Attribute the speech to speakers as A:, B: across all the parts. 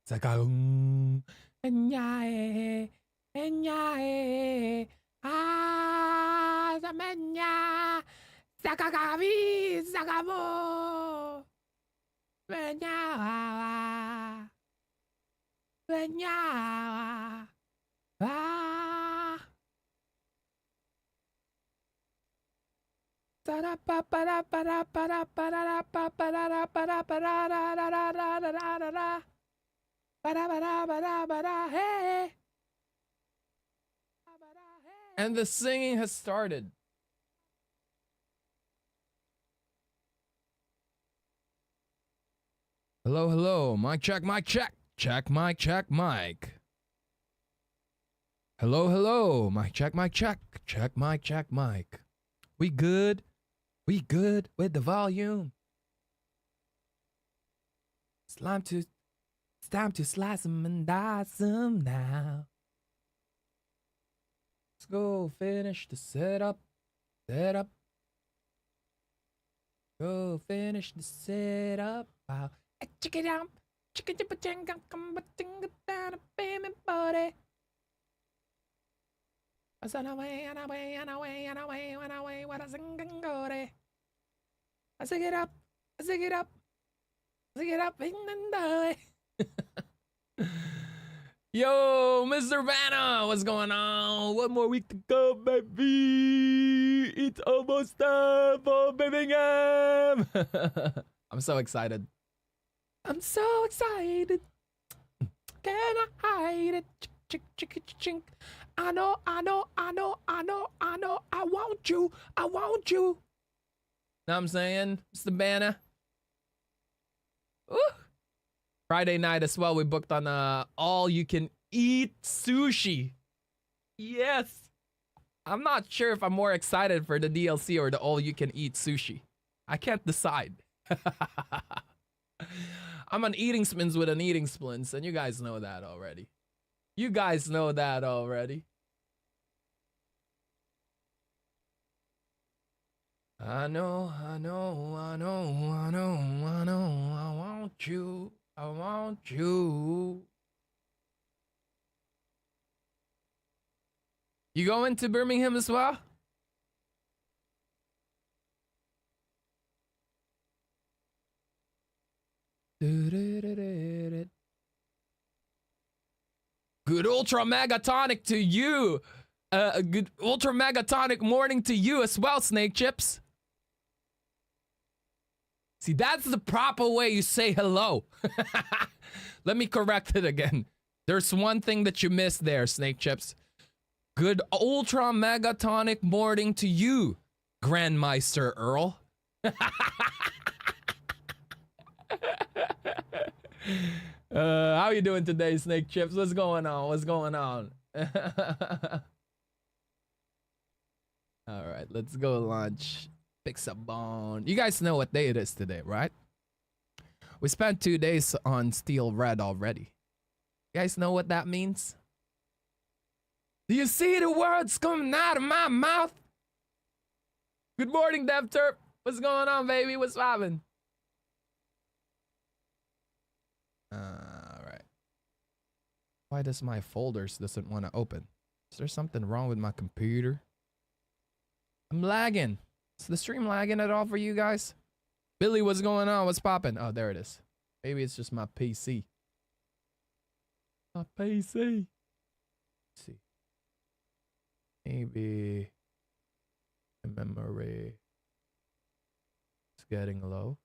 A: Sakaung. Enyae. Enyae. Ah, Samenya. Sakagavi. Sakamo. Enyawa. Enyawa. Ah. And the singing has started. Hello, hello. Mic check, mic check. Check, mic check, mic. Hello, hello. Mic check, mic check. Check, mic check, mic. We good? We good with the volume? It's time to slice them and dice them now. Let's go finish the setup. Setup. Go finish the setup. Wow. Check it out. Chicken chip chang come down a payment body. I said away and away and away and away and away what a singing go. I sing it up. I sing it up. Sing it up and die. Yo, Mr. Vanna, what's going on? One more week to go, baby. It's almost time for Birmingham. I'm so excited. I'm so excited. Can I hide it? Chick, chick, chick, chink. I know, I know, I know, I know, I know. I want you. I want you. Know what I'm saying, Mr. Vanna? Ooh. Friday night as well, we booked on all-you-can-eat sushi. Yes. I'm not sure if I'm more excited for the DLC or the all-you-can-eat sushi. I can't decide. I'm on eating spins with an eating splints, and you guys know that already. You guys know that already. I know, I know, I know, I know, I know, I want you. I want you. You going to Birmingham as well? Good ultra megatonic to you. Good ultra megatonic morning to you as well, Snake Chips. See, that's the proper way you say hello. Let me correct it again. There's one thing that you missed there, Snake Chips. Good ultra megatonic morning to you, Grandmaster Earl. How you doing today, Snake Chips? What's going on? What's going on? All right, let's go launch Pixelborn. You guys know what day it is today, right? We spent 2 days on Steel Red already. You guys know what that means? Do you see the words coming out of my mouth? Good morning, DevTurp. What's going on, baby? What's poppin'? All right. Why does my folders doesn't want to open? Is there something wrong with my computer? I'm lagging. Is the stream lagging at all for you guys? Billy, what's going on? What's poppin'? Oh, there it is. Maybe it's just my PC. My PC. Let's see. Maybe the memory is getting low.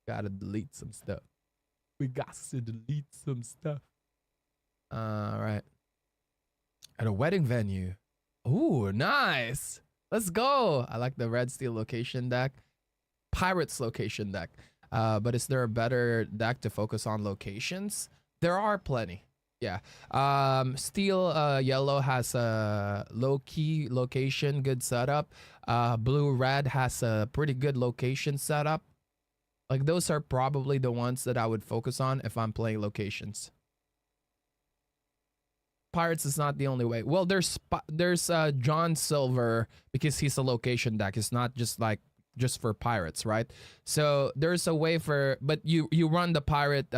A: Gotta delete some stuff. We got to delete some stuff. All right. At a wedding venue. Ooh, nice. Let's go. I like the red steel location deck. Pirates location deck. But is there a better deck to focus on locations? There are plenty. Yeah. Steel yellow has a low-key location, good setup. Blue red has a pretty good location setup. Like, those are probably the ones that I would focus on if I'm playing locations. Pirates is not the only way. Well, there's John Silver, because he's a location deck. It's not just like just for pirates, right? So there's a way for, but you run the pirate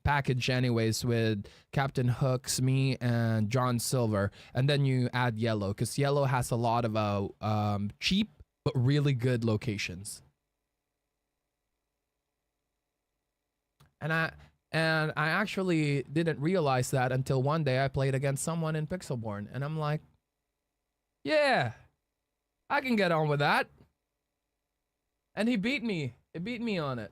A: package anyways with Captain Hooks, me, and John Silver, and then you add yellow because yellow has a lot of cheap but really good locations. And I actually didn't realize that until one day I played against someone in Pixelborn, and I'm like, yeah, I can get on with that. And he beat me. He beat me on it.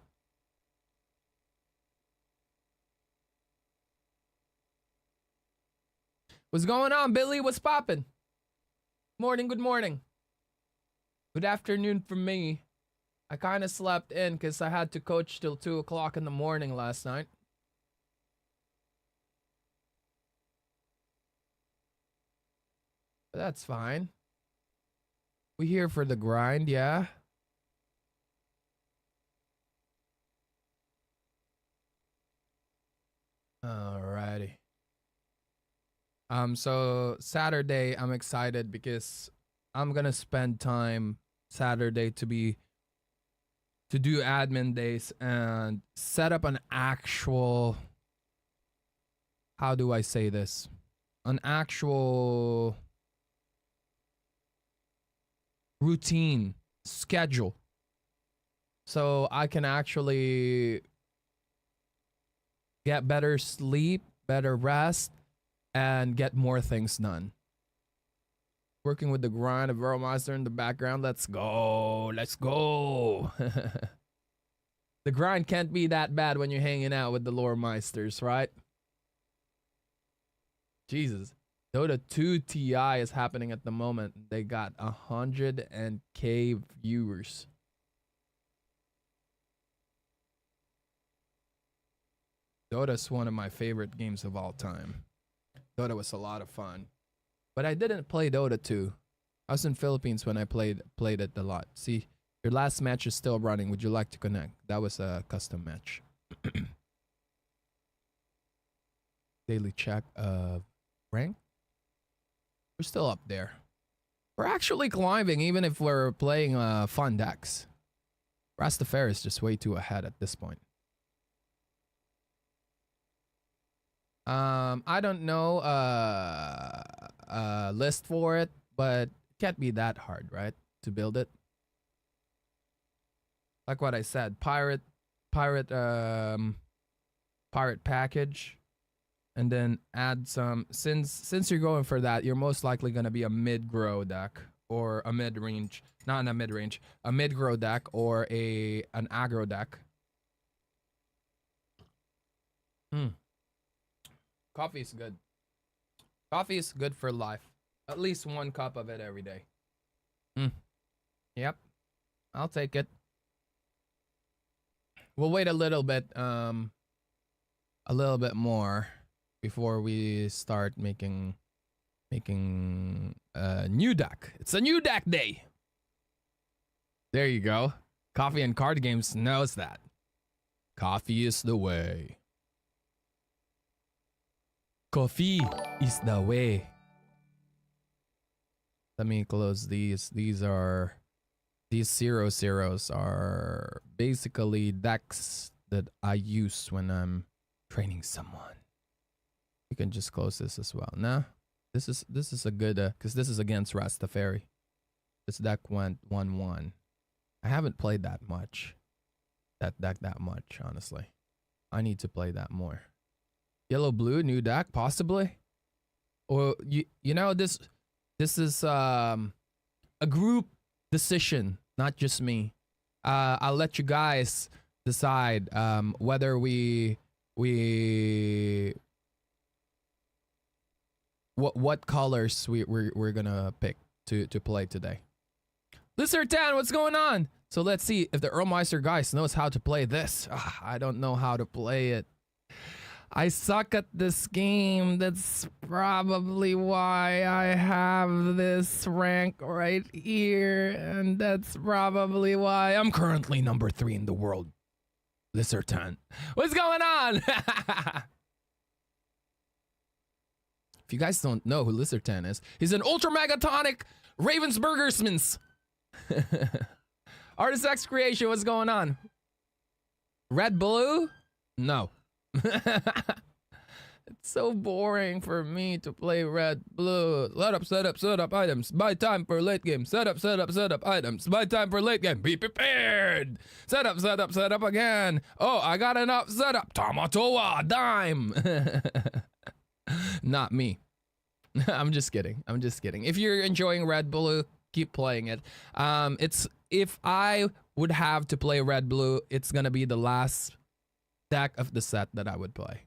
A: What's going on, Billy? What's poppin'? Morning, good morning. Good afternoon for me. I kind of slept in because I had to coach till 2 o'clock in the morning last night. But that's fine. We here for the grind, yeah? Alrighty. So Saturday, I'm excited because I'm gonna spend time Saturday to do admin days and set up an actual, how do I say this? An actual routine schedule. So I can actually get better sleep, better rest, and get more things done. Working with the grind of Grandmaster in the background. Let's go. Let's go. The grind can't be that bad when you're hanging out with the lore meisters, right? Jesus. Dota 2 TI is happening at the moment. They got 100K viewers. Dota's one of my favorite games of all time. Dota was a lot of fun. But I didn't play Dota 2. I was in Philippines when I played it a lot. See, your last match is still running. Would you like to connect? That was a custom match. Daily check of rank. We're still up there. We're actually climbing even if we're playing fun decks. Rastafari is just way too ahead at this point. I don't know list for it, but it can't be that hard, right? To build it. Like what I said, pirate package, and then add some, since you're going for that, you're most likely gonna be a mid-grow deck or a mid-range, not a mid-range, a mid-grow deck or an aggro deck. Coffee is good. Coffee is good for life. At least 1 cup of it every day. Yep. I'll take it. We'll wait a little bit more before we start making a new deck. It's a new deck day. There you go. Coffee and card games knows that. Coffee is the way. Coffee is the way. Let me close these. These 0/0s are basically decks that I use when I'm training someone. You can just close this as well. Nah, this is a good because this is against Rastafari. This deck went 1/1. I haven't played that much. That deck that much, honestly. I need to play that more. Yellow blue new deck possibly, or you know this is a group decision, not just me. I'll let you guys decide whether what colors we're gonna pick to play today. Lizard Town, what's going on? So let's see if the Earlmeister guys knows how to play this. I don't know how to play it. I suck at this game. That's probably why I have this rank right here. And that's probably why I'm currently number 3 in the world. Lizard Town. What's going on? If you guys don't know who Lizard Town is, he's an ultra megatonic Ravensburgersmans. Artifacts creation, what's going on? Red blue? No. It's so boring for me to play red blue. Set up items. Buy time for late game. Set up items. Buy time for late game. Be prepared. Set up again. Oh, I got enough setup. Tamatoa, dime. Not me. I'm just kidding. If you're enjoying red blue, keep playing it. It's if I would have to play red blue, it's gonna be the last deck of the set that I would play.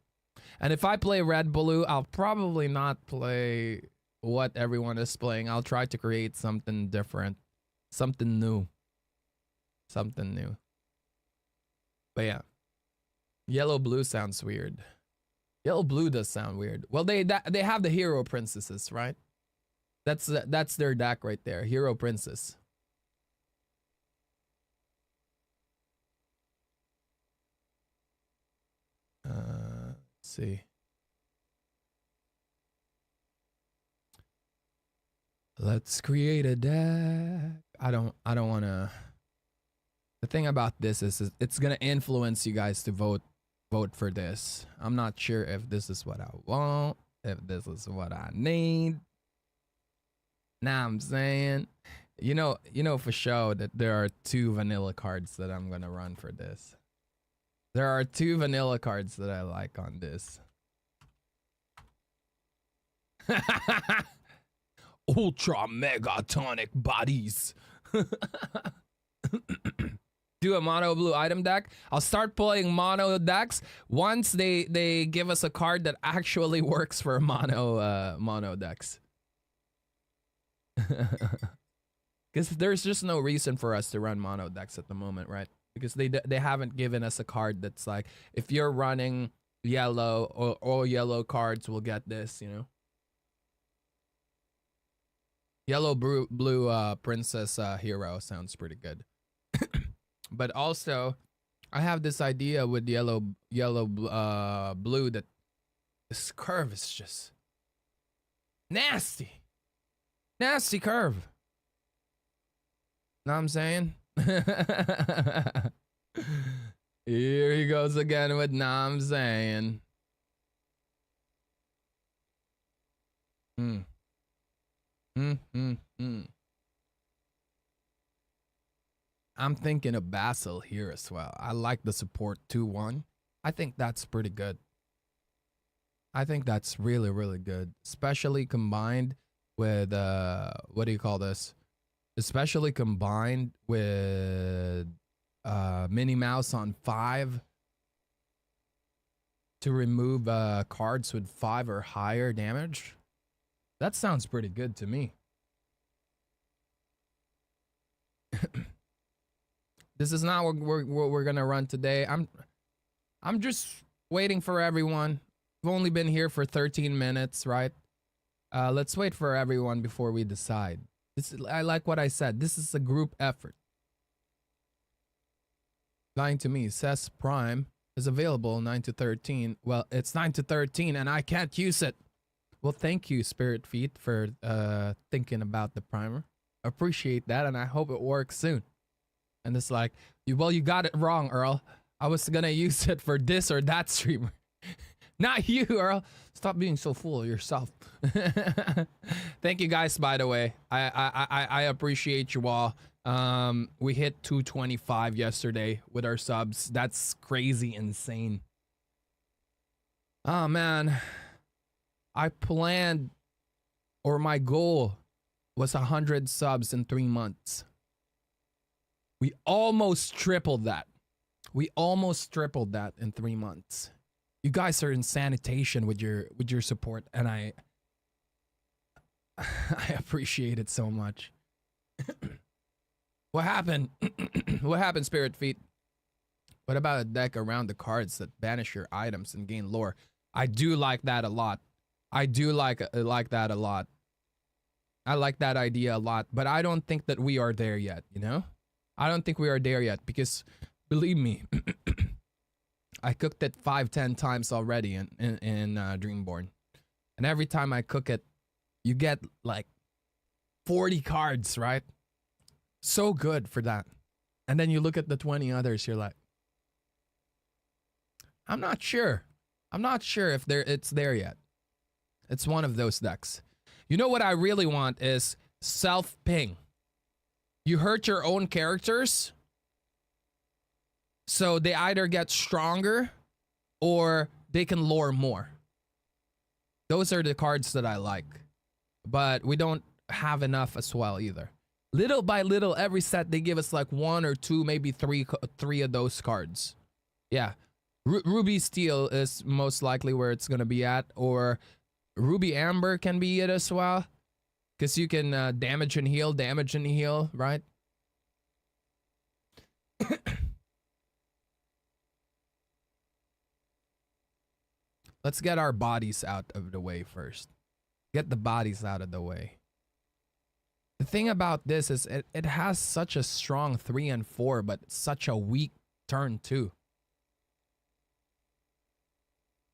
A: And if I play red blue, I'll probably not play what everyone is playing. I'll try to create something different, something new. But yeah, yellow blue sounds weird. Yellow blue does sound weird. Well, they have the hero princesses, right? That's their deck right there, hero princess. See. Let's create a deck. I don't want to. The thing about this is it's going to influence you guys to vote for this. I'm not sure if this is what I want, if this is what I need. Now I'm saying, you know for sure that there are 2 vanilla cards that I'm going to run for this. There are 2 vanilla cards that I like on this. Ultra megatonic bodies. Do a mono blue item deck. I'll start playing mono decks once they give us a card that actually works for mono decks. Because there's just no reason for us to run mono decks at the moment, right? Because they haven't given us a card that's like, if you're running yellow or all yellow cards will get this, you know. Yellow blue princess hero sounds pretty good. But also, I have this idea with yellow blue that this curve is just nasty curve. Know what I'm saying? Here he goes again with "nah, I'm saying." I'm thinking of Basil here as well. I like the support 2-1. I think that's pretty good. I think that's really, really good. Especially combined with, what do you call this? Especially combined with Minnie Mouse on 5 to remove cards with 5 or higher damage. That sounds pretty good to me. This is not what we're gonna run today. I'm just waiting for everyone. We've only been here for 13 minutes, right? Let's wait for everyone before we decide. I like what I said. This is a group effort. Lying to me, says Prime is available 9 to 13. Well, it's 9 to 13 and I can't use it. Well, thank you, Spirit Feet, for thinking about the primer. Appreciate that, and I hope it works soon. And it's like, well, you got it wrong, Earl. I was gonna use it for this or that streamer. Not you, Earl. Stop being so full of yourself. Thank you guys, by the way. I appreciate you all. We hit 225 yesterday with our subs. That's crazy insane. Oh man. I planned, or my goal was 100 subs in 3 months. We almost tripled that. We almost tripled that in 3 months. You guys are in sanitation with your support, and I appreciate it so much. What happened? What happened, Spirit Feet? What about a deck around the cards that banish your items and gain lore? I do like that a lot. I do like that a lot. I like that idea a lot, but I don't think that we are there yet, you know? I don't think we are there yet because, believe me, I cooked it 5-10 times already in Dreamborn. And every time I cook it, you get like 40 cards, right? So good for that. And then you look at the 20 others, you're like, I'm not sure. I'm not sure if it's there yet. It's one of those decks. You know what I really want is self-ping. You hurt your own characters, so they either get stronger or they can lore more. Those are the cards that I like. But we don't have enough as well either. Little by little, every set they give us like one or two, maybe three of those cards. Yeah. Ruby Steel is most likely where it's going to be at, or Ruby Amber can be it as well, because you can damage and heal, right? Let's get our bodies out of the way first. Get the bodies out of the way. The thing about this is it has such a strong 3 and 4, but such a weak turn 2.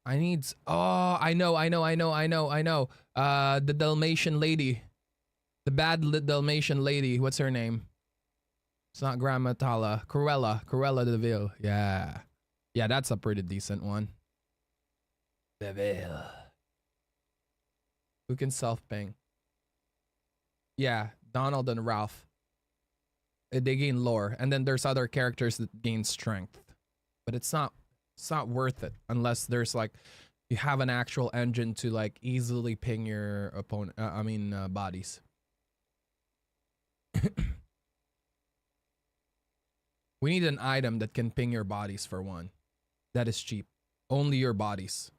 A: I need... Oh, I know. The Dalmatian lady. The bad Dalmatian lady. What's her name? It's not Grandmaster. Cruella de Vil. Yeah. Yeah, that's a pretty decent one. De Vil. Who can self-ping? Yeah, Donald and Ralph. They gain lore. And then there's other characters that gain strength. But it's not worth it unless there's like you have an actual engine to like easily ping your opponent bodies. We need an item that can ping your bodies for one. That is cheap. Only your bodies.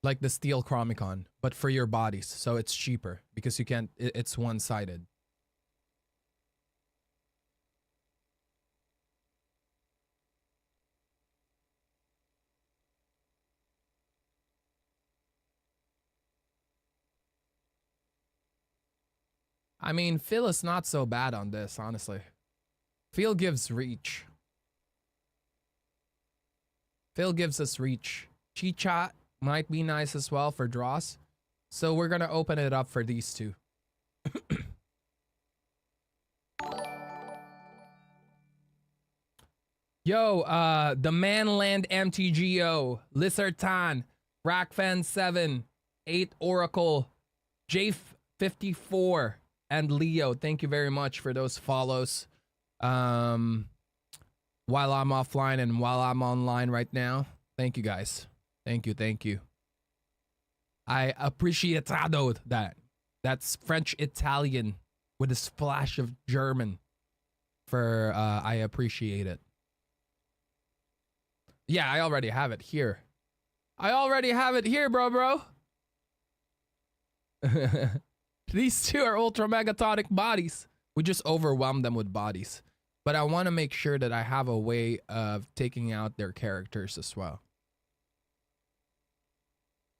A: Like the Steel Chromicon, but for your bodies, so it's cheaper because you can't it's one-sided. I mean, Phil is not so bad on this, honestly. Phil gives reach. Phil gives us reach. Chi-Cha might be nice as well for draws. So we're gonna open it up for these two. Yo, the Manland MTGO, Lizartan, Rackfan7, 8 Oracle, J54, and Leo. Thank you very much for those follows. While I'm offline and while I'm online right now. Thank you guys. Thank you. I appreciate that. That's French Italian with a splash of German. For I appreciate it. Yeah, I already have it here. Bro. These two are ultra megatonic bodies. We just overwhelm them with bodies. But I want to make sure that I have a way of taking out their characters as well.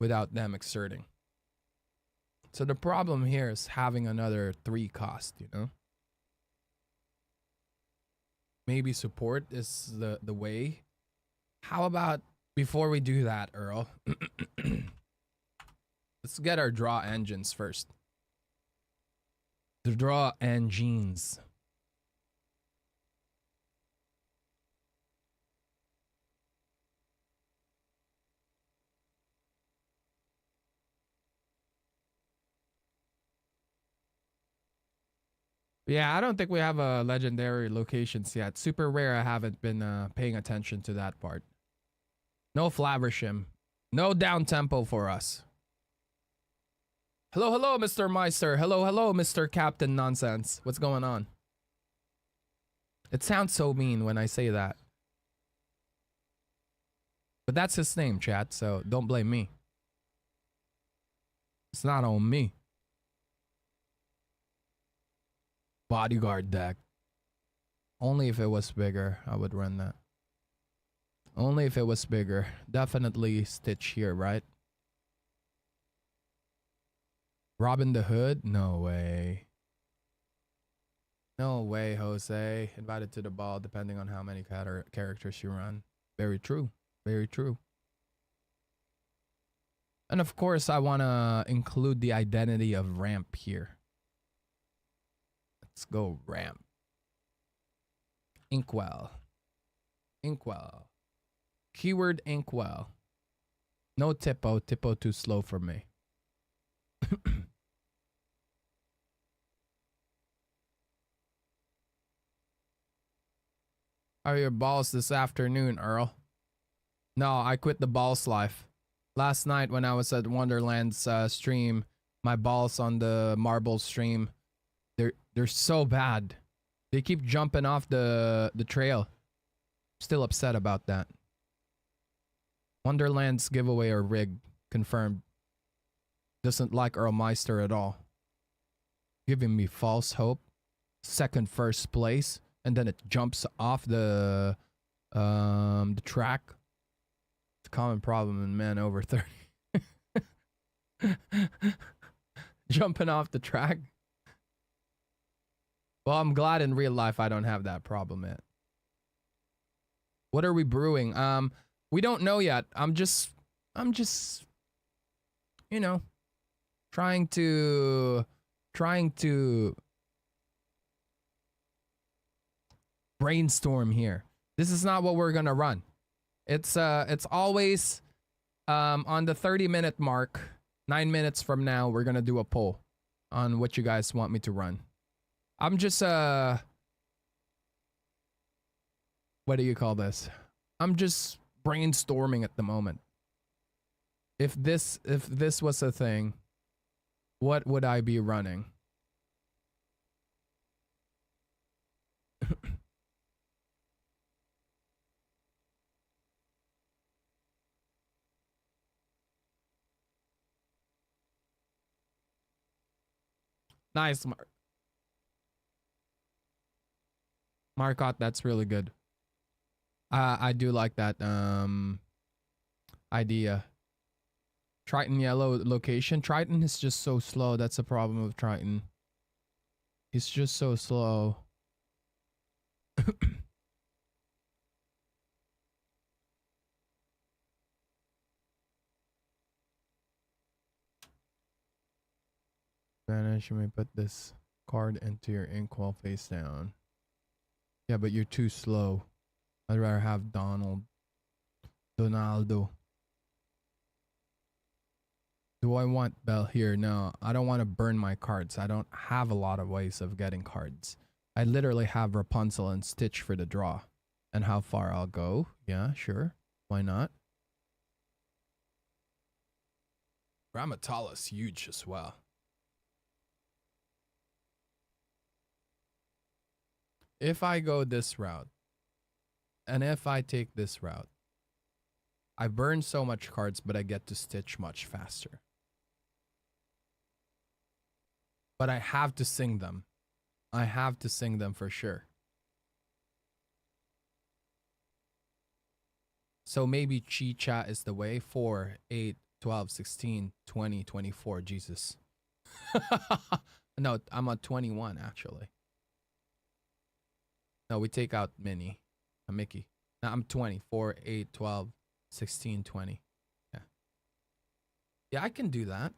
A: Without them exerting. So the problem here is having another 3 cost, you know? Maybe support is the way. How about before we do that, Earl? Let's get our draw engines first. The draw engines. Yeah, I don't think we have legendary locations yet. Super rare. I haven't been paying attention to that part. No Flavershim. No down tempo for us. Hello, Mr. Meister. Hello, Mr. Captain Nonsense. What's going on? It sounds so mean when I say that. But that's his name, chat, so don't blame me. It's not on me. Bodyguard deck. Only if it was bigger, I would run that. Only if it was bigger. Definitely Stitch here, right? Robin the Hood? No way. No way, Jose. Invited to the ball depending on how many characters you run. Very true. Very true. And of course, I want to include the identity of Ramp here. Let's go Ramp. Inkwell. Inkwell. Keyword Inkwell. No Tippo. Tippo too slow for me. How are your balls this afternoon, Earl? No, I quit the balls life. Last night when I was at Wonderland's stream, my balls on the marble stream, they're so bad. They keep jumping off the trail. Still upset about that. Wonderland's giveaway or rigged. Confirmed. Doesn't like Earl Meister at all. Giving me false hope. Second first place. And then it jumps off the track. It's a common problem in men over 30. Jumping off the track. Well, I'm glad in real life I don't have that problem yet. What are we brewing? We don't know yet. I'm just, you know, trying to brainstorm here. This is not what we're gonna run. It's always on the 30-minute mark. 9 minutes from now, we're gonna do a poll on what you guys want me to run. I'm just what do you call this? I'm just brainstorming at the moment. If this was a thing, what would I be running? Nice, Marcotte, that's really good. I do like that idea. Triton yellow location. Triton is just so slow. That's the problem with Triton. He's just so slow. Vanish, you may put this card into your inkwell face down. Yeah, but you're too slow. I'd rather have Donaldo. Do I want Bell here? No, I don't want to burn my cards. I don't have a lot of ways of getting cards. I literally have Rapunzel and Stitch for the draw. And how far I'll go? Yeah, sure. Why not? Grammatala's huge as well. If I go this route, and if I take this route, I burn so much cards, but I get to Stitch much faster. But I have to sing them. I have to sing them for sure. So maybe Chicha is the way. 4, 8, 12, 16, 20, 24. Jesus. No, I'm at 21 actually. No, we take out Minnie. Mickey. No, I'm 20. 4, 8, 12, 16, 20. Yeah. Yeah, I can do that.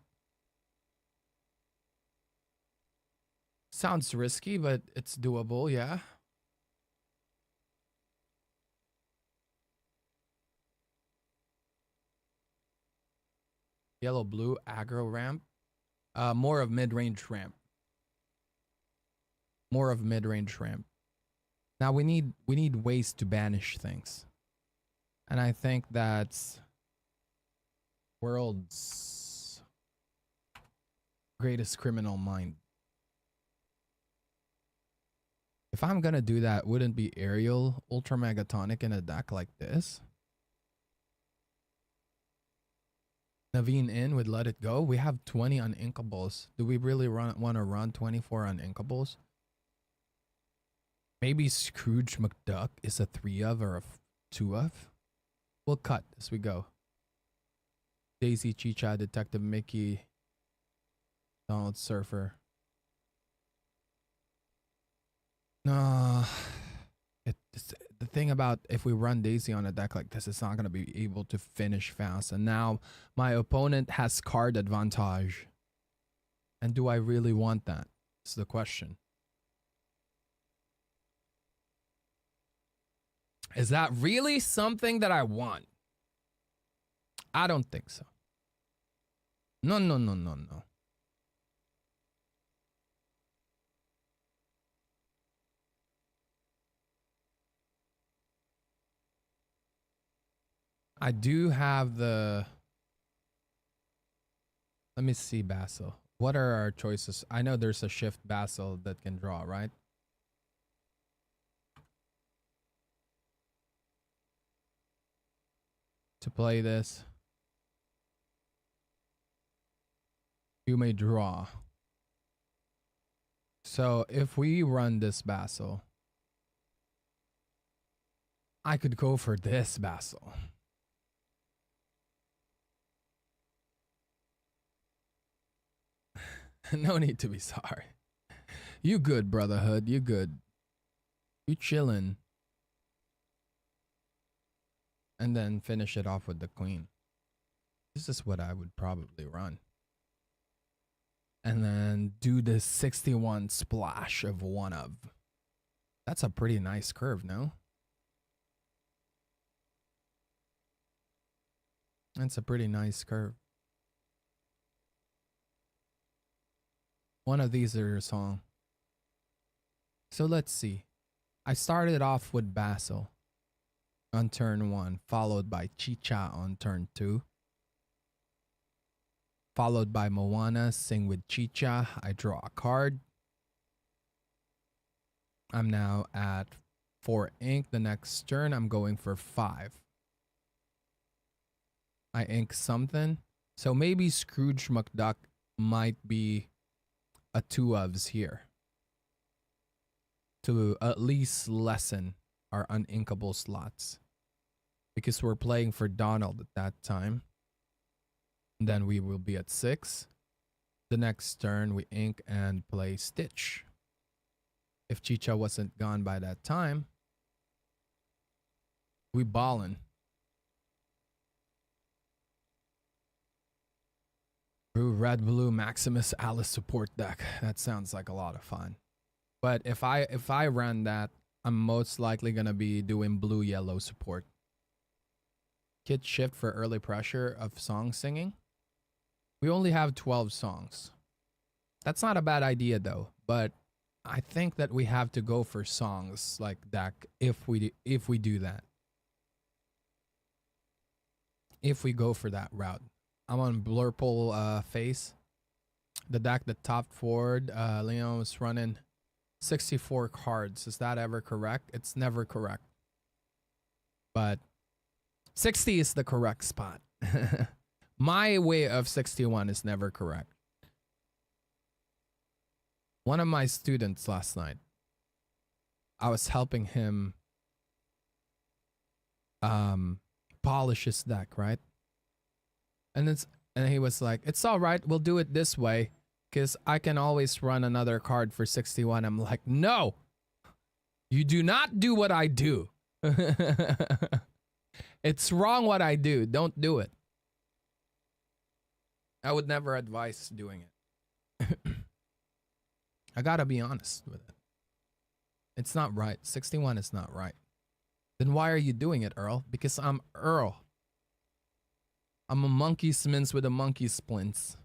A: Sounds risky, but it's doable, yeah. Yellow, blue, aggro ramp. More of mid-range ramp. More of mid-range ramp. Now we need ways to banish things. And I think that's world's greatest criminal mind. If I'm gonna do that, wouldn't be Ariel Ultra Megatonic in a deck like this? Naveen in would let it go. We have 20 uninkables. Do we really want to run 24 uninkables? Maybe Scrooge McDuck is a 3 of or a 2 of. We'll cut as we go. Daisy, Chicha, Detective Mickey, Donald Surfer. No, the thing about if we run Daisy on a deck like this, it's not going to be able to finish fast. And now my opponent has card advantage. And do I really want that? Is the question. Is that really something that I want? I don't think so. No, no, no, no, no. I do have the... Let me see, Basil. What are our choices? I know there's a shift Basil that can draw, right? To play this, you may draw. So if we run this Basil, I could go for this Basil. No need to be sorry. You good, Brotherhood. You good. You chillin'. And then finish it off with the queen. This is what I would probably run. And then do the 61 splash of one of. That's a pretty nice curve, no? That's a pretty nice curve. One of these are a song. So let's see. I started off with Basil on turn 1, followed by Chicha on turn 2. Followed by Moana, sing with Chicha. I draw a card. I'm now at 4 ink. The next turn, I'm going for 5. I ink something. So maybe Scrooge McDuck might be a 2 ofs here. To at least lessen our uninkable slots. Because we're playing for Donald at that time. Then we will be at 6. The next turn, we ink and play Stitch. If Chicha wasn't gone by that time, we ballin'. Red Blue Maximus Alice support deck. That sounds like a lot of fun. But if I run that, I'm most likely gonna be doing blue yellow support. Kid shift for early pressure of song singing. We only have 12 songs. That's not a bad idea though, but I think that we have to go for songs like that if we do that. If we go for that route. I'm on Blurple face. The deck that topped forward, Leon was running 64 cards. Is that ever correct? It's never correct. But 60 is the correct spot. My way of 61 is never correct. One of my students last night, I was helping him polish his deck, right? And he was like, it's all right, we'll do it this way because I can always run another card for 61. I'm like, no, you do not do what I do. It's wrong what I do. Don't do it. I would never advise doing it. I gotta be honest with it. It's not right. 61 is not right. Then why are you doing it, Earl? Because I'm Earl. I'm a monkey smins with a monkey splints.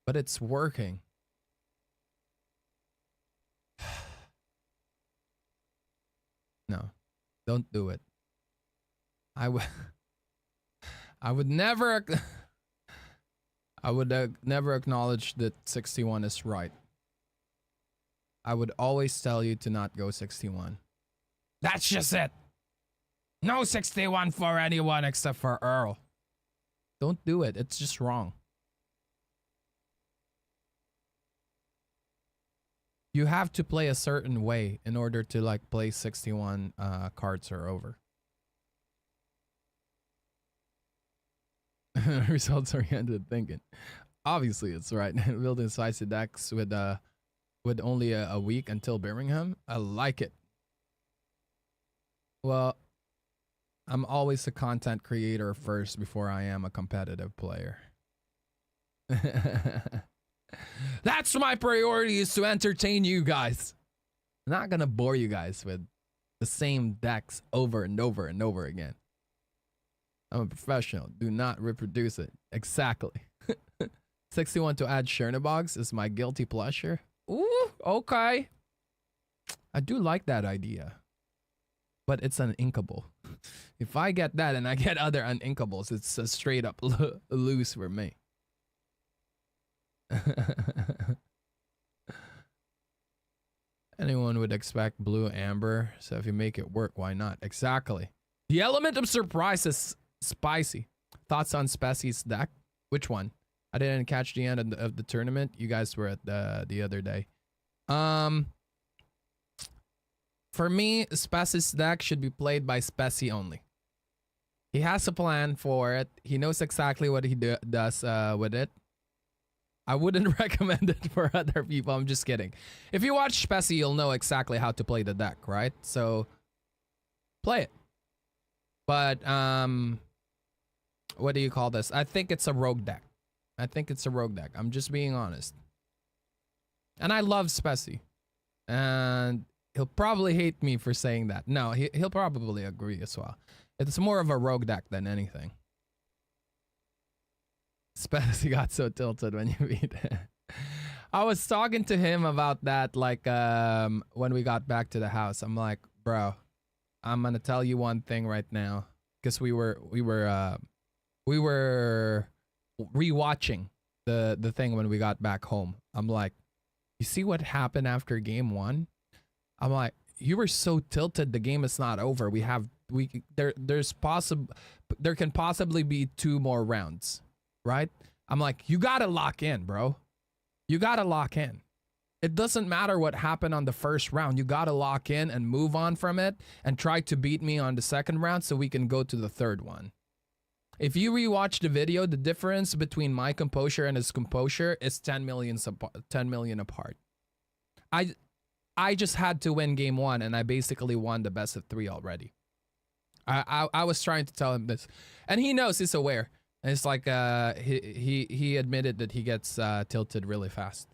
A: But it's working. No, don't do it. I would never never acknowledge that 61 is right. I would always tell you to not go 61. That's just it. No 61 for anyone except for Earl. Don't do it. It's just wrong. You have to play a certain way in order to like play 61 cards are over. Results oriented thinking. Obviously it's right. Building decisive decks with only a week until Birmingham. I like it. Well, I'm always a content creator first before I am a competitive player. That's my priority, is to entertain you guys. I'm not gonna bore you guys with the same decks over and over and over again. I'm a professional. Do not reproduce it. Exactly. 61 to add Chernobogs is my guilty pleasure. Ooh, okay. I do like that idea. But it's an inkable. If I get that and I get other uninkables, it's a straight up lose for me. Anyone would expect blue amber, so if you make it work, why not? Exactly. The element of surprise is spicy. Thoughts on Spessie's deck? Which one? I didn't catch the end of the tournament. You guys were at the other day. For me, Spessie's deck should be played by Spessie only. He has a plan for it. He knows exactly what he does with it. I wouldn't recommend it for other people. I'm just kidding. If you watch Spessie, you'll know exactly how to play the deck, right? So, play it. But, what do you call this? I think it's a rogue deck. I'm just being honest. And I love Spessie. And he'll probably hate me for saying that. No, he'll probably agree as well. It's more of a rogue deck than anything. Spessie got so tilted when you beat it. I was talking to him about that, like, when we got back to the house. I'm like, bro, I'm gonna tell you one thing right now, because we were rewatching the thing when we got back home. I'm like, you see what happened after game 1? I'm like, you were so tilted. The game is not over. There can possibly be 2 more rounds, right? I'm like, you gotta lock in, bro. You gotta lock in. It doesn't matter what happened on the first round. You gotta lock in and move on from it and try to beat me on the second round so we can go to the third one. If you rewatch the video, the difference between my composure and his composure is 10 million apart. I just had to win game 1 and I basically won the best of 3 already. I was trying to tell him this, and he knows, he's aware. And it's like he admitted that he gets tilted really fast.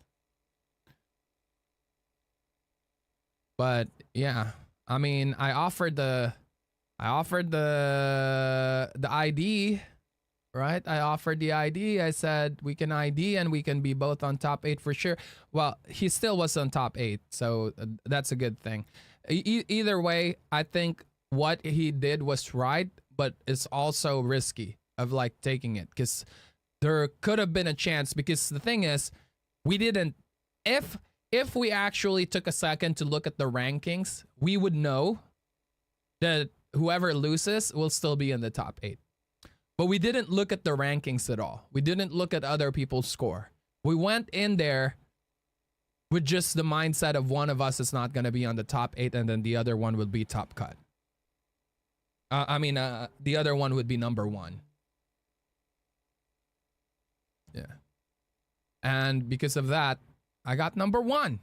A: But yeah, I mean, I offered the ID, right? I offered the ID. I said we can ID and we can be both on top 8 for sure. Well, he still was on top 8, so that's a good thing. Either way, I think what he did was right, but it's also risky of like taking it, because there could have been a chance, because the thing is, we didn't, if we actually took a second to look at the rankings, we would know that whoever loses will still be in the top 8. But we didn't look at the rankings at all. We didn't look at other people's score. We went in there with just the mindset of one of us is not going to be on the top 8 and then the other one would be top cut. The other one would be number 1. Yeah. And because of that, I got number 1.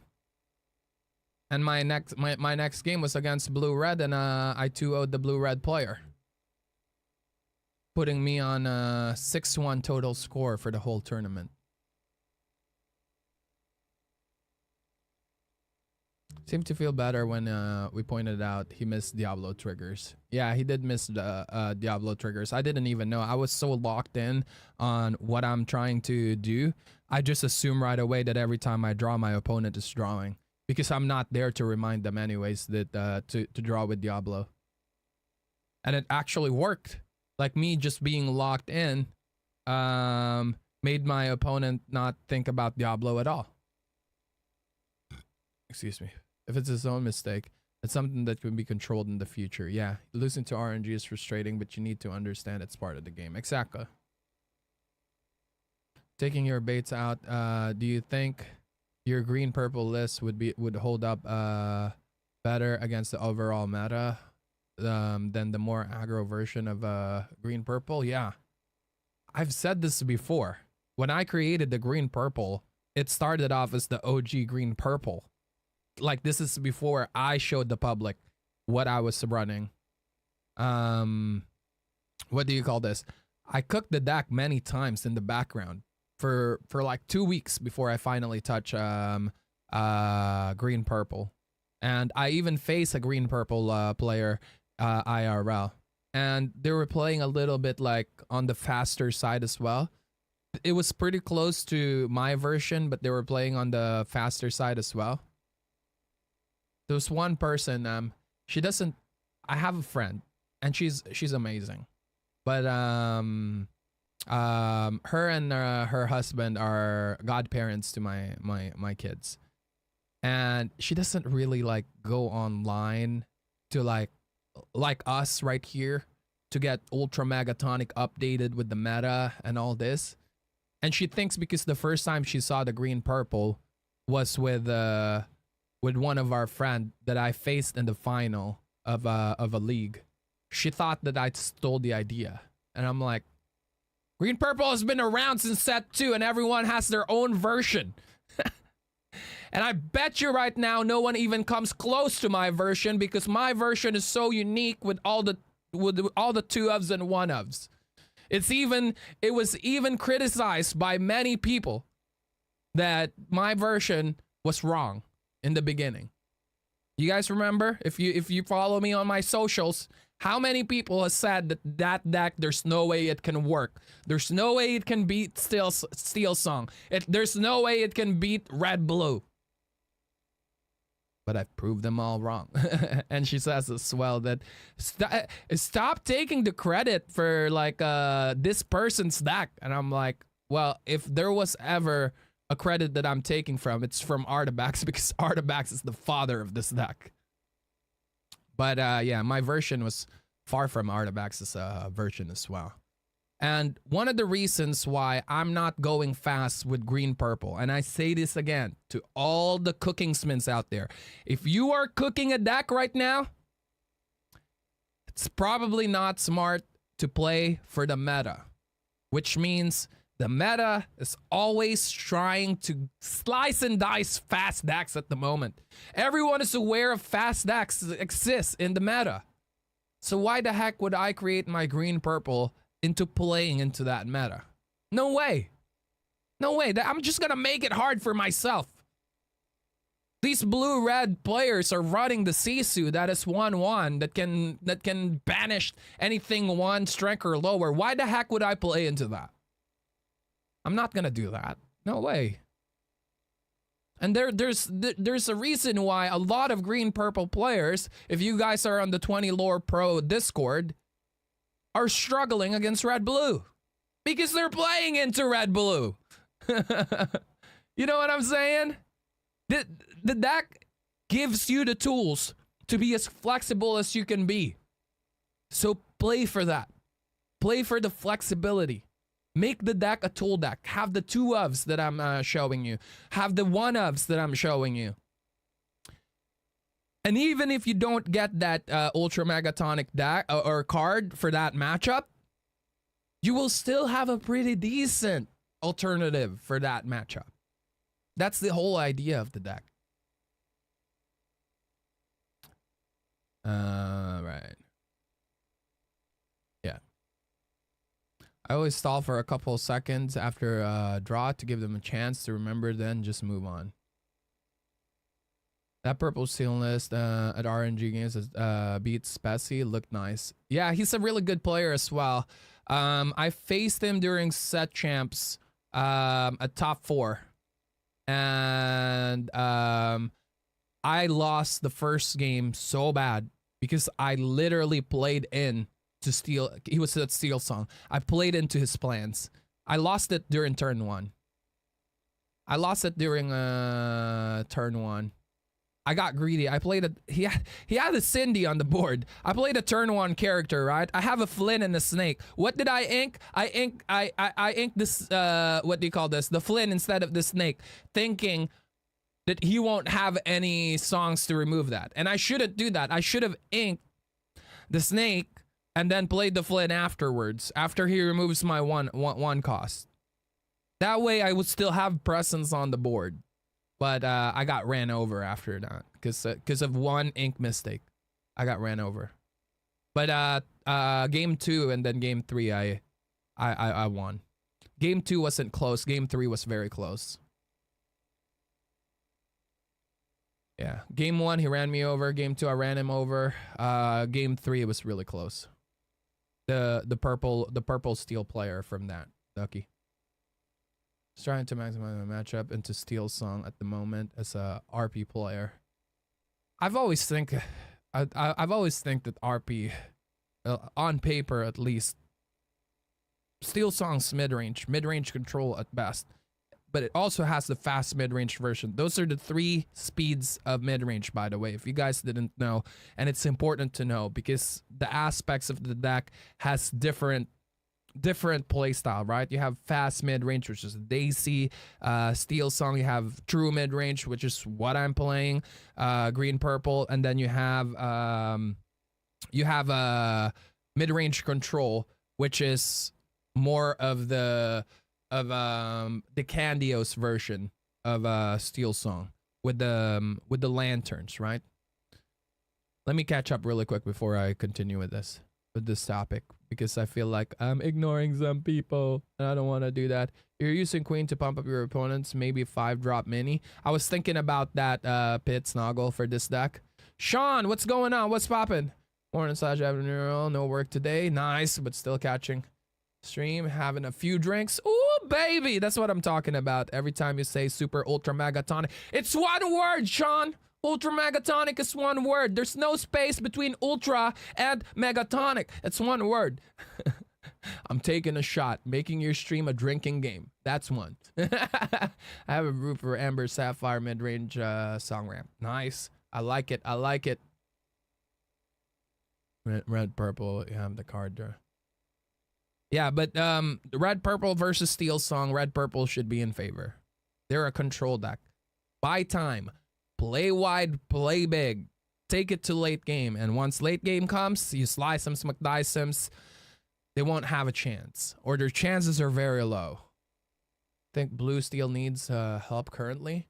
A: And my next game was against Blue Red, and I 2-0'd the Blue Red player, putting me on a 6-1 total score for the whole tournament. Seemed to feel better when we pointed out he missed Diablo triggers. Yeah, he did miss the Diablo triggers. I didn't even know. I was so locked in on what I'm trying to do. I just assume right away that every time I draw, my opponent is drawing, because I'm not there to remind them anyways that to draw with Diablo. And it actually worked. Like, me just being locked in made my opponent not think about Diablo at all. Excuse me. If it's his own mistake, it's something that can be controlled in the future. Yeah, losing to RNG is frustrating, but you need to understand it's part of the game. Exactly. Taking your baits out, do you think your green-purple list would hold up better against the overall meta than the more aggro version of green-purple? Yeah. I've said this before. When I created the green-purple, it started off as the OG green-purple. Like, this is before I showed the public what I was running. What do you call this? I cooked the deck many times in the background for like 2 weeks before I finally touch green purple, and I even faced a green purple player IRL, and they were playing a little bit like on the faster side as well. It was pretty close to my version, but they were playing on the faster side as well. There was one person, she doesn't, I have a friend and she's amazing, but her and her husband are godparents to my kids, and she doesn't really like go online to like us right here to get Ultra Megatonic updated with the meta and all this. And she thinks because the first time she saw the green purple was with one of our friend that I faced in the final of a league, she thought that I stole the idea. And I'm like, green purple has been around since set 2 and everyone has their own version. And I bet you right now no one even comes close to my version, because my version is so unique with all the 2-ofs and 1-ofs. It was even criticized by many people that my version was wrong in the beginning. You guys remember? If you follow me on my socials, how many people have said that deck, there's no way it can work. There's no way it can beat Steel Song. There's no way it can beat Red Blue. But I've proved them all wrong. And she says as well that stop taking the credit for like this person's deck. And I'm like, well, if there was ever a credit that I'm taking from, it's from Artabax, because Artabax is the father of this deck. But yeah, my version was far from Artabax's version as well. And one of the reasons why I'm not going fast with green purple, and I say this again to all the cooking smins out there, if you are cooking a deck right now, it's probably not smart to play for the meta, which means the meta is always trying to slice and dice fast decks at the moment. Everyone is aware of fast decks exist in the meta. So why the heck would I create my green purple into playing into that meta? No way. No way. I'm just gonna make it hard for myself. These blue-red players are running the Sisu that is 1/1 that can banish anything 1 strength or lower. Why the heck would I play into that? I'm not gonna do that. No way. And there's a reason why a lot of green purple players, if you guys are on the 20 Lore Pro Discord, are struggling against red blue, because they're playing into red blue. You know what I'm saying? The deck gives you the tools to be as flexible as you can be. So play for that. Play for the flexibility. Make the deck a tool deck. Have the 2-ofs that I'm showing you. Have the 1-ofs that I'm showing you. And even if you don't get that Ultra Megatonic deck or card for that matchup, you will still have a pretty decent alternative for that matchup. That's the whole idea of the deck. Right. Yeah. I always stall for a couple of seconds after draw to give them a chance to remember, then just move on. That purple seal list at RNG games beats Spessy looked nice. Yeah, he's a really good player as well. I faced him during set champs at top 4. And I lost the first game so bad because I literally played in to steal. He was at Steel Song. I played into his plans. I lost it during turn 1. I lost it during turn 1. I got greedy. I played a he had a Cindy on the board. I played a turn 1 character, right? I have a Flynn and a Snake. What did I ink? I inked this what do you call this? The Flynn instead of the Snake, thinking that he won't have any songs to remove that. And I shouldn't do that. I should have inked the Snake and then played the Flynn afterwards, after he removes my one cost. That way I would still have presence on the board. But I got ran over after that because of one ink mistake. I got ran over. But game 2 and then game 3 I won. Game 2 wasn't close. Game 3 was very close. Yeah. Game 1, he ran me over. Game 2, I ran him over. Game 3, it was really close. The purple steel player from that, Ducky. Just trying to maximize my matchup into Steel Song at the moment as a RP player. I've always think that RP, on paper at least, Steel Song's mid-range control at best, but it also has the fast mid-range version. Those are the 3 speeds of mid-range, by the way, if you guys didn't know, and it's important to know because the aspects of the deck has different playstyle, right? You have fast mid-range, which is Daisy, Steel Song. You have true mid-range, which is what I'm playing, green purple, and then you have mid-range control, which is more of the Candios version of Steel Song with the lanterns, right? Let me catch up really quick before I continue with this topic, because I feel like I'm ignoring some people and I don't want to do that. You're using Queen to pump up your opponents, maybe 5-drop mini. I was thinking about that Pit Snoggle for this deck. Sean, what's going on? What's poppin'? Morning / afternoon, no work today. Nice, but still catching stream, having a few drinks. Ooh, baby, that's what I'm talking about. Every time you say super ultra megatonic, it's one word, Sean. Ultra megatonic is one word. There's no space between ultra and megatonic. It's one word. I'm taking a shot, making your stream a drinking game. That's one. I have a group for Amber Sapphire mid-range song ramp. Nice. I like it. I like it. Red, purple. You have the card draw. Yeah, but red, purple versus Steel Song. Red, purple should be in favor. They're a control deck. Buy time. Play wide, play big. Take it to late game. And once late game comes, you slice them, McDice them, they won't have a chance. Or their chances are very low. Think blue steel needs help currently?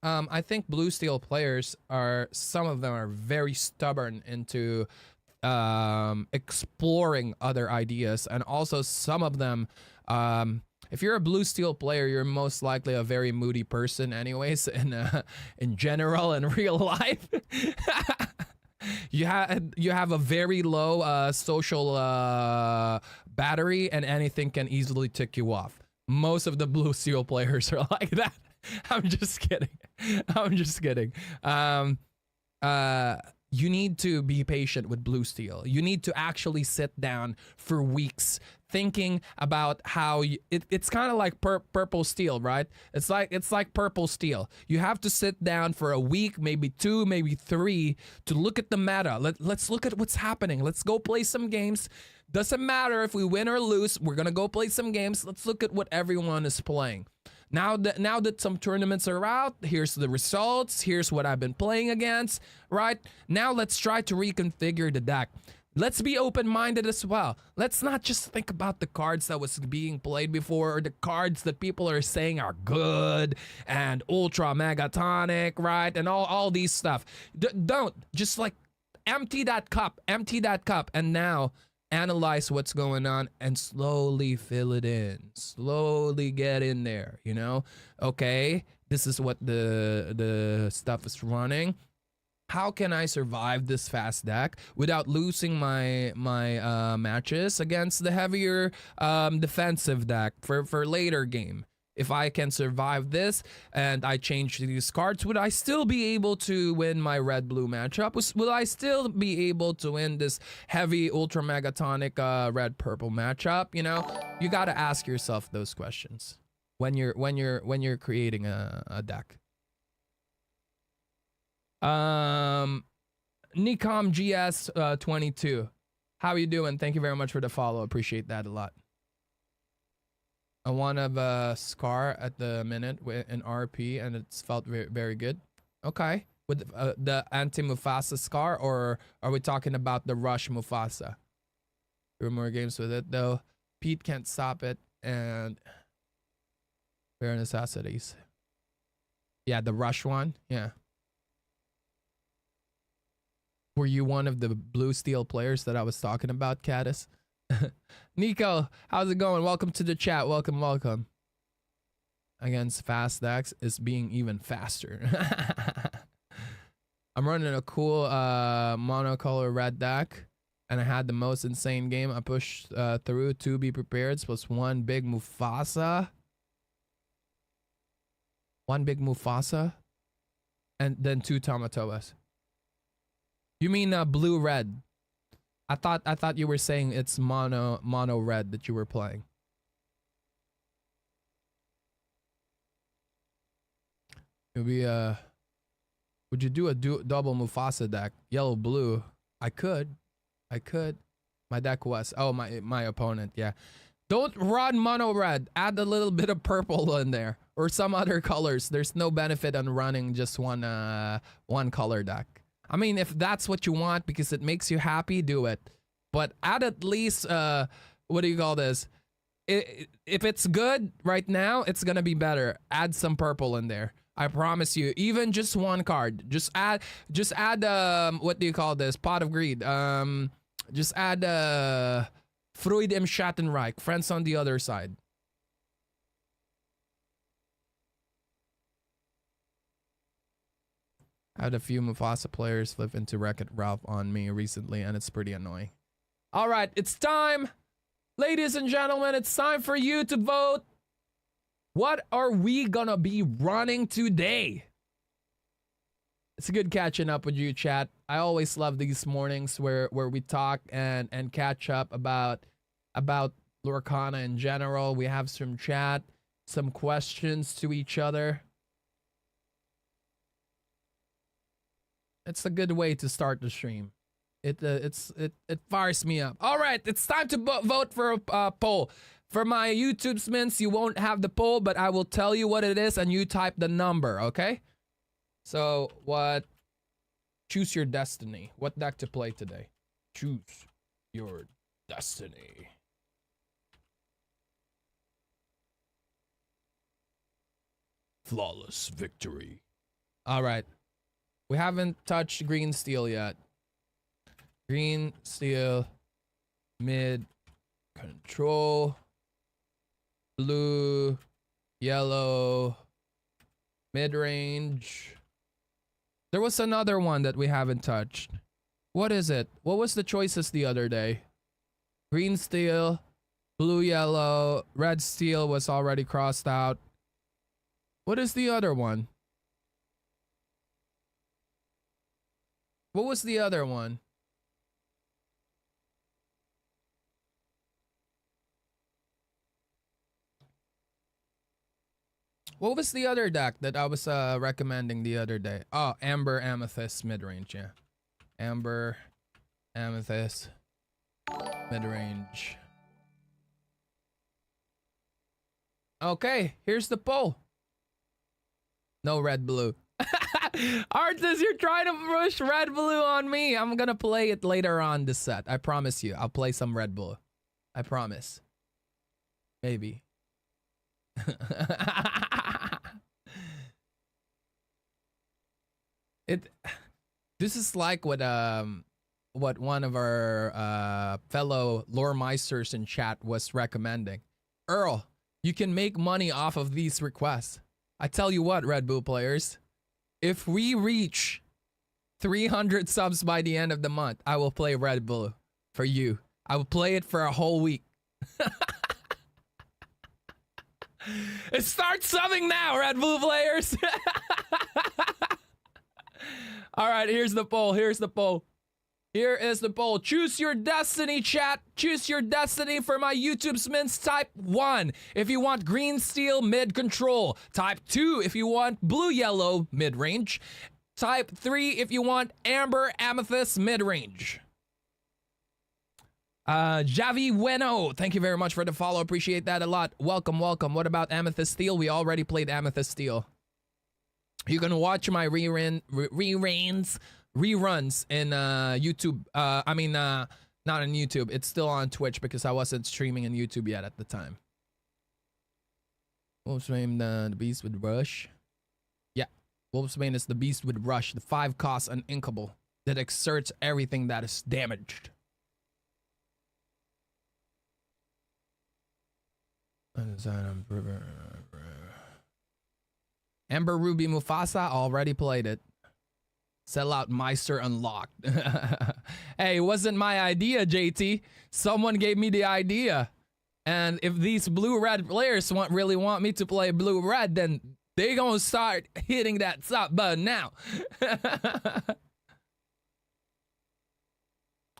A: I think blue steel players are, some of them are very stubborn into exploring other ideas, and also some of them, if you're a blue steel player, you're most likely a very moody person anyways, in general in real life. You have a very low social battery, and anything can easily tick you off. Most of the blue steel players are like that. I'm just kidding. I'm just kidding. You need to be patient with blue steel. You need to actually sit down for weeks thinking about how it's kind of like purple steel, right? It's like purple steel. You have to sit down for a week, maybe 2, maybe 3, to look at the meta. Let's look at what's happening. Let's go play some games. Doesn't matter if we win or lose. We're gonna go play some games. Let's look at what everyone is playing. Now that some tournaments are out, here's the results. Here's what I've been playing against, right? Now let's try to reconfigure the deck. Let's be open-minded as well. Let's not just think about the cards that was being played before, or the cards that people are saying are good and ultra megatonic, right? And all these stuff. Don't just like empty that cup, and now analyze what's going on and slowly fill it in. Slowly get in there, you know? Okay, this is what the stuff is running. How can I survive this fast deck without losing my matches against the heavier defensive deck for later game? If I can survive this and I change these cards, would I still be able to win my red-blue matchup? Will I still be able to win this heavy ultra megatonic red-purple matchup? You know, you got to ask yourself those questions when you're creating a deck. Nicom GS 22. How are you doing? Thank you very much for the follow. Appreciate that a lot. I want to have a Scar at the minute in RP, and it's felt very, very good. Okay. With the anti-Mufasa Scar, or are we talking about the Rush Mufasa? There are more games with it, though. Pete can't stop it, and bare necessities. Yeah, the Rush one. Yeah. Were you one of the blue steel players that I was talking about, Caddis? Nico, how's it going? Welcome to the chat. Welcome. Against fast decks is being even faster. I'm running a cool monocolor red deck, and I had the most insane game. I pushed through 2 be prepared plus 1 big Mufasa. 1 big Mufasa, and then 2 Tomatobas. You mean blue red? I thought you were saying it's mono red that you were playing. It would be would you do a double Mufasa deck? Yellow blue. I could. My deck was my opponent, yeah. Don't run mono red. Add a little bit of purple in there or some other colors. There's no benefit on running just one color deck. I mean, if that's what you want because it makes you happy, do it. But add at least what do you call this? If it's good right now, it's gonna be better. Add some purple in there. I promise you. Even just 1 card. Just add what do you call this? Pot of Greed. Just add Freud im Schattenreich. Friends on the other side. I had a few Mufasa players flip into Wreck-It Ralph on me recently, and it's pretty annoying. All right, it's time. Ladies and gentlemen, it's time for you to vote. What are we gonna be running today? It's a good catching up with you, chat. I always love these mornings where we talk and catch up about Lorcana in general. We have some chat, some questions to each other. It's a good way to start the stream. It fires me up. All right, it's time to vote for a poll. For my YouTube smins, you won't have the poll, but I will tell you what it is and you type the number, okay? So, choose your destiny. What deck to play today? Choose your destiny. Flawless victory. All right. We haven't touched green steel yet. Green steel, mid, control, blue, yellow, mid-range. There was another one that we haven't touched. What is it? What was the choices the other day? Green steel, blue, yellow, red steel was already crossed out. What is the other one? What was the other one? What was the other deck that I was recommending the other day? Oh, Amber, Amethyst, midrange, yeah. Amber, Amethyst, midrange. Okay, here's the poll. No red blue. Artist, you're trying to push red blue on me. I'm gonna play it later on this set. I promise you. I'll play some red blue. I promise. Maybe. This is like what one of our fellow lore meisters in chat was recommending. Earl, you can make money off of these requests. I tell you what, Red Bull players, if we reach 300 subs by the end of the month, I will play Red Bull for you. I will play it for a whole week. Start subbing now, Red Bull players. All right, here's the poll. Here's the poll. Here is the poll. Choose your destiny, chat. Choose your destiny for my YouTube smins. Type 1 if you want green steel mid control. Type 2 if you want blue yellow mid range. Type 3 if you want amber amethyst mid range. Javi Bueno, thank you very much for the follow. Appreciate that a lot. Welcome, welcome. What about Amethyst Steel? We already played Amethyst Steel. You can watch my reruns in YouTube. Not on YouTube. It's still on Twitch because I wasn't streaming on YouTube yet at the time. Wolfsbane, the beast with rush. Yeah, Wolfsbane is the beast with rush. The 5 cost uninkable that exerts everything that is damaged. Ember Ruby Mufasa already played it. Sellout Meister unlocked. Hey, it wasn't my idea, JT. Someone gave me the idea. And if these blue-red players really want me to play blue-red, then they gonna start hitting that sub button now.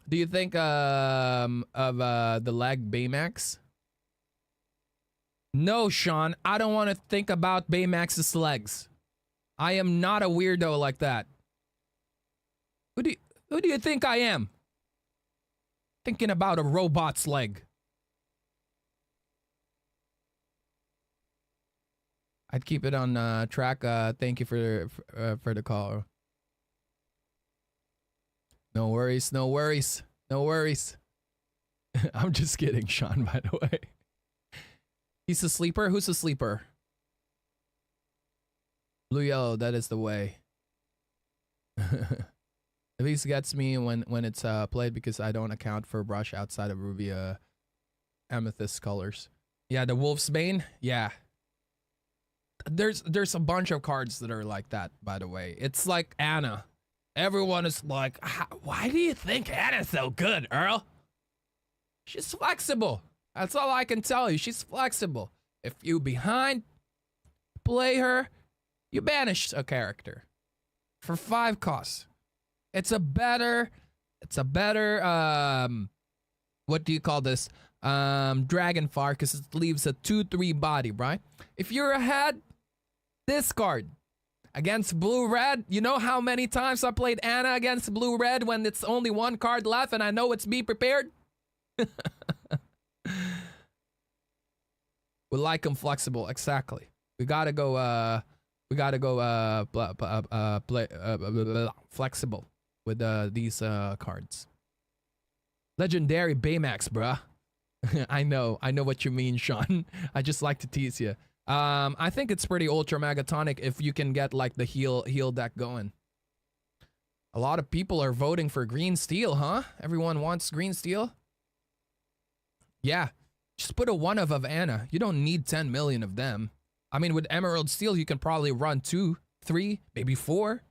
A: Do you think of the leg Baymax? No, Sean. I don't want to think about Baymax's legs. I am not a weirdo like that. Who do you think I am? Thinking about a robot's leg. I'd keep it on track. Thank you for the call. No worries, no worries, no worries. I'm just kidding, Sean, by the way. He's a sleeper? Who's a sleeper? Blue yellow, that is the way. At least gets me when it's played because I don't account for brush outside of Ruby Amethyst colors. Yeah, the Wolf's Bane? Yeah. There's a bunch of cards that are like that, by the way. It's like Anna. Everyone is like, why do you think Anna's so good, Earl? She's flexible. That's all I can tell you. She's flexible. If you behind play her, you banish a character for 5 costs. It's a better what do you call this? Dragonfire, because it leaves a 2/3 body, right? If you're ahead, discard. Against blue-red, you know how many times I played Anna against blue-red when it's only 1 card left and I know it's be prepared? We like them flexible, exactly. We gotta go flexible with these cards. Legendary Baymax, bruh. I know what you mean, Sean. I just like to tease you. I think it's pretty ultra megatonic if you can get like the heal deck going. A lot of people are voting for green steel, huh? Everyone wants green steel? Yeah. Just put a 1 of Anna. You don't need 10 million of them. I mean, with Emerald Steel, you can probably run 2, 3, maybe 4.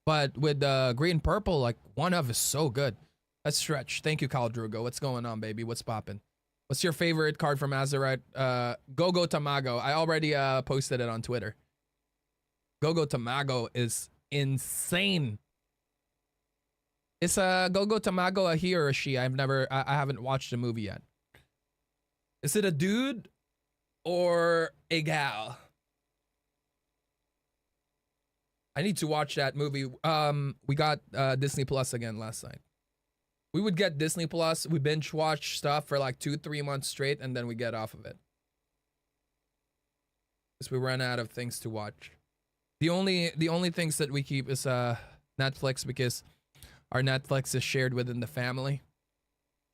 A: But with green purple, like 1 of is so good. Let's stretch. Thank you, Kyle Drugo. What's going on, baby? What's poppin'? What's your favorite card from Azerite? Go Tamago. I already posted it on Twitter. Go Tamago is insane. Is Go Tamago a he or a she? I haven't watched the movie yet. Is it a dude or a gal? I need to watch that movie. We got Disney Plus again last night. We would get Disney Plus, we binge watch stuff for like 2-3 months straight, and then we get off of it. Because we run out of things to watch. The only things that we keep is Netflix, because our Netflix is shared within the family.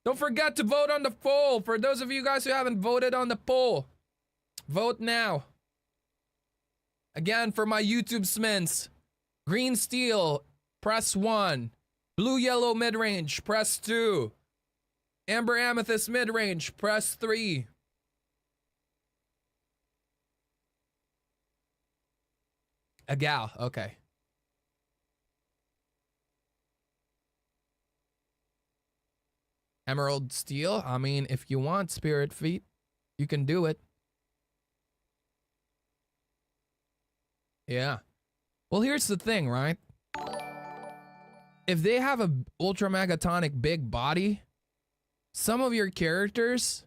A: Don't forget to vote on the poll. For those of you guys who haven't voted on the poll, vote now. Again, for my YouTube smins, green steel, press 1. Blue yellow midrange, press 2. Amber amethyst midrange, press 3. A gal, okay. Emerald steel, I mean, if you want spirit feet, you can do it. Yeah. Well, here's the thing, right? If they have a ultra megatonic big body, some of your characters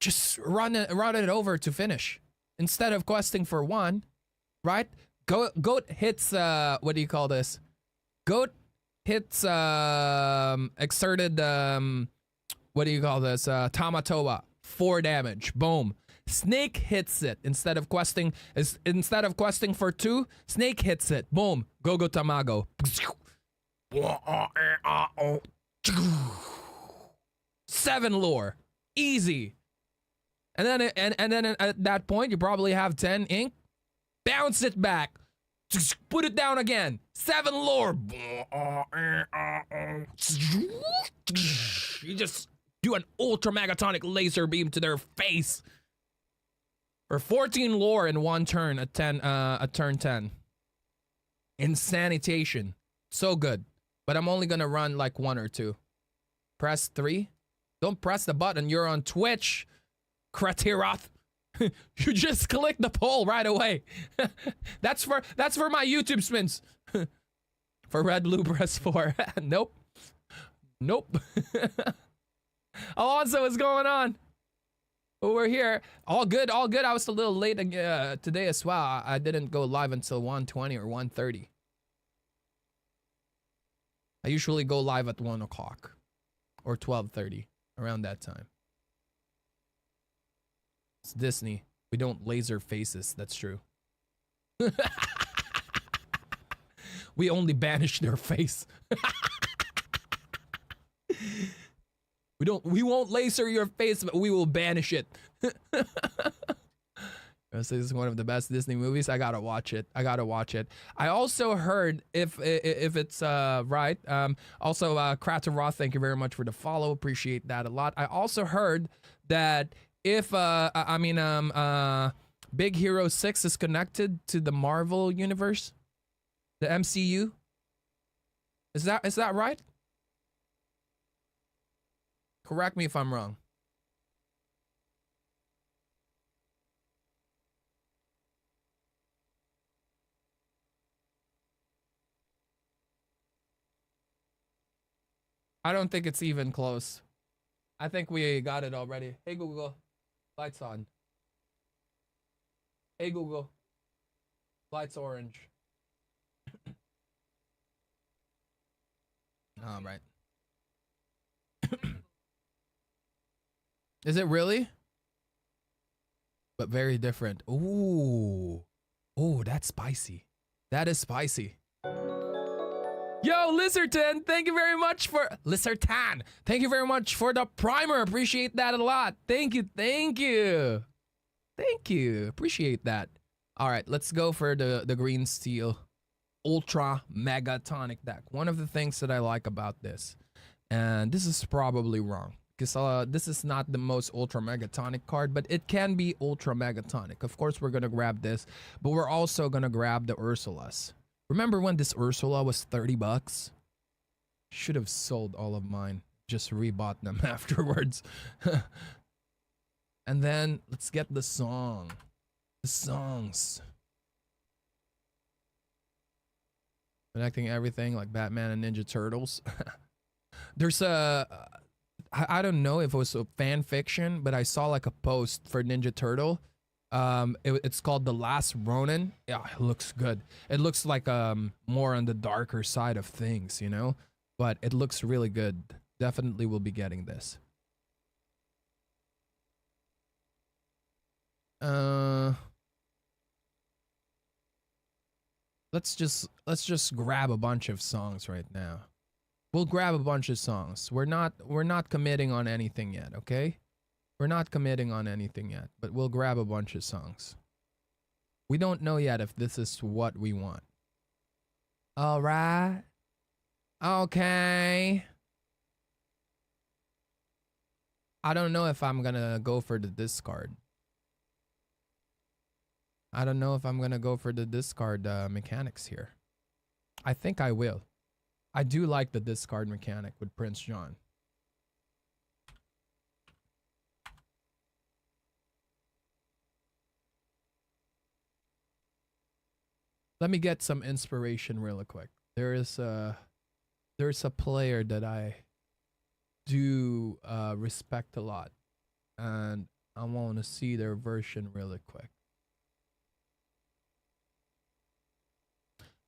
A: just run it over to finish instead of questing for 1, right? Goat hits what do you call this? Goat hits exerted what do you call this? Tamatoa, 4 damage. Boom. Snake hits it instead of questing for 2. Snake hits it. Boom. Go Tamago. 7 lore, easy. And then at that point you probably have 10 ink. Bounce it back. Put it down again. 7 lore. You just do an ultra megatonic laser beam to their face. Or 14 lore in one turn at 10 at turn 10. Insanitation. So good. But I'm only gonna run like 1 or 2. Press 3. Don't press the button. You're on Twitch. Kratiroth. You just click the poll right away. That's for my YouTube spins. For red, blue, press 4. Nope. Nope. Alonso, what's going on? Oh, we're here. All good, all good. I was a little late today as well. I didn't go live until 1:20 or 1:30. I usually go live at 1 o'clock or 12:30, around that time. It's Disney. We don't laser faces. That's true. We only banish their face. We won't laser your face, but we will banish it. This is one of the best Disney movies. I gotta watch it. I gotta watch it. I also heard, if it's right, also Krataroth, thank you very much for the follow. Appreciate that a lot. I also heard that if Big Hero 6 is connected to the Marvel universe, the MCU. Is that right? Correct me if I'm wrong. I don't think it's even close. I think we got it already. Hey Google, lights on. Hey Google, lights orange. All right. Is it really? But very different. Ooh. Oh, that's spicy. That is spicy. Yo, Lizardtan, thank you very much for Lizardtan. Thank you very much for the primer. Appreciate that a lot. Thank you, thank you. Thank you. Appreciate that. All right, let's go for the green steel ultra megatonic deck. One of the things that I like about this, and this is probably wrong, because this is not the most ultra megatonic card, but it can be ultra megatonic. Of course, we're gonna grab this, but we're also gonna grab the Ursulas. Remember when this Ursula was 30 bucks? Should have sold all of mine. Just rebought them afterwards. And then let's get the song. The songs. Connecting everything like Batman and Ninja Turtles. There's I don't know if it was a fan fiction, but I saw like a post for Ninja Turtle. It's called The Last Ronin. Yeah, it looks good. It looks like more on the darker side of things, you know? But it looks really good. Definitely will be getting this. Let's just grab a bunch of songs right now. We'll grab a bunch of songs. We're not committing on anything yet, okay? We're not committing on anything yet, but we'll grab a bunch of songs. We don't know yet if this is what we want. All right. Okay. I don't know if I'm gonna go for the discard. I don't know if I'm gonna go for the discard mechanics here. I think I will. I do like the discard mechanic with Prince John. Let me get some inspiration really quick. There's a player that I do respect a lot, and I want to see their version really quick.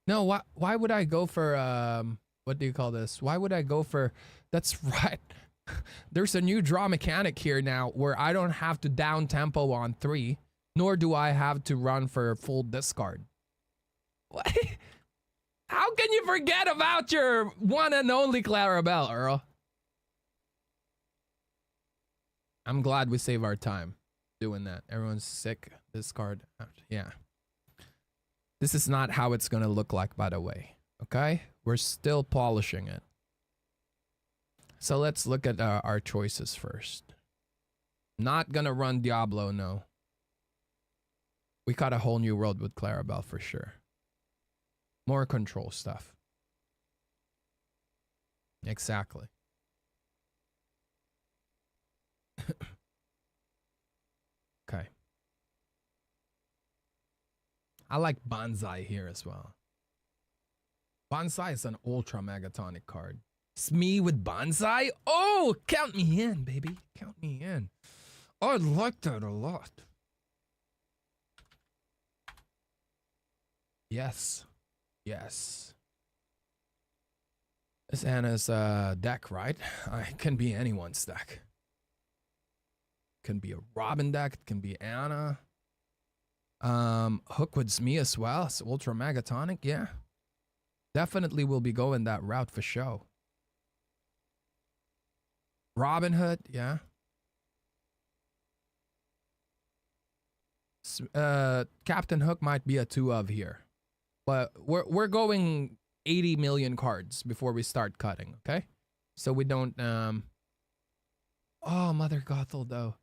A: No, why would I go for what do you call this? Why would I go for? That's right. There's a new draw mechanic here now where I don't have to down tempo on 3, nor do I have to run for full discard. What? How can you forget about your one and only Clarabelle, Earl? I'm glad we save our time doing that. Everyone's sick. Discard. Yeah. This is not how it's gonna look like, by the way. Okay? We're still polishing it. So let's look at our choices first. Not gonna run Diablo, no. We got a whole new world with Clarabelle for sure. More control stuff. Exactly. Okay. I like Bonsai here as well. Bonsai is an ultra megatonic card. Smee with Bonsai? Oh, count me in, baby. Count me in. I like that a lot. Yes. Yes. This Anna's deck, right? It can be anyone's deck. It can be a Robin deck. It can be Anna. Hook with Smee as well. It's ultra megatonic, yeah. Definitely will be going that route for show. Robin Hood, yeah. Captain Hook might be a 2 of here. But we're going 80 million cards before we start cutting, okay? So we don't oh, Mother Gothel though.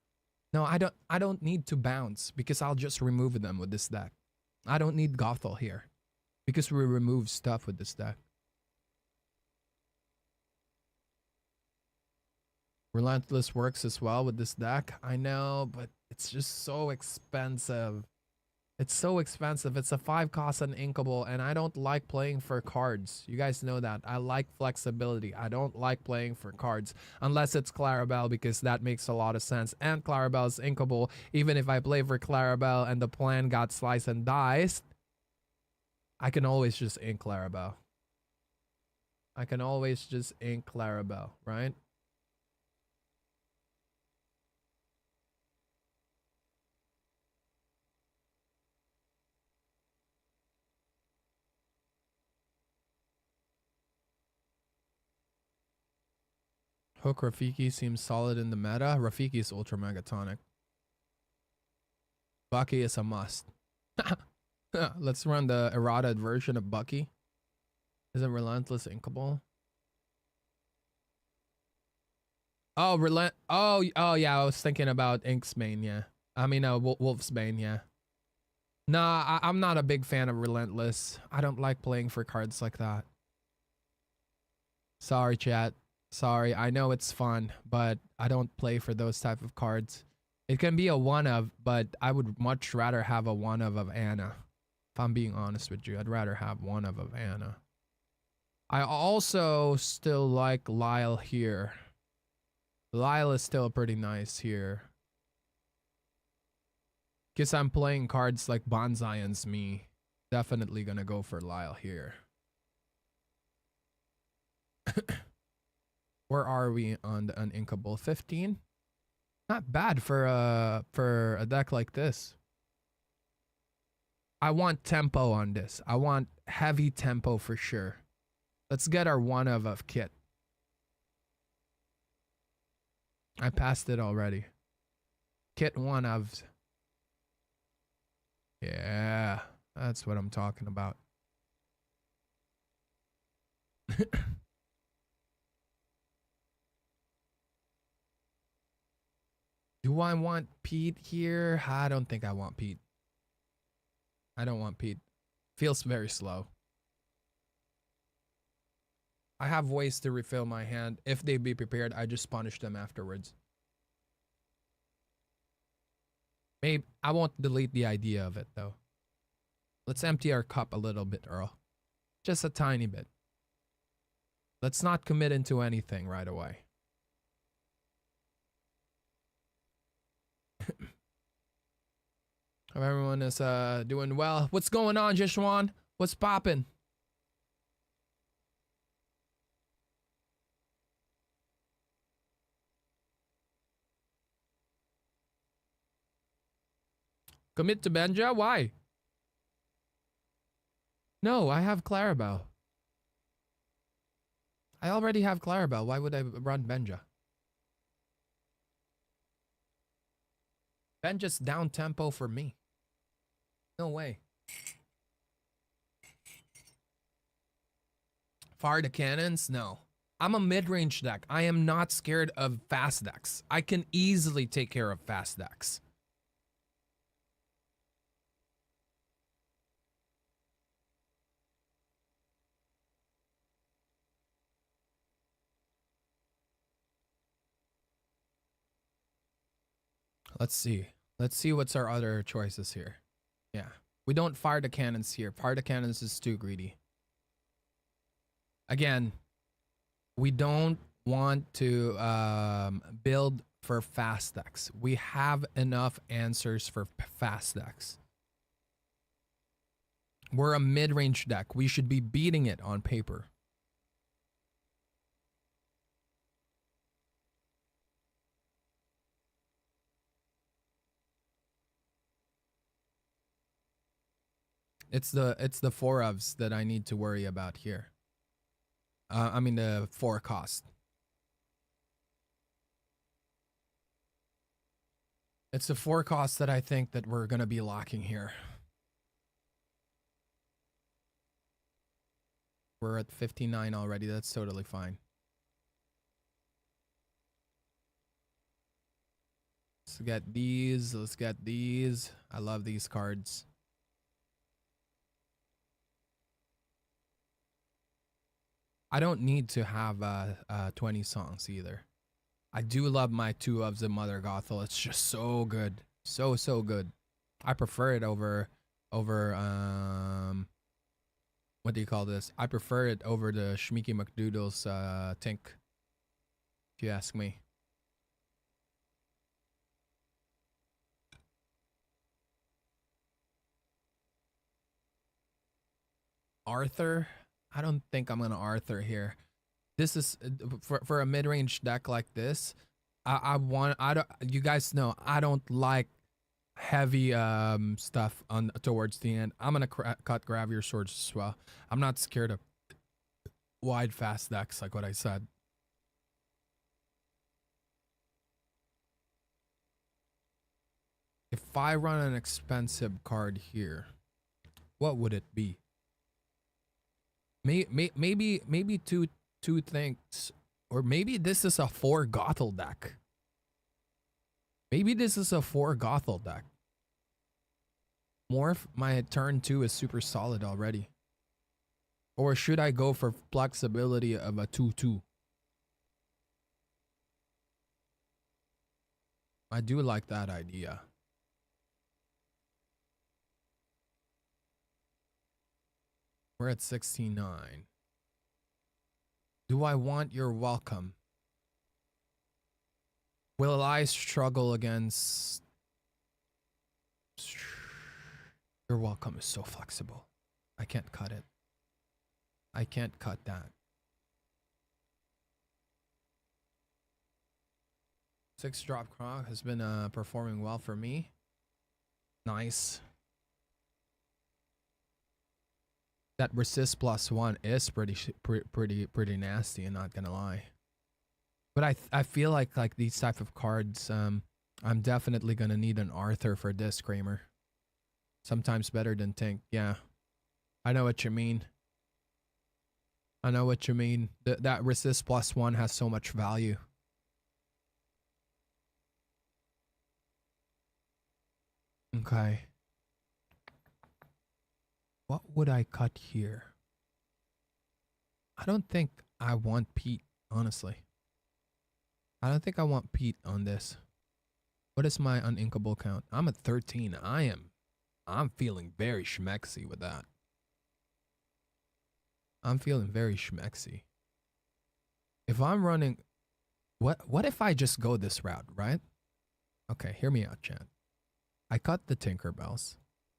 A: No, I don't need to bounce because I'll just remove them with this deck. I don't need Gothel here because we remove stuff with this deck. Relentless works as well with this deck. I know, but it's just so expensive. It's so expensive. It's a 5 cost and inkable, and I don't like playing for cards. You guys know that. I like flexibility. I don't like playing for cards unless it's Clarabelle because that makes a lot of sense. And Clarabelle is inkable. Even if I play for Clarabelle and the plan got sliced and diced, I can always just ink Clarabelle. I can always just ink Clarabelle, right? Hook Rafiki seems solid in the meta. Rafiki is ultra megatonic. Bucky is a must. Let's run the errata version of Bucky. Is it Relentless Inkable? Oh, oh yeah, I was thinking about Inksbane, yeah. I mean, Wolfsbane, yeah. Nah, I'm not a big fan of Relentless. I don't like playing for cards like that. Sorry, chat. Sorry, I know it's fun, but I don't play for those type of cards. It can be a 1 of, but I would much rather have a 1 of Anna. If I'm being honest with you, I'd rather have 1 of Anna. I also still like Lyle here. Lyle is still pretty nice here. Because I'm playing cards like Bonsai and Smee. Definitely gonna go for Lyle here. Where are we on the uninkable? 15? Not bad for a deck like this. I want tempo on this. I want heavy tempo for sure. Let's get our 1 of Kit. I passed it already. Kit 1 of. Yeah, that's what I'm talking about. Do I want Pete here? I don't think I want Pete. I don't want Pete. Feels very slow. I have ways to refill my hand. If they be prepared, I just punish them afterwards. Maybe I won't delete the idea of it though. Let's empty our cup a little bit, Earl. Just a tiny bit. Let's not commit into anything right away. Hope everyone is doing well. What's going on, Jishwan? What's poppin'? Commit to Benja? Why? No, I have Clarabelle. I already have Clarabelle. Why would I run Benja? Benja's down tempo for me. No way. Fire the cannons? No. I'm a mid-range deck. I am not scared of fast decks. I can easily take care of fast decks. Let's see. Let's see what's our other choices here. Yeah. We don't fire the cannons here. Fire the cannons is too greedy. Again, we don't want to build for fast decks. We have enough answers for fast decks. We're a mid-range deck. We should be beating it on paper. It's the four ofs that I need to worry about here. I mean the 4 cost. It's the 4 cost that I think that we're gonna be lacking here. We're at 59 already. That's totally fine. Let's get these. Let's get these. I love these cards. I don't need to have 20 songs either. I do love my 2 ofs the Mother Gothel. It's just so good. So good. I prefer it over what do you call this? I prefer it over the Shmiki McDoodle's Tink. If you ask me. Arthur? I don't think I'm gonna Arthur here. This is for a mid-range deck like this. I don't. You guys know I don't like heavy stuff on towards the end. I'm gonna cut Gravier Swords as well. I'm not scared of wide fast decks like what I said. If I run an expensive card here, what would it be? Maybe two things, or maybe this is a 4 Gothel deck. Maybe this is a 4 Gothel deck. Morph, my turn 2 is super solid already. Or should I go for flexibility of a 2/2? I do like that idea. We're at 69. Do I want your welcome? Will I struggle against... Your welcome is so flexible. I can't cut it. I can't cut that. 6-drop Krog has been performing well for me. Nice. That resist +1 is pretty nasty, I'm not gonna lie. But I feel like these type of cards, I'm definitely gonna need an Arthur for this, Kramer. Sometimes better than Tink. Yeah, I know what you mean. I know what you mean. That resist +1 has so much value. Okay. What would I cut here? I don't think I want Pete, honestly. I don't think I want Pete on this. What is my uninkable count? I'm at 13. I'm feeling very schmexy with that. I'm feeling very schmexy. If I'm running... What if I just go this route, right? Okay, hear me out, chat. I cut the Tinkerbells.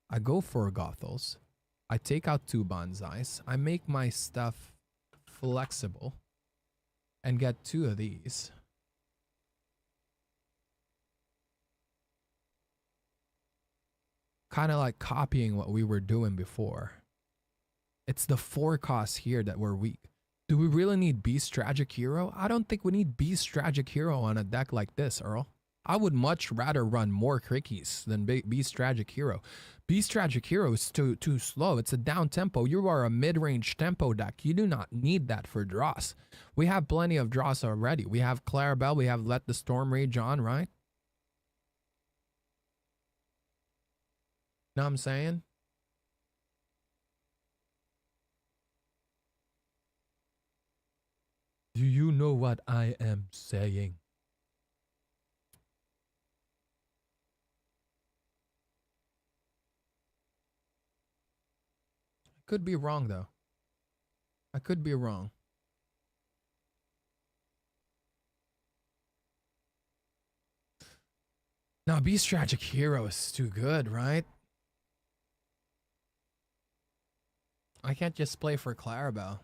A: I go for Gothels. I take out 2 Bonsais. I make my stuff flexible. And get 2 of these. Kind of like copying what we were doing before. It's the 4 costs here that we're weak. Do we really need Beast Tragic Hero? I don't think we need Beast Tragic Hero on a deck like this, Earl. I would much rather run more Crickies than Beast Tragic Hero. Beast Tragic Hero is too slow. It's a down tempo. You are a mid-range tempo deck. You do not need that for draws. We have plenty of draws already. We have Clarabelle. We have Let the Storm Rage On, right? Know what I'm saying? Do you know what I am saying? could be wrong though. I could be wrong. No, Beast Tragic Hero is too good, right? I can't just play for Clarabelle.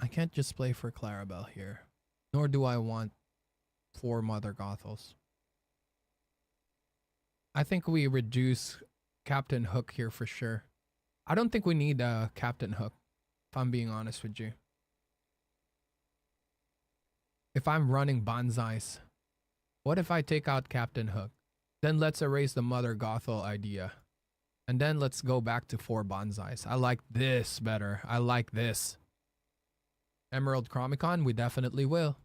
A: I can't just play for Clarabelle here. Nor do I want 4 Mother Gothels. I think we reduce Captain Hook here for sure. I don't think we need Captain Hook, if I'm being honest with you. If I'm running Banzais, what if I take out Captain Hook? Then let's erase the Mother Gothel idea. And then let's go back to 4 Banzais. I like this better. I like this. Emerald Chromicon, we definitely will.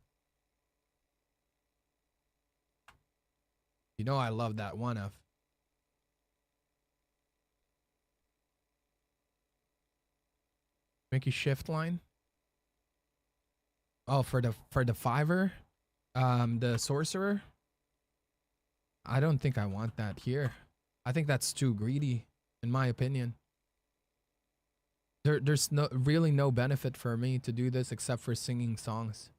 A: You know I love that 1F. Mickey Shift line. Oh, for the 5er? The Sorcerer? I don't think I want that here. I think that's too greedy, in my opinion. There's really no benefit for me to do this except for singing songs.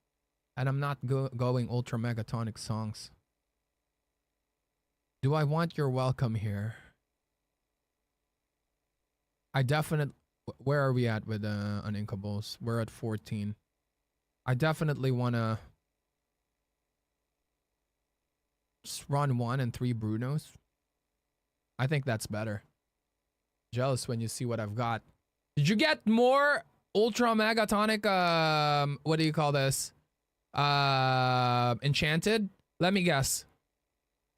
A: And I'm not going ultra megatonic songs. Do I want your welcome here? I definitely... Where are we at with Uninkables? We're at 14. I definitely want to just run 1 and 3 Brunos. I think that's better. Jealous when you see what I've got. Did you get more ultra megatonic what do you call this? Enchanted? Let me guess.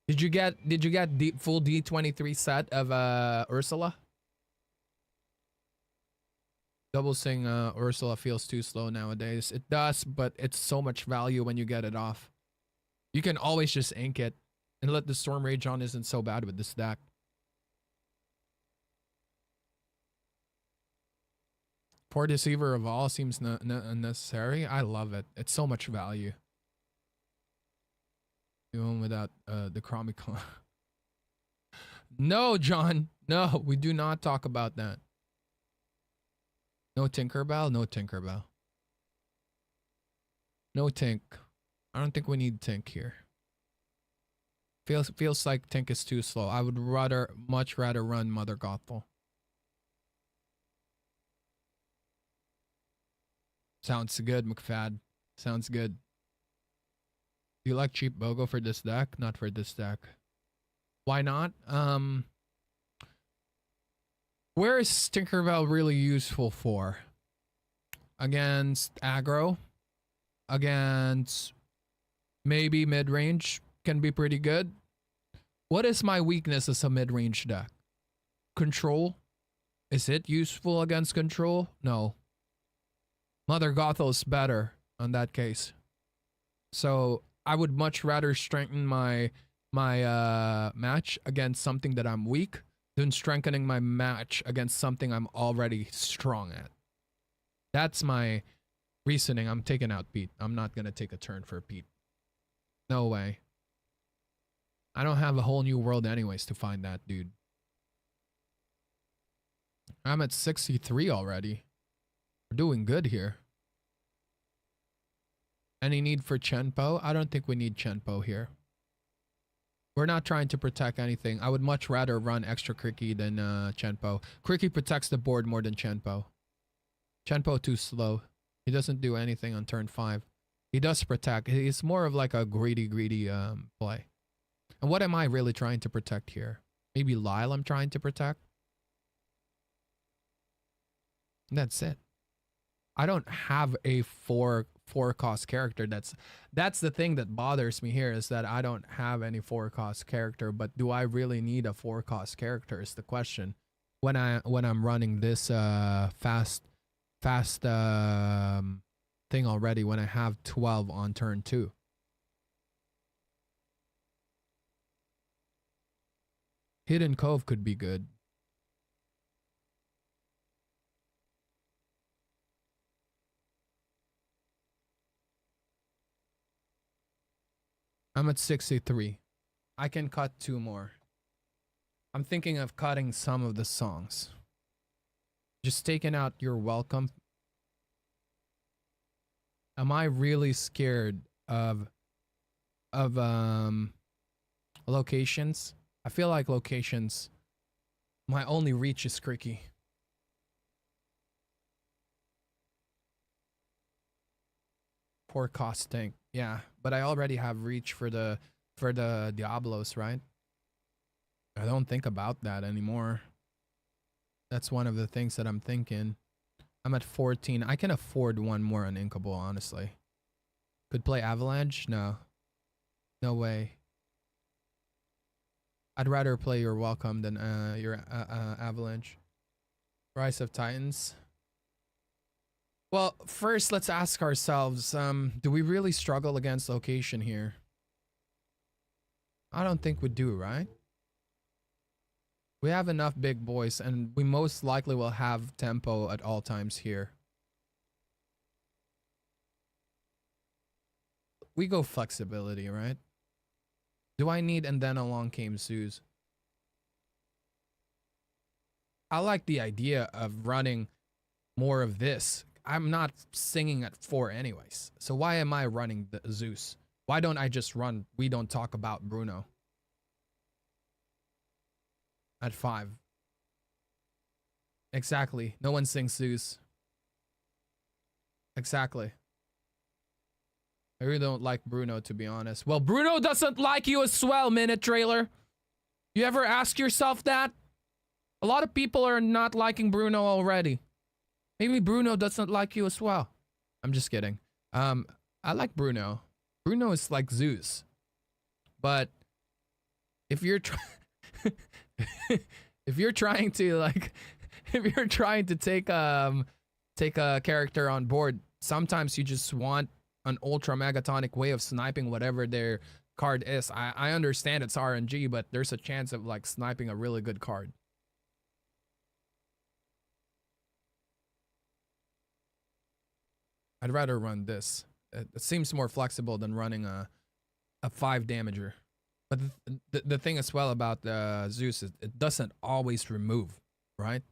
A: Did you get full D23 set of Ursula? Double Sing Ursula feels too slow nowadays. It does, but it's so much value when you get it off. You can always just ink it and let the Storm Rage on isn't so bad with this deck. Poor Deceiver of All seems unnecessary. I love it. It's so much value. Even without the Chromicon. No, John. No, we do not talk about that. No Tinkerbell? No Tinkerbell. No Tink. I don't think we need Tink here. Feels like Tink is too slow. I would much rather run Mother Gothel. Sounds good, McFad. Sounds good. Do you like cheap BOGO for this deck? Not for this deck. Why not? Where is Tinkerbell really useful for? Against aggro? Against maybe mid-range can be pretty good. What is my weakness as a mid-range deck? Control? Is it useful against control? No. Mother Gothel is better on that case. So I would much rather strengthen my match against something that I'm weak than strengthening my match against something I'm already strong at. That's my reasoning. I'm taking out Pete. I'm not going to take a turn for Pete. No way. I don't have a whole new world anyways to find that dude. I'm at 63 already. We're doing good here. Any need for Chenpo? I don't think we need Chenpo here. We're not trying to protect anything. I would much rather run extra Cricky than Chenpo. Cricky protects the board more than Chenpo. Chenpo too slow. He doesn't do anything on turn 5. He does protect. He's more of like a greedy play. And what am I really trying to protect here? Maybe Lyle I'm trying to protect? And that's it. I don't have a four cost character. That's the thing that bothers me here, is that I don't have any 4 cost character. But do I really need a 4 cost character is the question. When I'm running this fast thing already, when I have 12 on turn 2. Hidden Cove could be good. I'm at 63. I can cut 2 more. I'm thinking of cutting some of the songs. Just taking out your welcome. Am I really scared of locations? I feel like locations, my only reach is Cricky. Poor cost tank. Yeah, but I already have reach for the Diablos, right? I don't think about that anymore. That's one of the things that I'm thinking. I'm at 14. I can afford one more uninkable, honestly. Could play Avalanche? No. No way. I'd rather play your Welcome than your Avalanche. Rise of Titans. Well, first let's ask ourselves, do we really struggle against location here? I don't think we do, right? We have enough big boys, and we most likely will have tempo at all times here. We go flexibility, right? Do I need and then along came Zeus? I like the idea of running more of this. I'm not singing at 4 anyways. So why am I running the Zeus? Why don't I just run We Don't Talk About Bruno at 5? Exactly. No one sings Zeus. Exactly. I really don't like Bruno, to be honest. Well, Bruno doesn't like you as well, Minute Trailer. You ever ask yourself that? A lot of people are not liking Bruno already. Maybe Bruno doesn't like you as well. I'm just kidding. I like Bruno. Bruno is like Zeus. But if you're if you're trying to like if you're trying to take a character on board, sometimes you just want an ultra megatonic way of sniping whatever their card is. I understand it's RNG, but there's a chance of like sniping a really good card. I'd rather run this. It seems more flexible than running a 5 damager. But the thing as well about Zeus is it doesn't always remove, right?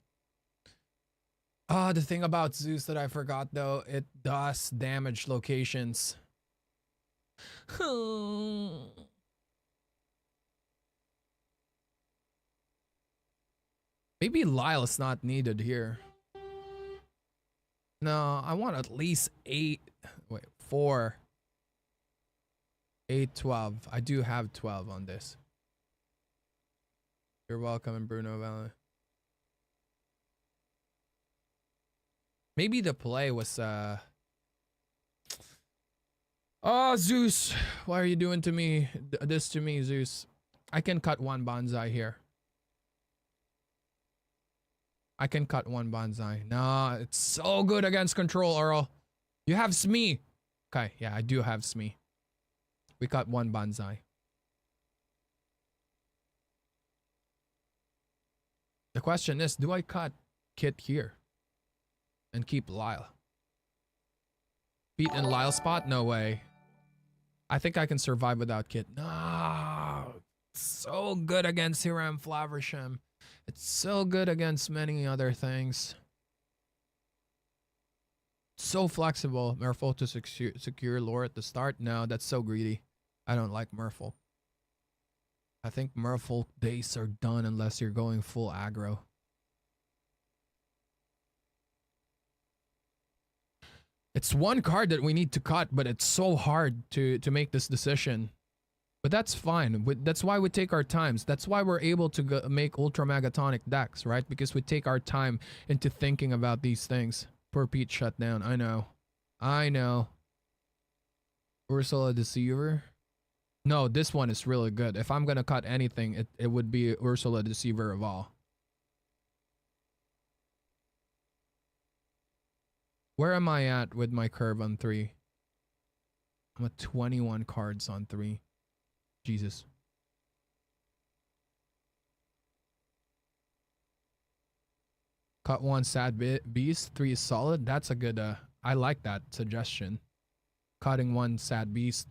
A: The thing about Zeus that I forgot though, it does damage locations. Maybe Lyle is not needed here. No, I want at least 8. Wait, 4. 8, 12. I do have 12 on this. You're welcome in Bruno Valley. Maybe the play was oh, Zeus, why are you doing to me this to me, Zeus? I can cut one bonsai here. I can cut one bonsai. No, it's so good against control, Earl. You have Smee. Okay, yeah, I do have Smee. We cut one bonsai. The question is, do I cut Kit here? And keep Lyle? Beat in Lyle's spot? No way. I think I can survive without Kit. No. So good against Hiram Flaversham. It's so good against many other things. So flexible. Merfolk to secure lore at the start? No, that's so greedy. I don't like Merfolk. I think Merfolk days are done unless you're going full aggro. It's one card that we need to cut, but it's so hard to make this decision. But that's fine. That's why we take our times. That's why we're able to make ultra megatonic decks, right? Because we take our time into thinking about these things. Poor Pete shut down. I know. I know. Ursula Deceiver? No, this one is really good. If I'm gonna cut anything, it would be Ursula Deceiver of all. Where am I at with my curve on 3? I'm at 21 cards on 3. Jesus. Cut one sad beast, 3 is solid. That's a good, I like that suggestion. Cutting one sad beast.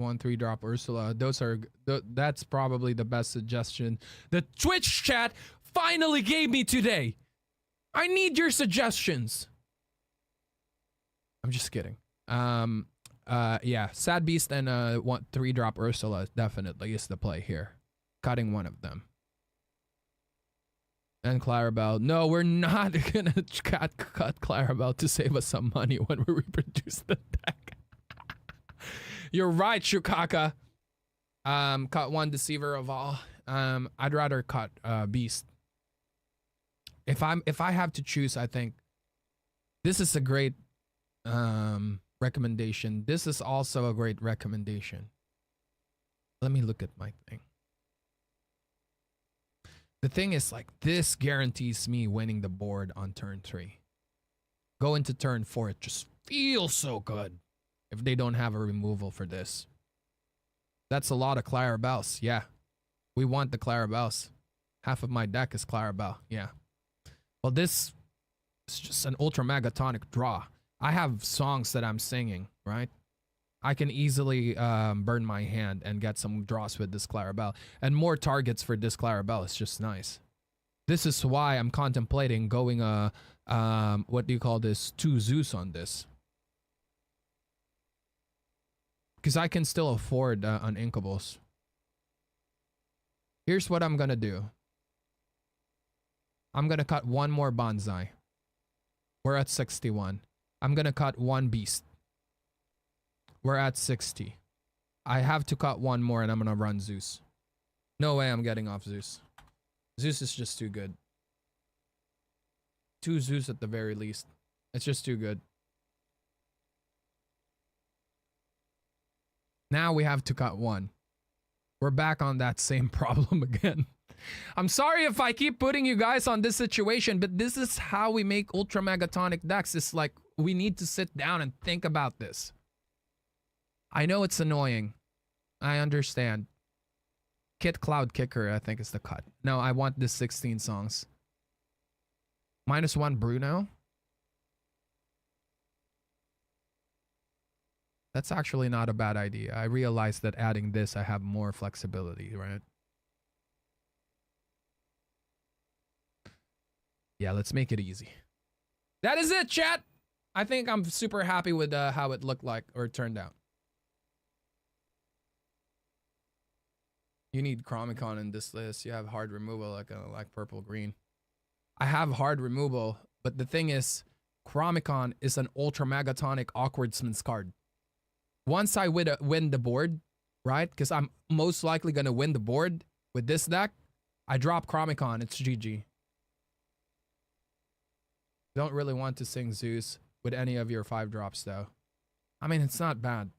A: 1 3-drop Ursula. Those are that's probably the best suggestion the Twitch chat finally gave me today. I need your suggestions. I'm just kidding. Yeah, Sad Beast and 1 3-drop Ursula definitely is the play here. Cutting one of them. And Clarabelle. No, we're not gonna cut Clarabelle to save us some money when we reproduce the deck. You're right, Shukaka. Cut 1 Deceiver of all. I'd rather cut Beast. If I have to choose, I think this is a great recommendation. This is also a great recommendation. Let me look at my thing. The thing is, like, this guarantees me winning the board on turn 3. Go into turn 4, it just feels so good if they don't have a removal for this. That's a lot of Clarabelles. Yeah. We want the Clarabelles. Half of my deck is Clarabelle. Yeah. Well, this is just an ultra megatonic draw. I have songs that I'm singing, right? I can easily burn my hand and get some draws with this Clarabelle. And more targets for this Clarabelle is just nice. This is why I'm contemplating going, what do you call this? 2 Zeus on this. Because I can still afford Uninkables. Here's what I'm gonna do. I'm gonna cut 1 more Bonsai. We're at 61. I'm gonna cut 1 Beast. We're at 60. I have to cut 1 more and I'm gonna run Zeus. No way I'm getting off Zeus. Zeus is just too good. 2 Zeus at the very least. It's just too good. Now we have to cut 1. We're back on that same problem again. I'm sorry if I keep putting you guys on this situation, but this is how we make ultra megatonic decks. It's like we need to sit down and think about this. I know it's annoying. I understand. Kit Cloud Kicker, I think, is the cut. No, I want this 16 songs. -1 Bruno. That's actually not a bad idea. I realized that adding this, I have more flexibility, right? Yeah, let's make it easy. That is it, chat! I think I'm super happy with how it looked like or turned out. You need Chromicon in this list. You have hard removal like purple green. I have hard removal, but the thing is, Chromicon is an ultra megatonic awkwardsman's card. Once I win the board, right? Because I'm most likely gonna win the board with this deck. I drop Chromicon, it's GG. Don't really want to sing Zeus with any of your 5 drops though. I mean, it's not bad.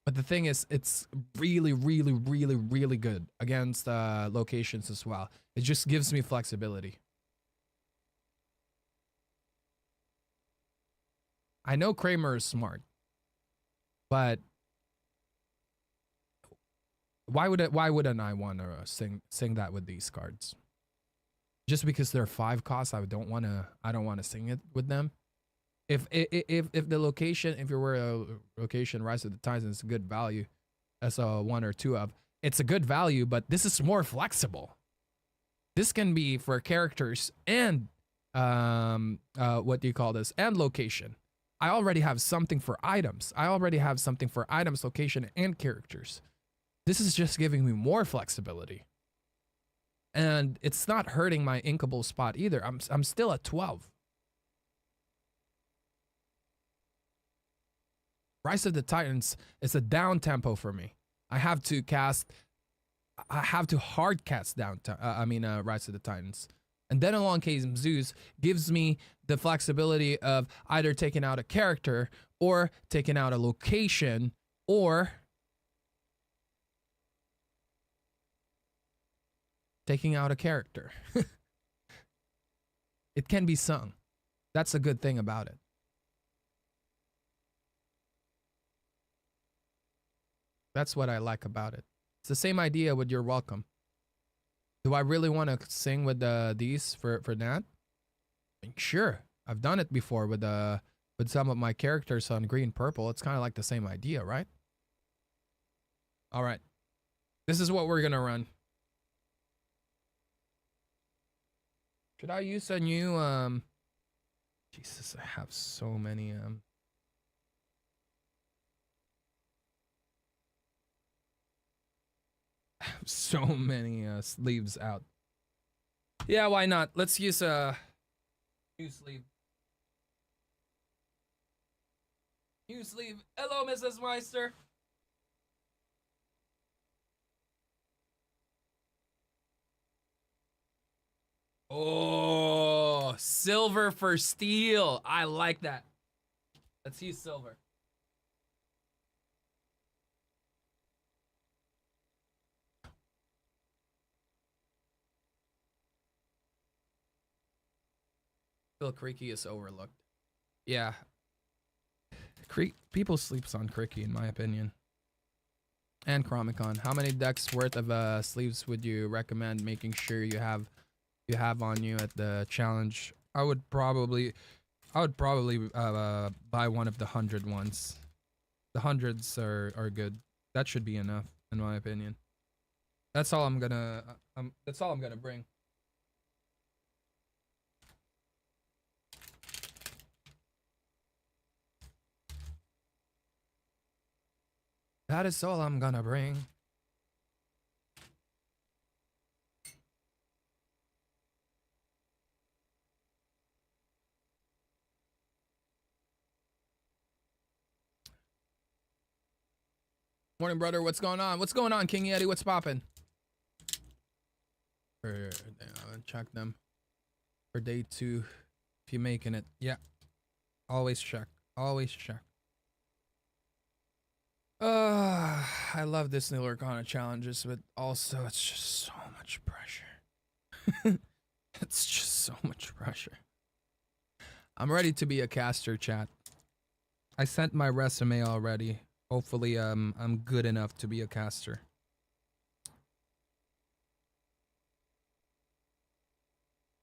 A: But the thing is, it's really, really, really, really good against locations as well. It just gives me flexibility. I know Kramer is smart, but why wouldn't I want to sing that with these cards? Just because they're 5 costs, I don't want to sing it with them. If the location, if you were a location Rise of the Titans, it's a good value as a 1 or 2 of. It's a good value, but this is more flexible. This can be for characters and what do you call this? And location. I already have something for items. I already have something for items, location, and characters. This is just giving me more flexibility. And it's not hurting my inkable spot either. I'm still at 12. Rise of the Titans is a down tempo for me. I have to hard cast down. Rise of the Titans, and then along came Zeus gives me the flexibility of either taking out a character or taking out a location or taking out a character. It can be sung. That's a good thing about it. That's what I like about it. It's the same idea with You're Welcome. Do I really want to sing with these for that? I mean, sure, I've done it before with some of my characters on green purple. It's kind of like the same idea, right? All right. This is what we're gonna run. Should I use a new Jesus, I have so many so many sleeves out. Yeah, why not? Let's use a new sleeve. New sleeve. Hello, Mrs. Meister. Oh, silver for steel. I like that. Let's use silver. Phil Creaky is overlooked. Yeah. People sleeps on Cricky, in my opinion. And Chromicon. How many decks worth of sleeves would you recommend making sure you have on you at the challenge? I would probably buy one of the 100 ones. The 100s are good. That should be enough, in my opinion. That's all I'm gonna bring. That is all I'm gonna bring. Morning, brother. What's going on? What's going on, King Yeti? What's poppin'? Check them for day 2. If you're making it, yeah. Always check. Always check. I love this new Lurkana challenges, but also it's just so much pressure. It's just so much pressure. I'm ready to be a caster, chat. I sent my resume already. Hopefully, I'm good enough to be a caster.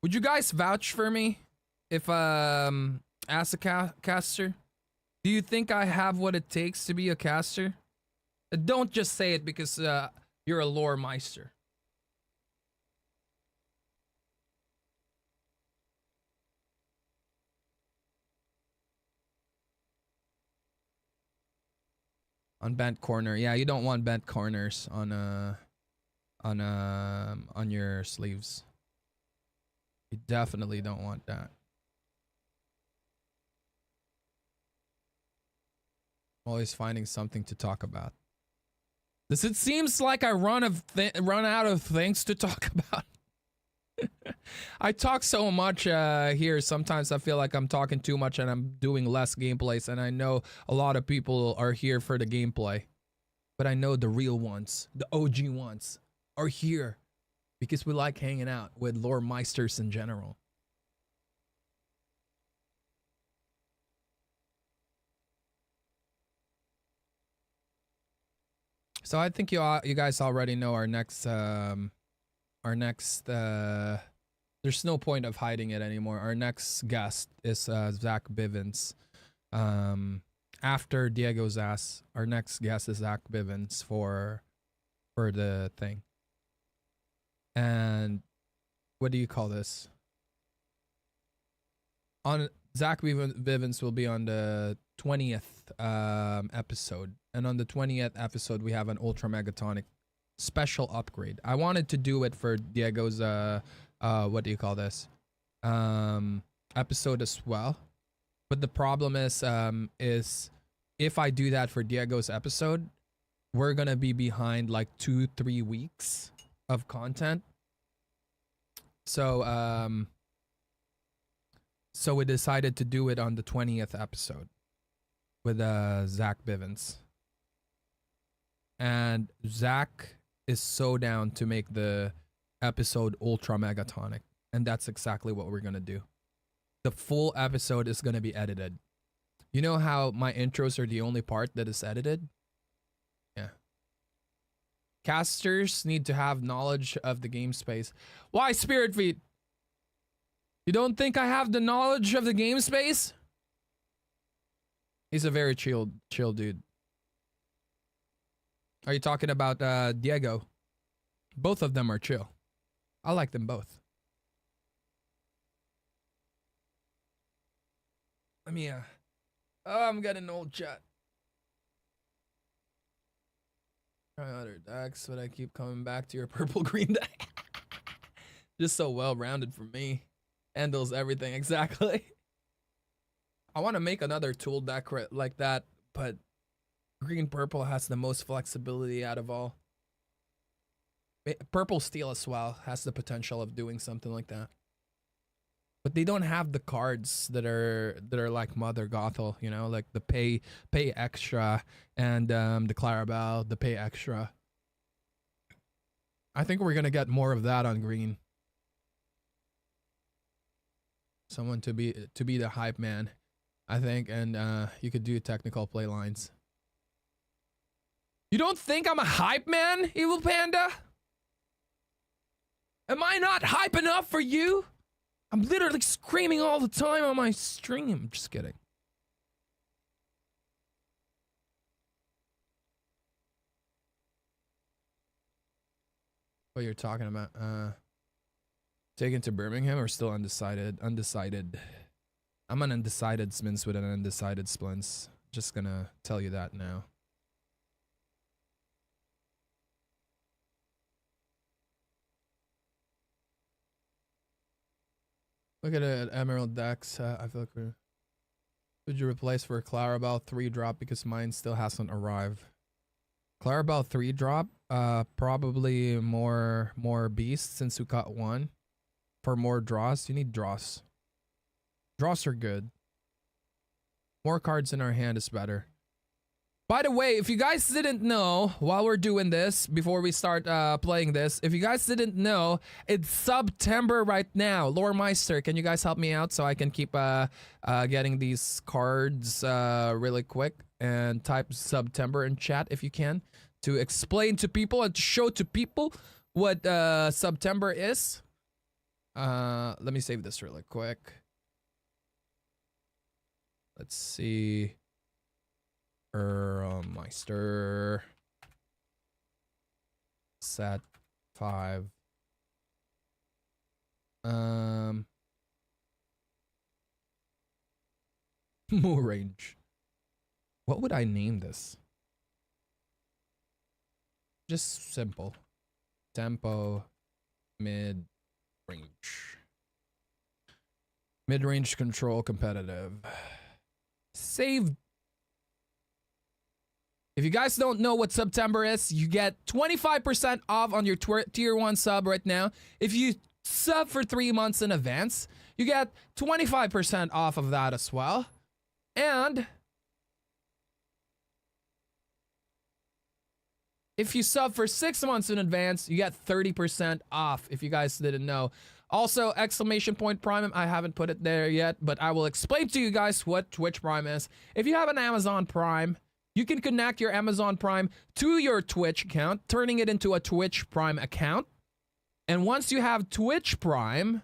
A: Would you guys vouch for me if as a caster? Do you think I have what it takes to be a caster? Don't just say it because you're a lore meister. On bent corner, yeah, you don't want bent corners on your sleeves. You definitely don't want that. Always finding something to talk about. This it seems like I run out of things to talk about. I talk so much here. Sometimes I feel like I'm talking too much and I'm doing less gameplays. And I know a lot of people are here for the gameplay, but I know the real ones, the OG ones, are here because we like hanging out with lore meisters in general. So I think you guys already know our next there's no point of hiding it anymore. Our next guest is Zach Bivens. After Diego's ass, our next guest is Zach Bivens for the thing. And what do you call this? On Zach Bivens will be on the 20th episode. And on the 20th episode, we have an Ultra Megatonic special upgrade. I wanted to do it for Diego's what do you call this? Episode as well. But the problem is if I do that for Diego's episode, we're gonna be behind like 2-3 weeks of content. So we decided to do it on the 20th episode with Zach Bivens. And Zach is so down to make the episode Ultra Megatonic. And that's exactly what we're gonna do. The full episode is gonna be edited. You know how my intros are the only part that is edited? Yeah. Casters need to have knowledge of the game space. Why, Spirit Feet? You don't think I have the knowledge of the game space? He's a very chill dude. Are you talking about Diego? Both of them are chill. I like them both. Let me oh, I'm getting old, chat. Try other decks, but I keep coming back to your purple green deck. Just so well rounded for me. Handles everything exactly. I want to make another tool deck like that, but green purple has the most flexibility out of all. Purple steel as well has the potential of doing something like that. But they don't have the cards that are like Mother Gothel, you know, like the pay extra and the Clarabelle, the pay extra. I think we're gonna get more of that on green. Someone to be the hype man, I think, and you could do technical play lines. You don't think I'm a hype man, Evil Panda? Am I not hype enough for you? I'm literally screaming all the time on my stream. Just kidding. What you're talking about? Taken to Birmingham or still undecided? Undecided. I'm an undecided Smins with an undecided Splints. Just gonna tell you that now. Look at it, Emerald decks. I feel like would you replace for Clarabelle 3-drop because mine still hasn't arrived? Clarabelle 3-drop, probably more beasts since you got one. For more draws, you need draws. Draws are good. More cards in our hand is better. By the way, if you guys didn't know, while we're doing this, before we start playing this, if you guys didn't know, it's September right now. Loremeister, can you guys help me out so I can keep getting these cards really quick? And type September in chat if you can, to explain to people and to show to people what September is. Let me save this really quick. Let's see. Meister. Set 5. Midrange. What would I name this? Just simple. Tempo. Mid-range. Mid-range control competitive. Save. If you guys don't know what September is, you get 25% off on your tier 1 sub right now. If you sub for 3 months in advance, you get 25% off of that as well. And if you sub for 6 months in advance, you get 30% off, if you guys didn't know. Also, exclamation point Prime, I haven't put it there yet, but I will explain to you guys what Twitch Prime is. If you have an Amazon Prime, you can connect your Amazon Prime to your Twitch account, turning it into a Twitch Prime account. And once you have Twitch Prime,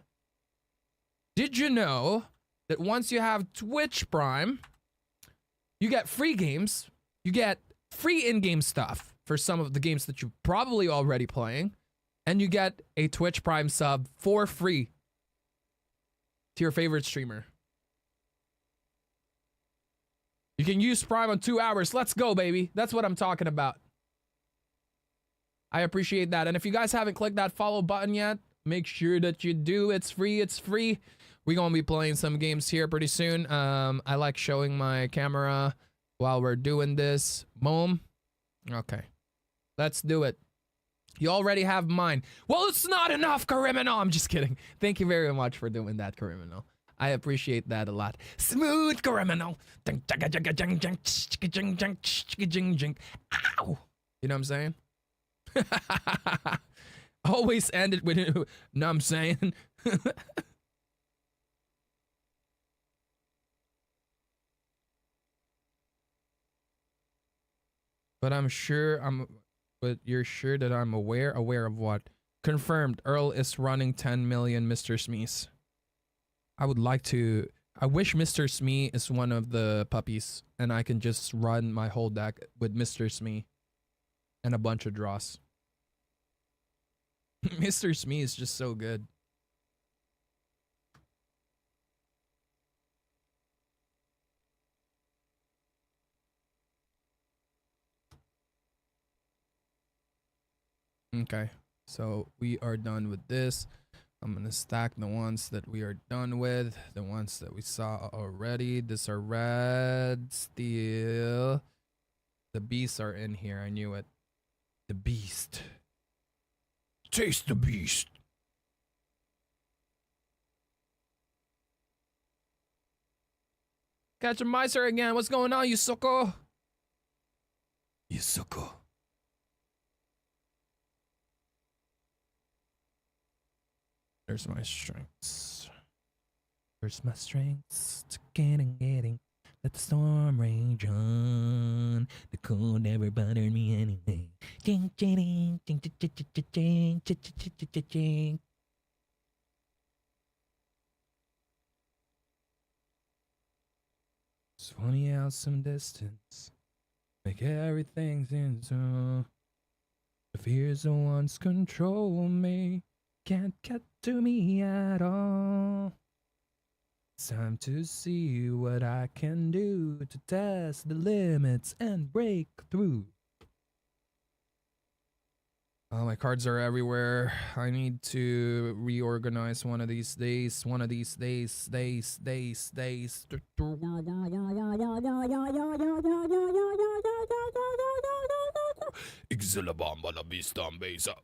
A: did you know that once you have Twitch Prime, you get free games, you get free in-game stuff for some of the games that you're probably already playing, and you get a Twitch Prime sub for free to your favorite streamer. You can use Prime on 2 hours. Let's go, baby. That's what I'm talking about. I appreciate that. And if you guys haven't clicked that follow button yet, make sure that you do. It's free. It's free. We're going to be playing some games here pretty soon. I like showing my camera while we're doing this. Boom. Okay. Let's do it. You already have mine. Well, it's not enough, Criminal. I'm just kidding. Thank you very much for doing that, Criminal. I appreciate that a lot. Smooth Criminal. Ow. You know what I'm saying? Always end it with, know what I'm saying? But you're sure that I'm aware of what? Confirmed. Earl is running 10 million Mr. Smees. I wish Mr. Smee is one of the puppies and I can just run my whole deck with Mr. Smee. and a bunch of draws. Mr. Smee is just so good. Okay, so we are done with this. I'm gonna stack the ones that we are done with, the ones that we saw already. These are red steel. The beasts are in here, I knew it. The beast. Taste the beast. Catch a miser again. What's going on, you sucker? You sucker. There's my strengths. There's my strengths to getting. Let the storm rage on. The cold never bothered me anyway. Ching, ching, ching, ching, ching, ching, ching, ching, ching, ching. It's funny how some distance make everything seem so. The fears that once control me can't get to me at all. It's time to see what I can do to test the limits and break through. Oh, my cards are everywhere. I need to reorganize one of these days. One of these days. Exilabamba la vista besa.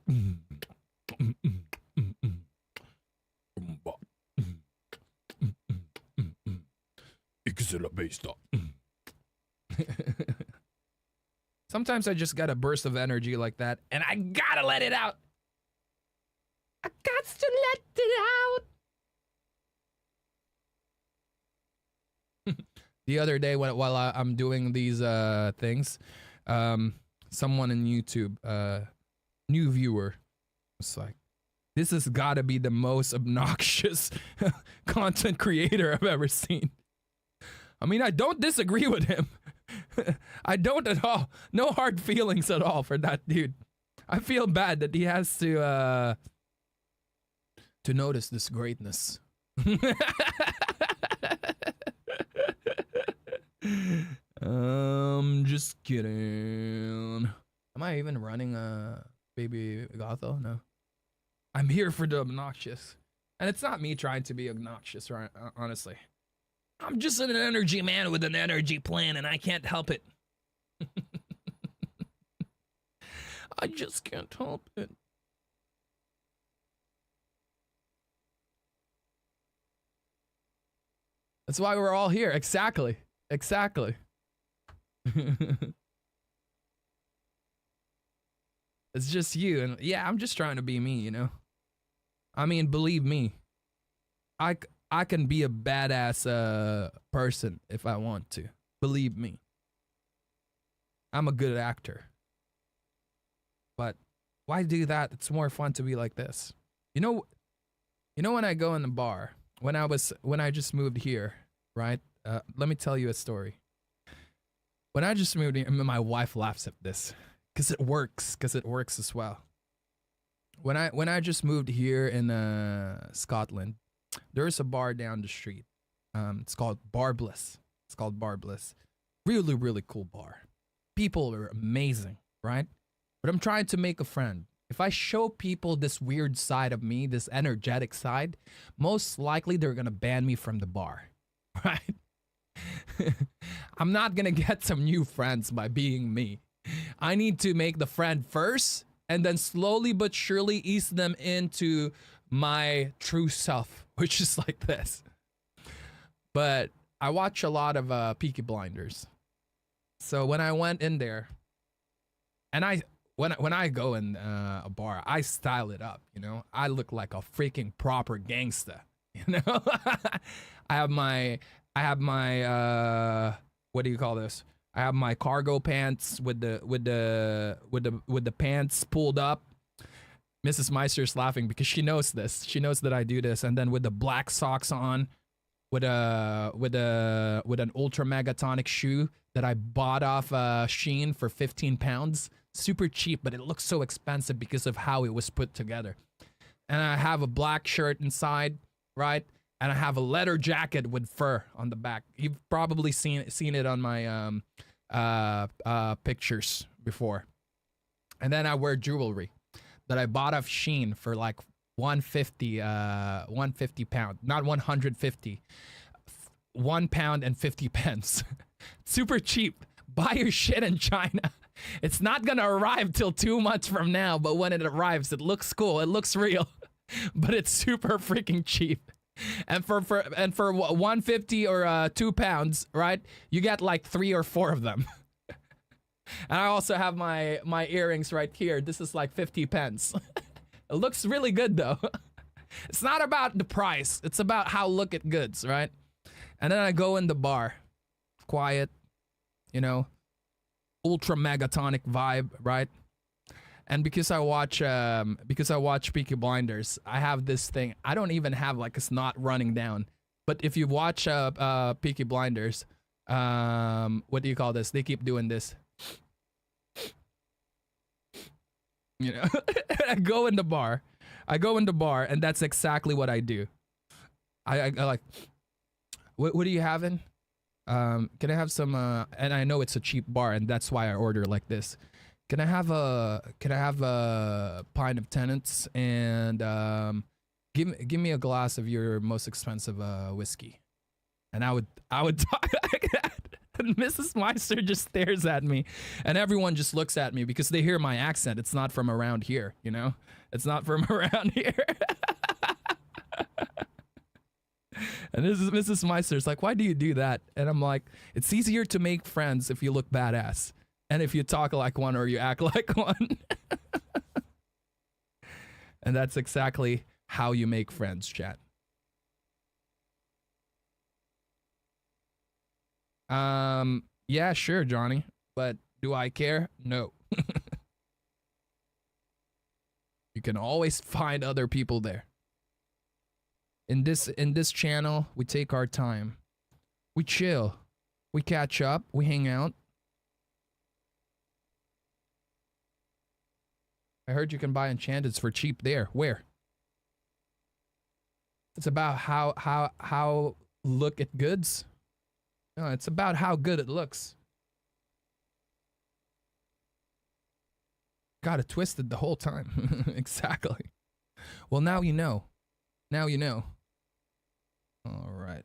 A: Sometimes I just got a burst of energy like that, and I gotta let it out. I got to let it out. The other day, while I'm doing these things, someone in YouTube, new viewer, was like, "This has got to be the most obnoxious content creator I've ever seen." I mean, I don't disagree with him. I don't at all. No hard feelings at all for that dude. I feel bad that he has to notice this greatness. Just kidding. Am I even running Baby Gotho? No. I'm here for the obnoxious. And it's not me trying to be obnoxious, right? Honestly. I'm just an energy man with an energy plan, and I can't help it. I just can't help it. That's why we're all here. Exactly. Exactly. It's just you. And yeah, I'm just trying to be me, you know? I mean, believe me. I can be a badass person if I want to. Believe me. I'm a good actor. But why do that? It's more fun to be like this. You know when I go in the bar, when I just moved here, right? Let me tell you a story. When I just moved here, my wife laughs at this because it works as well. When I just moved here in Scotland, there's a bar down the street. It's called Bar Bliss. It's called Bar Bliss. Really, really cool bar. People are amazing, right? But I'm trying to make a friend. If I show people this weird side of me, this energetic side, most likely they're gonna ban me from the bar, right? I'm not gonna get some new friends by being me. I need to make the friend first, and then slowly but surely ease them into my true self, which is like this. But I watch a lot of Peaky Blinders. So when I went in there, and when I go in a bar, I style it up, you know? I look like a freaking proper gangsta, you know? I have my what do you call this? I have my cargo pants with the pants pulled up. Mrs. Meister's laughing because she knows this. She knows that I do this, and then with the black socks on, with an ultra megatonic shoe that I bought off Shein for 15 pounds. super cheap, but it looks so expensive because of how it was put together. And I have a black shirt inside, right? And I have a leather jacket with fur on the back. You've probably seen it on my pictures before. And then I wear jewelry that I bought off Shein for like 150 pound, not 150, £1 and 50 pence. Super cheap. Buy your shit in China. It's not gonna arrive till 2 months from now, but when it arrives, it looks cool. It looks real, but it's super freaking cheap. And for 150 or £2, right? You get like 3 or 4 of them. And I also have my earrings right here. This is like 50 pence. It looks really good though. It's not about the price. It's about how look it goods, right? And then I go in the bar, quiet, you know, ultra megatonic vibe, right? And because I watch Peaky Blinders, I have this thing. I don't even have like a snot running down. But if you watch Peaky Blinders, what do you call this? They keep doing this. You know, I go in the bar, and that's exactly what I do. I like, what are you having? Can I have some? And I know it's a cheap bar, and that's why I order like this. Can I have a pint of Tennant's and give me a glass of your most expensive whiskey? And I would talk like that. And Mrs. Meister just stares at me, and everyone just looks at me because they hear my accent. It's not from around here, you know? It's not from around here. And this is Mrs. Meister's like, why do you do that? And I'm like, it's easier to make friends if you look badass. And if you talk like one or you act like one. And that's exactly how you make friends, chat. Yeah, sure, Johnny. But do I care? No. You can always find other people there. In this channel, we take our time. We chill. We catch up. We hang out. I heard you can buy enchanteds for cheap there. Where? It's about how look at goods. No, it's about how good it looks. Got it twisted the whole time. Exactly. Well, now you know. Now you know. All right.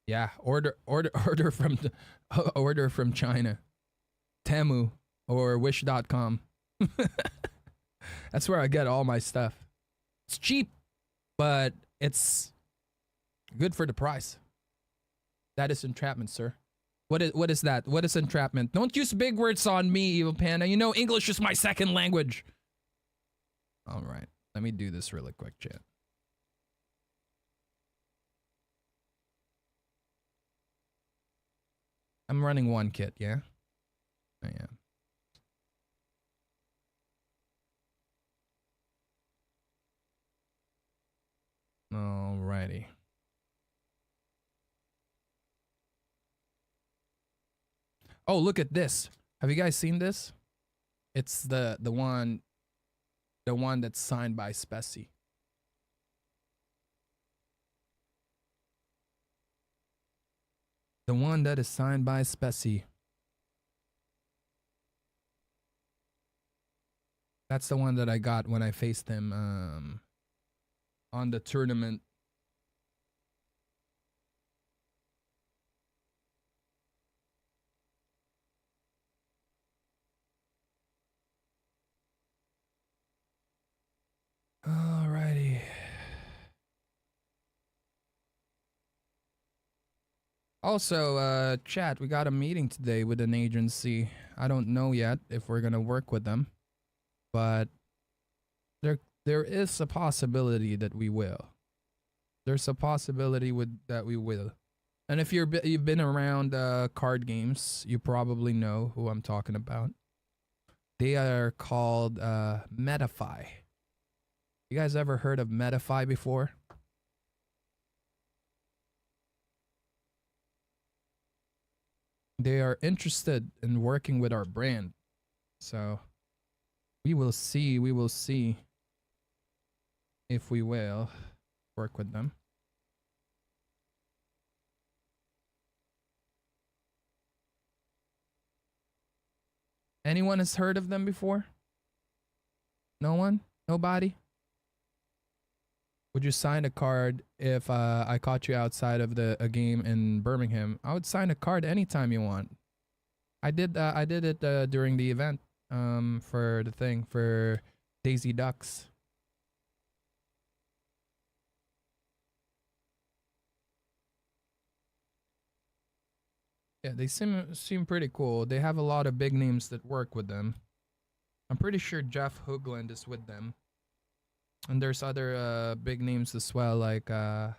A: Yeah, order from China. Temu or wish.com. That's where I get all my stuff. It's cheap, but it's good for the price. That is entrapment, sir. What is that? What is entrapment? Don't use big words on me, Evil Panda. You know English is my second language. All right. Let me do this really quick, chat. I'm running one kit, yeah? I am. Alrighty. Oh, look at this. Have you guys seen this? It's the one that's signed by Specie. The one that is signed by Specie. That's the one that I got when I faced him on the tournament. Alrighty. Also, chat, we got a meeting today with an agency. I don't know yet if we're gonna work with them, but there is a possibility that we will. There's a possibility that we will. And if you've been around card games, you probably know who I'm talking about. They are called Metafy. You guys ever heard of Metafy before? they are interested in working with our brand. So we will see. We will see if we will work with them. Anyone has heard of them before? No one? Nobody? Would you sign a card if I caught you outside of a game in Birmingham? I would sign a card anytime you want. I did it during the event for the thing for Daisy Ducks. Yeah, they seem pretty cool. They have a lot of big names that work with them. I'm pretty sure Jeff Hoogland is with them. And there's other big names as well, like correct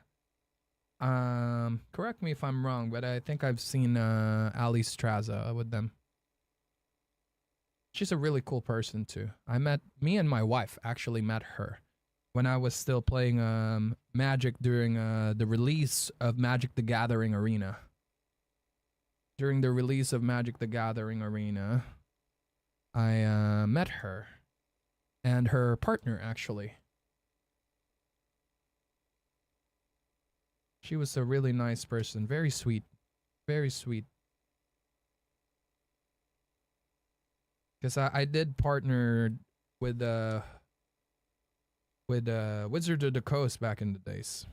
A: me if I'm wrong, but I think I've seen Ali Straza with them. She's a really cool person too. Me and my wife actually met her when I was still playing Magic during the release of Magic the Gathering Arena. During the release of Magic the Gathering Arena, I met her and her partner actually. She was a really nice person, very sweet, very sweet. Because I did partner with Wizard of the Coast back in the days,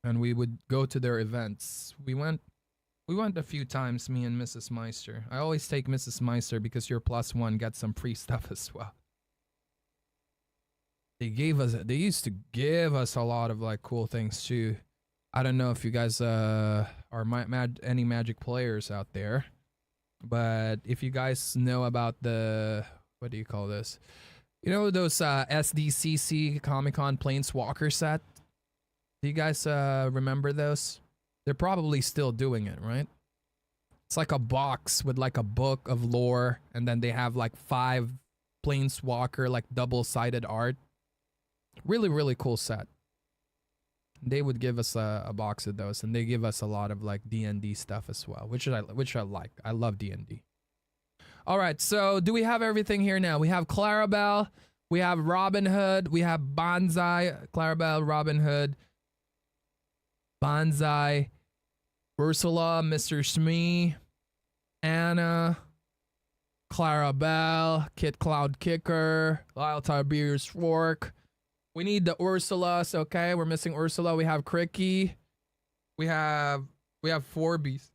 A: and we would go to their events. We went a few times, me and Mrs. Meister. I always take Mrs. Meister because your +1 gets some free stuff as well. They used to give us a lot of like cool things too. I don't know if you guys are any Magic players out there, but if you guys know about the, what do you call this? You know those SDCC Comic-Con Planeswalker set? Do you guys remember those? They're probably still doing it, right? It's like a box with like a book of lore, and then they have like 5 Planeswalker like double-sided art. Really, really cool set. They would give us a box of those, and they give us a lot of like D&D stuff as well, which I like. I love D&D. All right, so do we have everything here now? We have Clarabelle, we have Robin Hood, we have Bonsai, Clarabelle, Robin Hood, Bonsai, Ursula, Mr. Smee, Anna, Clarabelle, Kit Cloud Kicker, Lyle Tiberius Fork. We need the Ursulas, okay? We're missing Ursula. We have Cricky. We have 4 beasts.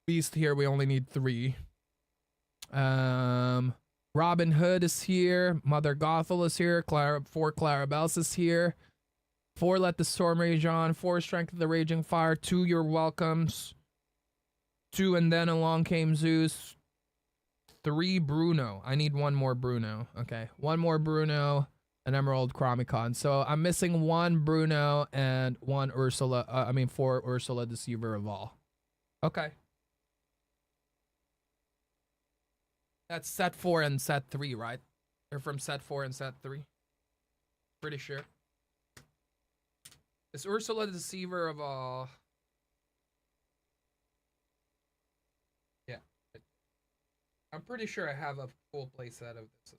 A: Beast here, we only need 3. Robin Hood is here. Mother Gothel is here. 4 Clarabelles is here. 4 Let the Storm Rage On. 4 Strength of the Raging Fire. 2 Your Welcomes. 2 And Then Along Came Zeus. 3 Bruno. I need 1 more Bruno. Okay, 1 more Bruno. An Emerald Chromicon. So I'm missing 1 Bruno and 1 Ursula. 4 Ursula Deceiver of All. Okay. That's set 4 and set 3, right? They're from set 4 and set 3. Pretty sure. Is Ursula the Deceiver of All? Yeah. I'm pretty sure I have a full playset of this.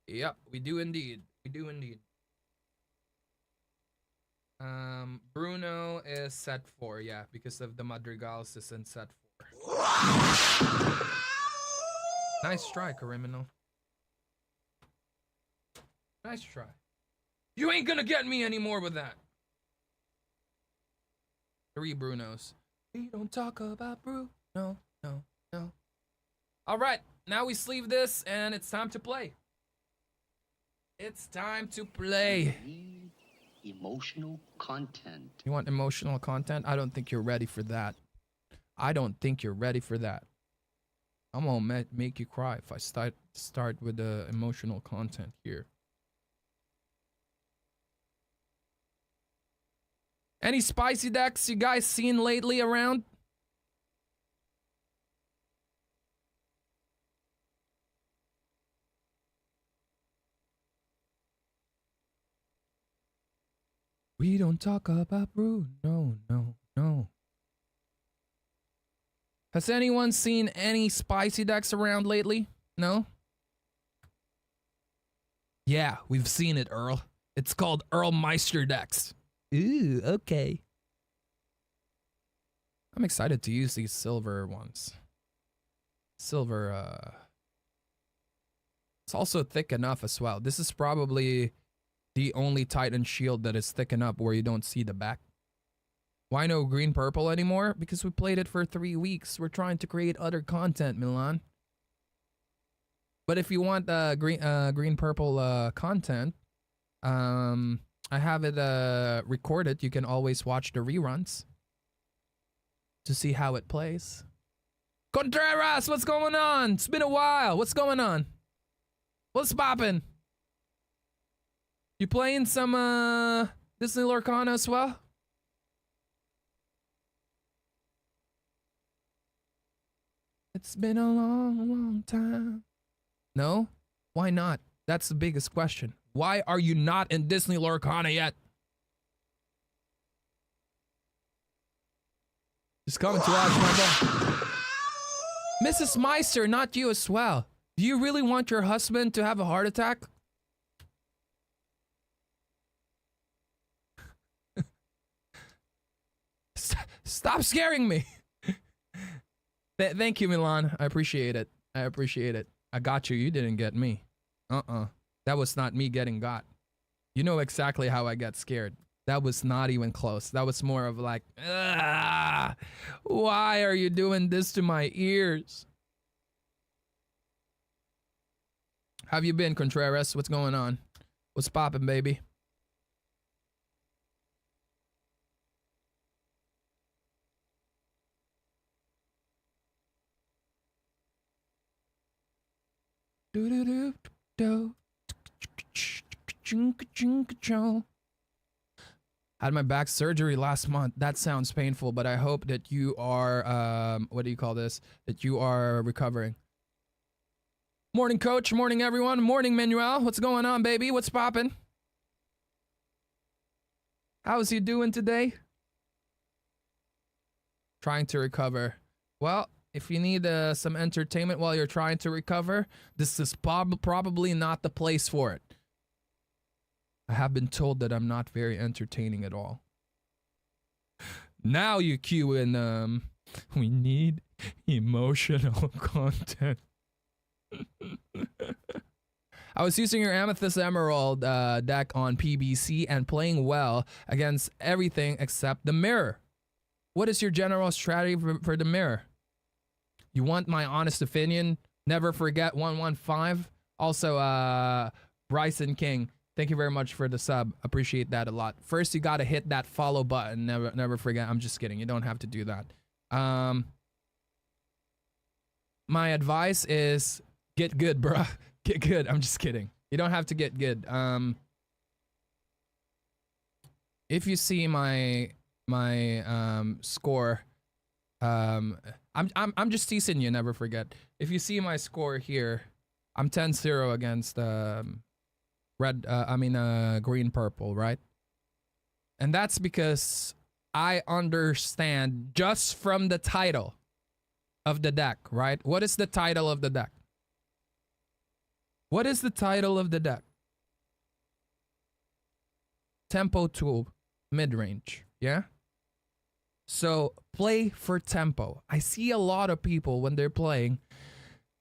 A: Yep, we do indeed. We do indeed. Bruno is set 4, yeah, because of the Madrigals is in set 4. Nice try, Criminal. Nice try. You ain't gonna get me anymore with that. 3 Brunos. We don't talk about Bruno. No. Alright, now we sleeve this and it's time to play. It's time to play.
B: Emotional content.
A: You want emotional content? I don't think you're ready for that. I don't think you're ready for that. I'm gonna make you cry if I start with the emotional content here. Any spicy decks you guys seen lately around? We don't talk about Bruno, no. Has anyone seen any spicy decks around lately? No? Yeah, we've seen it, Earl. It's called Earl Meister decks. Ooh, okay. I'm excited to use these silver ones. Silver, it's also thick enough as well. This is probably the only Titan shield that is thick enough where you don't see the back. Why no green purple anymore? Because we played it for 3 weeks. We're trying to create other content, Milan. But if you want green purple content, I have it recorded. You can always watch the reruns to see how it plays. Contreras, what's going on? It's been a while. What's going on? What's poppin'? You playing some Disney Lorcana as well? It's been a long, long time. No? Why not? That's the biggest question. Why are you not in Disney Lorcana yet? Just coming to watch my dog. Mrs. Meister, not you as well. Do you really want your husband to have a heart attack? Stop scaring me. Thank you, Milan. I appreciate it. I appreciate it. I got you. You didn't get me. That was not me getting got. You know exactly how I got scared. That was not even close. That was more of like, why are you doing this to my ears? How have you been, Contreras? What's going on? What's poppin', baby? Had my back surgery last month. That sounds painful, but I hope that you are, what do you call this? That you are recovering. Morning, coach. Morning, everyone. Morning, Manuel. What's going on, baby? What's poppin'? How's you doing today? Trying to recover. Well, if you need some entertainment while you're trying to recover, this is probably not the place for it. I have been told that I'm not very entertaining at all. Now you cue in, we need emotional content. I was using your Amethyst Emerald deck on PBC and playing well against everything except the mirror. What is your general strategy for the mirror? You want my honest opinion? Never forget 115. Also, Bryson King, thank you very much for the sub. Appreciate that a lot. First, you gotta hit that follow button. Never forget. I'm just kidding. You don't have to do that. My advice is get good, bruh. Get good. I'm just kidding. You don't have to get good. If you see my score, I'm just teasing you. Never forget. If you see my score here, I'm 10-0 against green purple, right? And that's because I understand just from the title of the deck, right? What is the title of the deck? What is the title of the deck? Tempo tool, mid-range, yeah? So play for tempo. I see a lot of people when they're playing,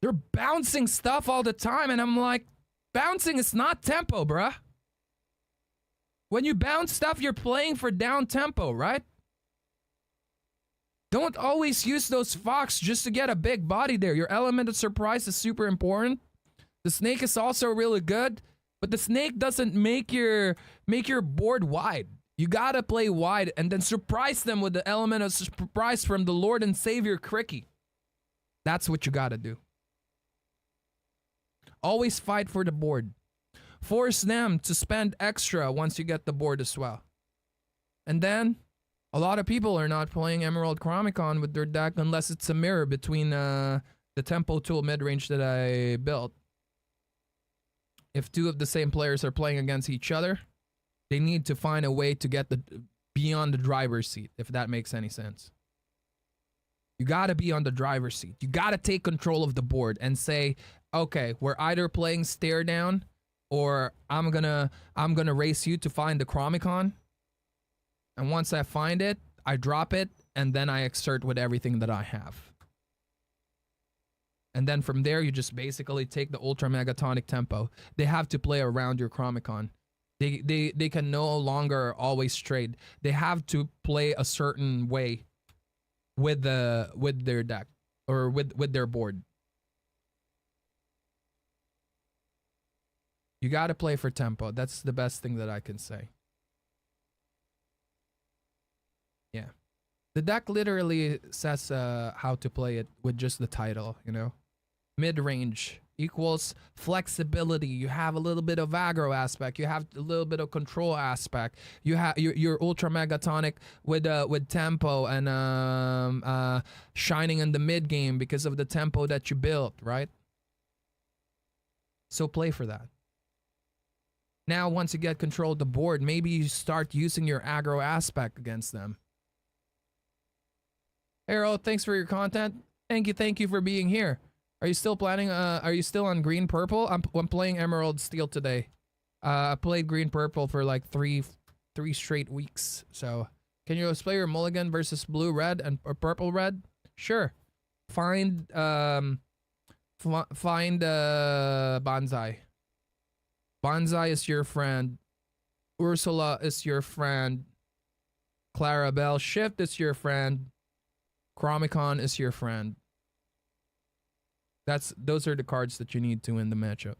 A: they're bouncing stuff all the time, and I'm like, bouncing is not tempo, bruh. When you bounce stuff, you're playing for down tempo, right? Don't always use those fox just to get a big body there. Your element of surprise is super important. The snake is also really good, but the snake doesn't make your board wide. You gotta play wide and then surprise them with the element of surprise from the Lord and Savior Cricky. That's what you gotta do. Always fight for the board. Force them to spend extra once you get the board as well. And then, a lot of people are not playing Emerald Chromicon with their deck unless it's a mirror between the Tempo Tool mid-range that I built. If two of the same players are playing against each other, they need to find a way to get beyond the driver's seat, if that makes any sense. You got to be on the driver's seat. You got to take control of the board and say, okay, we're either playing stare down or I'm gonna race you to find the Chromicon. And once I find it, I drop it, and then I exert with everything that I have. And then from there, you just basically take the Ultra Megatonic tempo. They have to play around your Chromicon. They can no longer always trade. They have to play a certain way with their deck or with their board. You got to play for tempo. That's the best thing that I can say. Yeah. The deck literally says how to play it with just the title, you know? Mid-range equals flexibility. You have a little bit of aggro aspect. You have a little bit of control aspect. You have your ultra megatonic with tempo and shining in the mid game because of the tempo that you built, right? So play for that. Now, once you get control of the board, maybe you start using your aggro aspect against them. Harold, thanks for your content. Thank you for being here. Are you still planning? Are you still on green purple? I'm playing Emerald Steel today. I played green purple for like three straight weeks. So, can you play your mulligan versus blue red and or purple red? Sure. Find Bonsai. Bonsai is your friend. Ursula is your friend. Clarabelle Shift is your friend. Chromicon is your friend. Those are the cards that you need to win the matchup.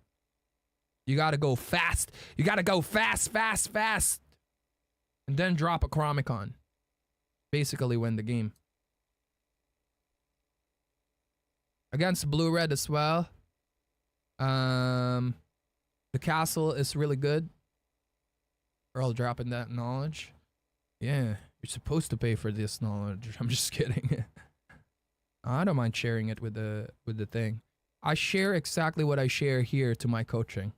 A: You gotta go fast. You gotta go fast. And then drop a Chromicon. Basically win the game. Against blue-red as well. The castle is really good. Earl dropping that knowledge. Yeah, you're supposed to pay for this knowledge. I'm just kidding. I don't mind sharing it with the thing. I share exactly what I share here to my coaching.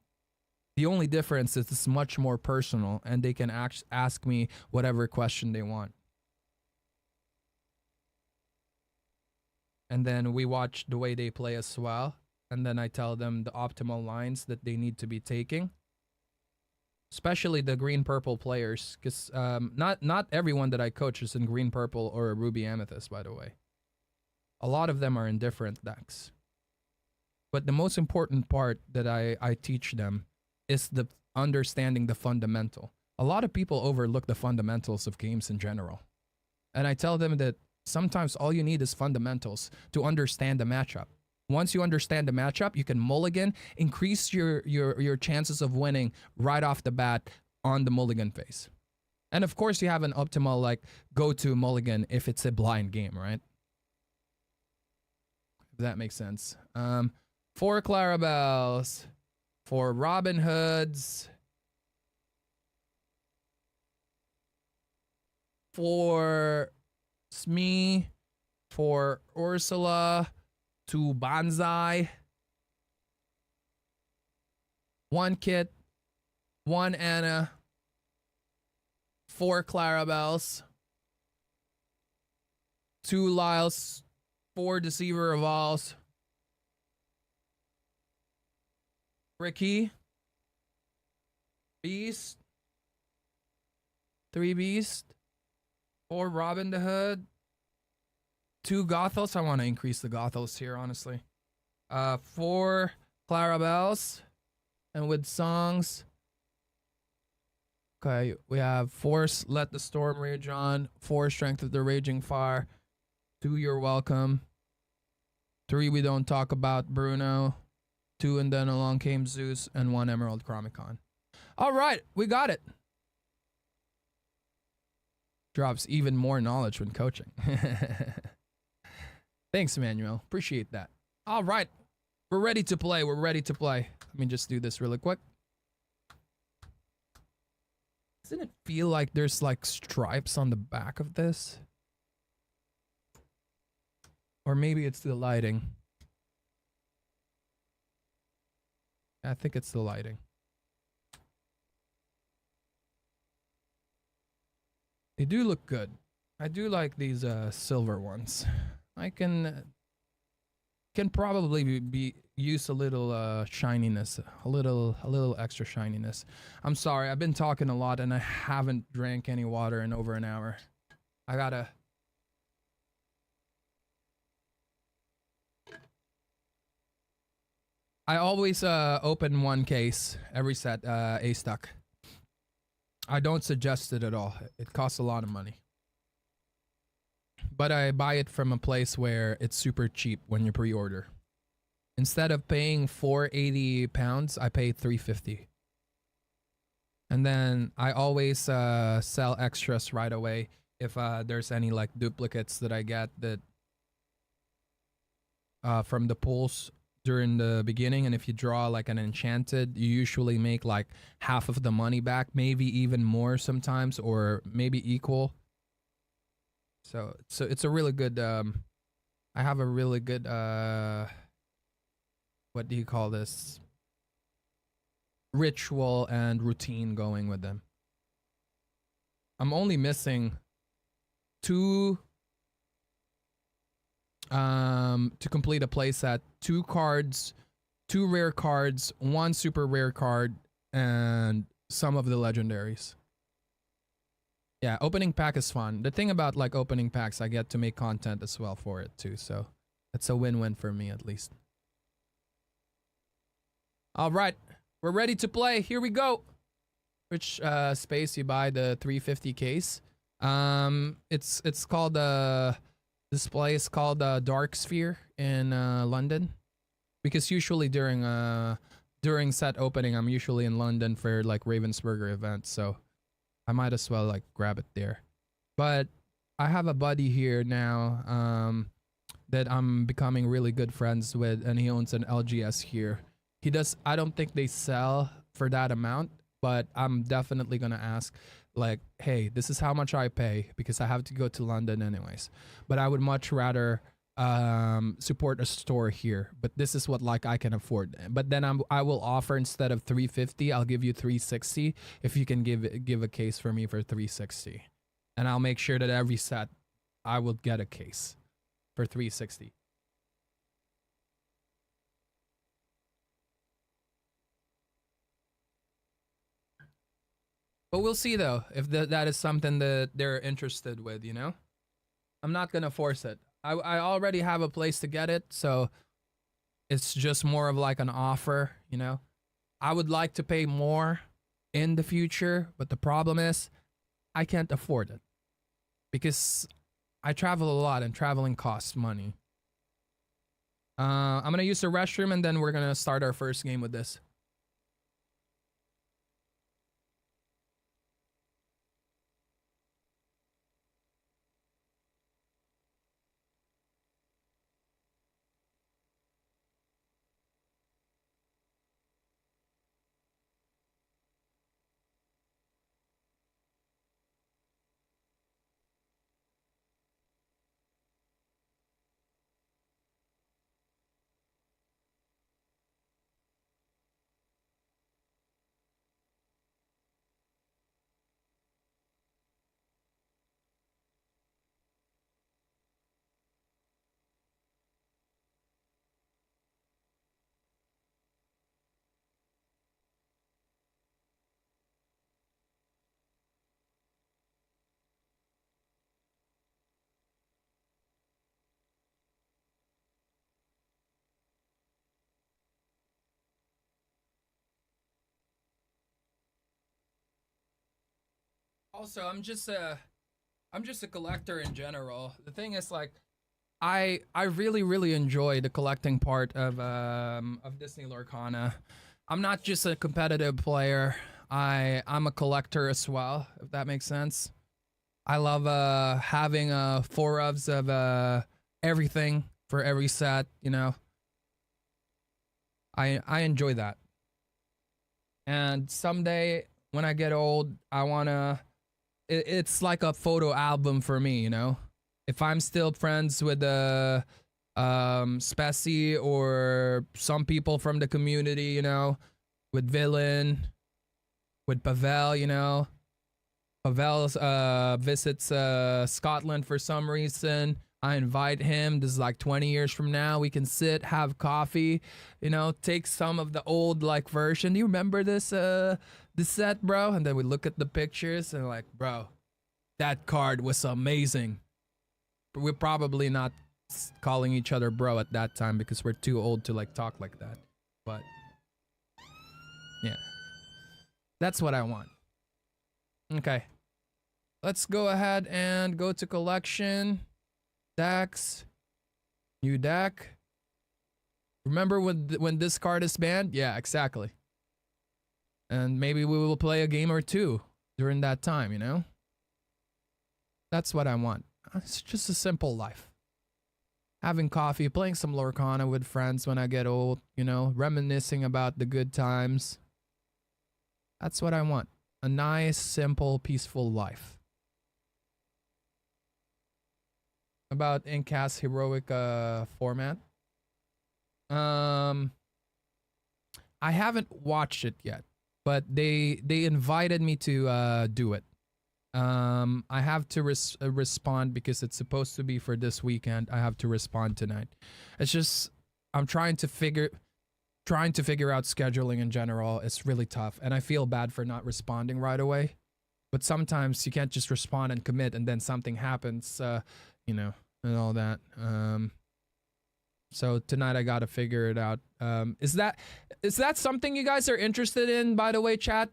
A: The only difference is it's much more personal and they can ask me whatever question they want. And then we watch the way they play as well. And then I tell them the optimal lines that they need to be taking. Especially the green-purple players. Because not everyone that I coach is in green-purple or a ruby amethyst, by the way. A lot of them are in different decks. But the most important part that I teach them is the understanding the fundamental. A lot of people overlook the fundamentals of games in general. And I tell them that sometimes all you need is fundamentals to understand the matchup. Once you understand the matchup, you can mulligan, increase your chances of winning right off the bat on the mulligan phase. And of course, you have an optimal like go-to mulligan if it's a blind game, right? If that makes sense. 4 Clarabelles, 4 Robin Hoods, 4 Smee, 4 Ursula, 2 Bonsai, 1 Kit, 1 Anna, 4 Clarabelles, 2 Lyles, 4 Deceiver of Alls, Ricky, Beast, 3 Beast, 4 Robin the Hood, 2 Gothels. I want to increase the Gothels here, honestly. 4 Clarabelles, and with songs. Okay, we have 4 Let the Storm Rage On, 4 Strength of the Raging Fire, 2 You're Welcome, 3 We Don't Talk About Bruno, 2 And Then Along Came Zeus, and 1 Emerald Chromicon. All right, we got it. Drops even more knowledge when coaching. Thanks, Emmanuel. Appreciate that. All right, we're ready to play. Let me just do this really quick. Doesn't it feel like there's like stripes on the back of this? Or maybe it's the lighting. I think it's the lighting. They do look good. I do like these silver ones. I can probably be use a little shininess, a little extra shininess. I'm sorry, I've been talking a lot and I haven't drank any water in over an hour. I gotta. I always open one case every set, A stuck. I don't suggest it at all. It costs a lot of money. But I buy it from a place where it's super cheap when you pre-order. Instead of paying £480, I pay $350. And then I always sell extras right away if there's any like duplicates that I get that from the pulls during the beginning. And if you draw like an enchanted, you usually make like half of the money back, maybe even more sometimes, or maybe equal. So it's a really good I have a really good what do you call this, ritual and routine going with them. I'm only missing two to complete a playset. 2 cards, 2 rare cards, 1 super rare card, and some of the legendaries. Yeah, opening pack is fun. The thing about like opening packs, I get to make content as well for it too, so it's a win-win for me at least. All right, we're ready to play. Here we go. Which space you buy the 350 case? It's called this place called Dark Sphere in London, because usually during set opening I'm usually in London for like Ravensburger events, so I might as well like grab it there. But I have a buddy here now that I'm becoming really good friends with, and he owns an LGS here. He does. I don't think they sell for that amount, but I'm definitely gonna ask, like, hey, this is how much I pay because I have to go to London anyways. But I would much rather support a store here. But this is what like I can afford. But then I will offer, instead of 350, I'll give you 360 if you can give a case for me for 360, and I'll make sure that every set I will get a case for 360. But we'll see though if that is something that they're interested with, you know? I'm not gonna force it. I already have a place to get it, so it's just more of like an offer, you know? I would like to pay more in the future, but the problem is I can't afford it because I travel a lot and traveling costs money. I'm gonna use the restroom and then we're gonna start our first game with this. Also, I'm just a collector in general. The thing is, like, I really enjoy the collecting part of Disney Lorcana. I'm not just a competitive player. I'm a collector as well, if that makes sense. I love having 4 ofs of everything for every set, you know. I enjoy that. And someday when I get old, I wanna. It's like a photo album for me, you know. If I'm still friends with Spessy or some people from the community, you know, with Villain, with Pavel, you know. Pavel visits Scotland for some reason. I invite him. This is like 20 years from now. We can sit, have coffee, you know, take some of the old like version. Do you remember this set, bro? And then we look at the pictures and like, bro, that card was amazing. But we're probably not calling each other bro at that time because we're too old to like talk like that. But yeah, that's what I want. Okay, let's go ahead and go to collection. Decks. New deck. Remember when this card is banned? Yeah, exactly. And maybe we will play a game or two during that time, you know? That's what I want. It's just a simple life. Having coffee, playing some Lorcana with friends when I get old, you know, reminiscing about the good times. That's what I want. A nice, simple, peaceful life. About Incast heroic format. I haven't watched it yet, but they invited me to do it. I have to respond because it's supposed to be for this weekend. I have to respond tonight. It's just I'm trying to figure out scheduling in general. It's really tough, and I feel bad for not responding right away. But sometimes you can't just respond and commit, and then something happens. You know, and all that. So tonight I gotta figure it out. Is that something you guys are interested in, by the way, chat?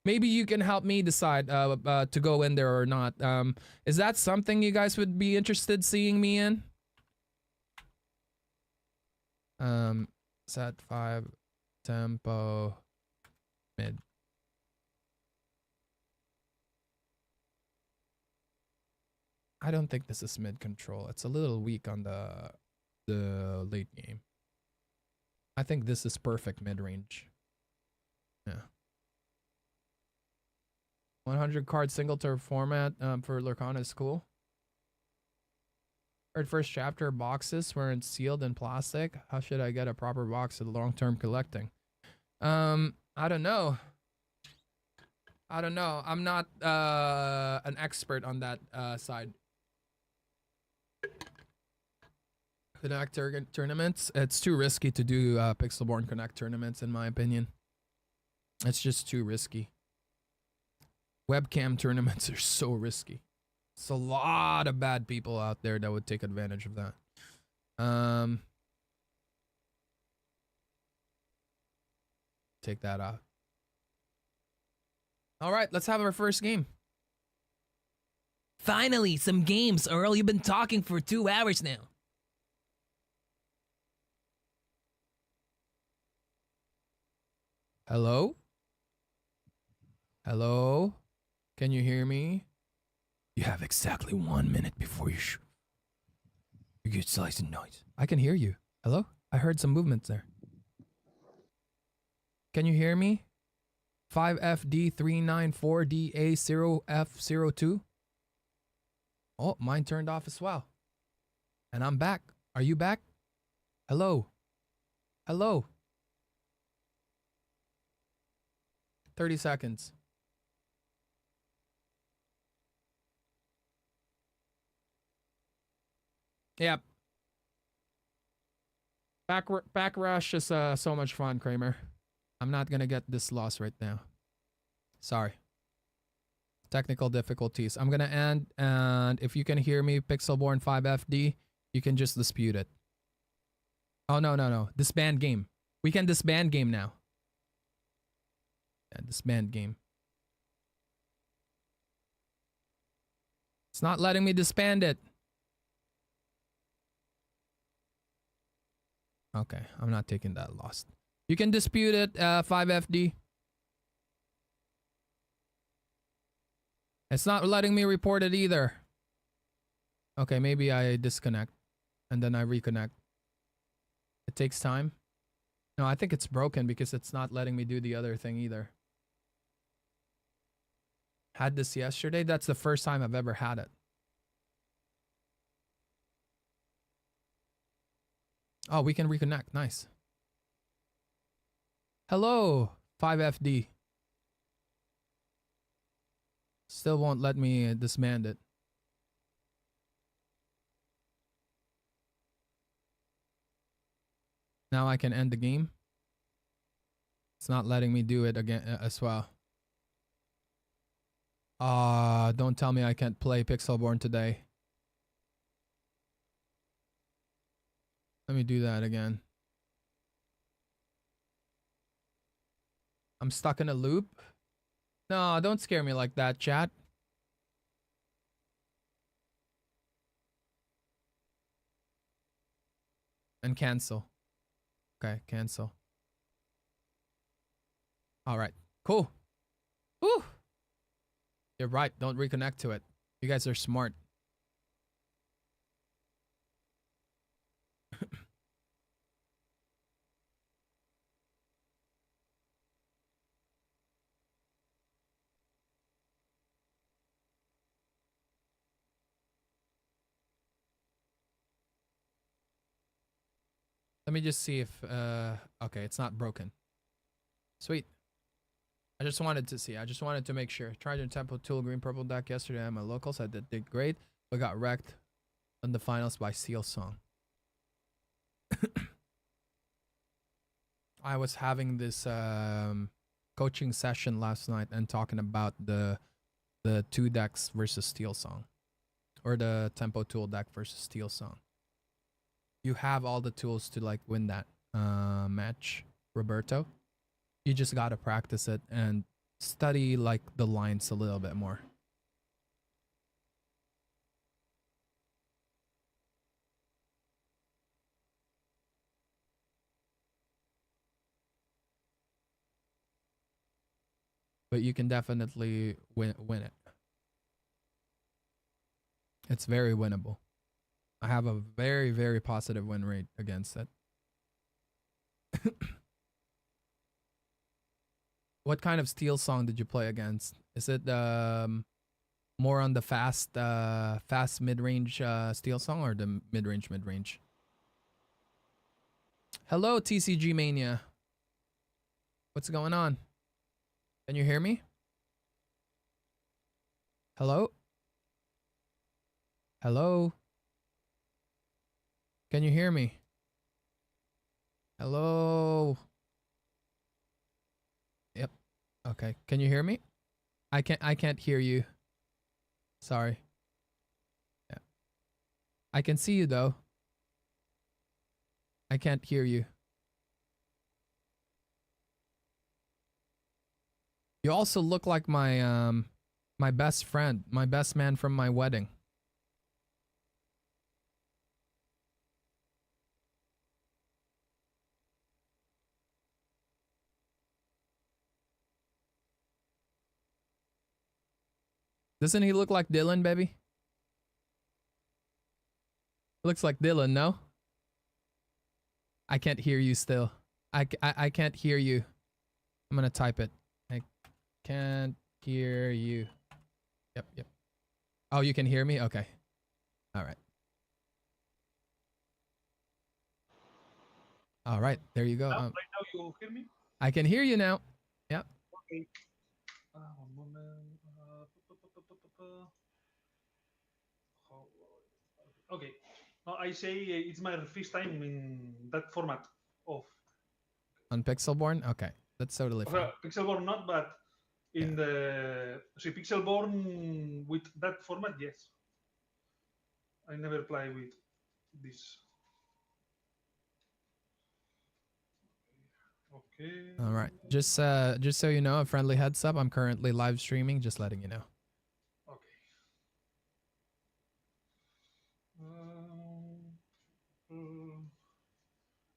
A: Maybe you can help me decide to go in there or not. Is that something you guys would be interested seeing me in? Set 5, tempo, mid. I don't think this is mid control. It's a little weak on the late game. I think this is perfect mid range. Yeah. 100 card single turn format for Lorcana is cool. Heard first chapter boxes weren't sealed in plastic. How should I get a proper box of long term collecting? I don't know. I'm not an expert on that side. Connect tournaments. It's too risky to do Pixelborn Connect tournaments, in my opinion. It's just too risky. Webcam tournaments are so risky. It's a lot of bad people out there that would take advantage of that. Take that out. All right, let's have our first game.
C: Finally, some games, Earl. You've been talking for 2 hours now.
A: Hello? Hello? Can you hear me? You have exactly 1 minute before you get sliced in noise. I can hear you. Hello? I heard some movements there. Can you hear me? 5FD394DA0F02? Oh, mine turned off as well. And I'm back. Are you back? Hello? Hello? 30 seconds. Yep. Back rush is so much fun, Kramer. I'm not gonna get this loss right now. Sorry. Technical difficulties. I'm gonna end, and if you can hear me, Pixelborn 5FD, you can just dispute it. Oh, no. Disband game. We can disband game now. Yeah, disband game. It's not letting me disband it. Okay, I'm not taking that loss. You can dispute it, 5FD. It's not letting me report it either. Okay, maybe I disconnect and then I reconnect. It takes time. No, I think it's broken because it's not letting me do the other thing either. Had this yesterday. That's the first time I've ever had it. Oh, we can reconnect. Nice. Hello, 5FD. Still won't let me disband it. Now I can end the game. It's not letting me do it again as well. Don't tell me I can't play Pixelborn today. Let me do that again. I'm stuck in a loop. No, don't scare me like that, chat. And cancel. Okay, cancel. All right, cool. Woo! You're right. Don't reconnect to it. You guys are smart. Let me just see if okay, it's not broken. Sweet. I just wanted to see. I just wanted to make sure. Tried your Tempo Tool Green Purple deck yesterday at my locals. I did great, but got wrecked in the finals by Seal Song. I was having this coaching session last night and talking about the two decks versus Steel Song, or the Tempo Tool deck versus Steel Song. You have all the tools to like win that match, Roberto. You just gotta practice it and study like the lines a little bit more. But you can definitely win it. It's very winnable. I have a very, very positive win rate against it. What kind of Steel Song did you play against? Is it more on the fast mid-range Steel Song, or the mid-range? Hello, TCG Mania. What's going on? Can you hear me? Hello? Hello? Can you hear me? Hello? Yep. Okay. Can you hear me? I can't hear you. Sorry. Yeah. I can see you though. I can't hear you. You also look like my my best friend, my best man from my wedding. Doesn't he look like Dylan, baby? Looks like Dylan, no? I can't hear you still. I can't hear you. I'm gonna type it. I can't hear you. Yep. Oh, you can hear me? Okay. Alright. Alright, there you go.
D: Right now you hear me?
A: I can hear you now. Yep.
D: Okay. One moment. Okay. No, I say it's my first time in that format of
A: On Pixelborn? Okay. That's totally fine.
D: Pixelborn not, but in the Pixelborn with that format, yes. I never play with this. Okay.
A: All right. Just so you know, a friendly heads up, I'm currently live streaming, just letting you know.
D: Okay.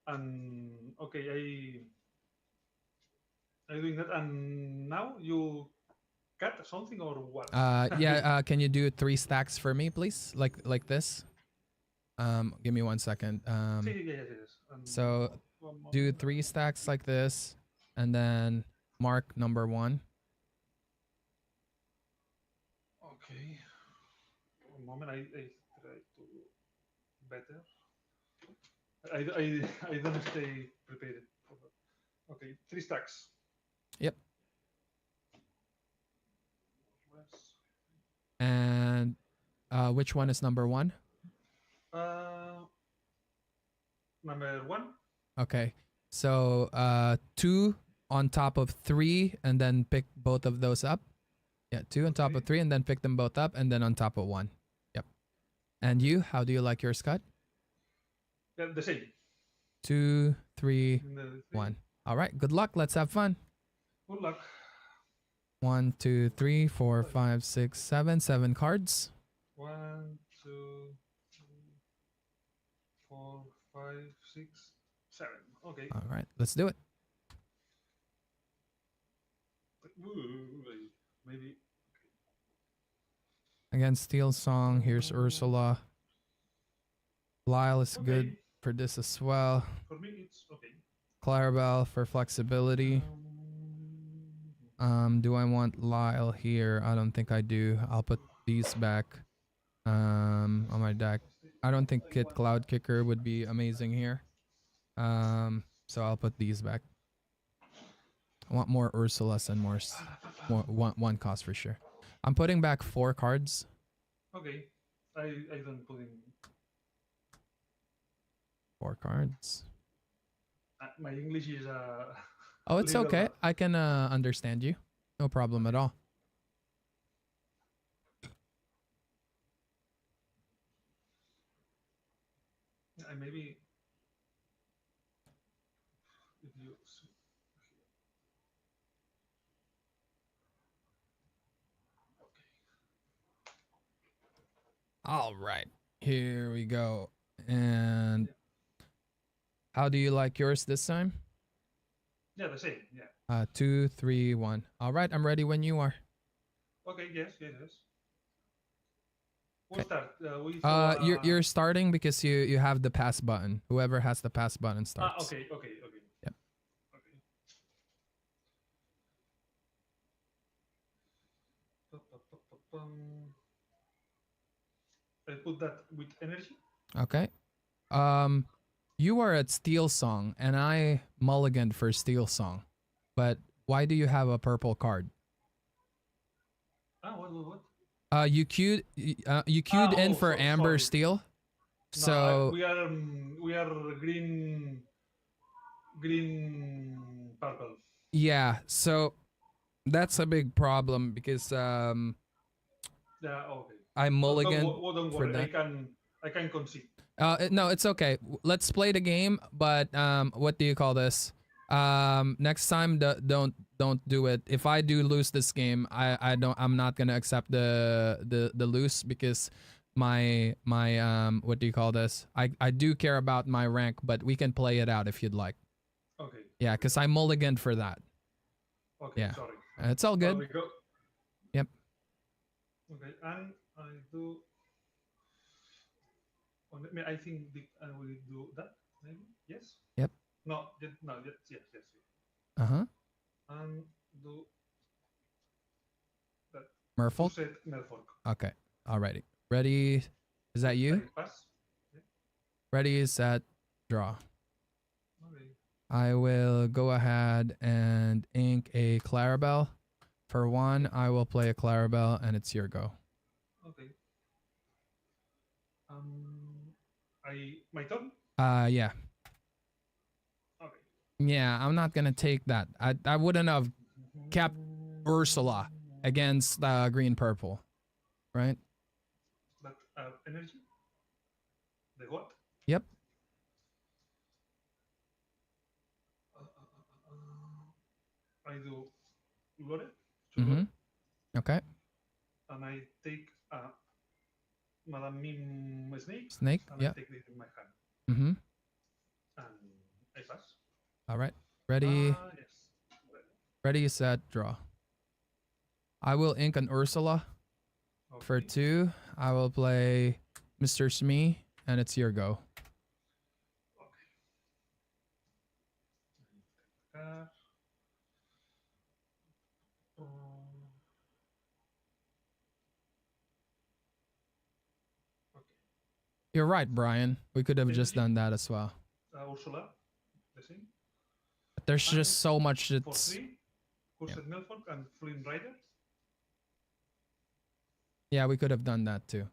D: And okay, I doing that, and now you cut something or what?
A: Yeah, can you do 3 stacks for me, please? Like this? Give me 1 second.
D: Yes.
A: So do 3 stacks like this, and then mark number 1.
D: Okay. One moment, I try to better. I don't stay prepared for that. Okay, 3 stacks.
A: Yep. And which one is number 1?
D: Number 1.
A: Okay. So 2 on top of 3 and then pick both of those up. Yeah, 2 on top of 3 and then pick them both up and then on top of 1. Yep. And you, how do you like your Scott?
D: Yeah, the same.
A: 2, 3,
D: In the
A: 1. All right, good luck. Let's have fun.
D: Good luck.
A: 1, 2, 3, 4, 5, 6, 7. 7 cards.
D: 1, 2, 3, 4, 5, 6, 7. Okay.
A: All right, let's do it.
D: Maybe.
A: Against Steel Song, here's Ursula. Lyle is
D: Okay.
A: good for this as well.
D: For me, it's okay.
A: Clarabelle for flexibility. Do I want Lyle here? I don't think I do. I'll put these back on my deck. I don't think Kit Cloud Kicker would be amazing here. So I'll put these back. I want more Ursulas and more one cost for sure. I'm putting back 4 cards.
D: Okay. I don't put in.
A: 4 cards.
D: My English is
A: Oh, it's
D: little
A: okay.
D: bad.
A: I can understand you. No problem at all.
D: Maybe if you
A: All right. Here we go. And how do you like yours this time?
D: yeah, the same. Yeah.
A: 2, 3, 1. All right, I'm ready when you are.
D: Okay. Yes. We'll start.
A: You're starting because you have the pass button. Whoever has the pass button starts.
D: Okay.
A: Yep.
D: Okay. I put that with energy.
A: Okay. You are at Steel Song, and I mulliganed for Steel Song. But why do you have a purple card?
D: What?
A: You queued in for Amber
D: sorry.
A: Steel.
D: No,
A: So
D: we are green purple.
A: yeah, so that's a big problem because
D: Yeah. Okay.
A: I mulliganed
D: Don't
A: for
D: worry.
A: that.
D: I can concede.
A: No, it's okay. Let's play the game, but what do you call this? Next time don't do it. If I do lose this game, I'm not gonna accept the lose because my what do you call this? I do care about my rank, but we can play it out if you'd like.
D: Okay.
A: Yeah, because I mulliganed for that.
D: Okay.
A: Yeah.
D: Sorry.
A: It's all good.
D: We go.
A: Yep.
D: Okay, and I do. I think I will do that. Maybe yes.
A: Yep.
D: No. Yes. Yes.
A: Uh-huh.
D: And do that.
A: Merfolk?
D: Set Merfolk.
A: Okay. Alrighty. Ready? Is that you?
D: I pass. Yeah.
A: Ready, set, draw.
D: Okay.
A: I will go ahead and ink a Clarabelle. For 1, I will play a Clarabelle, and it's your go.
D: Okay. My turn.
A: Yeah.
D: Okay.
A: Yeah, I'm not gonna take that. I wouldn't have kept Ursula against green purple, right?
D: But energy. The what?
A: Yep.
D: I do Lore.
A: Mm-hmm. Okay.
D: And I take Madame Mim Snake.
A: Snake.
D: And
A: Yeah.
D: I take it in my hand.
A: Mm-hmm.
D: And I pass.
A: All right. Ready.
D: Yes.
A: Ready, set, draw. I will ink an Ursula.
D: Okay.
A: For 2, I will play Mr. Smee, and it's your go.
D: Okay.
A: You're right, Brian. We could have just done that as well.
D: Ursula, the same.
A: But there's just so much
D: For
A: that's...
D: 3, Cursed Melford and Flynn Rider.
A: Yeah, we could have done that too.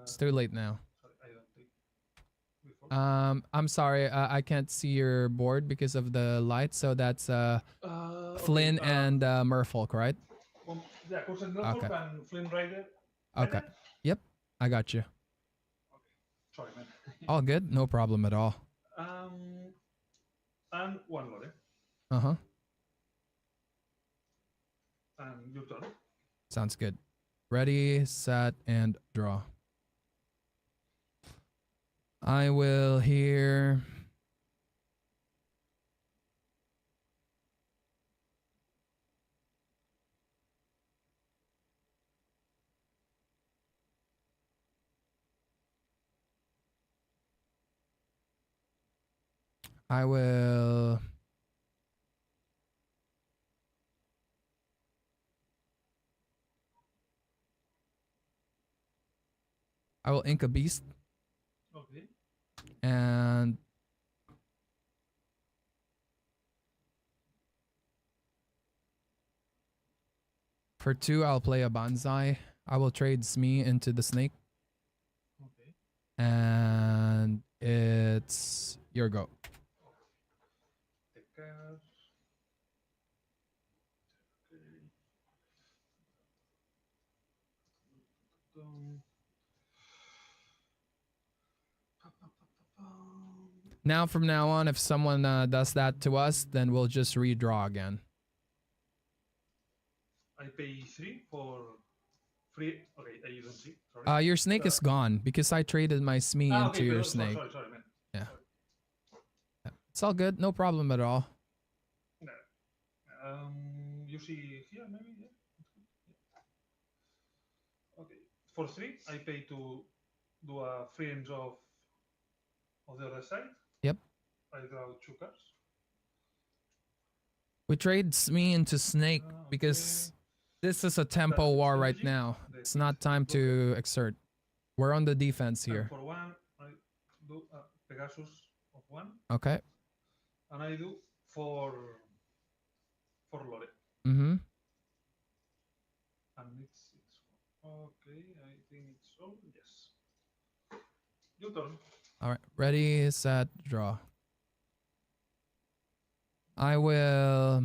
A: It's too late now.
D: Sorry, I don't think before.
A: I'm sorry, I can't see your board because of the light. So that's Flynn
D: Okay,
A: and Merfolk, right?
D: yeah, Cursen
A: Okay.
D: Norfolk and Flynn Rider.
A: Okay. Yep, I got you.
D: Okay, sorry, man.
A: All good, no problem at all.
D: And one Lore.
A: Uh huh.
D: And your turn.
A: Sounds good. Ready, set, and draw. I will hear. I will. I will ink a beast.
D: Okay.
A: And for 2, I'll play a bonsai. I will trade Smee into the snake.
D: Okay.
A: And it's your go.
D: Take care. Okay. Dum.
A: Now, from now on, if someone does that to us, then we'll just redraw again.
D: I pay 3 for free. Okay, I use 3. Sorry.
A: Your snake is gone because I traded my Smee into
D: okay,
A: your
D: sorry,
A: snake.
D: sorry, man.
A: Yeah.
D: Sorry.
A: Yeah. It's all good. No problem at all.
D: No. You see here, maybe? Yeah. Okay. For 3, I pay to do a fringe of the other side.
A: Yep.
D: I draw 2 cards.
A: We trade Smee into snake because this is a tempo war right now. It's not time to exert. We're on the defense here.
D: And for 1, I do a Pegasus of 1.
A: Okay.
D: And I do for Lore.
A: Mm-hmm.
D: And it's okay. I think it's all. Yes. Your turn.
A: All right. Ready, set, draw. I will.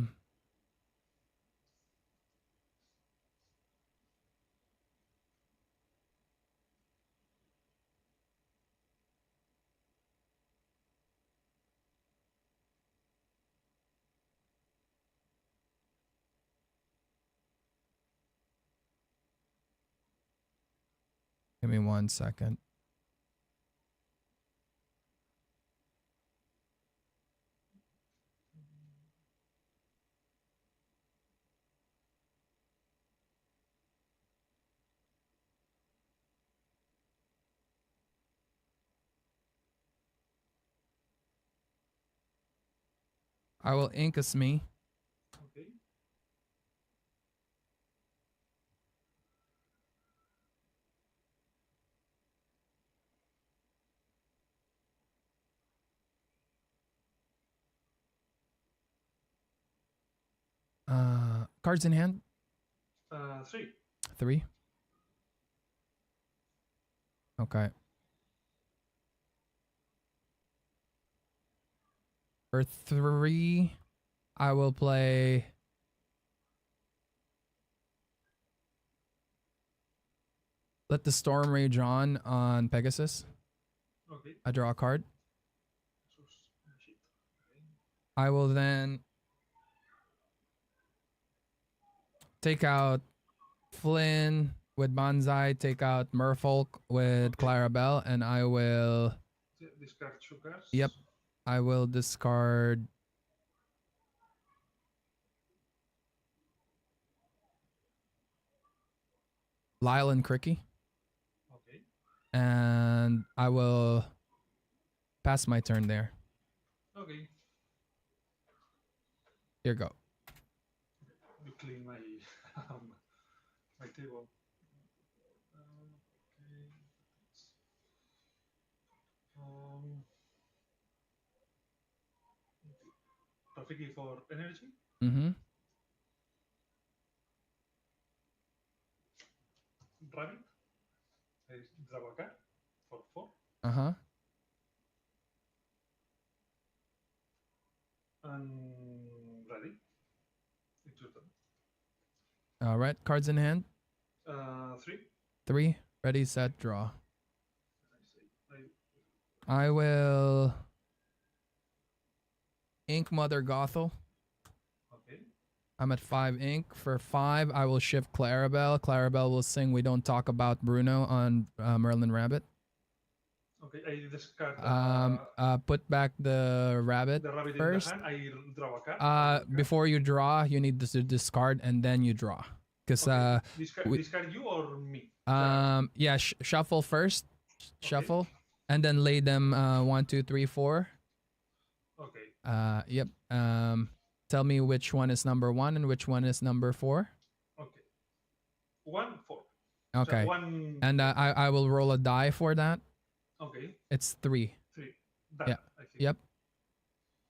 A: Give me 1 second. I will ink a Smee.
D: Okay.
A: Cards in hand.
D: 3.
A: 3. Okay. For 3, I will play. Let the storm rage on Pegasus.
D: Okay.
A: I draw a card.
D: Shit. Okay.
A: I will then take out Flynn with Bonsai, take out Merfolk with Clarabelle, and I will.
D: Discard 2 cards.
A: Yep. I will discard. Lyle and Cricky.
D: Okay.
A: And I will pass my turn there.
D: Okay.
A: Here go.
D: You clean my my table. Okay. Rafiki for energy.
A: Mm-hmm.
D: Rabbit. I draw a card for 4.
A: Uh-huh. All right, cards in hand.
D: 3.
A: 3. Ready, set, draw.
D: I
A: I will ink Mother Gothel.
D: okay.
A: I'm at 5 ink. For 5, I will shift Clarabelle. Clarabelle will sing We Don't Talk About Bruno on Merlin Rabbit.
D: Okay, I discard
A: Put back the rabbit
D: the rabbit
A: first.
D: in the hand. I draw a card.
A: Before you draw, you need to discard and then you draw. Because
D: Okay. Discard you or me?
A: yeah, shuffle first. Shuffle. And then lay them 1, 2, 3, 4.
D: Okay.
A: Yep. Tell me which one is number 1 and which one is number 4.
D: Okay. 1, 4.
A: Okay.
D: So 1.
A: And I will roll a die for that.
D: Okay.
A: It's 3.
D: 3. That,
A: Yeah.
D: I think.
A: Yep.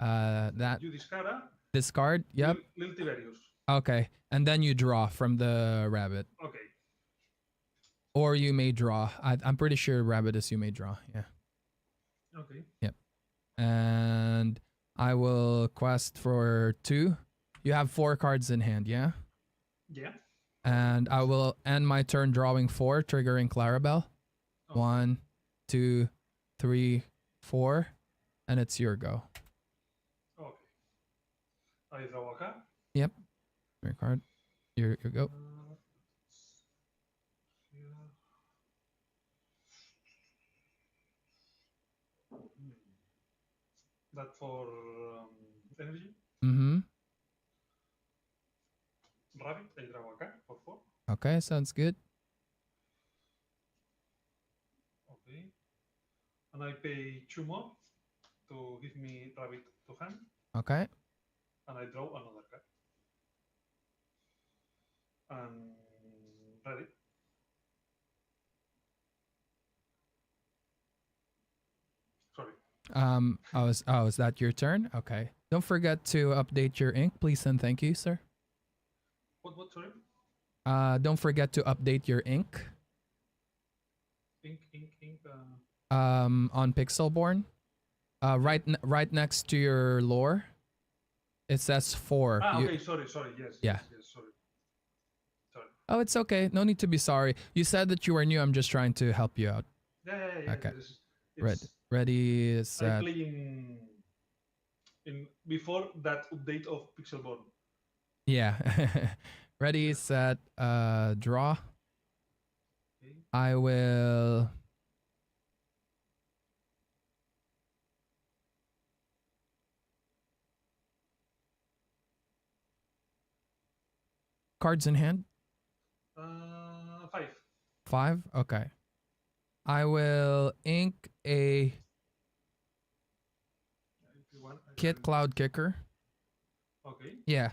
A: That
D: You discard.
A: discard. Yep.
D: Lil Tiberius.
A: Okay. And then you draw from the rabbit.
D: Okay.
A: Or you may draw. I'm pretty sure rabbit is you may draw. Yeah.
D: Okay.
A: Yep. And I will quest for 2. You have 4 cards in hand, yeah?
D: Yeah.
A: And I will end my turn drawing 4, triggering Clarabelle.
D: Okay.
A: 1, 2, 3, 4. And it's your go.
D: Okay. I draw a card.
A: Yep. Your card. Your go.
D: Here. That for energy.
A: Mm-hmm.
D: Rabbit, I draw a card for 4.
A: Okay, sounds good.
D: Okay. And I pay 2 more to give me rabbit to hand.
A: Okay.
D: And I draw another card. And ready. Sorry.
A: Is that your turn? Okay. Don't forget to update your ink, please and thank you, sir.
D: What, sorry?
A: Don't forget to update your ink.
D: Ink.
A: On Pixelborn. Right next to your lore. It says 4.
D: Okay, sorry, yes.
A: Yeah.
D: Yes, sorry.
A: Oh, it's okay. No need to be sorry. You said that you were new. I'm just trying to help you out.
D: Yeah.
A: Okay.
D: It's,
A: Ready,
D: I
A: set.
D: play in before that update of Pixelborn.
A: Yeah. Ready, set, draw.
D: Okay.
A: I will... Cards in hand?
D: 5.
A: 5? Okay. I will ink a
D: If you want,
A: Kit Cloud Kicker.
D: Okay.
A: Yeah.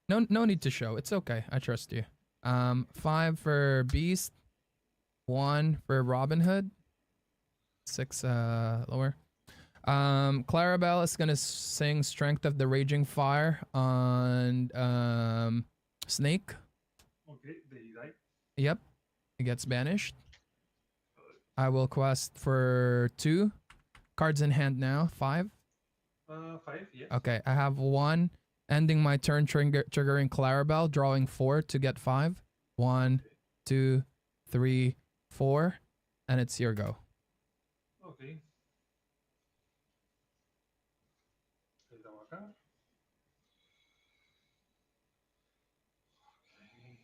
A: No need to show. It's okay. I trust you. 5 for Beast. 1 for Robin Hood. 6 lower. Clarabelle is gonna sing Strength of the Raging Fire on Snake.
D: Okay, they die.
A: Yep. It gets banished. I will quest for 2. Cards in hand now. 5.
D: 5, yes.
A: Okay, I have 1. Ending my turn, triggering Clarabelle, drawing 4 to get 5. 1, 2, 3, 4. And it's your go.
D: Okay. I draw a card. Okay.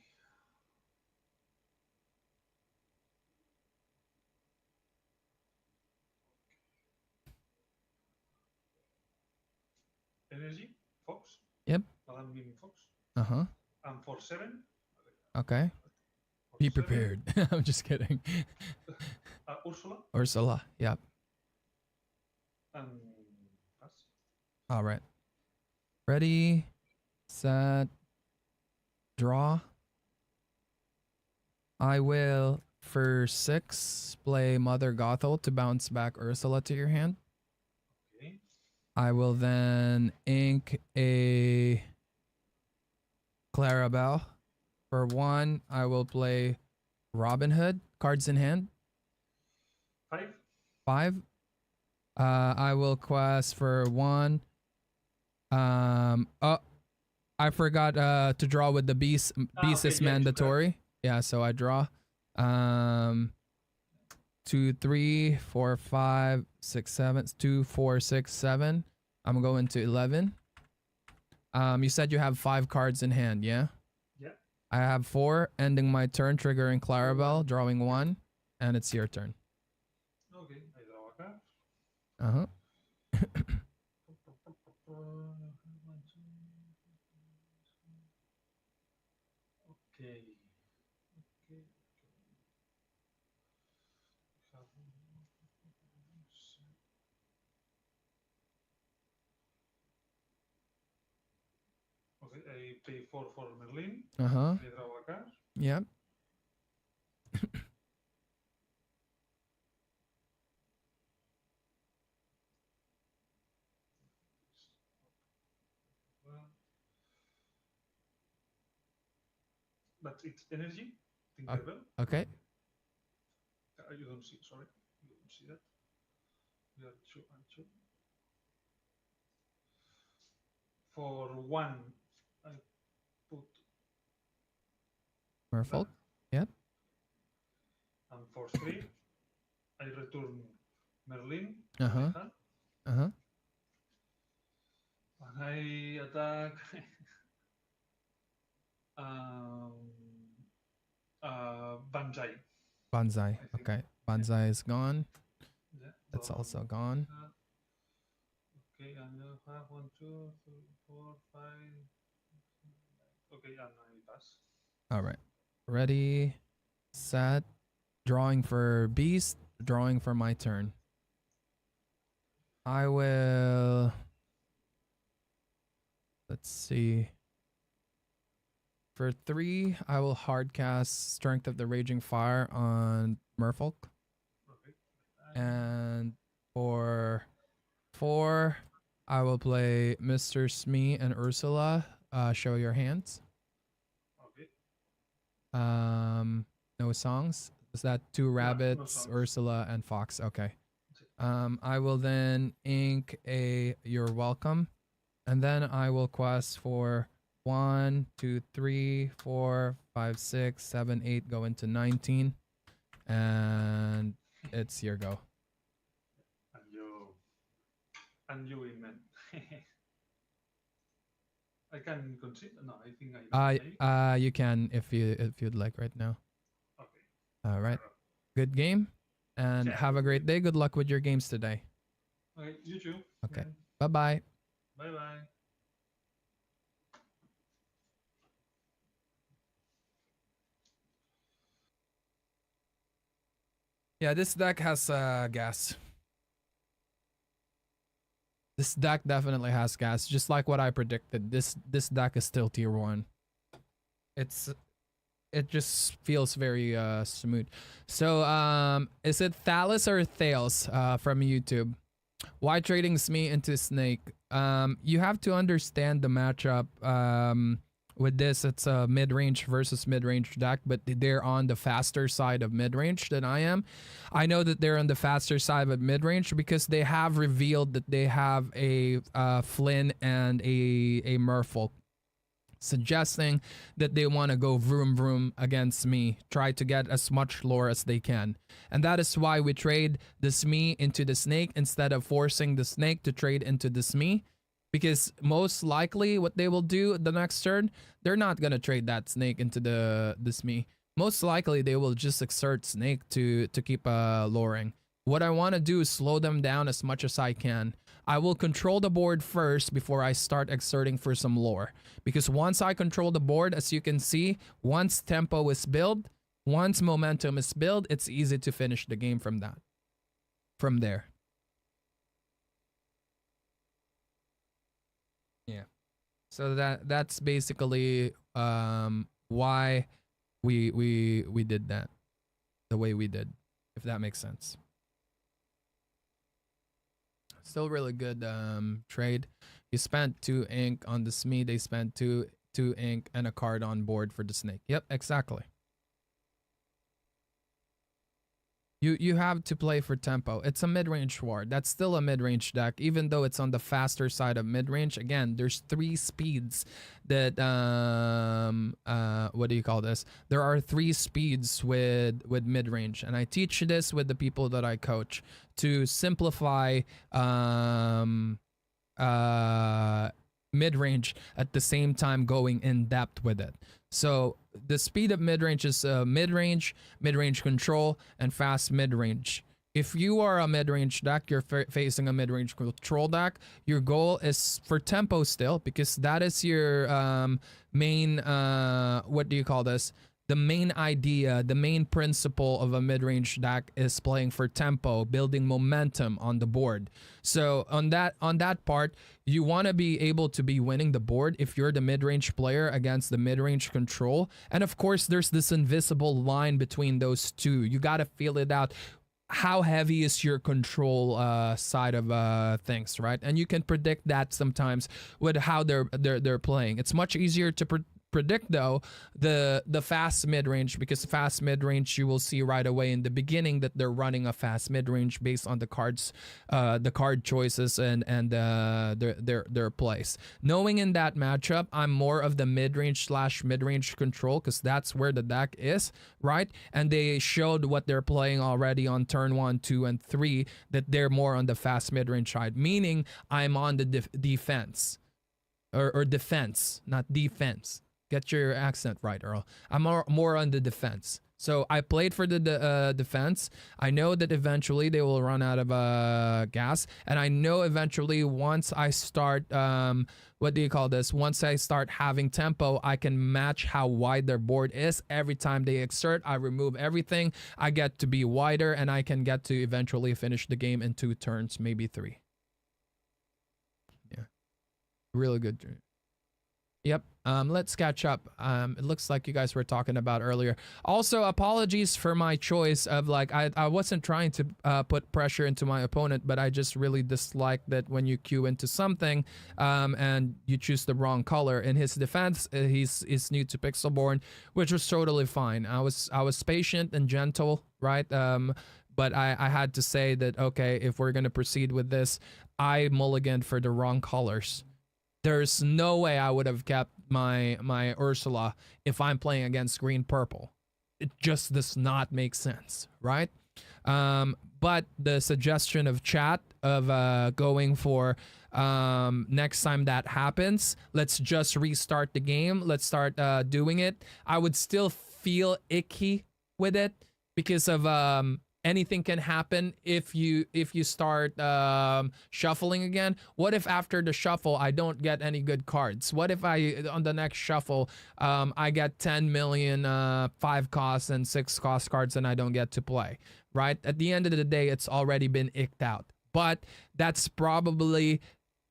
D: Energy, Fox.
A: Yep.
D: Madame Mimi Fox.
A: Uh-huh.
D: And for 7.
A: Okay.
D: For
A: Be
D: 7,
A: prepared. I'm just kidding.
D: Ursula.
A: Ursula. Yep.
D: And pass.
A: All right. Ready, set, draw. I will, for 6, play Mother Gothel to bounce back Ursula to your hand.
D: Okay.
A: I will then ink a Clarabelle. For 1, I will play Robin Hood. Cards in hand.
D: 5.
A: 5. I will quest for 1. I forgot to draw with the beast. Beast
D: Okay,
A: is
D: yeah,
A: mandatory. Yeah, so I draw. 2, 3, 4, 5, 6, 7. 2, 4, 6, 7. I'm going to 11. You said you have 5 cards in hand, yeah?
D: Yeah.
A: I have 4, ending my turn, triggering Clarabelle, drawing 1, and it's your turn.
D: Okay, I draw a card.
A: Uh-huh.
D: Okay. Okay. Okay, I pay 4 for Merlin.
A: Uh-huh.
D: I draw a card.
A: Yep.
D: But it's energy.
A: Uh,
D: Tinkerbell.
A: okay.
D: You don't see, sorry. You don't see that. We are 2 and 2. For 1, I put
A: Merfolk.
D: that.
A: Yep.
D: And for 3, I return Merlin to
A: Uh-huh.
D: my hand.
A: Uh-huh.
D: And I attack Banzai.
A: Banzai. Okay. Banzai is gone.
D: Yeah,
A: That's
D: draw
A: also
D: one
A: gone.
D: card. Okay, and you have 1, 2, 3, 4, 5. Okay, and I pass.
A: All right. Ready, set, drawing for beast, drawing for my turn. I will. Let's see. For 3, I will hardcast Strength of the Raging Fire on Merfolk.
D: Okay.
A: And for 4, I will play Mr. Smee and Ursula. Show your hands.
D: Okay.
A: No songs. Is that 2 rabbits,
D: songs.
A: Ursula, and Fox? Okay. I will then ink a You're Welcome. And then I will quest for 1, 2, 3, 4, 5, 6, 7, 8, go into 19. And it's your go.
D: And you win, man. I can consider. No, I think I don't.
A: You can if you'd like right now.
D: Okay.
A: All right. Good game, and
D: Yeah,
A: have a great day. Good luck with your games today.
D: Okay, you too.
A: Okay. Bye bye.
D: Bye bye.
A: Yeah, this deck has gas. This deck definitely has gas, just like what I predicted. This deck is still tier 1. It just feels very smooth. So is it Thales or Thales from YouTube? Why trading Smee into Snake? You have to understand the matchup. With this, it's a mid-range versus mid-range deck, but they're on the faster side of mid-range than I am. I know that they're on the faster side of mid-range because they have revealed that they have a Flynn and a Merfolk, suggesting that they want to go vroom vroom against me, try to get as much lore as they can. And that is why we trade the Smee into the Snake instead of forcing the Snake to trade into the Smee. Because most likely what they will do the next turn, they're not going to trade that Snake into the Smee. Most likely they will just exert Snake to keep luring. What I want to do is slow them down as much as I can. I will control the board first before I start exerting for some lore. Because once I control the board, as you can see, once tempo is built, once momentum is built, it's easy to finish the game from there. Yeah. So that's basically why we did that the way we did, if that makes sense. Still really good trade. You spent 2 ink on the Smee, they spent 2 ink and a card on board for the Snake. Yep, exactly. You have to play for tempo. It's a mid-range ward. That's still a mid-range deck, even though it's on the faster side of mid-range. Again, there's 3 speeds that what do you call this? There are 3 speeds with mid-range, and I teach this with the people that I coach to simplify mid-range at the same time going in depth with it. So the speed of mid-range is mid-range, mid-range control, and fast mid-range. If you are a mid-range deck, you're facing a mid-range control deck, your goal is for tempo still, because that is your main, what do you call this? The main idea, the main principle of a mid-range deck is playing for tempo, building momentum on the board. So on that part, you want to be able to be winning the board if you're the mid-range player against the mid-range control. And of course, there's this invisible line between those two. You got to feel it out. How heavy is your control side of things, right? And you can predict that sometimes with how they're playing. It's much easier to predict though the fast mid-range, because fast mid-range you will see right away in the beginning that they're running a fast mid-range based on the cards, the card choices and their plays. Knowing in that matchup, I'm more of the mid-range / mid-range control, because that's where the deck is, right? And they showed what they're playing already on turn 1, 2, and 3, that they're more on the fast mid-range side, meaning I'm on the defense or defense, not defense. Get your accent right, Earl. I'm more on the defense. So I played for the defense. I know that eventually they will run out of gas. And I know eventually once I start, what do you call this? Once I start having tempo, I can match how wide their board is. Every time they exert, I remove everything. I get to be wider, and I can get to eventually finish the game in 2 turns, maybe 3. Yeah. Really good. Yep. Let's catch up. It looks like you guys were talking about earlier. Also, apologies for my choice of like, I wasn't trying to put pressure into my opponent, but I just really dislike that when you queue into something and you choose the wrong color. In his defense, he's new to Pixelborn, which was totally fine. I was patient and gentle, right? But I had to say that, okay, if we're gonna proceed with this, I mulliganed for the wrong colors. There's no way I would have kept my Ursula if I'm playing against green purple. It just does not make sense, right? But the suggestion of chat of going for next time that happens, let's just restart the game. Let's start doing it. I would still feel icky with it because of anything can happen if you start shuffling again. What if after the shuffle I don't get any good cards? What if I on the next shuffle I get 10 million 5 cost and 6 cost cards and I don't get to play, right? At the end of the day, it's already been icked out. But that's probably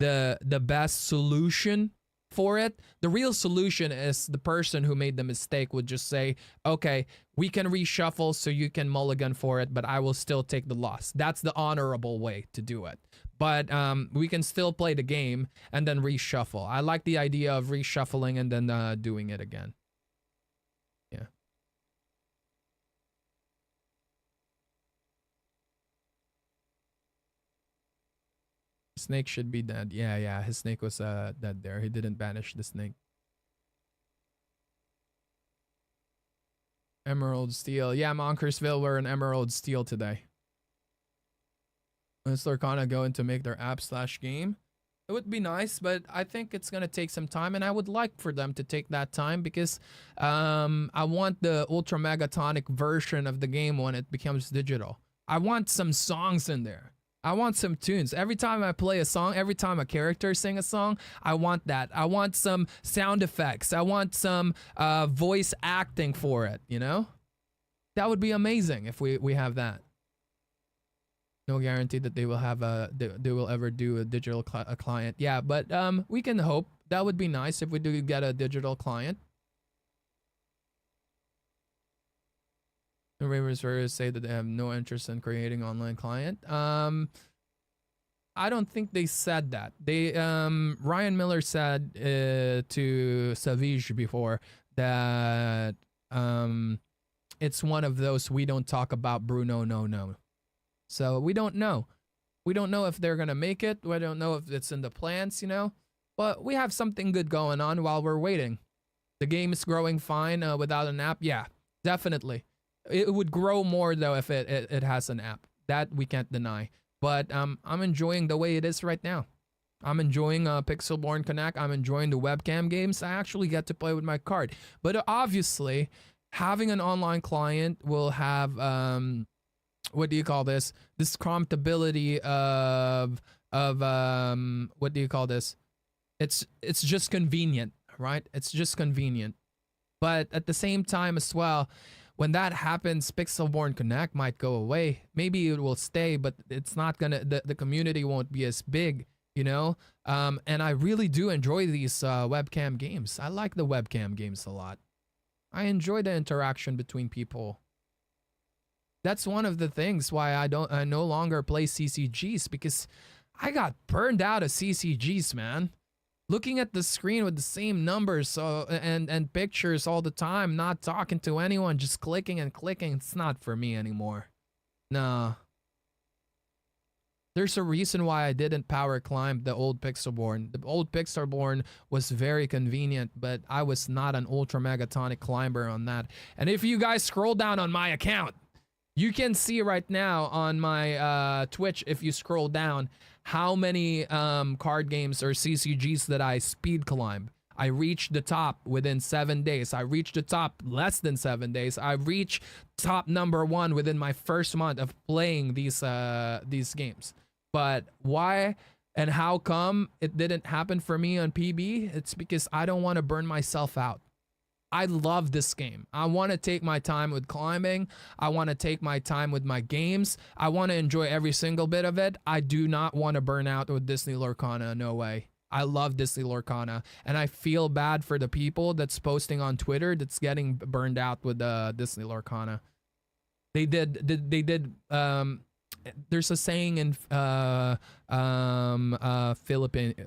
A: the best solution for it. The real solution is the person who made the mistake would just say, okay, we can reshuffle so you can mulligan for it, but I will still take the loss. That's the honorable way to do it. But we can still play the game and then reshuffle. I like the idea of reshuffling and then doing it again. Yeah. Snake should be dead. Yeah, his snake was dead there. He didn't banish the snake. Emerald Steel. Yeah, Monkersville were an Emerald Steel today. Is Lorcana going to make their app/game? It would be nice, but I think it's going to take some time, and I would like for them to take that time because I want the Ultra Megatonic version of the game when it becomes digital. I want some songs in there. I want some tunes. Every time I play a song, every time a character sing a song, I want that. I want some sound effects. I want some voice acting for it, you know? That would be amazing if we have that. No guarantee that they will have they will ever do a digital client. Yeah, but we can hope. That would be nice if we do get a digital client. The Ravers say that they have no interest in creating online client. I don't think they said that. They Ryan Miller said to Savage before that it's one of those we don't talk about Bruno no. So we don't know. We don't know if they're gonna make it. We don't know if it's in the plans, you know. But we have something good going on while we're waiting. The game is growing fine without an app. Yeah, definitely. It would grow more though if it has an app. That we can't deny. But I'm enjoying the way it is right now. I'm enjoying Pixelborn Connect. I'm enjoying the webcam games. I actually get to play with my card. But obviously, having an online client will have what do you call this? This compatibility of what do you call this? It's just convenient, right? It's just convenient. But at the same time as well, when that happens, Pixelborn Connect might go away. Maybe it will stay, but it's not gonna. The community won't be as big, you know. And I really do enjoy these webcam games. I like the webcam games a lot. I enjoy the interaction between people. That's one of the things why I no longer play CCGs, because I got burned out of CCGs, man. Looking at the screen with the same numbers and pictures all the time, not talking to anyone, just clicking and clicking, it's not for me anymore. No. There's a reason why I didn't power climb the old Pixelborn. The old Pixelborn was very convenient, but I was not an ultra megatonic climber on that. And if you guys scroll down on my account, you can see right now on my Twitch, if you scroll down, how many card games or CCGs that I speed climb. I reached the top within 7 days. I reached the top less than 7 days. I reached top #1 within my first month of playing these games. But why and how come it didn't happen for me on PB? It's because I don't want to burn myself out. I love this game. I want to take my time with climbing. I want to take my time with my games. I want to enjoy every single bit of it. I do not want to burn out with Disney Lorcana. No way. I love Disney Lorcana, and I feel bad for the people that's posting on Twitter that's getting burned out with Disney Lorcana. They did. There's a saying in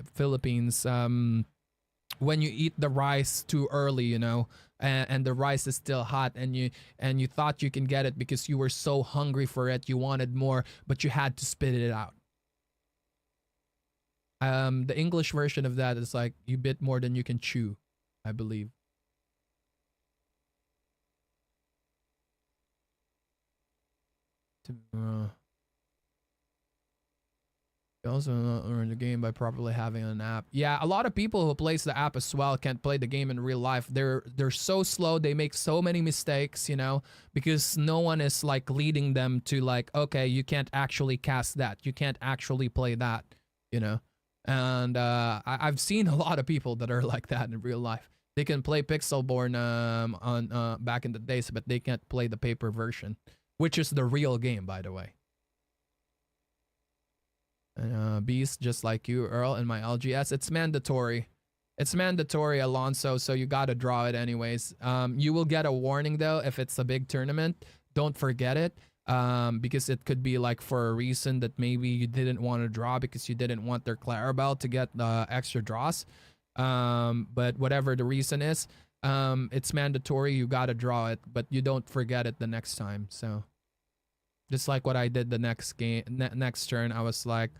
A: Philippines. When you eat the rice too early, you know, and the rice is still hot, and you thought you can get it because you were so hungry for it, you wanted more, but you had to spit it out. The English version of that is like, you bit more than you can chew, I believe. You also learn the game by properly having an app. Yeah, a lot of people who plays the app as well can't play the game in real life. They're so slow. They make so many mistakes, you know, because no one is like leading them to like, okay, you can't actually cast that. You can't actually play that, you know. And I've seen a lot of people that are like that in real life. They can play Pixelborn on back in the days, but they can't play the paper version, which is the real game, by the way. Beast, just like you, Earl, and my LGS. It's mandatory. It's mandatory, Alonso, so you gotta draw it anyways. You will get a warning, though, if it's a big tournament. Don't forget it, because it could be like for a reason that maybe you didn't want to draw because you didn't want their Clarabelle to get extra draws. But whatever the reason is, it's mandatory. You gotta draw it, but you don't forget it the next time. So, just like what I did the next game, next turn, I was like,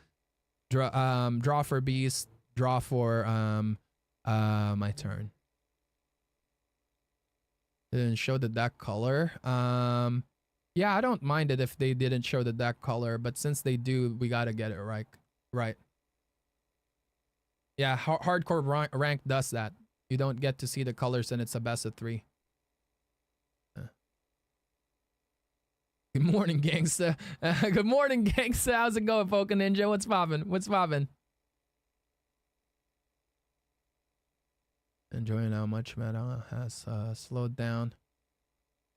A: draw for Beast, draw for my turn. Didn't show the deck color. Yeah, I don't mind it if they didn't show the deck color, but since they do, we gotta get it right. Yeah, hardcore rank does that. You don't get to see the colors, and it's a best of 3. Good morning, gangsta. Good morning, gangsta. How's it going, Poke Ninja? What's poppin'? What's poppin'? Enjoying how much meta has slowed down.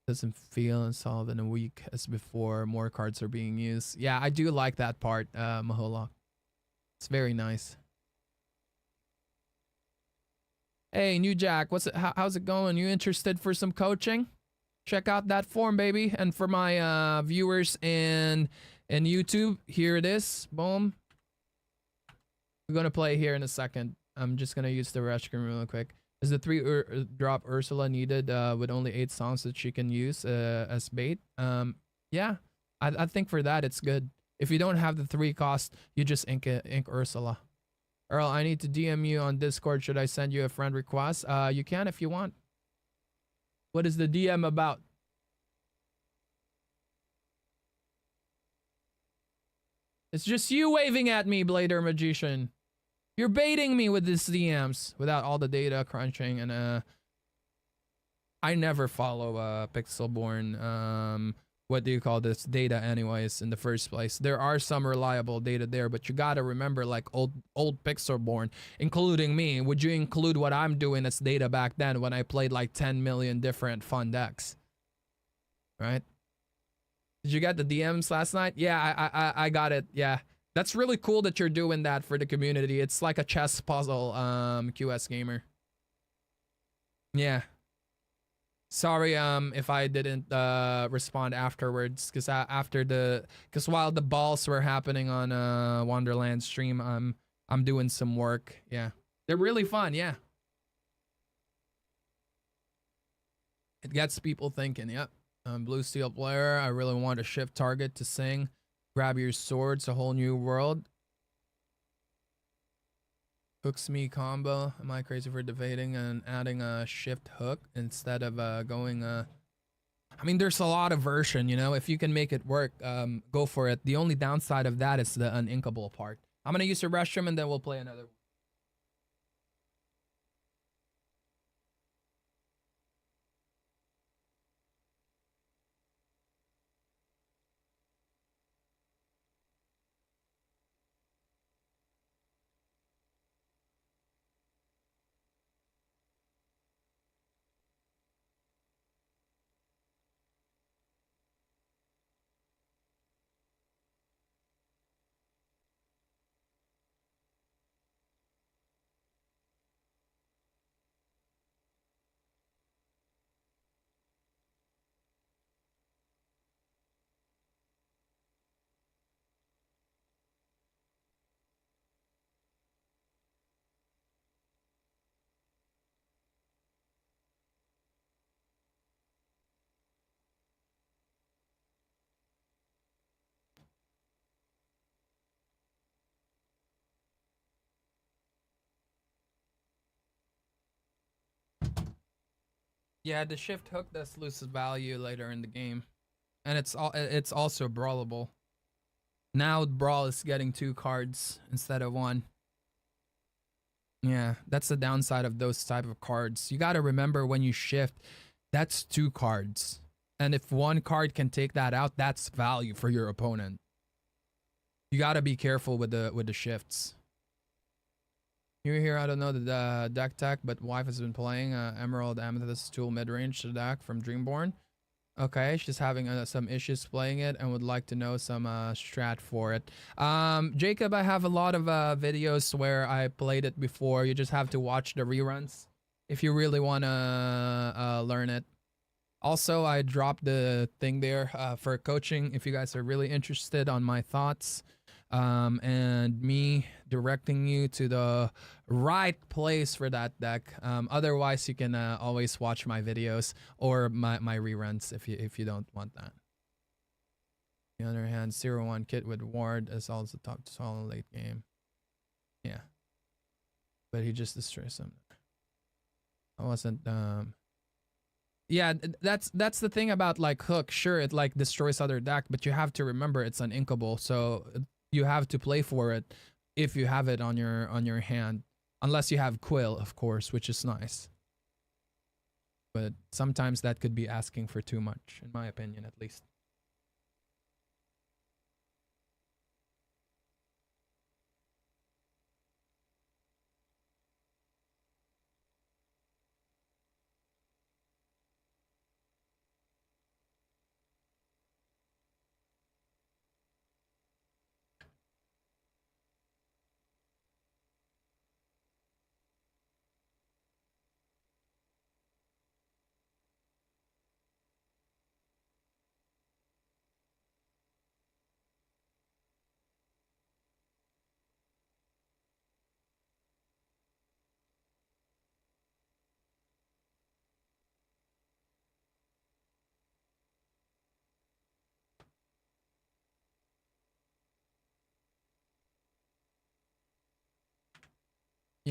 A: Doesn't feel as solid in a week as before. More cards are being used. Yeah, I do like that part, Mahola. It's very nice. Hey, New Jack, how's it going? You interested for some coaching? Check out that form, baby. And for my viewers in YouTube, here it is. Boom. We're gonna play here in a second. I'm just gonna use the restroom real quick. Is the drop Ursula needed with only 8 songs that she can use as bait? Yeah, I think for that it's good. If you don't have the 3 cost, you just ink Ursula. Earl, I need to DM you on Discord. Should I send you a friend request? You can if you want. What is the DM about? It's just you waving at me, Blader Magician. You're baiting me with these DMs without all the data crunching and I never follow Pixelborn what do you call this data anyways in the first place. There are some reliable data there, but you gotta remember like old Pixelborn, including me, would you include what I'm doing as data back then when I played like 10 million different fun decks? Right? Did you get the DMs last night? Yeah, I got it. Yeah. That's really cool that you're doing that for the community. It's like a chess puzzle, QS gamer. Yeah. Sorry, if I didn't respond afterwards, because while the balls were happening on Wonderland stream, I'm doing some work. Yeah, they're really fun. Yeah, it gets people thinking. Yep. Blue Steel player. I really want to shift target to sing. Grab your sword. It's a whole new world. Hooks me combo. Am I crazy for debating and adding a shift hook instead of going I mean, there's a lot of version, you know. If you can make it work, go for it. The only downside of that is the uninkable part. I'm gonna use the restroom and then we'll play another. Yeah, the shift hook does lose value later in the game, and it's also brawlable. Now brawl is getting 2 cards instead of 1. Yeah, that's the downside of those type of cards. You gotta remember when you shift, that's 2 cards, and if 1 card can take that out, that's value for your opponent. You gotta be careful with the shifts. You're here, I don't know the deck tech, but wife has been playing Emerald Amethyst Tool Midrange deck from Dreamborn. Okay, she's having some issues playing it and would like to know some strat for it. Jacob, I have a lot of videos where I played it before. You just have to watch the reruns if you really want to learn it. Also, I dropped the thing there for coaching if you guys are really interested on my thoughts and me directing you to the right place for that deck. Otherwise, you can always watch my videos or my reruns if you don't want that. On the other hand, 0-1 kit with Ward is also top solid late game. Yeah. But he just destroys him. I wasn't yeah, that's the thing about like hook. Sure, it like destroys other deck, but you have to remember it's uninkable, so you have to play for it if you have it on your hand, unless you have Quill, of course, which is nice. But sometimes that could be asking for too much, in my opinion, at least.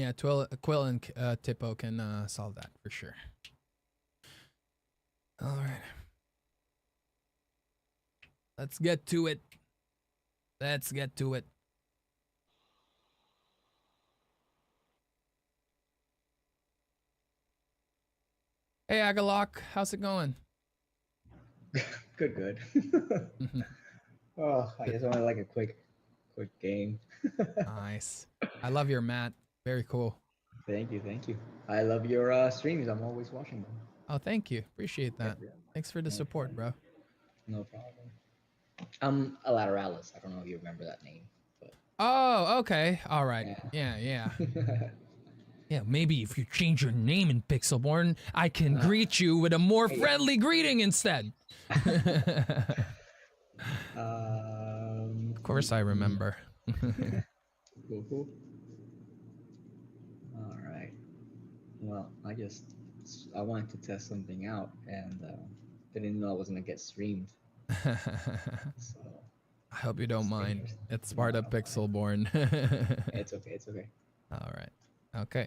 A: Yeah, Quill and Tipo can solve that for sure. All right. Let's get to it. Let's get to it. Hey, Agalok, how's it going?
E: Good. Oh, I just wanted like a quick game.
A: Nice. I love your mat. Very cool.
E: Thank you. I love your streams. I'm always watching them.
A: Oh, thank you. Appreciate that.
E: Yeah,
A: Thanks for the support, bro.
E: no problem. I'm a Lateralis. I don't know if you remember that name, but
A: Oh, okay. All right.
E: yeah.
A: Yeah. Yeah, maybe if you change your name in Pixelborn, I can greet you with a more friendly greeting instead. Of course I remember.
E: Cool. All right. Well, I wanted to test something out and didn't know I was gonna get streamed. So
A: I hope you don't mind. It's part of Pixelborn.
E: it's okay.
A: All right. Okay.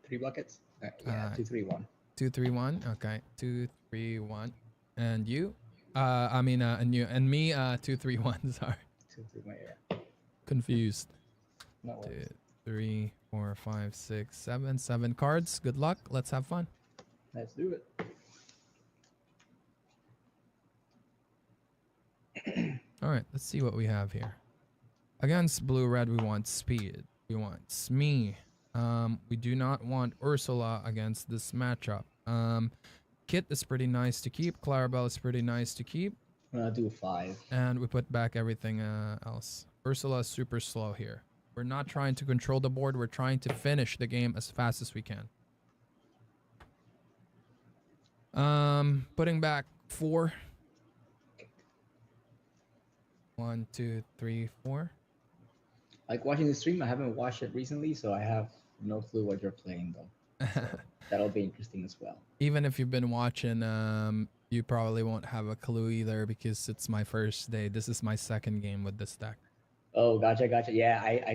E: 3 buckets? Yeah, 2, 3, 1.
A: 2, 3, 1. Okay. 2, 3, 1. And you? And you and me. 2, 3, 1. Sorry.
E: 2, 3, 1. Yeah.
A: Confused.
E: No
A: 2,
E: worries.
A: 3, 4, 5, 6, 7. 7 cards. Good luck. Let's have fun.
E: Let's do it.
A: All right. Let's see what we have here. Against blue red, we want speed. We want Smee. We do not want Ursula against this matchup. Kit is pretty nice to keep. Clarabelle is pretty nice to keep.
E: I'm gonna do 5.
A: And we put back everything else. Ursula is super slow here. We're not trying to control the board. We're trying to finish the game as fast as we can. Putting back 4. 1, 2, 3, 4.
E: Like watching the stream, I haven't watched it recently, so I have no clue what you're playing though. So that'll be interesting as well.
A: Even if you've been watching, you probably won't have a clue either because it's my first day. This is my second game with this deck.
E: Oh, gotcha. Yeah, I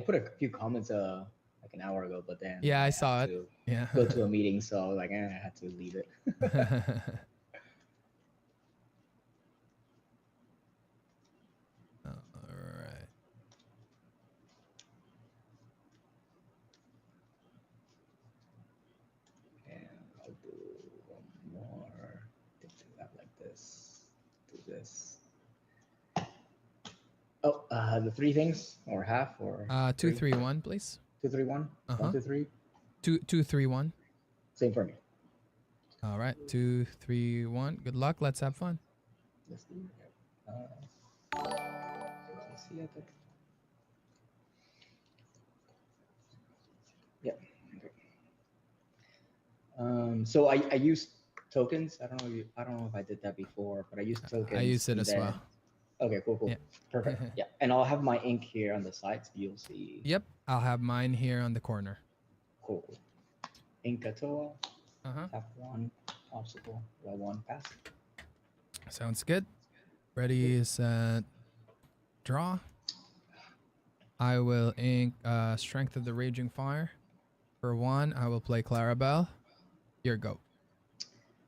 E: put a few comments like an hour ago, but then
A: Yeah, I saw it. Yeah.
E: Go to a meeting, so like I had to leave it.
A: Alright.
E: And I'll do one more. Do that like this. Do this. Oh, the 3 things or half or
A: 2, 3, 1, please.
E: 2, 3, 1. 1, 2, 3.
A: 2, 3, 1.
E: Same for me.
A: All right. 2, 3, 1. Good luck. Let's have fun.
E: Let's do it. Let's see. Yeah. Okay. So I use tokens. I don't know if I did that before, but I use tokens.
A: I use it as well.
E: Okay, cool.
A: Yeah.
E: Perfect. Yeah. And I'll have my ink here on the side, so you'll see.
A: Yep. I'll have mine here on the corner.
E: Cool. Ink Katoa.
A: Uh-huh.
E: Tap 1, obstacle, draw 1, pass.
A: Sounds good. Ready, set, draw. I will ink Strength of the Raging Fire. For 1, I will play Clarabelle. Here, go.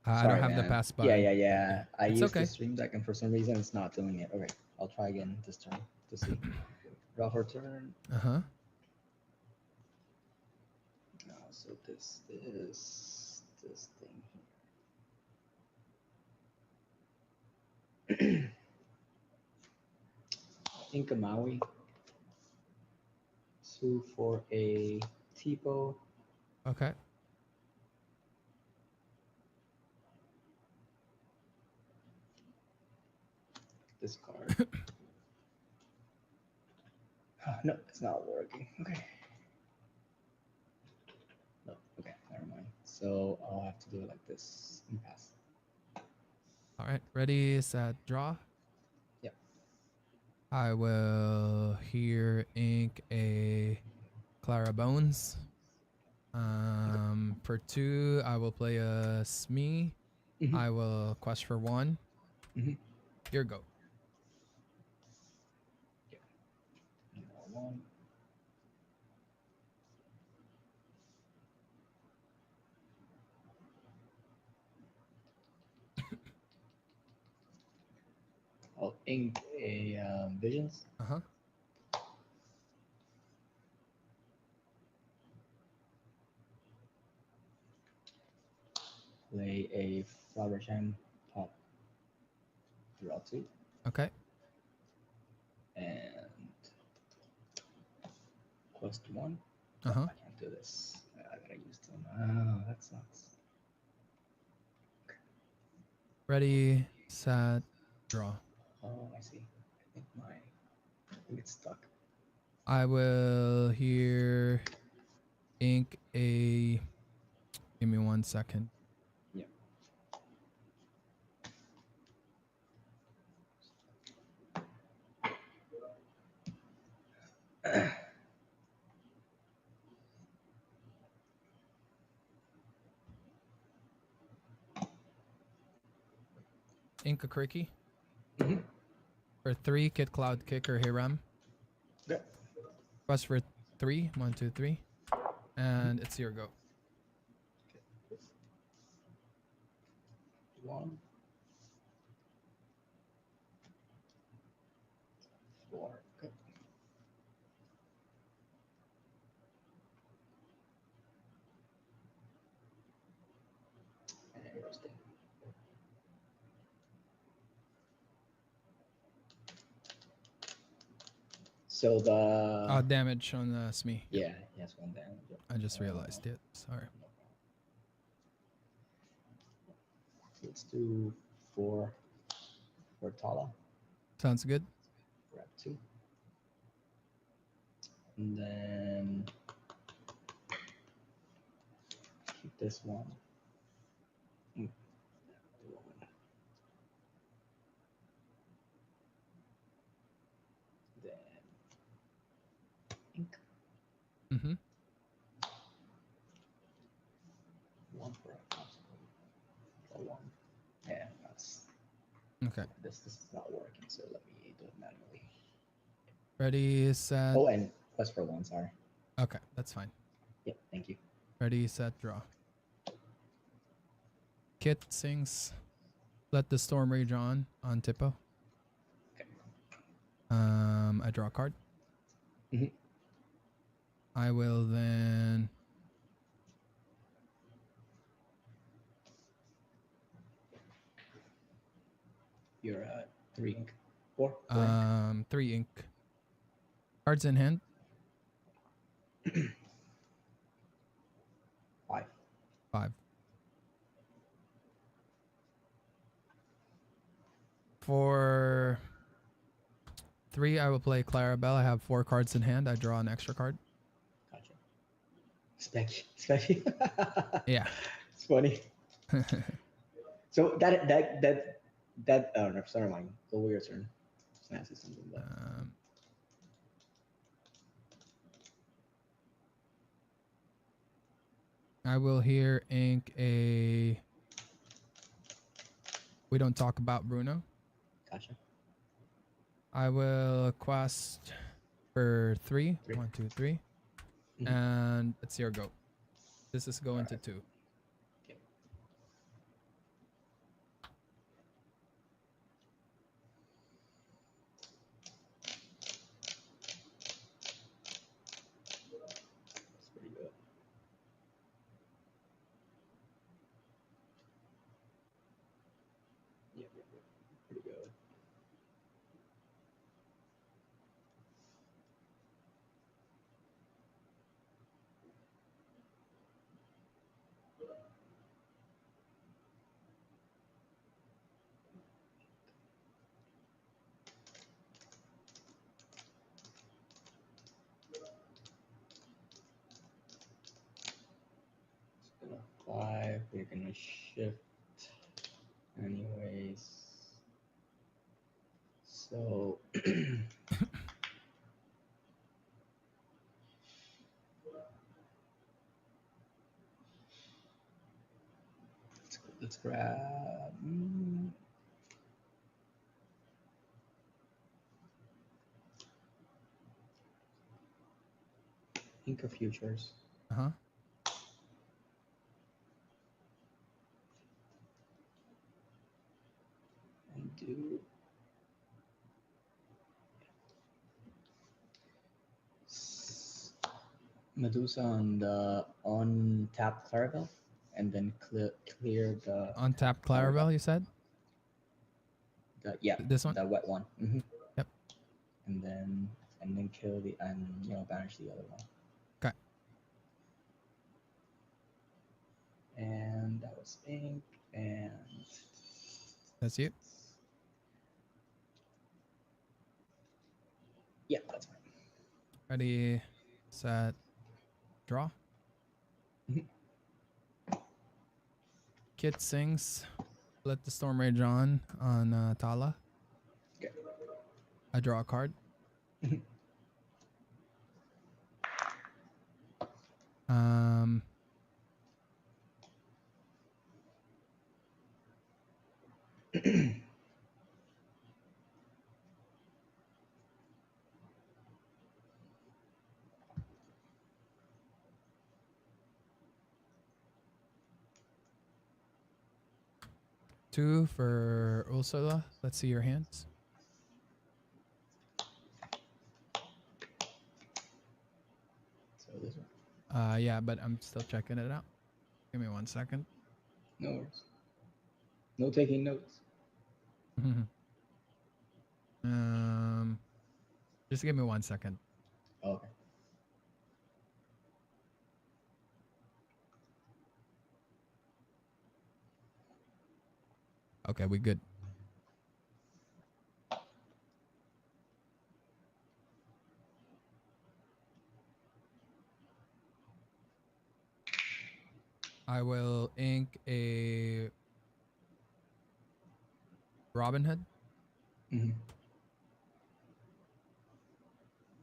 A: I don't have the pass button.
E: Yeah. I
A: It's
E: used
A: okay.
E: the stream deck, and for some reason it's not doing it. Okay, I'll try again this turn to see. Draw for turn.
A: Uh-huh.
E: So this thing here. Inka Maui. 2 for a Tipo.
A: Okay.
E: This card. No, it's not working. Okay. No, okay, never mind. So I'll have to do it like this and pass.
A: All right. Ready, set, draw.
E: Yep.
A: I will here ink a Clara Bones. For 2, I will play a Smee.
E: Mhm.
A: I will quest for 1.
E: Mhm.
A: Here, go.
E: One. I'll ink a Visions.
A: Uh-huh.
E: Play a Flower Gem top. Draw 2.
A: Okay.
E: And quest 1.
A: Uh-huh.
E: I can't do this. I gotta use them. Oh, that sucks.
A: Ready, set, draw.
E: Oh, I see. I think it's stuck.
A: I will here ink a. Give me 1 second.
E: Yeah.
A: Ink a Cricky.
E: Mm-hmm.
A: For 3, Kid Cloud Kicker Hiram.
E: Okay.
A: Quest for 3. 1, 2, 3. And it's your go.
E: 1, 4. Okay. Interesting. So the
A: Damage on the Smee.
E: yeah, he has 1 damage.
A: I just realized it. Sorry.
E: Let's do 4 for Tala.
A: Sounds good.
E: Grab 2. And then keep this one. Mm. Then ink.
A: Mm-hmm.
E: 1 for a obstacle. Draw 1. Yeah, that's
A: Okay.
E: this is not working, so let me do it manually.
A: Ready, set.
E: Oh, and quest for 1, sorry.
A: Okay, that's fine.
E: Yep, thank you.
A: Ready, set, draw. Kit sings Let the Storm Rage on Tipo.
E: Okay.
A: I draw a card.
E: Mhm.
A: I will then
E: You're at 3 ink. 4. 4 ink.
A: 3 ink. Cards in hand.
E: 5.
A: 5. For 3, I will play Clarabelle. I have 4 cards in hand. I draw an extra card.
E: Gotcha. Specky.
A: Yeah.
E: It's funny. So that no, sorry, mine. Go your turn. Just gonna ask you something, but
A: I will here ink a. We don't talk about Bruno.
E: gotcha.
A: I will quest for 3.
E: 3.
A: 1, 2, 3.
E: Mhm.
A: And it's your go. This is going to 2.
E: Okay. That's pretty good. Yeah, pretty good. Just gonna 5. We're gonna shift anyways. So let's grab Ink of Futures.
A: Uh-huh.
E: And do Medusa on the untapped Clarabelle, and then clear the
A: Untapped
E: Clarabelle.
A: Clarabelle, you said?
E: Yeah,
A: This one?
E: the wet one.
A: Yep.
E: And then kill the banish the other one.
A: Okay.
E: And that was ink, and
A: That's you.
E: yeah, that's fine.
A: Ready, set, draw.
E: Mhm.
A: Kit sings. Let the Storm Rage on Tala.
E: Okay.
A: I draw a card. um. Two for Ursula. Let's see your hands.
E: So this one.
A: Yeah, but I'm still checking it out. Give me 1 second.
E: No worries. No taking notes.
A: Just give me 1 second.
E: Okay.
A: Okay, we good. I will ink a Robin Hood
E: Mhm.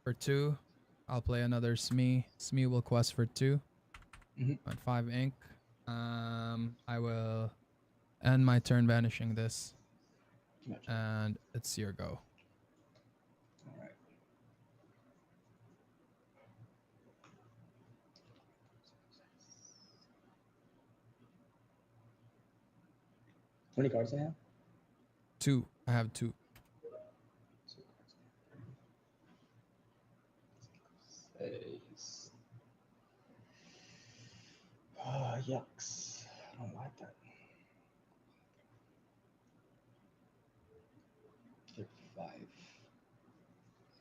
A: for 2. I'll play another Smee. Smee will quest for 2.
E: Mhm.
A: At 5 ink. I will end my turn banishing this.
E: Gotcha.
A: And it's your go.
E: All right. How many cards do I have?
A: 2. I have 2.
E: Says. Oh, yucks. I don't like that. Get 5.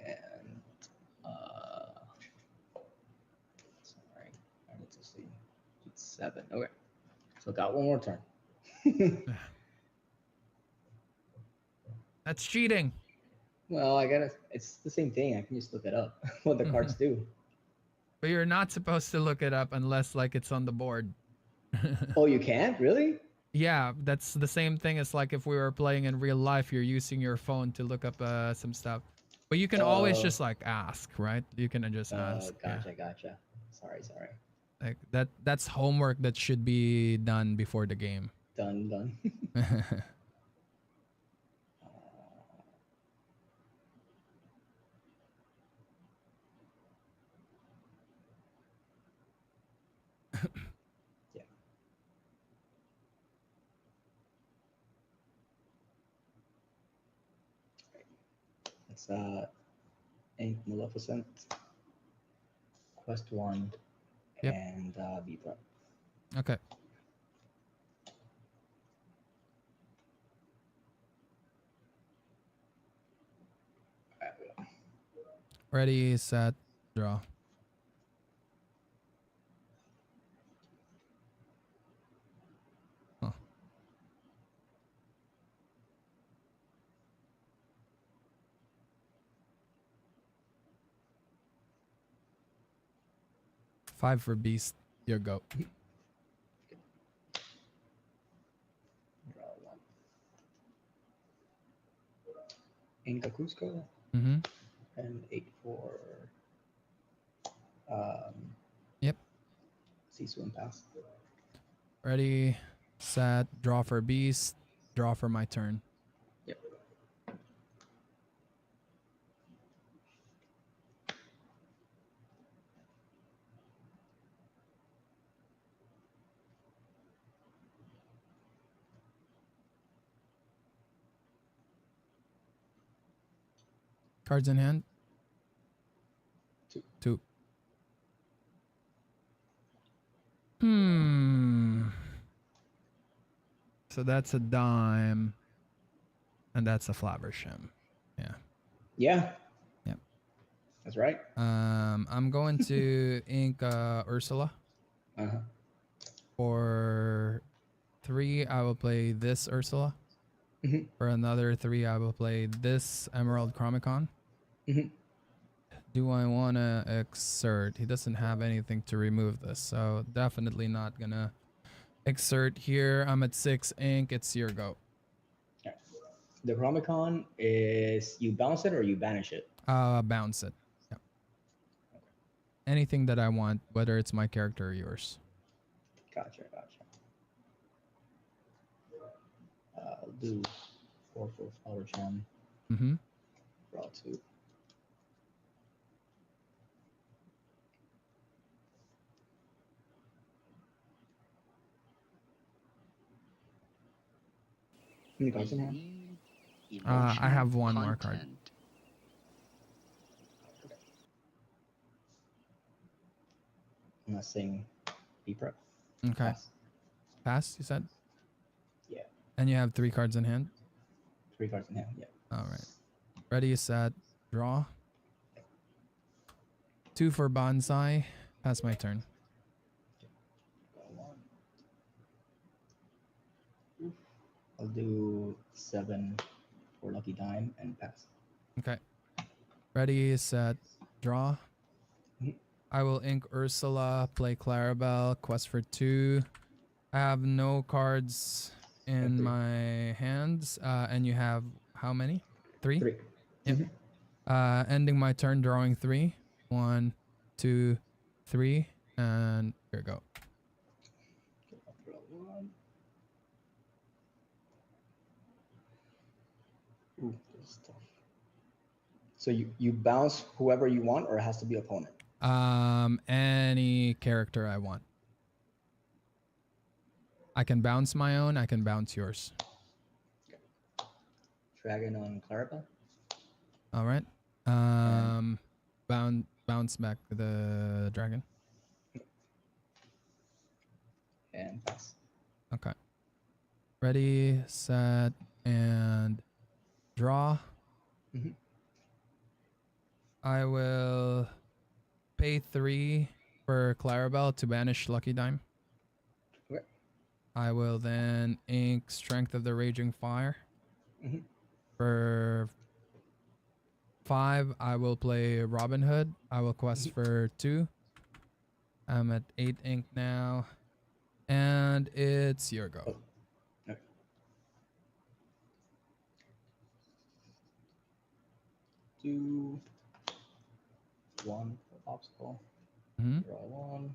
E: And sorry, I need to see. It's 7. Okay. So got one more turn.
A: That's cheating.
E: Well, I gotta. It's the same thing. I can just look it up. What the cards do.
A: But you're not supposed to look it up unless like it's on the board.
E: Oh, you can't really?
A: Yeah, that's the same thing as like if we were playing in real life, you're using your phone to look up some stuff. But you can always just like ask, right? You can just ask.
E: Gotcha, gotcha. Sorry.
A: Like that's homework that should be done before the game.
E: Done. Yeah. It's Ink Maleficent, Quest 1,
A: Yep.
E: and Vibra.
A: Okay. Ready, set, draw. Huh. Five for beast. Your go.
E: Draw 1. Inca Cusco,
A: Mm-hmm.
E: and 8 for
A: Yep.
E: Sisu and Pass.
A: Ready, set, draw for beast, draw for my turn.
E: Yep.
A: Cards in hand.
E: 2.
A: 2. So that's a dime, and that's a Flaversham. Yeah.
E: Yeah.
A: Yep.
E: That's right.
A: I'm going to ink Ursula.
E: Uh-huh.
A: For 3, I will play this Ursula.
E: Mhm.
A: For another 3, I will play this Emerald Chromicon.
E: Mhm.
A: Do I want to exert? He doesn't have anything to remove this, so definitely not gonna exert here. I'm at 6 ink. It's your go.
E: The Chromicon is you bounce it or you banish it.
A: Bounce it. Yep. Anything that I want, whether it's my character or yours.
E: Gotcha. I'll do 4 for Flower Jam.
A: Mm-hmm.
E: Draw 2. How many cards in hand?
A: I have 1 more card.
E: I'm not saying be prep.
A: Okay. Pass, you said?
E: Yeah.
A: And you have 3 cards in hand?
E: 3 cards in hand, yeah.
A: All right. Ready, set, draw. 2 for Bonsai. Pass my turn.
E: I'll do 7 for Lucky Dime and pass.
A: Okay. Ready, set, draw.
E: Mhm.
A: I will ink Ursula, play Clarabelle, quest for 2. I have no cards in
E: 3.
A: my hands. And you have how many? 3?
E: 3.
A: Yep. Ending my turn, drawing 3. 1, 2, 3, and here we go.
E: Ooh, this is tough. So you bounce whoever you want, or it has to be opponent?
A: Any character I want. I can bounce my own, I can bounce yours.
E: Dragon on Clarabelle?
A: All right. Bounce back the dragon.
E: And pass.
A: Okay. Ready, set, and draw.
E: Mhm.
A: I will pay 3 for Clarabelle to banish Lucky Dime.
E: Okay.
A: I will then ink Strength of the Raging Fire.
E: Mhm.
A: For 5, I will play Robin Hood. I will quest for 2. I'm at 8 ink now. And it's your go.
E: Oh. Okay. 2, 1 for obstacle.
A: Mm-hmm.
E: Draw 1.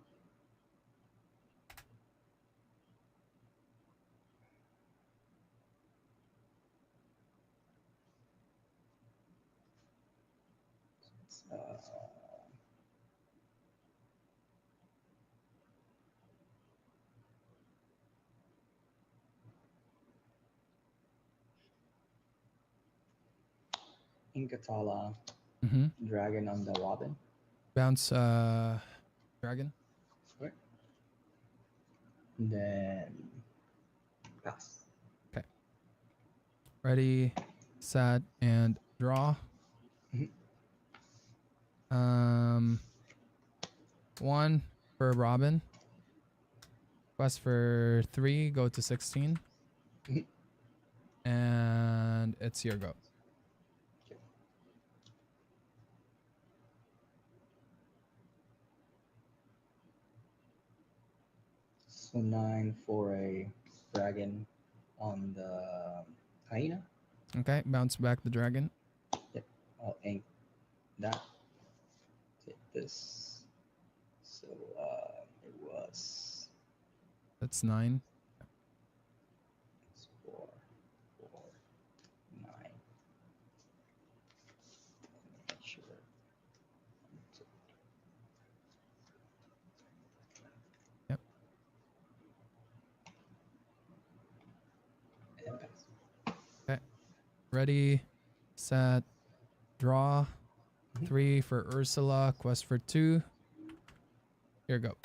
E: Inkatala,
A: Mm-hmm.
E: Dragon on the Robin.
A: Bounce dragon.
E: Okay. Then pass.
A: Okay. Ready, set, and draw.
E: Mhm.
A: 1 for Robin. Quest for 3, go to 16.
E: Mhm.
A: And it's your go.
E: So 9 for a dragon on the hyena.
A: Okay, bounce back the dragon.
E: Yep. I'll ink that. Take this. So it was
A: That's 9.
E: 4, 9. Make sure.
A: Yep.
E: And pass.
A: Okay. Ready, set, draw. 3 for Ursula, quest for 2. Here you go.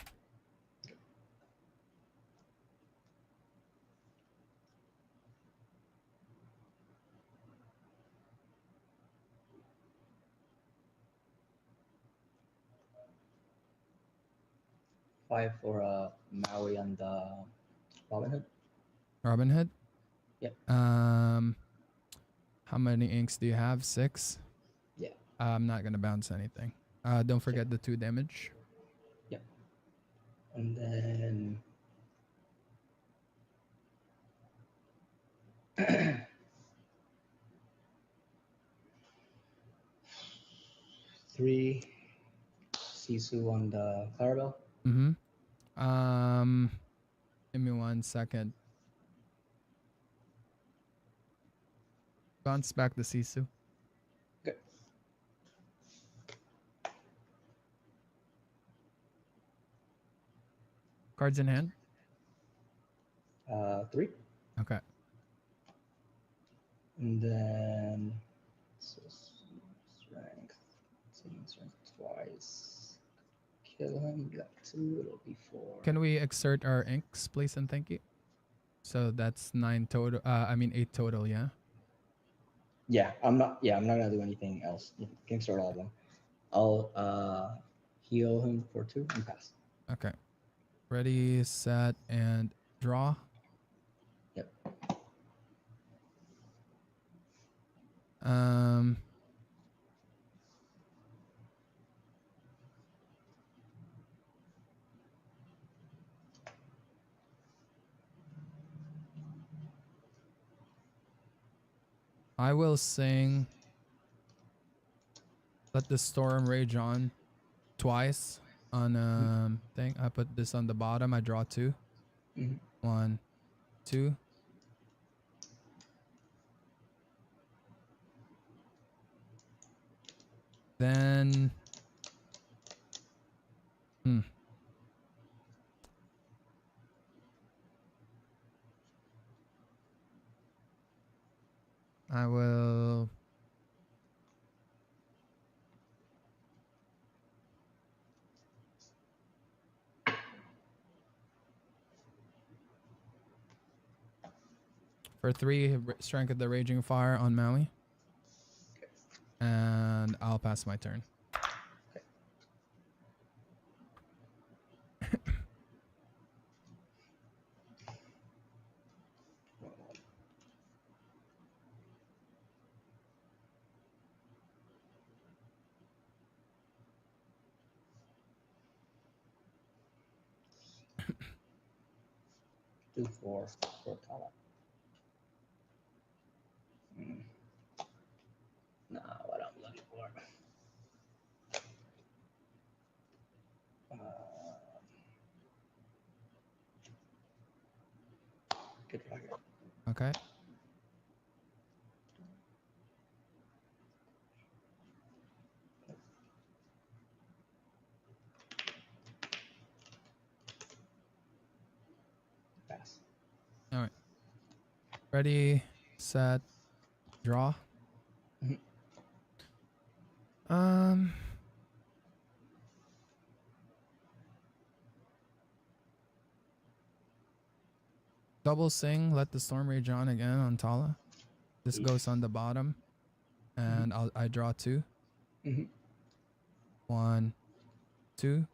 E: 5 for Maui and Robin Hood.
A: Robin Hood?
E: Yep.
A: How many inks do you have? 6?
E: Yeah.
A: I'm not gonna bounce anything. Don't forget the 2 damage.
E: Yep. And then 3 Sisu on the Clarabelle.
A: Mm-hmm. Give me 1 second. Bounce back the Sisu.
E: Okay.
A: Cards in hand?
E: 3.
A: Okay.
E: And then so strength. Taking strength twice. Kill him. Got 2. It'll be 4.
A: Can we exert our inks, please and thank you? So that's 9 total. I mean 8 total, yeah?
E: Yeah, I'm not gonna do anything else. You can start all of them. I'll heal him for 2 and pass.
A: Okay. Ready, set, and draw.
E: Yep.
A: I will sing Let the Storm Rage On twice on thing. I put this on the bottom. I draw 2.
E: Mm-hmm.
A: 1, 2. Then I will for 3 Strength of the Raging Fire on Maui. And I'll pass my turn.
E: Do 4 for Tala. Nah, what I'm looking for. Good fire.
A: Okay.
E: Pass.
A: All right. Ready, set, draw. Double sing, Let the Storm Rage On again on Tala. This goes on the bottom. And I draw 2. 1, 2.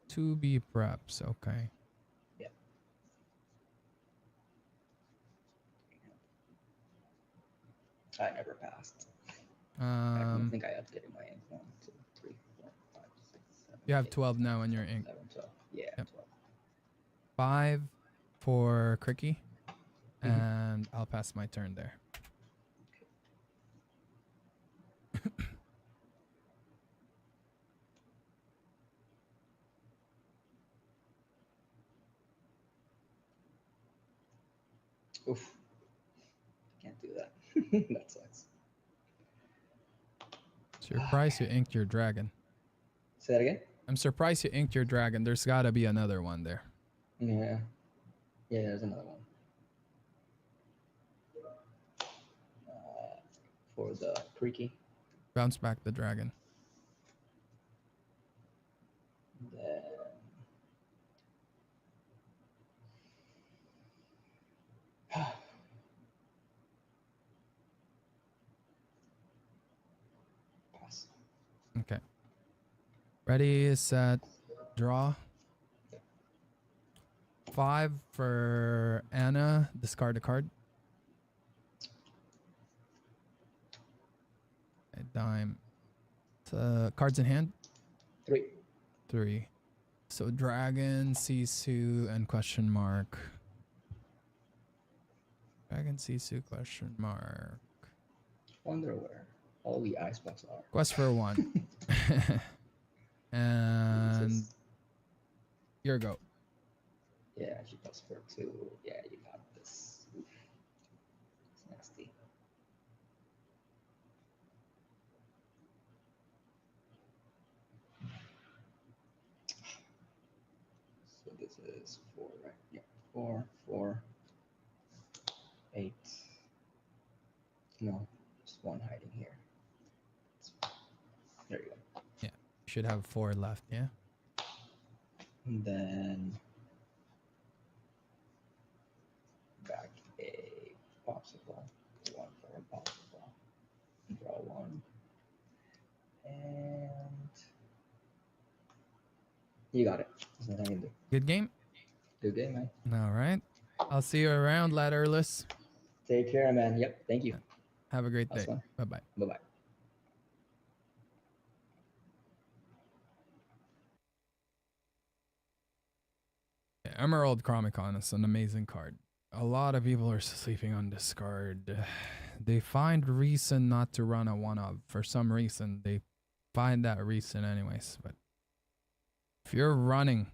A: 2 B preps, okay.
E: Yeah. I never passed. I think I updated my ink. 1, 2, 3, 4, 5, 6, 7.
A: You have
E: 8,
A: 12 now in your ink.
E: 11, 12. Yeah,
A: Yep.
E: 12.
A: 5 for Cricky. And I'll pass my turn there.
E: Oof. Can't do that. That sucks.
A: Surprised you inked your dragon.
E: Say that again?
A: I'm surprised you inked your dragon. There's gotta be another one there.
E: Yeah. Yeah, there's another one. For the Creaky.
A: Bounce back the dragon.
E: Then pass.
A: Okay. Ready, set, draw. 5 for Anna. Discard a card. A dime. Cards in hand.
E: 3.
A: 3. So dragon, Sisu, and question mark. Dragon, Sisu, question mark.
E: Wonder where all the icebox are.
A: Quest for 1. And
E: Jesus.
A: your go.
E: Yeah, she plus for 2. Yeah, you got this. Oof. It's nasty. So this is 4, right? Yeah, 4, 4, 8. No, just 1 hiding here. There you go.
A: Yeah, you should have 4 left. Yeah.
E: And then back a popsicle. 1 for a popsicle. Draw 1. And you got it. There's nothing I can do.
A: Good game.
E: Good game, man.
A: All right. I'll see you around, ladderless.
E: Take care, man. Yep. Thank you.
A: Have a great
E: That's
A: day.
E: fun.
A: Bye bye.
E: Bye bye.
A: Emerald Chromicon is an amazing card. A lot of people are sleeping on this card. They find reason not to run a 1-of. For some reason, they find that reason anyways. But if you're running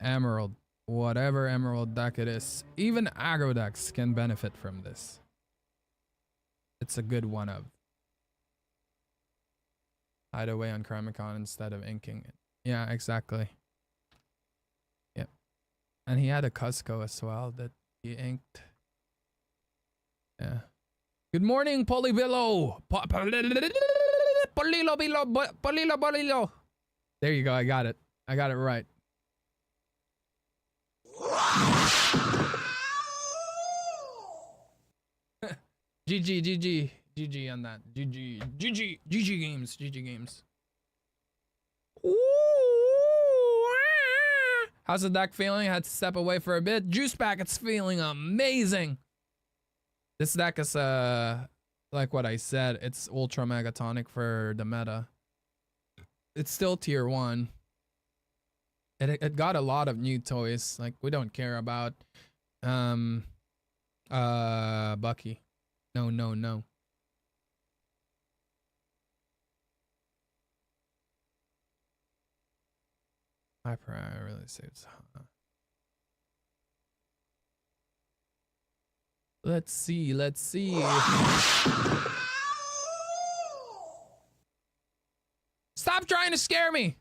A: Emerald, whatever Emerald deck it is, even aggro decks can benefit from this. It's a good 1-of. Hide away on Chromicon instead of inking it. Yeah, exactly. Yep. And he had a Cusco as well that he inked. Yeah. Good morning, Polibillo. Polilo. There you go. I got it. I got it right. GG on that. GG games. GG games. How's the deck feeling? I had to step away for a bit. Juice Packet's feeling amazing. This deck is like what I said, it's ultra megatonic for the meta. It's still tier 1. It got a lot of new toys. Like we don't care about Bucky. No. I really say it's Let's see. Stop trying to scare me.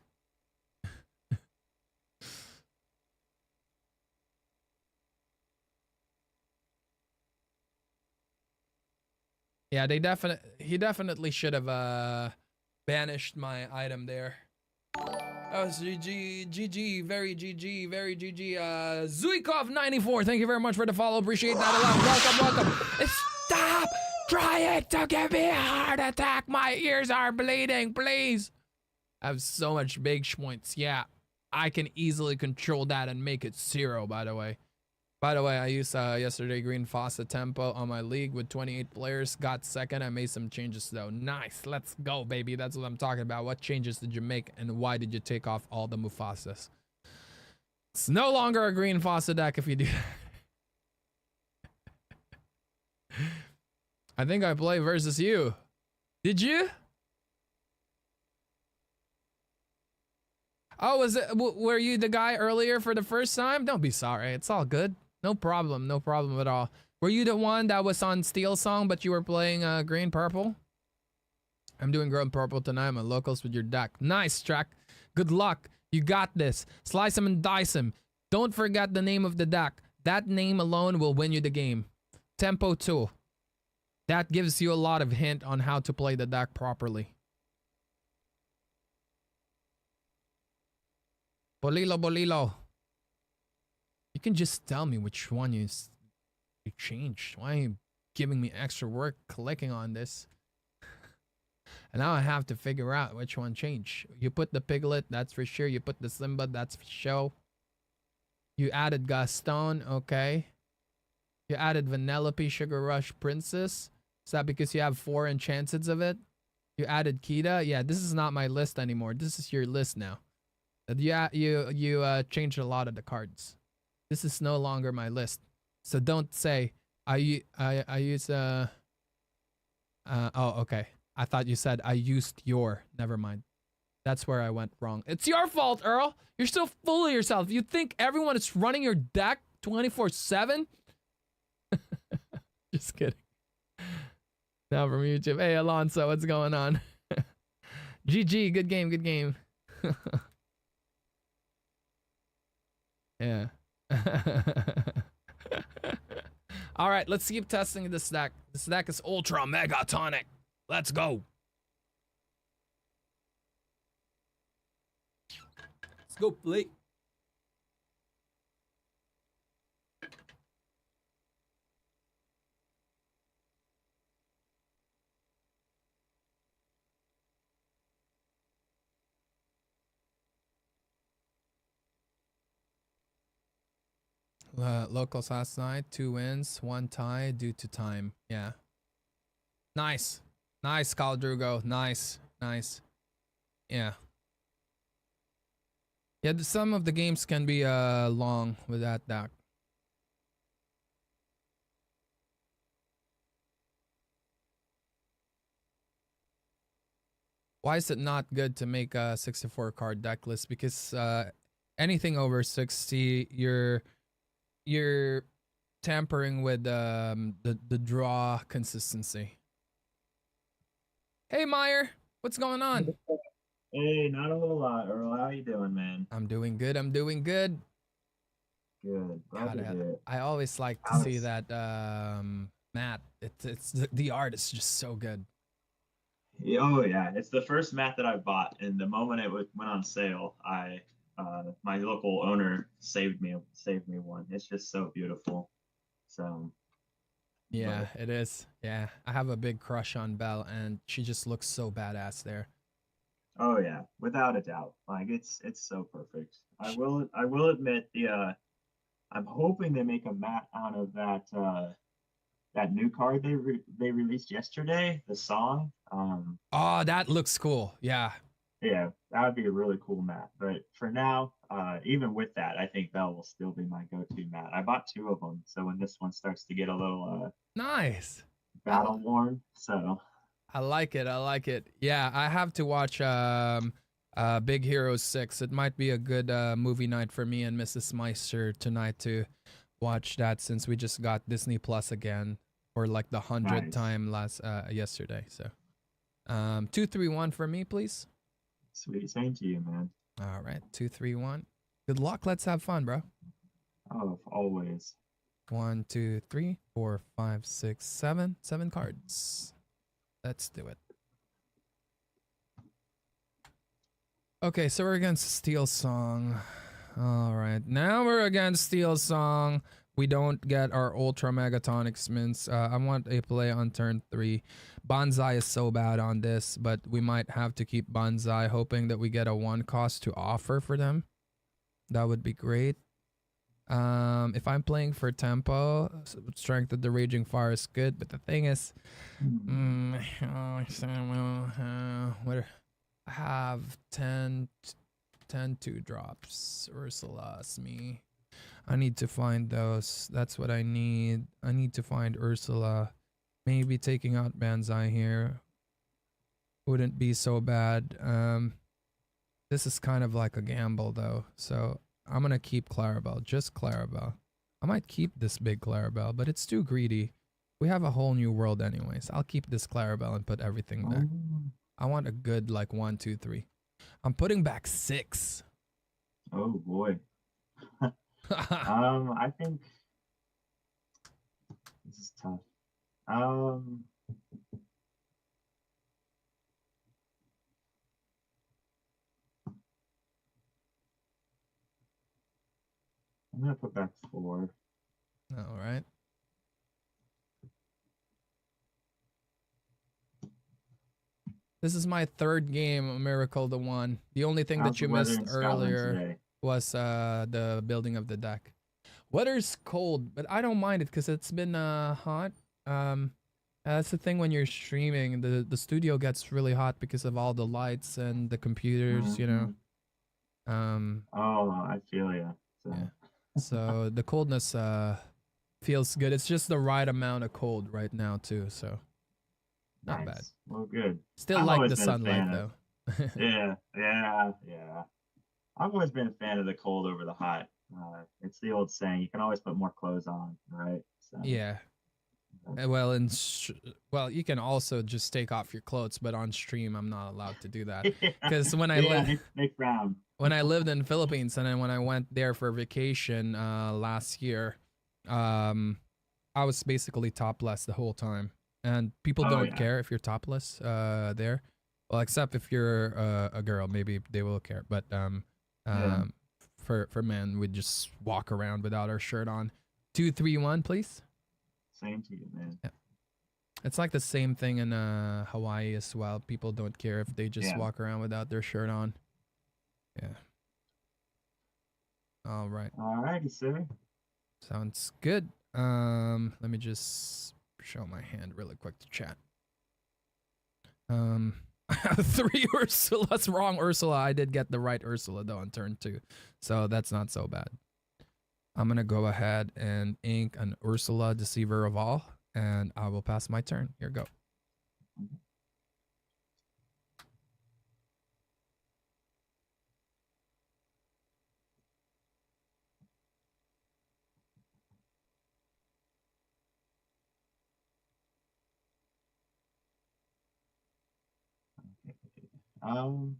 A: Yeah, he definitely should have banished my item there. Oh, GG, very GG. Zuikov94, thank you very much for the follow. Appreciate that a lot. Welcome. Stop trying to give me a heart attack. My ears are bleeding, please. I have so much big points. Yeah, I can easily control that and make it 0, by the way. I used yesterday Green Faucet Tempo on my league with 28 players. Got second. I made some changes though. Nice. Let's go, baby. That's what I'm talking about. What changes did you make and why did you take off all the Mufasas? It's no longer a Green Faucet deck if you do that. I think I play versus you. Did you? Oh, were you the guy earlier for the first time? Don't be sorry. It's all good. No problem at all. Were you the one that was on Steel Song, but you were playing green purple? I'm doing green purple tonight. I'm a locals with your deck. Nice, Track. Good luck. You got this. Slice him and dice him. Don't forget the name of the deck. That name alone will win you the game. Tempo 2. That gives you a lot of hint on how to play the deck properly. Bolilo. You can just tell me which one you changed. Why are you giving me extra work clicking on this? And now I have to figure out which one change. You put the Piglet, that's for sure. You put the Simba, that's for sure. You added Gaston, okay. You added Vanellope, Sugar Rush, Princess. Is that because you have 4 enchanteds of it? You added Kita. Yeah, this is not my list anymore. This is your list now. You changed a lot of the cards. This is no longer my list. So don't say I use oh, okay. I thought you said I used your. Never mind. That's where I went wrong. It's your fault, Earl. You're so full of yourself. You think everyone is running your deck 24/7? Just kidding. Now from YouTube. Hey, Alonso, what's going on? GG, good game, good game. Yeah. All right, let's keep testing this deck. This deck is ultra megatonic. Let's go. Let's go play. Locals last night, 2 wins, 1 tie due to time. Yeah. Nice. Nice, Caldrugo. Nice. Nice. Yeah. Yeah, some of the games can be long with that deck. Why is it not good to make a 64 card deck list? Because anything over 60, you're tampering with the draw consistency. Hey Meyer, what's going on?
F: Hey, not a whole lot, Earl. How you doing, man?
A: I'm doing good. I'm doing good.
F: Good. Glad to hear it.
A: I always like to see that mat. It's the art is just so good.
F: Oh yeah, it's the first mat that I bought, and the moment it went on sale, my local owner saved me one. It's just so beautiful. So
A: Yeah, it is. Yeah, I have a big crush on Belle, and she just looks so badass there.
F: oh yeah, without a doubt. Like it's so perfect. I will admit I'm hoping they make a mat out of that new card they released yesterday, the song.
A: Oh, that looks cool. Yeah.
F: Yeah, that would be a really cool mat. But for now, even with that, I think Bell will still be my go-to mat. I bought 2 of them, so when this one starts to get a little
A: nice
F: battle worn, so
A: I like it. I like it. Yeah, I have to watch Big Hero 6. It might be a good movie night for me and Mrs. Meister tonight to watch that, since we just got Disney Plus again for like the 100th time yesterday. So 231 for me, please.
F: Sweet, same to you, man.
A: All right, 231. Good luck. Let's have fun, bro.
F: Oh, always.
A: 1, 2, 3, 4, 5, 6, 7. 7 cards. Let's do it. Okay, so we're against Steel Song. All right, now we're against Steel Song. We don't get our Ultra Megatonic mints. I want a play on turn 3. Bonsai is so bad on this, but we might have to keep Bonsai, hoping that we get a 1 cost to offer for them. That would be great. If I'm playing for tempo, Strength of the Raging Fire is good, but the thing is, what? I have 10 2 drops. Ursula, me. I need to find those. That's what I need. I need to find Ursula. Maybe taking out Banzai here wouldn't be so bad. This is kind of like a gamble though. So I'm gonna keep Clarabelle. Just Clarabelle. I might keep this big Clarabelle, but it's too greedy. We have a whole new world anyways. I'll keep this Clarabelle and put everything back. I want a good like 1, 2, 3. I'm putting back 6.
F: Oh boy. I think this is tough. I'm gonna put back 4.
A: All right. This is my third game, A Miracle the One. The only thing
F: How's
A: that you
F: the weather
A: missed
F: in Scotland
A: earlier
F: today?
A: was the building of the deck. Weather's cold, but I don't mind it because it's been hot. That's the thing when you're streaming. The studio gets really hot because of all the lights and the computers, you know.
F: Oh, I feel ya. So.
A: Yeah. So the coldness feels good. It's just the right amount of cold right now too, so not bad.
F: Nice. Well, good.
A: Still
F: I've
A: like
F: always
A: the
F: been a
A: sunlight
F: fan
A: though.
F: Yeah. I've always been a fan of the cold over the hot. It's the old saying, you can always put more clothes on, right? So,
A: Yeah. Well, well, you can also just take off your clothes, but on stream, I'm not allowed to do that because when I
F: Nick Brown.
A: when I lived in Philippines and then when I went there for vacation last year, I was basically topless the whole time, and people
F: Oh,
A: don't
F: yeah.
A: care if you're topless there. Well, except if you're a girl, maybe they will care. But
F: Yeah.
A: for men, we just walk around without our shirt on. 2, 3, 1, please.
F: Same to you, man.
A: Yeah. It's like the same thing in Hawaii as well. People don't care if they just
F: Yeah.
A: walk around without their shirt on. Yeah. All right.
F: Alrighty, sir.
A: Sounds good. Let me just show my hand really quick to chat. 3 Ursulas. Wrong Ursula. I did get the right Ursula though on turn 2. So that's not so bad. I'm gonna go ahead and ink an Ursula Deceiver of All, and I will pass my turn. Here you go.
F: Um,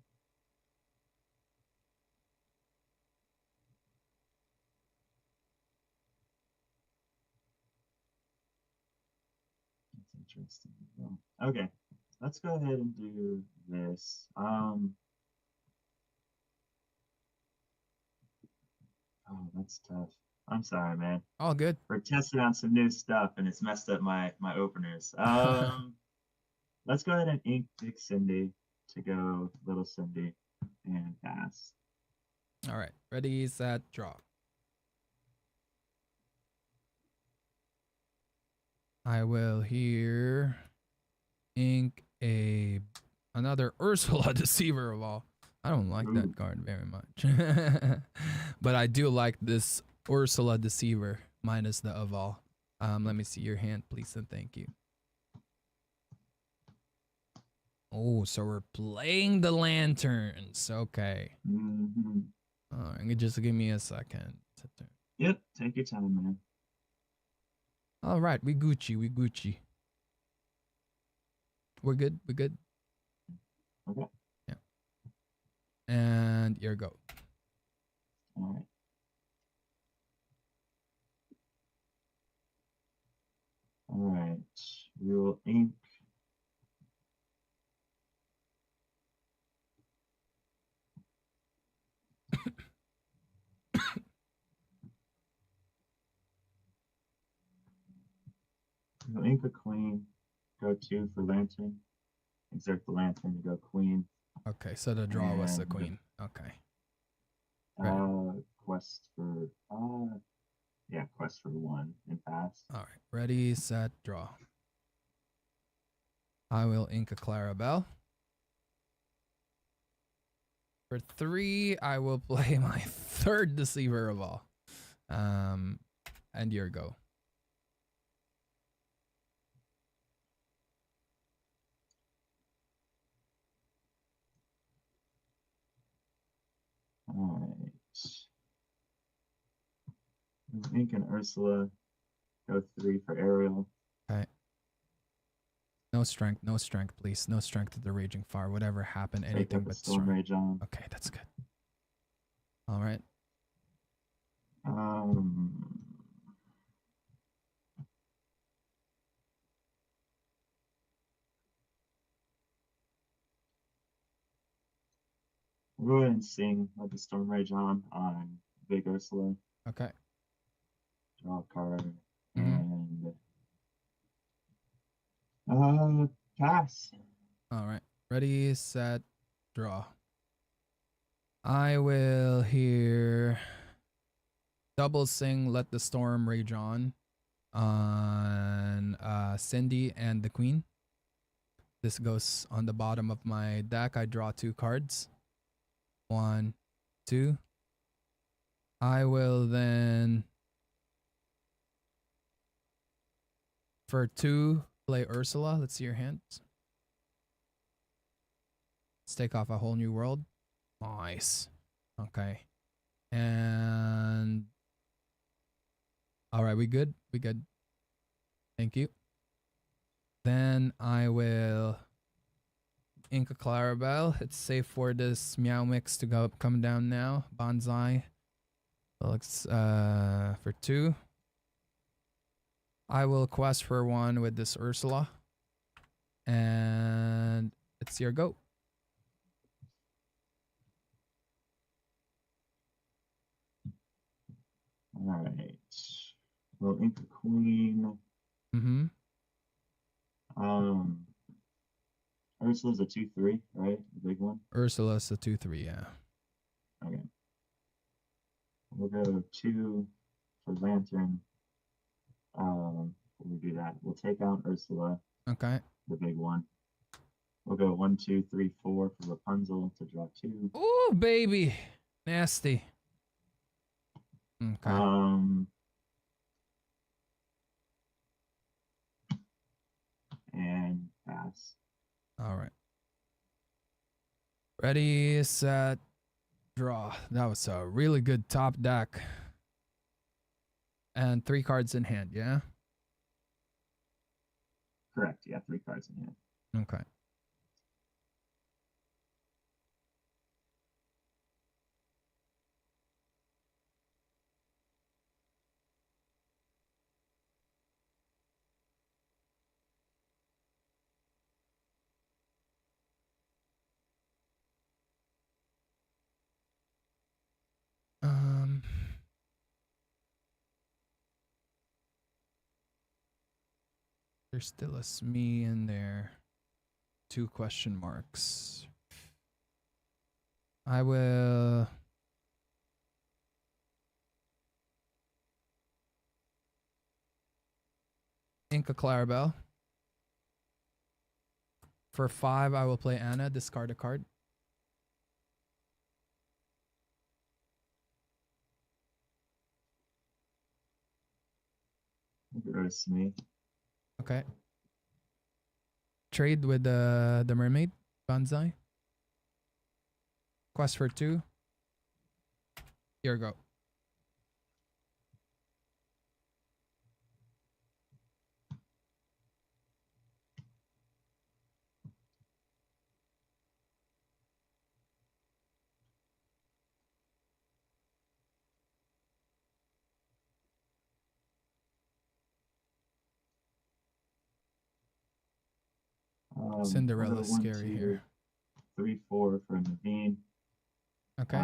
F: that's interesting. Okay, let's go ahead and do this. Oh, that's tough. I'm sorry, man.
A: All good.
F: We're testing out some new stuff, and it's messed up my openers. Let's go ahead and ink Big Cindy to go Little Cindy and pass.
A: All right. Ready, set, draw. I will here ink another Ursula Deceiver of All. I don't like that card very much. But I do like this Ursula Deceiver minus the of all. Let me see your hand, please, and thank you. Oh, so we're playing the lanterns. Okay.
F: Mm-hmm.
A: All right, just give me a second.
F: Yep, take your time, man.
A: All right, we Gucci. We're good.
F: Okay.
A: Yeah. And here go.
F: All right. All right. We will ink. We'll ink a queen. Go 2 for lantern. Exert the lantern to go queen.
A: Okay, so the draw was the
F: And,
A: queen. Okay. Right.
F: Quest for quest for 1 and pass.
A: All right. Ready, set, draw. I will ink a Clarabelle. For 3, I will play my third Deceiver of All. And your go.
F: All right. Ink and Ursula. Go 3 for Ariel.
A: Okay. No strength, please. No strength to the Raging Fire. Whatever happened,
F: Take
A: anything
F: up a
A: but
F: Storm
A: strength.
F: Rage on.
A: Okay, that's good. All right.
F: We'll go ahead and sing Let the Storm Rage on Big Ursula.
A: Okay.
F: Draw a card.
A: Mhm.
F: And pass.
A: All right. Ready, set, draw. I will hear double sing Let the Storm Rage on Cindy and the Queen. This goes on the bottom of my deck. I draw 2 cards. 1, 2. I will then, for 2, play Ursula. Let's see your hands. Let's take off a whole new world. Nice. Okay. And all right, we good? We good. Thank you. Then I will Inca Clarabelle. It's safe for this Meow Mix to come down now. Bonsai. Looks for 2. I will quest for 1 with this Ursula. And it's your go.
F: All right. Well, Inca Queen.
A: Mm-hmm.
F: Ursula's a 2/3, right? The big one.
A: Ursula's a 2/3, yeah.
F: Okay. We'll go 2 for Lantern. We'll do that. We'll take out Ursula,
A: Okay.
F: the big one. We'll go 1, 2, 3, 4 for Rapunzel to draw 2.
A: Ooh, baby. Nasty. Okay.
F: And pass.
A: All right. Ready, set, draw. That was a really good top deck. And 3 cards in hand, yeah?
F: Correct. Yeah, 3 cards in hand.
A: Okay. There's still a Smee in there. 2 question marks. I will Inca Clarabelle. For 5, I will play Anna, discard a card.
F: We'll go to Smee.
A: Okay. Trade with the mermaid, Banzai. Quest for 2. Here we go. Cinderella's
F: we'll go 1,
A: scary
F: 2,
A: here.
F: 3, 4 for Naveen.
A: Okay.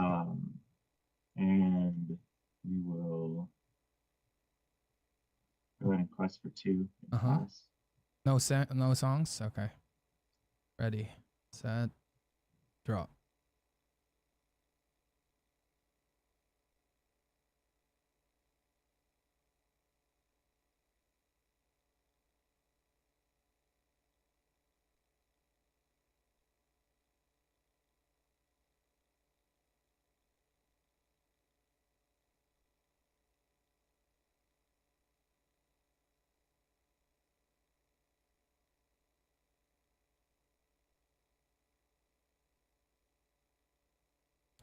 F: And we will go ahead and quest for 2 and pass.
A: No songs? Okay. Ready, set, draw.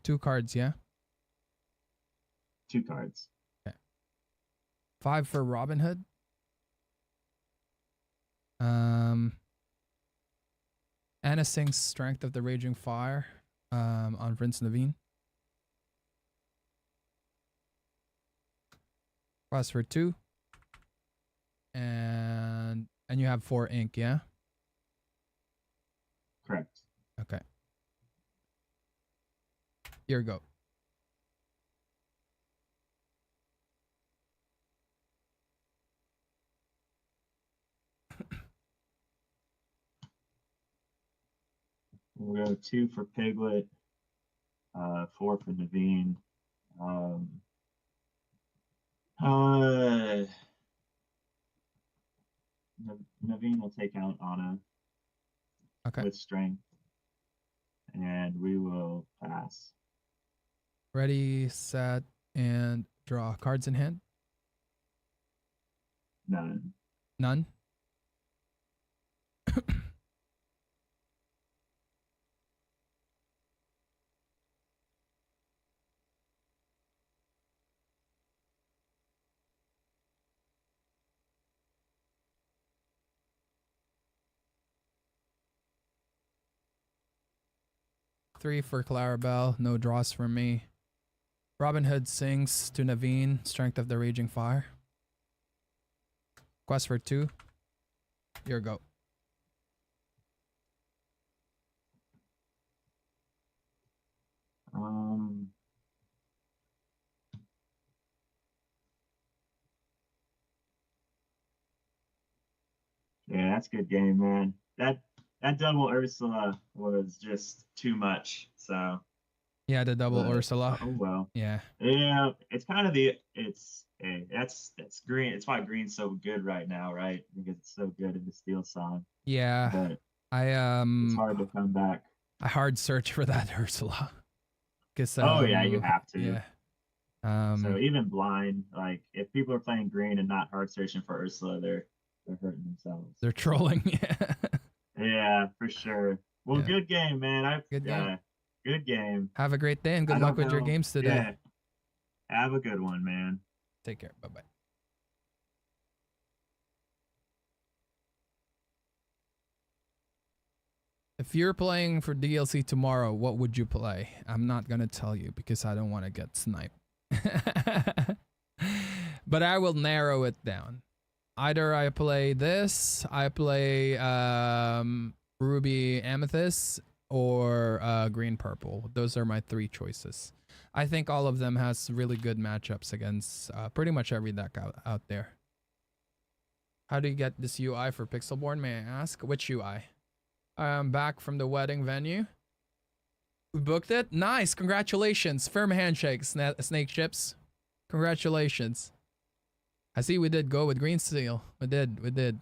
A: Two cards, yeah?
F: 2 cards.
A: Okay. 5 for Robin Hood. Anna sings Strength of the Raging Fire on Prince Naveen. Quest for 2. And you have 4 ink, yeah?
F: Correct.
A: Okay. Here we go.
F: We'll go 2 for Piglet, 4 for Naveen. Naveen will take out Anna
A: Okay.
F: with strength, and we will pass.
A: Ready, set, and draw. Cards in hand?
F: None.
A: None? Three for Clarabelle. No draws from me. Robin Hood sings to Naveen. Strength of the Raging Fire. Quest for 2. Your go.
F: Yeah, that's a good game, man. That double Ursula was just too much. So
A: Yeah, the double
F: but,
A: Ursula.
F: oh well.
A: Yeah.
F: Yeah, it's kind of that's green. It's why green's so good right now, right? Because it's so good in the Steel Song.
A: Yeah.
F: But
A: I
F: it's hard to come back.
A: I hard search for that Ursula. Cause
F: oh yeah, you have to.
A: Yeah.
F: So even blind, like if people are playing green and not hard searching for Ursula, they're hurting themselves.
A: They're trolling. Yeah.
F: Yeah, for sure. Well,
A: Yeah.
F: good game, man.
A: Good game.
F: Good game.
A: Have a great day and
F: I
A: good luck
F: don't
A: with your
F: know.
A: games today.
F: Yeah. Have a good one, man.
A: Take care. Bye bye. If you're playing for DLC tomorrow, what would you play? I'm not gonna tell you because I don't want to get sniped. But I will narrow it down. Either I play this, I play Ruby Amethyst, or Green Purple. Those are my 3 choices. I think all of them has really good matchups against pretty much every deck out there. How do you get this UI for Pixelborn, may I ask? Which UI? I'm back from the wedding venue. We booked it? Nice, congratulations. Firm handshake, Snake Chips. Congratulations. I see we did go with Green Steel. We did.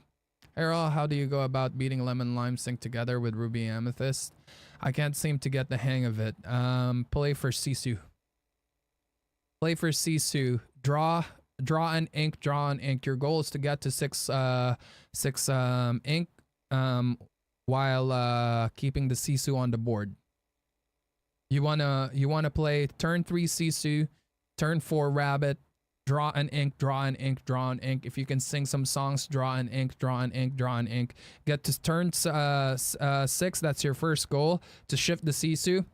A: Errol, how do you go about beating Lemon Lime Sync together with Ruby Amethyst? I can't seem to get the hang of it. Play for Sisu. Play for Sisu. Draw an ink. Your goal is to get to 6 ink while keeping the Sisu on the board. You wanna play turn 3 Sisu, turn 4 Rabbit, draw an ink. If you can sing some songs, draw an ink. Get to turn 6, that's your first goal, to shift the Sisu.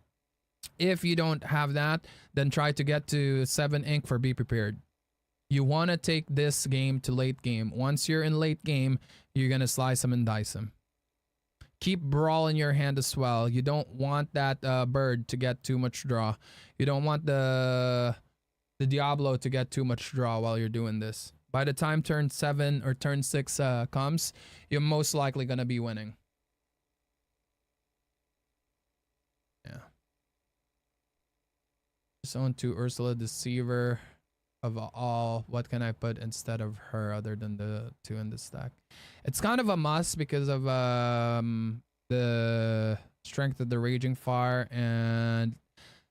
A: If you don't have that, then try to get to 7 ink for Be Prepared. You want to take this game to late game. Once you're in late game, you're going to slice them and dice them. Keep Brawl in your hand as well. You don't want that bird to get too much draw. You don't want the Diablo to get too much draw while you're doing this. By the time turn 7 or turn 6 comes, you're most likely going to be winning. Yeah. Zone 2 Ursula Deceiver of all. What can I put instead of her other than the 2 in the stack? It's kind of a must because of the Strength of the Raging Fire and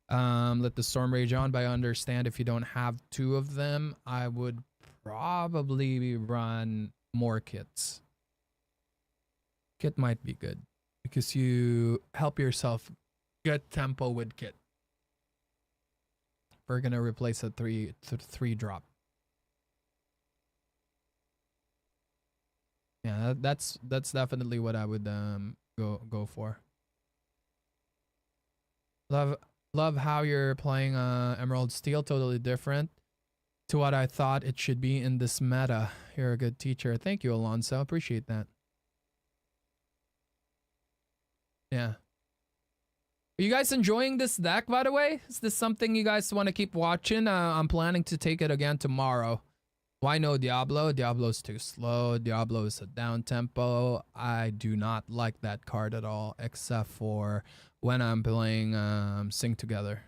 A: Let the Storm Rage On. But I understand if you don't have 2 of them, I would probably run more kits. Kit might be good because you help yourself get tempo with kit. We're gonna replace a 3 drop. Yeah, that's definitely what I would go for. Love how you're playing Emerald Steel. Totally different to what I thought it should be in this meta. You're a good teacher. Thank you, Alonso. Appreciate that. Yeah. Are you guys enjoying this deck, by the way? Is this something you guys want to keep watching? I'm planning to take it again tomorrow. Why no Diablo? Diablo's too slow. Diablo is a down tempo. I do not like that card at all, except for when I'm playing Sync Together.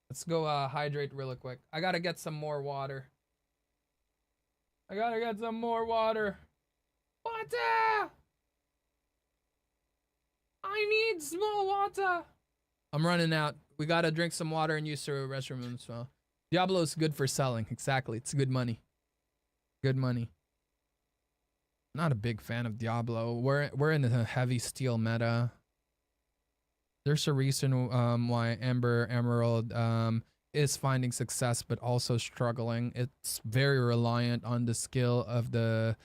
A: Let's go hydrate really quick. I gotta get some more water. Water! I need small water! I'm running out. We gotta drink some water and use the restroom as well. Diablo is good for selling. Exactly. It's good money. Good money. Not a big fan of Diablo. We're in a heavy steel meta. There's a reason why Ember Emerald is finding success but also struggling. It's very reliant on the skill of the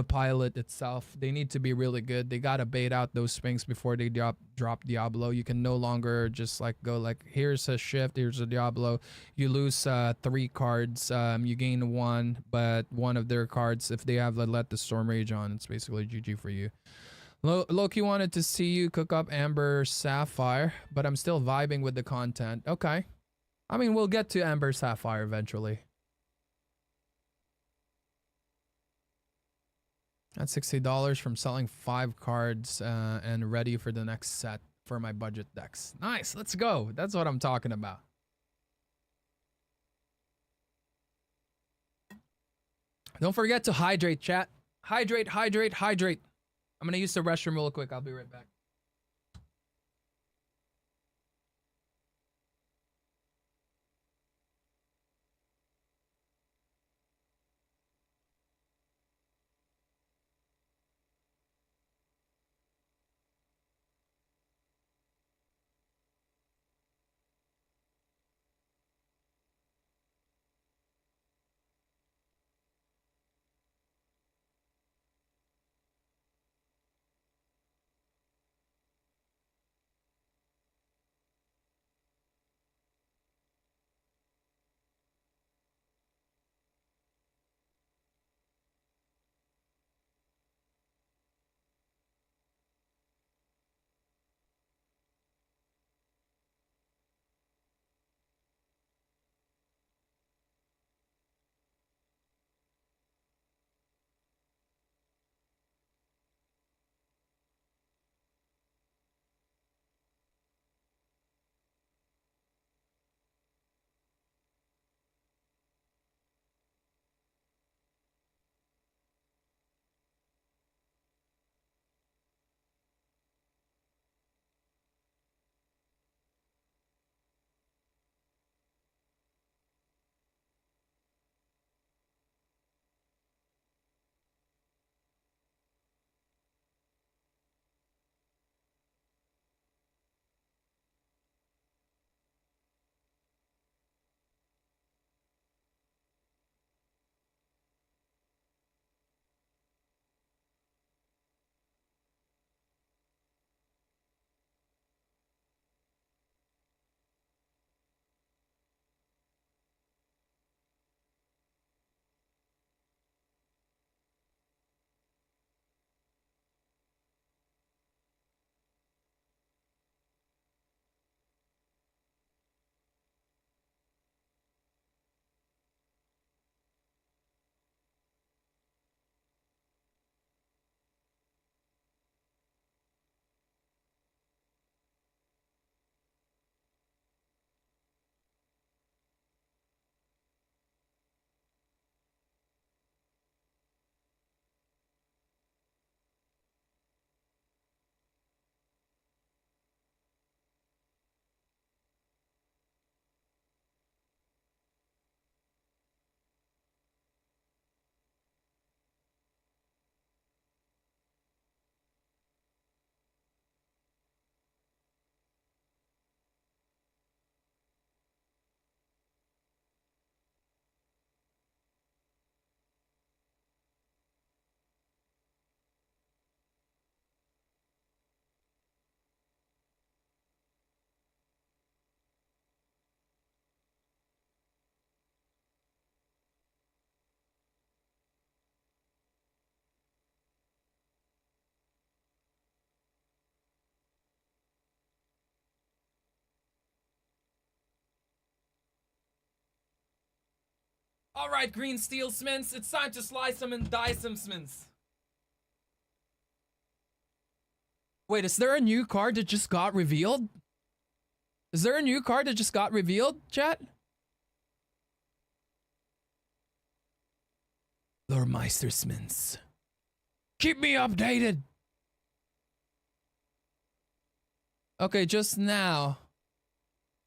A: pilot itself. They need to be really good. They gotta bait out those swings before they drop Diablo. You can no longer just like go like, here's a shift, here's a Diablo. You lose 3 cards, you gain 1, but one of their cards, if they have let the Storm Rage on, it's basically GG for you. Loki wanted to see you cook up Amber Sapphire, but I'm still vibing with the content. Okay. I mean, we'll get to Amber Sapphire eventually. That's $60 from selling 5 cards and ready for the next set for my budget decks. Nice, let's go. That's what I'm talking about. Don't forget to hydrate, chat. Hydrate, hydrate, hydrate. I'm gonna use the restroom real quick. I'll be right back. Alright, green steel smins, it's time to slice them and dice them smins. Wait, is there a new card that just got revealed? Is there a new card that just got revealed, chat? Lord Meistersmans. Keep me updated. Okay, just now.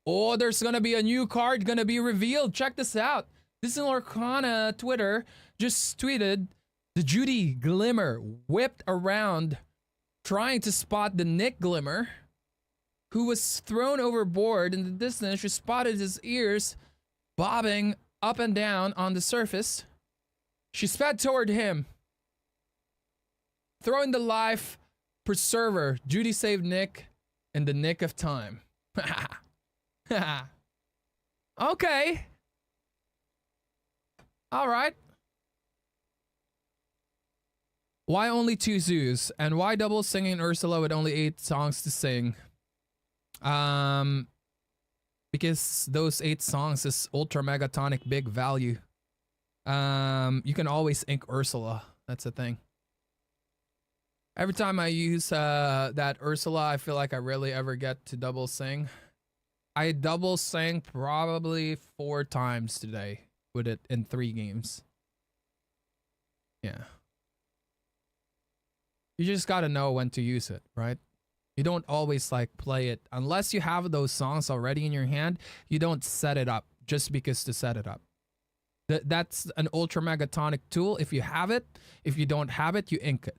A: Oh, there's gonna be a new card gonna be revealed. Check this out. This is Lorcana Twitter just tweeted the Judy Glimmer whipped around trying to spot the Nick Glimmer, who was thrown overboard in the distance. She spotted his ears bobbing up and down on the surface. She sped toward him, throwing the life preserver. Judy saved Nick in the nick of time. Okay. All right. Why only 2 zoos? And why double singing Ursula with only 8 songs to sing? Because those 8 songs is ultra megatonic big value. You can always ink Ursula. That's the thing. Every time I use that Ursula, I feel like I rarely ever get to double sing. I double sang probably 4 times today with it in 3 games. Yeah. You just gotta know when to use it, right? You don't always like play it. Unless you have those songs already in your hand, you don't set it up just because to set it up. That's an ultra megatonic tool if you have it. If you don't have it, you ink it.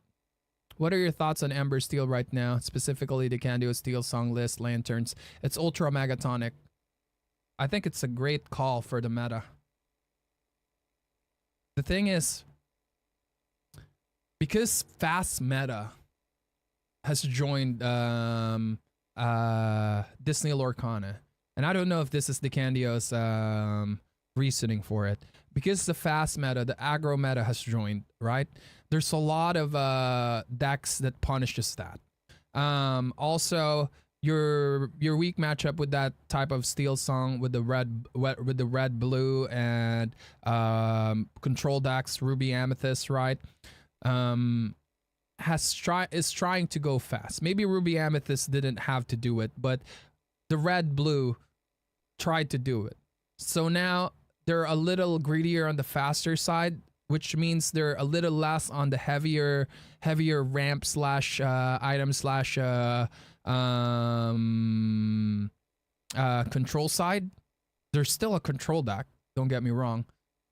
A: What are your thoughts on Ember Steel right now? Specifically the Candio Steel song list, Lanterns. It's ultra megatonic. I think it's a great call for the meta. The thing is, because fast meta has joined Disney Lorcana, and I don't know if this is the Candio's reasoning for it. Because the fast meta, the aggro meta has joined, right? There's a lot of decks that punishes that. Also, your weak matchup with that type of steel song with the red blue and control decks, Ruby Amethyst, right? Is trying to go fast. Maybe Ruby Amethyst didn't have to do it, but the red blue tried to do it. So now they're a little greedier on the faster side, which means they're a little less on the heavier ramp slash item slash control side. There's still a control deck, don't get me wrong.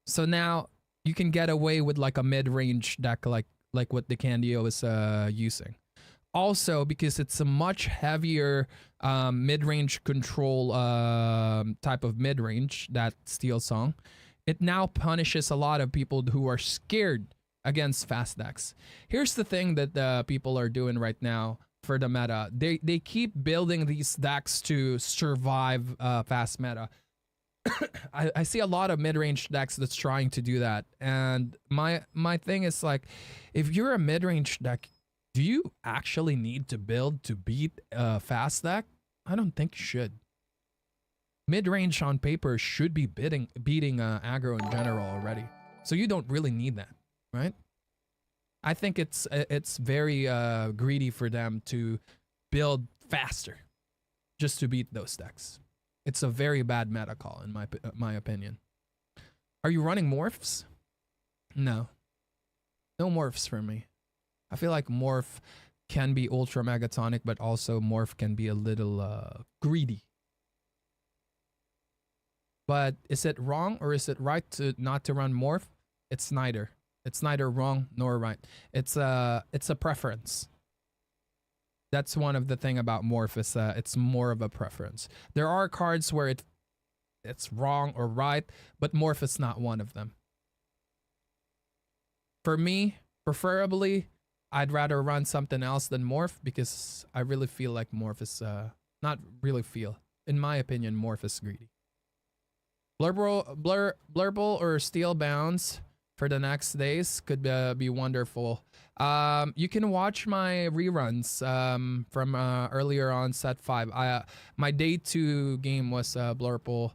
A: So now you can get away with like a mid-range deck like what the Candio is using. Also, because it's a much heavier mid-range control type of mid-range, that steel song, it now punishes a lot of people who are scared against fast decks. Here's the thing that people are doing right now for the meta. They keep building these decks to survive fast meta. I see a lot of mid-range decks that's trying to do that. And my thing is like, if you're a mid-range deck, do you actually need to build to beat a fast deck? I don't think you should. Mid-range on paper should be beating aggro in general already. So you don't really need that, right? I think it's very greedy for them to build faster just to beat those decks. It's a very bad meta call in my opinion. Are you running morphs? No. No morphs for me. I feel like morph can be ultra megatonic, but also morph can be a little greedy. But is it wrong or is it right to not to run morph? It's neither. It's neither wrong nor right. It's a preference. That's one of the thing about morph is it's more of a preference. There are cards where it's wrong or right, but morph is not one of them. For me, preferably, I'd rather run something else than morph because I really feel like morph is not really feel. In my opinion, morph is greedy. Blurble or steel bounds for the next days could be wonderful. You can watch my reruns from earlier on set 5. My day 2 game was Blurple.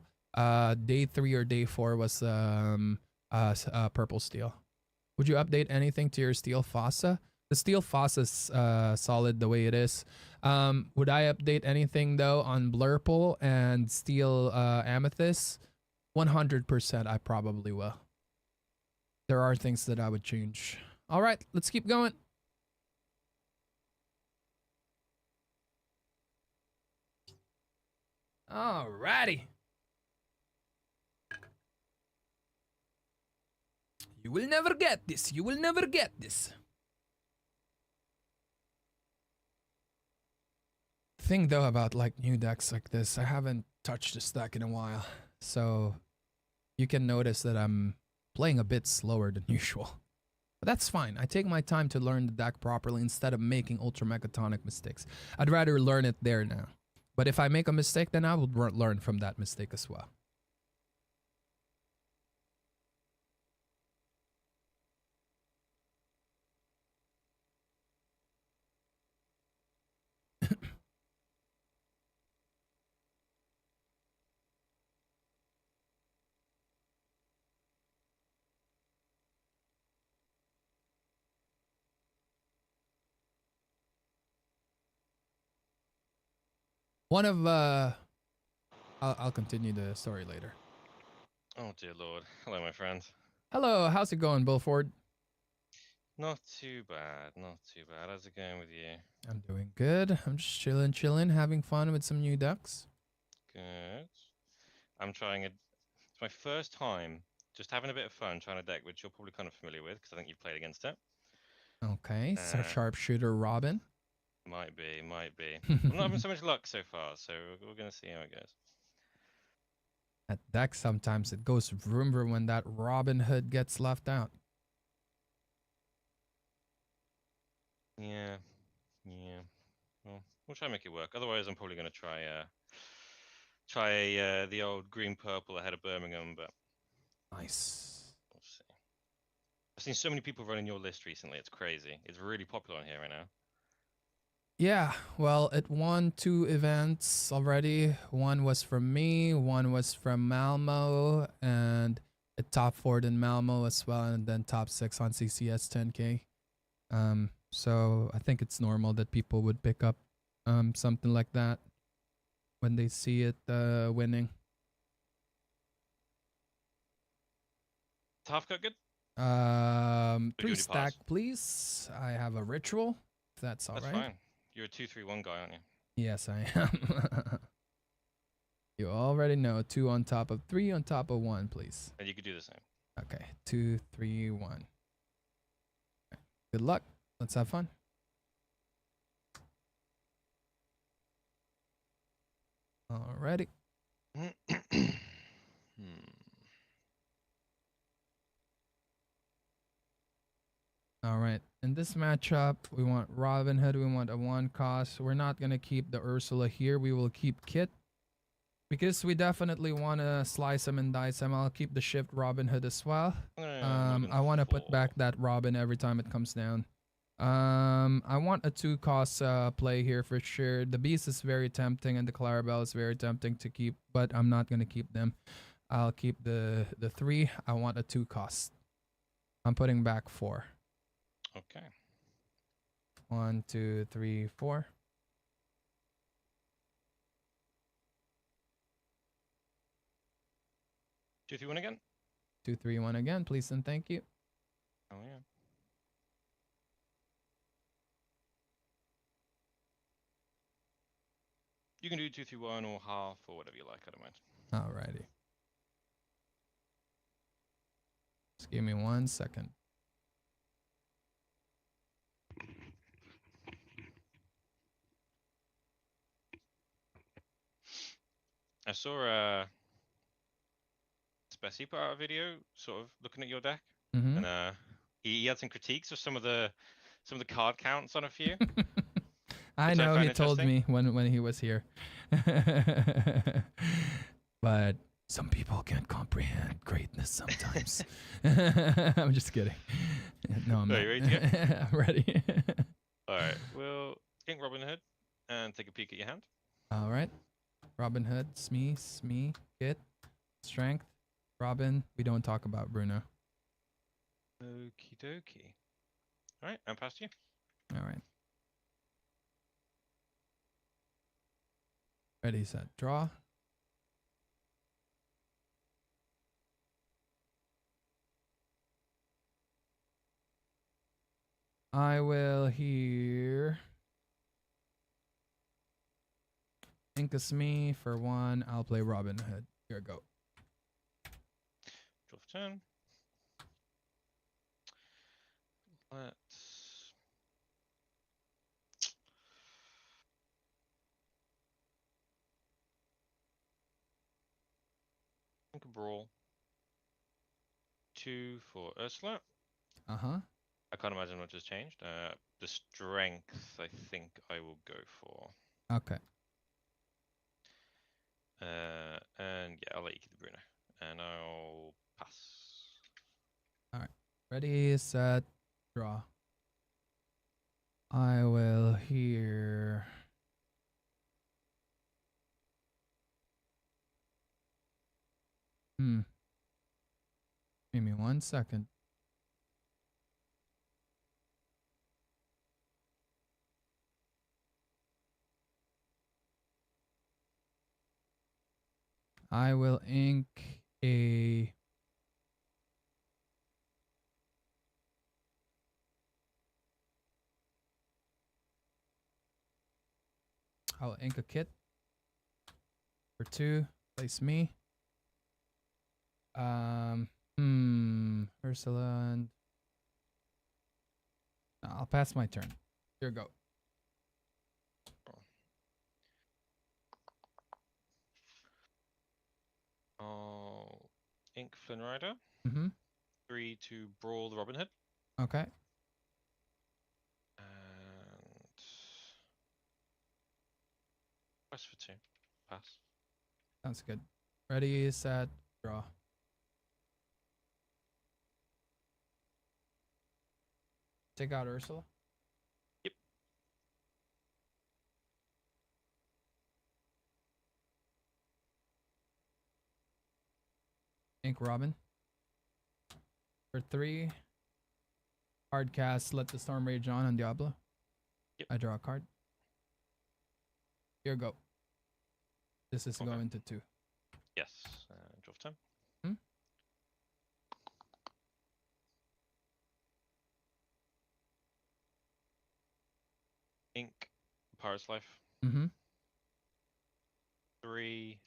A: Day 3 or day 4 was purple steel. Would you update anything to your steel fossa? The Steel Foss is solid the way it is. Would I update anything though on Blurple and Steel Amethyst? 100% I probably will. There are things that I would change. All right, let's keep going. Alrighty. You will never get this. You will never get this. Thing though about like new decks like this, I haven't touched this deck in a while. So you can notice that I'm playing a bit slower than usual. But that's fine. I take my time to learn the deck properly instead of making ultra megatonic mistakes. I'd rather learn it there now. But if I make a mistake, then I will learn from that mistake as well. One of I'll continue the story later.
G: Oh dear lord. Hello, my friend.
A: Hello, how's it going, Bulford?
G: Not too bad, not too bad. How's it going with you?
A: I'm doing good. I'm just chilling, having fun with some new ducks.
G: Good. I'm trying it. It's my first time just having a bit of fun trying a deck which you're probably kind of familiar with because I think you've played against it.
A: Okay, so sharpshooter Robin.
G: Might be, might be. I'm not having so much luck so far, so we're gonna see how it goes.
A: That deck sometimes it goes vroom vroom when that Robin Hood gets left out.
G: Yeah, yeah. Well, we'll try and make it work. Otherwise, I'm probably gonna try the old green purple ahead of Birmingham, but
A: Nice.
G: we'll see. I've seen so many people running your list recently. It's crazy. It's really popular on here right now.
A: Yeah, well, it won 2 events already. One was from me, one was from Malmo, and it top 4'd in Malmo as well, and then top 6 on CCS 10K. So I think it's normal that people would pick up something like that when they see it winning.
G: Half cut good?
A: 3
G: do
A: stack,
G: pass?
A: please. I have a ritual, if that's all
G: That's
A: right.
G: fine. You're a 2-3-1 guy, aren't you?
A: Yes, I am. You already know 2 on top of 3 on top of 1, please.
G: And you could do the same.
A: Okay, 2, 3, 1. Okay. Good luck. Let's have fun. Alrighty. All right. In this matchup, we want Robin Hood. We want a 1 cost. We're not going to keep the Ursula here. We will keep Kit. Because we definitely want to slice him and dice him. I'll keep the shift Robin Hood as well. I want to put back that Robin every time it comes down. I want a 2 cost play here for sure. The Beast is very tempting and the Clarabelle is very tempting to keep. But I'm not going to keep them. I'll keep the 3. I want a 2 cost. I'm putting back 4.
G: Okay.
A: 1, 2, 3, 4.
G: Two, three, one again?
A: 2, 3, 1 again, please and thank you.
G: Oh yeah. You can do 2, 3, 1 or half or whatever you like, I don't mind.
A: Alrighty. Just give me 1 second.
G: I saw a Spessy put out a video sort of looking at your deck.
A: Mm-hmm.
G: And he had some critiques of some of the card counts on a few.
A: I
G: which I
A: know
G: find
A: he told me when he was here. But some people can't comprehend greatness sometimes. I'm just kidding. No, I'm
G: Are
A: not.
G: you ready to go?
A: I'm ready.
G: Alright, we'll King Robin Hood and take a peek at your hand.
A: All right. Robin Hood, Smee, Kit, Strength, Robin. We don't talk about Bruno.
G: Okie dokie. Alright, I'm past you.
A: All right. Ready, set, draw. I will here Incus me for 1. I'll play Robin Hood. Here we go.
G: Draw for turn. Let's. Think a brawl. 2 for Ursula.
A: Uh-huh.
G: I can't imagine much has changed. The strength, I think I will go for.
A: Okay.
G: And yeah, I'll let you keep the Bruno. And I'll pass.
A: All right. Ready, set, draw. I will here. Give me 1 second. I will ink a I'll ink a kit for 2. Place me. Ursula and I'll pass my turn. Here we go.
G: I'll ink Flynn Rider.
A: Mm-hmm.
G: 3 to brawl the Robin Hood.
A: Okay.
G: And press for 2. Pass.
A: Sounds good. Ready, set, draw. Take out Ursula.
G: Yep.
A: Ink Robin. For 3. Hard cast, let the storm rage on Diablo.
G: Yep.
A: I draw a card. Here we go. This is
G: Okay.
A: going to 2.
G: Yes. Draw for 10. Ink Pirate's Life.
A: Mm-hmm.
G: 3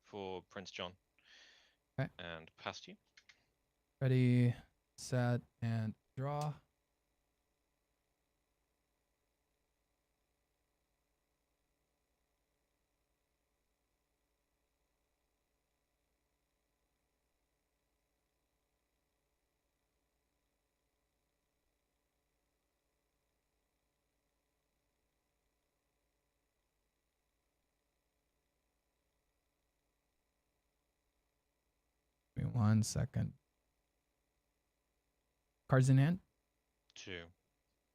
G: for Prince John.
A: Okay.
G: And past you.
A: Ready, set, and draw. Give me 1 second. Cards in hand?
G: 2.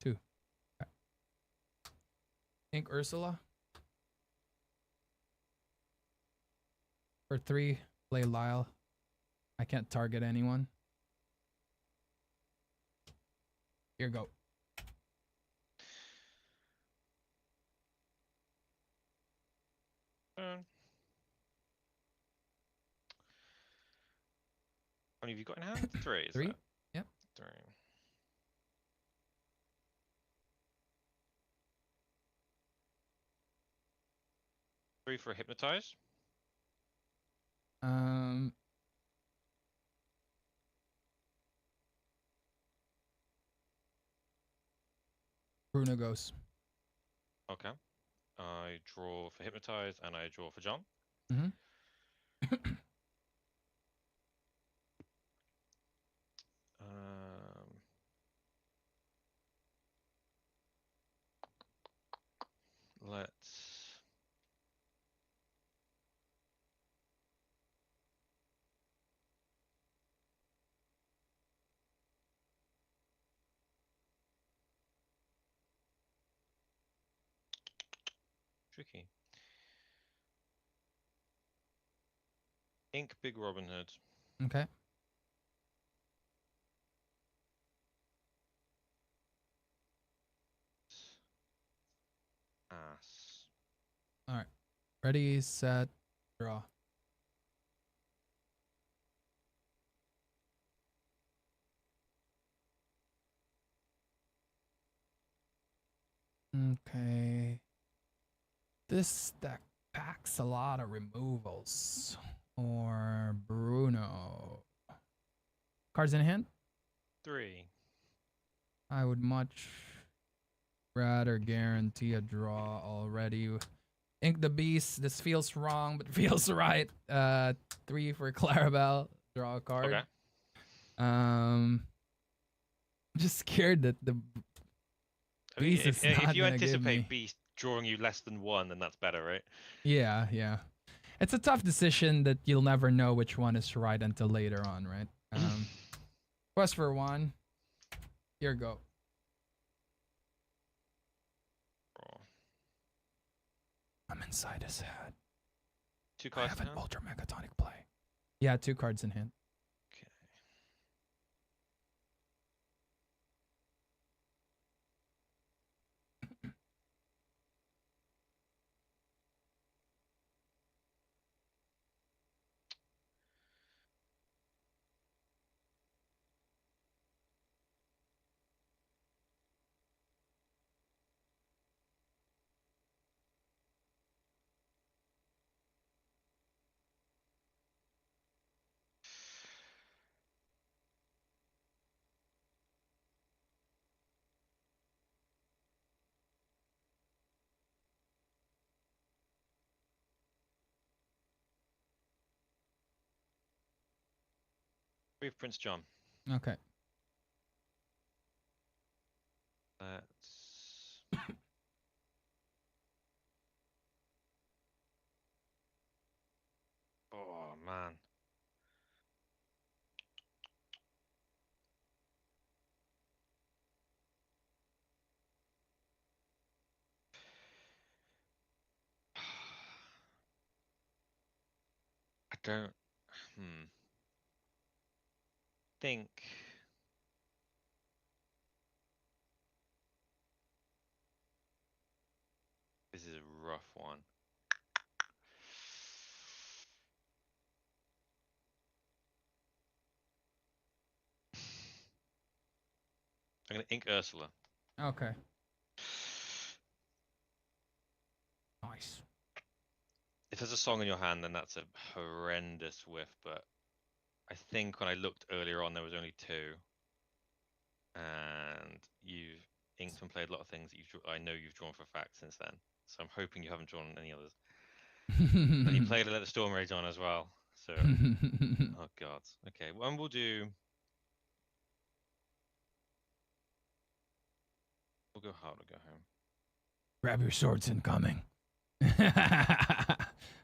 A: 2. Okay. Ink Ursula. For 3, play Lyle. I can't target anyone. Here go.
G: Turn. How many have you got in hand? 3. Is
A: 3?
G: that?
A: Yep.
G: 3. Three for a hypnotize.
A: Bruno goes.
G: Okay. I draw for hypnotize and I draw for John.
A: Mm-hmm.
G: Let's. Tricky. Ink Big Robin Hood.
A: Okay. Ready, set, draw. Okay. This deck packs a lot of removals. Or Bruno. Cards in hand?
G: 3.
A: I would much rather guarantee a draw already. Ink the Beast. This feels wrong, but feels right. 3 for Clarabelle. Draw a card.
G: Okay.
A: I'm just scared that the
G: I mean,
A: Beast is not
G: if you
A: gonna give
G: anticipate
A: me.
G: Beast drawing you less than 1, then that's better, right?
A: Yeah, yeah. It's a tough decision that you'll never know which one is right until later on, right? Quest for 1. Here go.
G: Draw.
A: I'm inside his head.
G: 2
A: I
G: cards
A: have
G: in
A: an
G: hand?
A: ultra megatonic play. Yeah, 2 cards in hand.
G: Okay. We have Prince John.
A: Okay.
G: Let's. Oh, man. I don't. Think. This is a rough one. I'm gonna ink Ursula.
A: Okay. Nice.
G: If there's a song in your hand, then that's a horrendous whiff. But I think when I looked earlier on, there was only 2, and you've inked and played a lot of things that I know you've drawn for a fact since then. So I'm hoping you haven't drawn any others. And you played a Let the Storm Rage on as well. So, oh god. Okay, one we'll do. We'll go hard or go home.
A: Grab your swords incoming.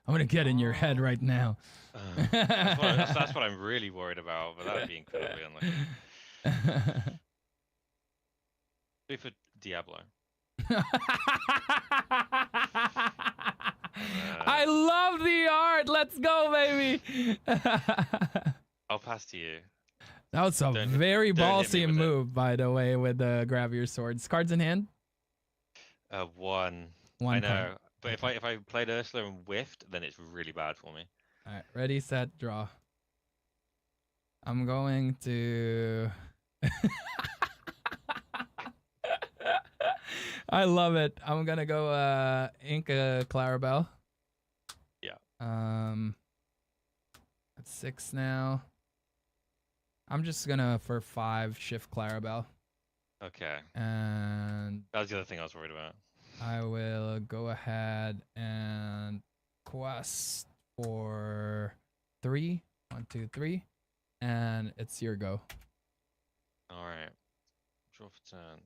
A: I'm gonna get in your head right now.
G: That's what I'm really worried about, but that'd be incredibly unlucky. 3 for Diablo.
A: I love the art. Let's go, baby.
G: I'll pass to you.
A: That was a very
G: don't hit me
A: ballsy
G: with it.
A: move, by the way, with the grab your swords. Cards in hand?
G: 1.
A: One
G: I know,
A: card.
G: but if I played Ursula and whiffed, then it's really bad for me.
A: All right, ready, set, draw. I'm going to. I love it. I'm gonna go ink Clarabelle.
G: Yeah.
A: That's 6 now. I'm just gonna for 5 shift Clarabelle.
G: Okay.
A: And
G: That was the other thing I was worried about.
A: I will go ahead and quest for 3. 1, 2, 3. And it's your go.
G: Alright. Draw for turn.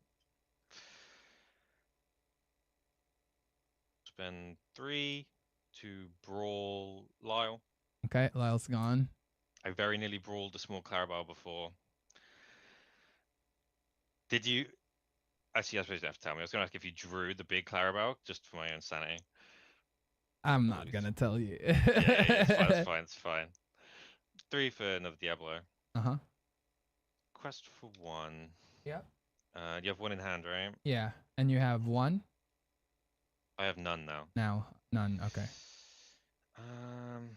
G: Spend 3 to brawl Lyle.
A: Okay, Lyle's gone.
G: I very nearly brawled the small Clarabelle before. Did you? Actually, I suppose you don't have to tell me. I was going to ask if you drew the big Clarabelle, just for my own sanity.
A: I'm not gonna tell you.
G: Yeah, it's fine, it's fine. 3 for another Diablo.
A: Uh-huh.
G: Quest for 1.
A: Yeah.
G: You have 1 in hand, right?
A: Yeah, and you have 1?
G: I have none now.
A: Now, none, okay.
G: Um.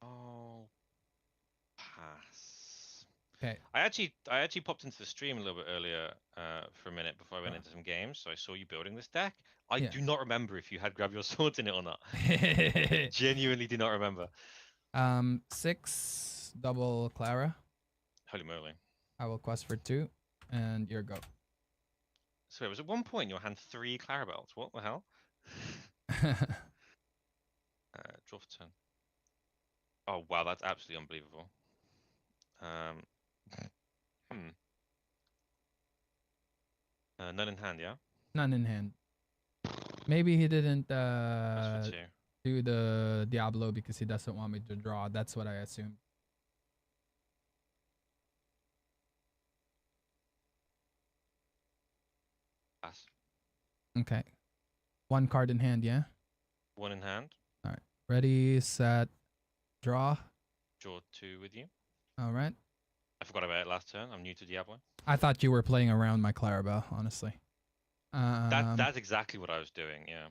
G: Oh, pass.
A: Okay.
G: I actually popped into the stream a little bit earlier for a minute before I went into some games, so I saw you building this deck. I
A: Yeah.
G: do not remember if you had Grab Your Swords in it or not. Genuinely do not remember.
A: 6 double Clara.
G: Holy moly.
A: I will quest for 2, and your go.
G: So it was at one point in your hand 3 Clarabelles. What the hell? Draw for turn. Oh wow, that's absolutely unbelievable. Hmm. None in hand, yeah.
A: None in hand. Maybe he didn't
G: That's for 2.
A: do the Diablo because he doesn't want me to draw. That's what I assumed.
G: Pass.
A: Okay. 1 card in hand, yeah?
G: 1 in hand.
A: All right. Ready, set, draw.
G: Draw 2 with you.
A: All right.
G: I forgot about it last turn. I'm new to Diablo.
A: I thought you were playing around my Clarabelle, honestly.
G: That's exactly what I was doing, yeah.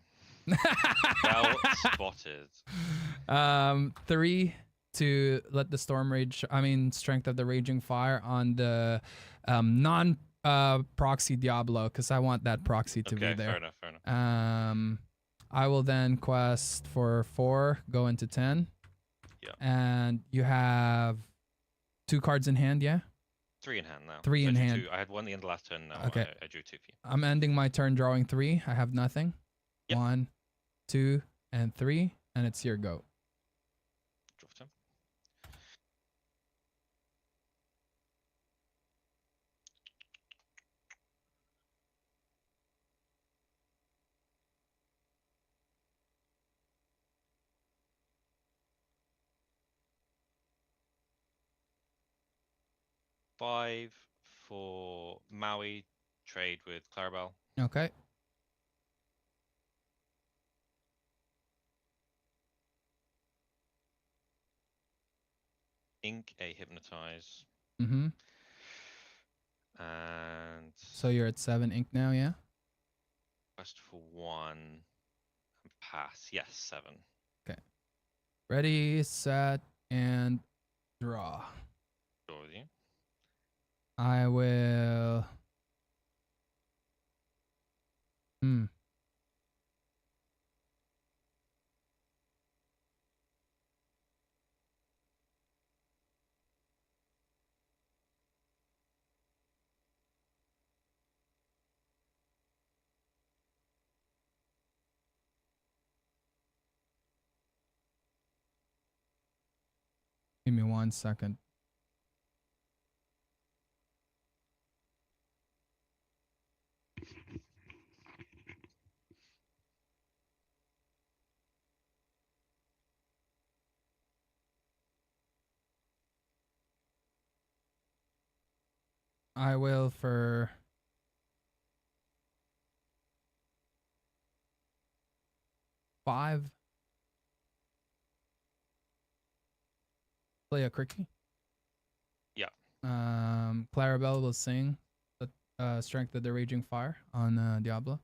G: Well spotted.
A: 3 to let the storm rage, strength of the raging fire on the non proxy Diablo, because I want that proxy to be there.
G: Fair enough.
A: I will then quest for 4, go into 10.
G: Yeah.
A: And you have 2 cards in hand, yeah?
G: 3 in hand now.
A: 3 in hand.
G: 2. I had 1 at the end of last turn. Now
A: Okay.
G: I drew 2 for you.
A: I'm ending my turn drawing 3. I have nothing.
G: Yep.
A: 1, 2, and 3, and it's your go.
G: Draw for turn. Five for Maui trade with Clarabelle.
A: Okay.
G: Ink a hypnotize.
A: Mm-hmm.
G: And
A: So you're at 7 ink now, yeah?
G: quest for 1 and pass. Yes, 7.
A: Ready, set, and draw.
G: Draw with you.
A: I will... Give me 1 second. I will for... five. Play a cricky.
G: Yeah.
A: Clarabelle will sing the Strength of the Raging Fire on Diablo.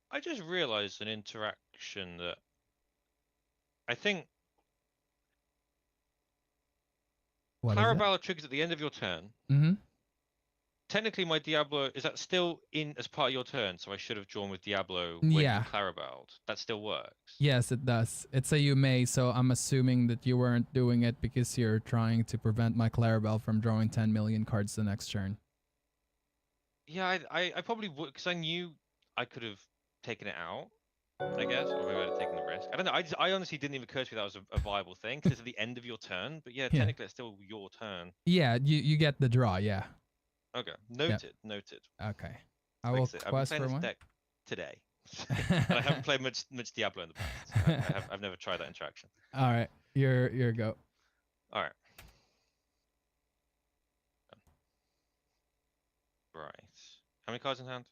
G: I just realized an interaction that I think
A: What is it?
G: Clarabelle triggers at the end of your turn.
A: Mm-hmm.
G: Technically, my Diablo, is that still in as part of your turn? So I should have drawn with Diablo when
A: Yeah.
G: you Clarabelled. That still works.
A: Yes, it does. It's a you may, so I'm assuming that you weren't doing it because you're trying to prevent my Clarabelle from drawing 10 million cards the next turn.
G: Yeah, I probably would, because I knew I could have taken it out, I guess, or maybe I'd have taken the risk. I don't know. I honestly didn't even occur to me that was a viable thing, because it's at the end of your turn. But yeah,
A: Yeah.
G: technically it's still your turn.
A: Yeah, you get the draw, yeah.
G: Okay, noted, noted.
A: Okay. I
G: Like
A: will
G: said, I've been
A: quest
G: playing
A: for
G: this
A: one.
G: deck today. And I haven't played much Diablo in the past. I've never tried that interaction.
A: All right, your go.
G: All right. Right. How many cards in hand?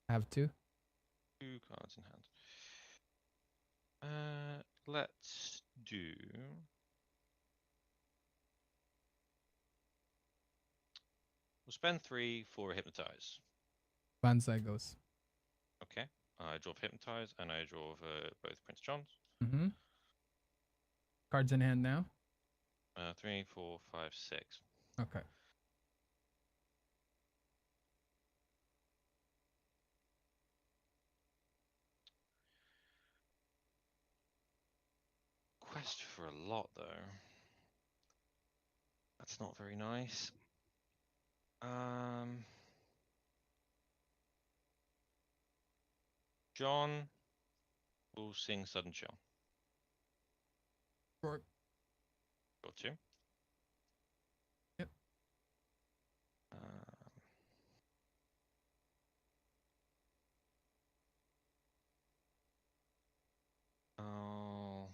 A: I have 2.
G: 2 cards in hand. Let's do. We'll spend 3 for a hypnotize.
A: Banzai goes.
G: Okay. I draw for Hypnotize, and I draw for both Prince Johns.
A: Mm-hmm. Cards in hand now.
G: 3, 4, 5, 6.
A: Okay.
G: Quest for a lot, though. That's not very nice. John will sing Sudden Chill.
A: Sure.
G: Got 2.
A: Yep.
G: Oh.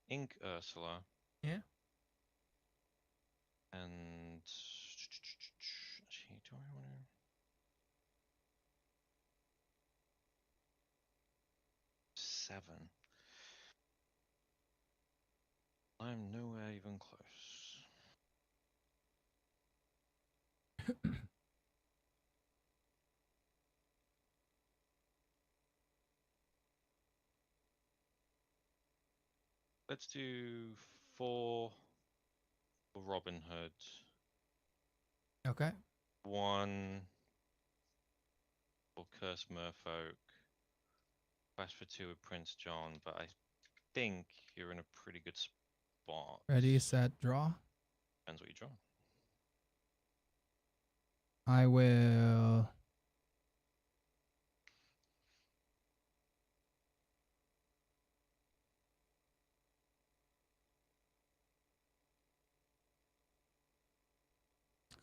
G: Ink Ursula.
A: Yeah.
G: And actually, do I want to? Seven. I'm nowhere even close. Let's do 4 for Robin Hood.
A: Okay.
G: 1 for Curse Merfolk. Quest for 2 with Prince John, but I think you're in a pretty good spot.
A: Ready, set, draw.
G: Depends what you draw.
A: I will.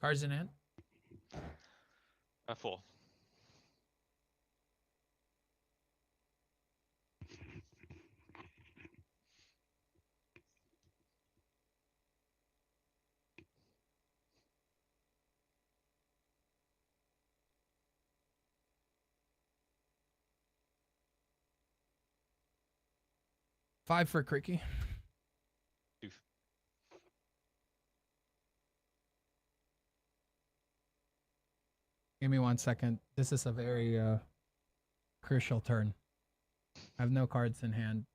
A: Cards in hand.
G: 4.
A: Five for Cricky.
G: 2.
A: Give me 1 second. This is a very crucial turn. I have no cards in hand.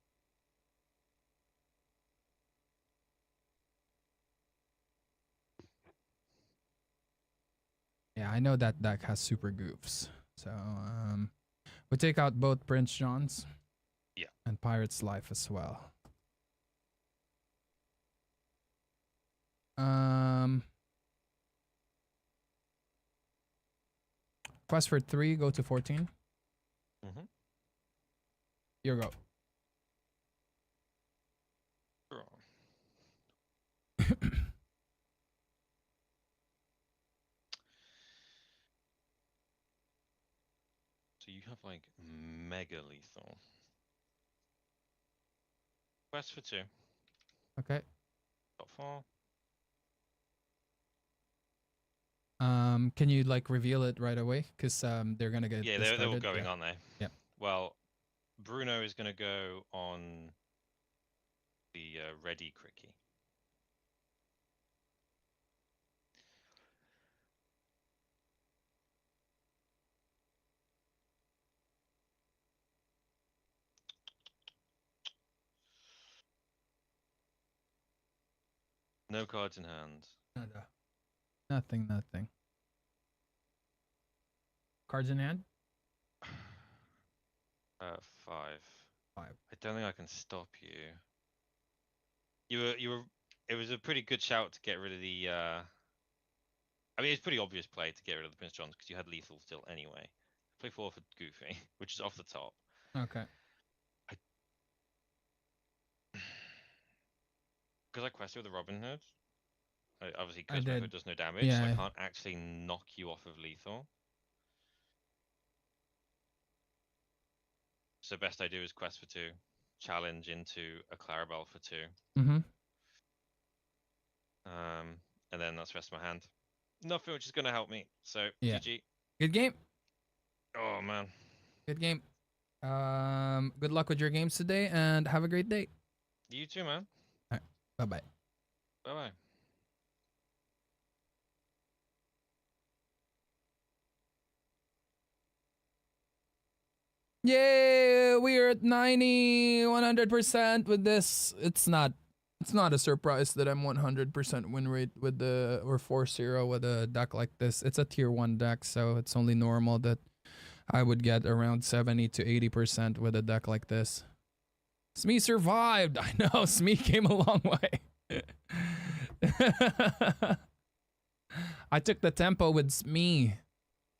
A: Yeah, I know that deck has super goofs. So we take out both Prince Johns.
G: Yeah.
A: And Pirate's Life as well. Quest for 3, go to 14.
G: Mm-hmm.
A: Here you go.
G: Draw. So you have like mega lethal. Quest for 2.
A: Okay.
G: Got 4.
A: Can you like reveal it right away? Because they're gonna get
G: Yeah, they're all
A: discarded.
G: going,
A: Yeah.
G: aren't they?
A: Yeah.
G: Well, Bruno is going to go on the ready Cricky. No cards in hand.
A: Nada. Nothing, nothing. Cards in hand?
G: 5.
A: 5.
G: I don't think I can stop you. You were. It was a pretty good shout to get rid of the. I mean, it's pretty obvious play to get rid of the Prince Johns because you had lethal still anyway. Play 4 for Goofy, which is off the top.
A: Okay.
G: Because I quested with the Robin Hood. Obviously,
A: I
G: Curse
A: did.
G: Hood does no damage, so
A: Yeah.
G: I can't actually knock you off of lethal. So best I do is quest for 2, challenge into a Clarabelle for 2.
A: Mm-hmm.
G: And then that's the rest of my hand. Nothing which is going to help me. So
A: Yeah.
G: GG.
A: Good game.
G: Oh man.
A: Good game. Good luck with your games today and have a great day.
G: You too, man.
A: Bye bye.
G: Bye bye.
A: Yay! We are at 100% with this. It's not a surprise that I'm 100% win rate with the or 4-0 with a deck like this. It's a tier 1 deck, so it's only normal that I would get around 70 to 80% with a deck like this. Smee survived. I know, Smee came a long way. I took the tempo with Smee.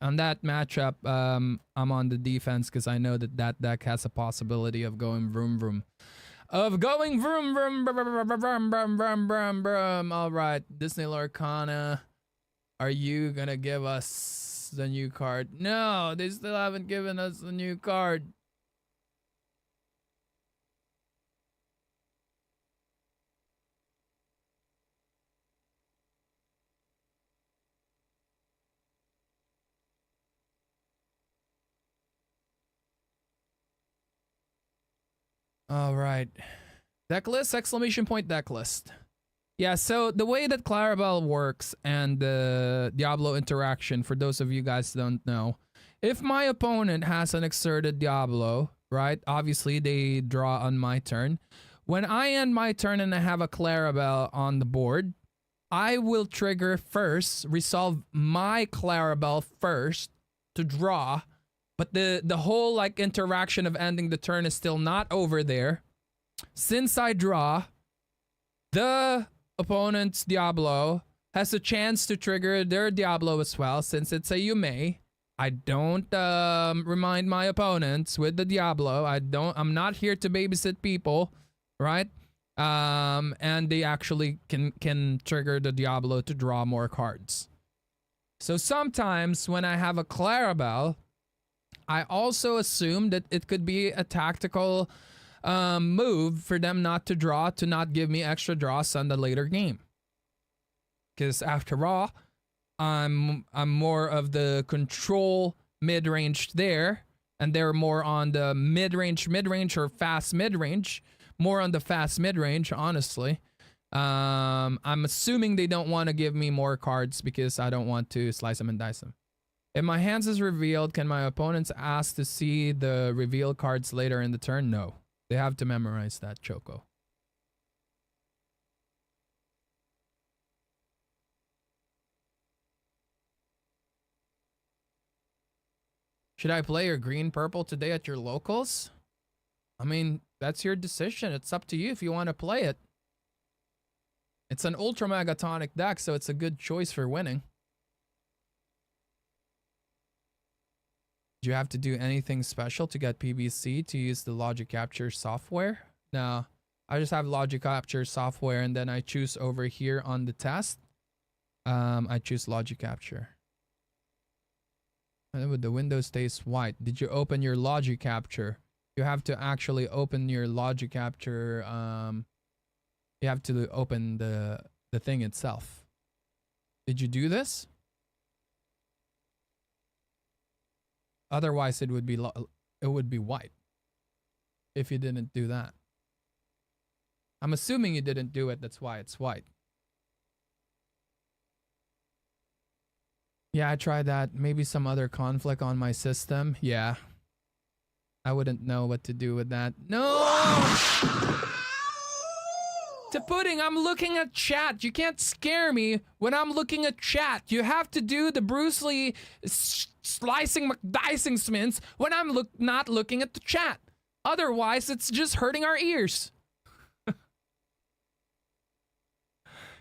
A: On that matchup, I'm on the defense because I know that that deck has a possibility of going vroom vroom. Of going vroom vroom vroom vroom vroom vroom vroom vroom vroom. All right, Disney Lorcana, are you gonna give us the new card? No, they still haven't given us the new card. All right. Deck list, exclamation point deck list. Yeah, so the way that Clarabelle works and the Diablo interaction, for those of you guys who don't know, if my opponent has an exerted Diablo, right, obviously they draw on my turn. When I end my turn and I have a Clarabelle on the board, I will trigger first, resolve my Clarabelle first to draw. But the whole like interaction of ending the turn is still not over there. Since I draw, the opponent's Diablo has a chance to trigger their Diablo as well. Since it's a Yume, I don't remind my opponents with the Diablo. I'm not here to babysit people, right? And they actually can trigger the Diablo to draw more cards. So sometimes when I have a Clarabelle, I also assume that it could be a tactical move for them not to draw, to not give me extra draws on the later game. Because after all, I'm more of the control mid-range there, and they're more on the mid-range or fast mid-range. More on the fast mid-range, honestly. I'm assuming they don't want to give me more cards because I don't want to slice them and dice them. If my hands is revealed, can my opponents ask to see the reveal cards later in the turn? No. They have to memorize that, Choco. Should I play your green-purple today at your locals? I mean, that's your decision. It's up to you if you want to play it. It's an Ultra Megatonic deck, so it's a good choice for winning. Do you have to do anything special to get PBC to use the Logic Capture software? No, I just have Logic Capture software and then I choose over here on the test. I choose Logic Capture. And with the window stays white. Did you open your Logic Capture? You have to actually open your Logic Capture. You have to open the thing itself. Did you do this? Otherwise, it would be white if you didn't do that. I'm assuming you didn't do it. That's why it's white. Yeah, I tried that. Maybe some other conflict on my system. Yeah. I wouldn't know what to do with that. No! To pudding, I'm looking at chat. You can't scare me when I'm looking at chat. You have to do the Bruce Lee slicing McDicing smints when I'm not looking at the chat. Otherwise, it's just hurting our ears.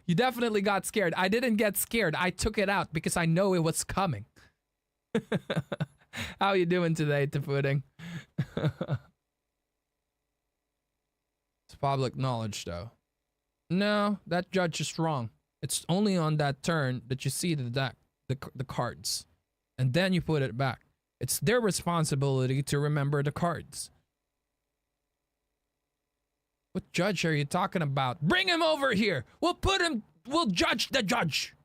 A: You definitely got scared. I didn't get scared. I took it out because I know it was coming. How you doing today, to pudding? It's public knowledge, though. No, that judge is wrong. It's only on that turn that you see the deck, the cards. And then you put it back. It's their responsibility to remember the cards. What judge are you talking about? Bring him over here. We'll judge the judge.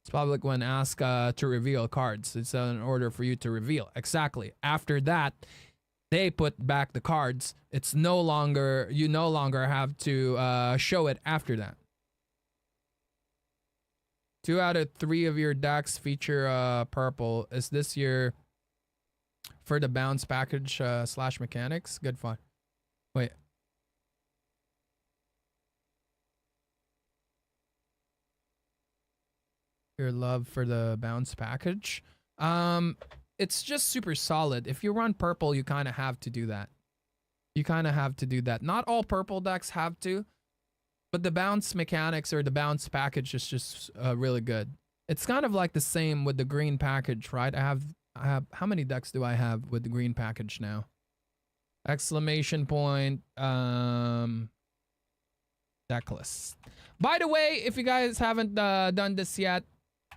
A: It's public when asked to reveal cards. It's an order for you to reveal. Exactly. After that, they put back the cards. It's you no longer have to show it after that. 2 out of 3 of your decks feature purple. Is this your for the bounce package slash mechanics. Good fun. Wait. Your love for the bounce package. It's just super solid. If you run purple, you kind of have to do that. You kind of have to do that. Not all purple decks have to, but the bounce mechanics or the bounce package is just really good. It's kind of like the same with the green package, right? I have how many decks do I have with the green package now? Exclamation point deck list. By the way, if you guys haven't done this yet,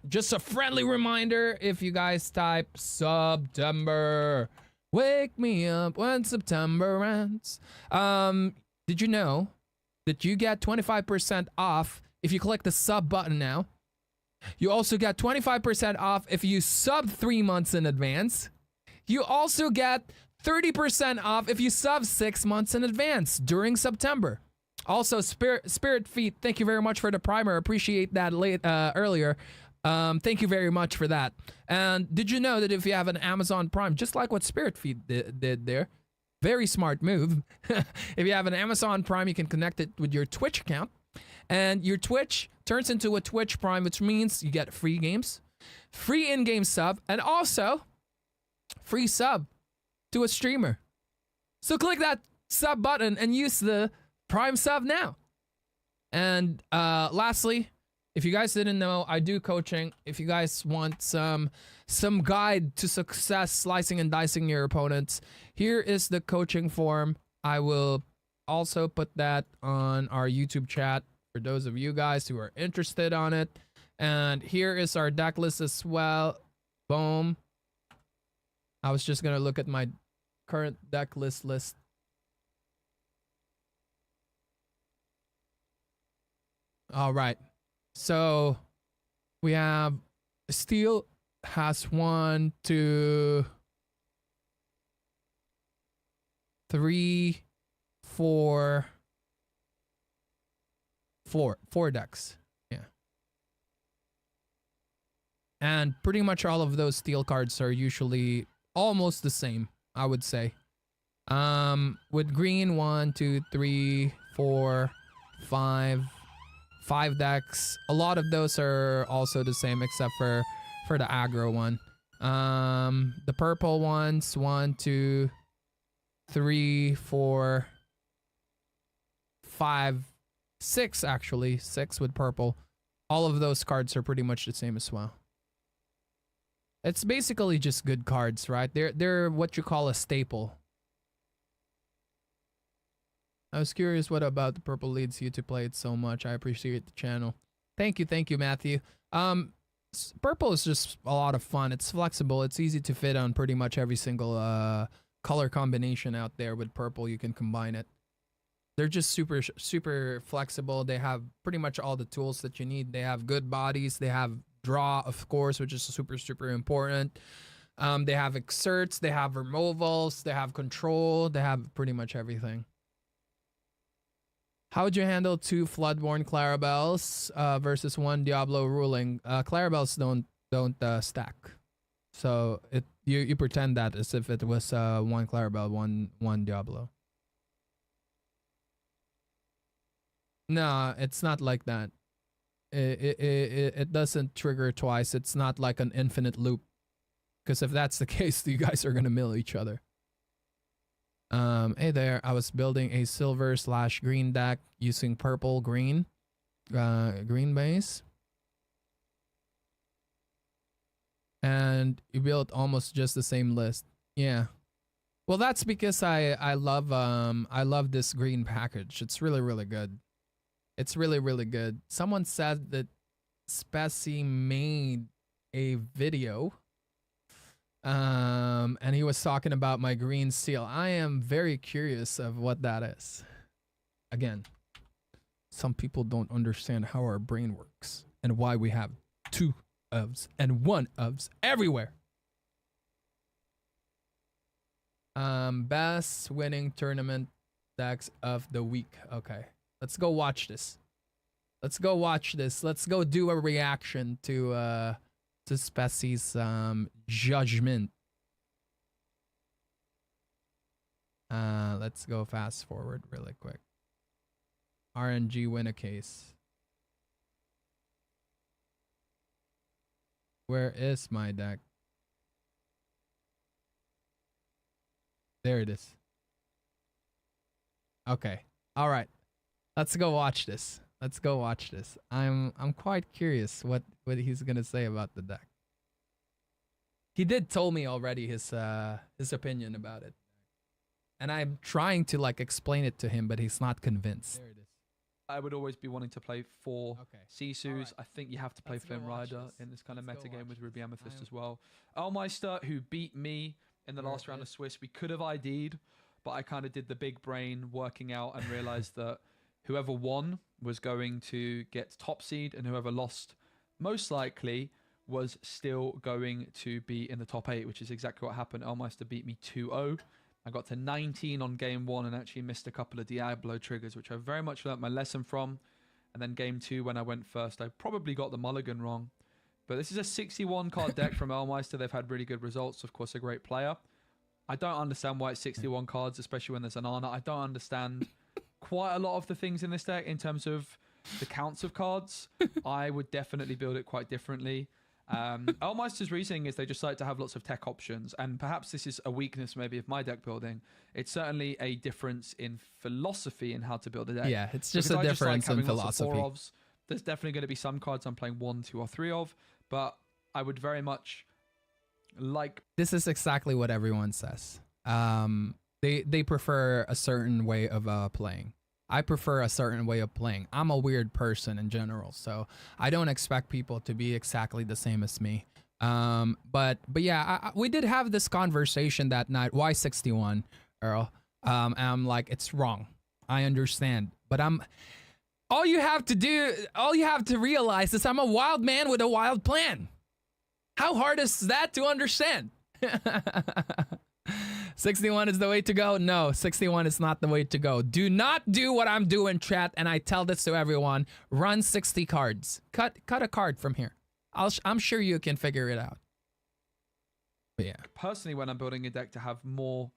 A: just a friendly reminder, if you guys type September, wake me up when September ends. Did you know that you get 25% off if you click the sub button now? You also get 25% off if you sub 3 months in advance. You also get 30% off if you sub 6 months in advance during September. Also, Spirit Feet, thank you very much for the primer. Appreciate that earlier. Thank you very much for that. And did you know that if you have an Amazon Prime, just like what Spirit Feet did there, very smart move. If you have an Amazon Prime, you can connect it with your Twitch account. And your Twitch turns into a Twitch Prime, which means you get free games, free in-game sub, and also free sub to a streamer. So click that sub button and use the Prime sub now. And lastly, if you guys didn't know, I do coaching. If you guys want some guide to success slicing and dicing your opponents, here is the coaching form. I will also put that on our YouTube chat for those of you guys who are interested on it. And here is our deck list as well. Boom. I was just gonna look at my current deck list. All right. So we have Steel has 1, 2, 3, 4 decks. Yeah. And pretty much all of those steel cards are usually almost the same, I would say. With green, 1, 2, 3, 4, 5 decks. A lot of those are also the same except for the aggro one. The purple ones, 1, 2, 3, 4, 5, 6 actually. 6 with purple. All of those cards are pretty much the same as well. It's basically just good cards, right? They're what you call a staple. I was curious what about the purple leads you to play it so much. I appreciate the channel. Thank you, Matthew. Purple is just a lot of fun. It's flexible. It's easy to fit on pretty much every single color combination out there. With purple, you can combine it. They're just super flexible. They have pretty much all the tools that you need. They have good bodies. They have draw, of course, which is super important. They have exerts. They have removals. They have control. They have pretty much everything. How would you handle 2 Floodborn Clarabelles versus 1 Diablo ruling? Clarabelles don't stack, so you pretend that as if it was 1 Clarabelle, one Diablo. No, it's not like that. It doesn't trigger twice. It's not like an infinite loop, because if that's the case, you guys are gonna mill each other. Hey there, I was building a silver/green deck using purple green base, and you built almost just the same list. Yeah, well, that's because I love this green package. It's really good. It's really good. Someone said that Spessy made a video. And he was talking about my green seal. I am very curious of what that is. Again, some people don't understand how our brain works and why we have 2 ofs and 1 ofs everywhere. Best winning tournament decks of the week. Okay, let's go watch this. Let's go do a reaction to Spessy's judgment. Let's go fast forward really quick. RNG win a case. Where is my deck? There it is. Okay. All right. Let's go watch this. Let's go watch this. I'm quite curious what he's gonna say about the deck. He did tell me already his opinion about it, and I'm trying to like explain it to him, but he's not convinced. There it is.
H: I would always be wanting to play 4
A: Okay.
H: Sisus.
A: Alright.
H: I think you have to play
A: Let's go
H: Flynn
A: watch
H: Rider
A: this.
H: in this kind of
A: Let's go
H: meta game
A: watch
H: with Ruby
A: this.
H: Amethyst
A: I
H: as well. Elmeister, who beat me in the
A: Where
H: last round of
A: is-
H: Swiss, we could have ID'd, but I kind of did the big brain working out and realized that whoever won was going to get top seed, and whoever lost, most likely, was still going to be in the top 8, which is exactly what happened. Elmeister beat me 2-0. I got to 19 on game 1 and actually missed a couple of Diablo triggers, which I very much learnt my lesson from. And then game 2, when I went first, I probably got the mulligan wrong. But this is a 61 card deck from Elmeister. They've had really good results. Of course, a great player. I don't understand why it's 61 cards, especially when there's an Ana. I don't understand quite a lot of the things in this deck in terms of the counts of cards. I would definitely build it quite differently. Elmeister's reasoning is they just like to have lots of tech options, and perhaps this is a weakness maybe of my deck building. It's certainly a difference in philosophy in how to build a deck.
A: Yeah, it's just
H: Because
A: a
H: I
A: difference in
H: having lots of
A: philosophy.
H: 4-ofs. There's definitely going to be some cards I'm playing 1, 2, or 3 of, but I would very much like.
A: This is exactly what everyone says. They prefer a certain way of playing. I prefer a certain way of playing. I'm a weird person in general, so I don't expect people to be exactly the same as me. But yeah, we did have this conversation that night. Why 61, Earl? And I'm like, it's wrong. I understand, but all you have to realize is I'm a wild man with a wild plan. How hard is that to understand? 61 is the way to go. No, 61 is not the way to go. Do not do what I'm doing, chat, and I tell this to everyone. Run 60 cards. Cut a card from here. I'm sure you can figure it out. But yeah.
H: Personally, when I'm building a deck to have more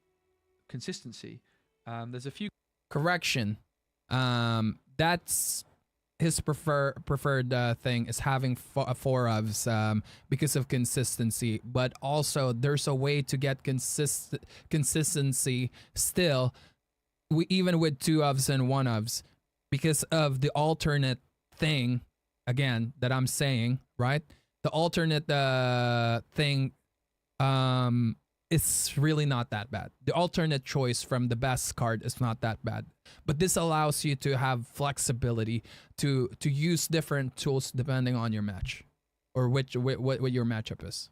H: consistency, there's a few
A: Correction. That's his preferred thing is having 4-ofs because of consistency, but also there's a way to get consistency still, even with 2-ofs and 1-ofs, because of the alternate thing again that I'm saying, right? The alternate thing it's really not that bad. The alternate choice from the best card is not that bad. But this allows you to have flexibility to use different tools depending on your match or what your matchup is.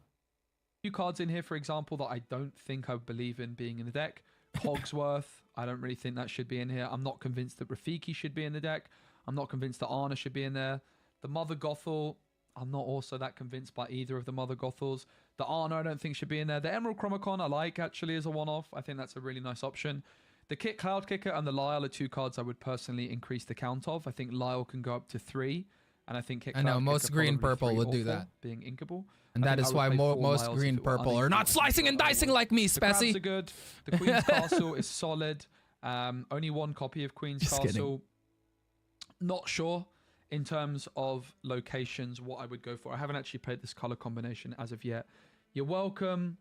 H: few cards in here, for example, that I don't think I believe in being in the deck. Cogsworth, I don't really think that should be in here. I'm not convinced that Rafiki should be in the deck. I'm not convinced that Ana should be in there. The Mother Gothel, I'm not also that convinced by either of the Mother Gothels. The Ana, I don't think should be in there. The Emerald Chromacon, I like actually as a one-off. I think that's a really nice option. The Kit Cloud Kicker and the Lyle are 2 cards I would personally increase the count of. I think Lyle can go up to 3. And I think Kit
A: I
H: Cloud
A: know, most
H: Kicker
A: green
H: probably
A: purple
H: 3
A: would
H: or
A: do
H: 4,
A: that.
H: being inkable.
A: And
H: I
A: that
H: think
A: is
H: I would
A: why
H: play 4
A: most
H: Lyles
A: green
H: if it were
A: purple are not
H: uninkable.
A: slicing and dicing like me,
H: The crabs
A: Spessy.
H: are good. The Queen's Castle is solid. Only 1 copy of Queen's
A: Just kidding.
H: Castle. Not sure in terms of locations what I would go for. I haven't actually played this color combination as of yet. You're welcome.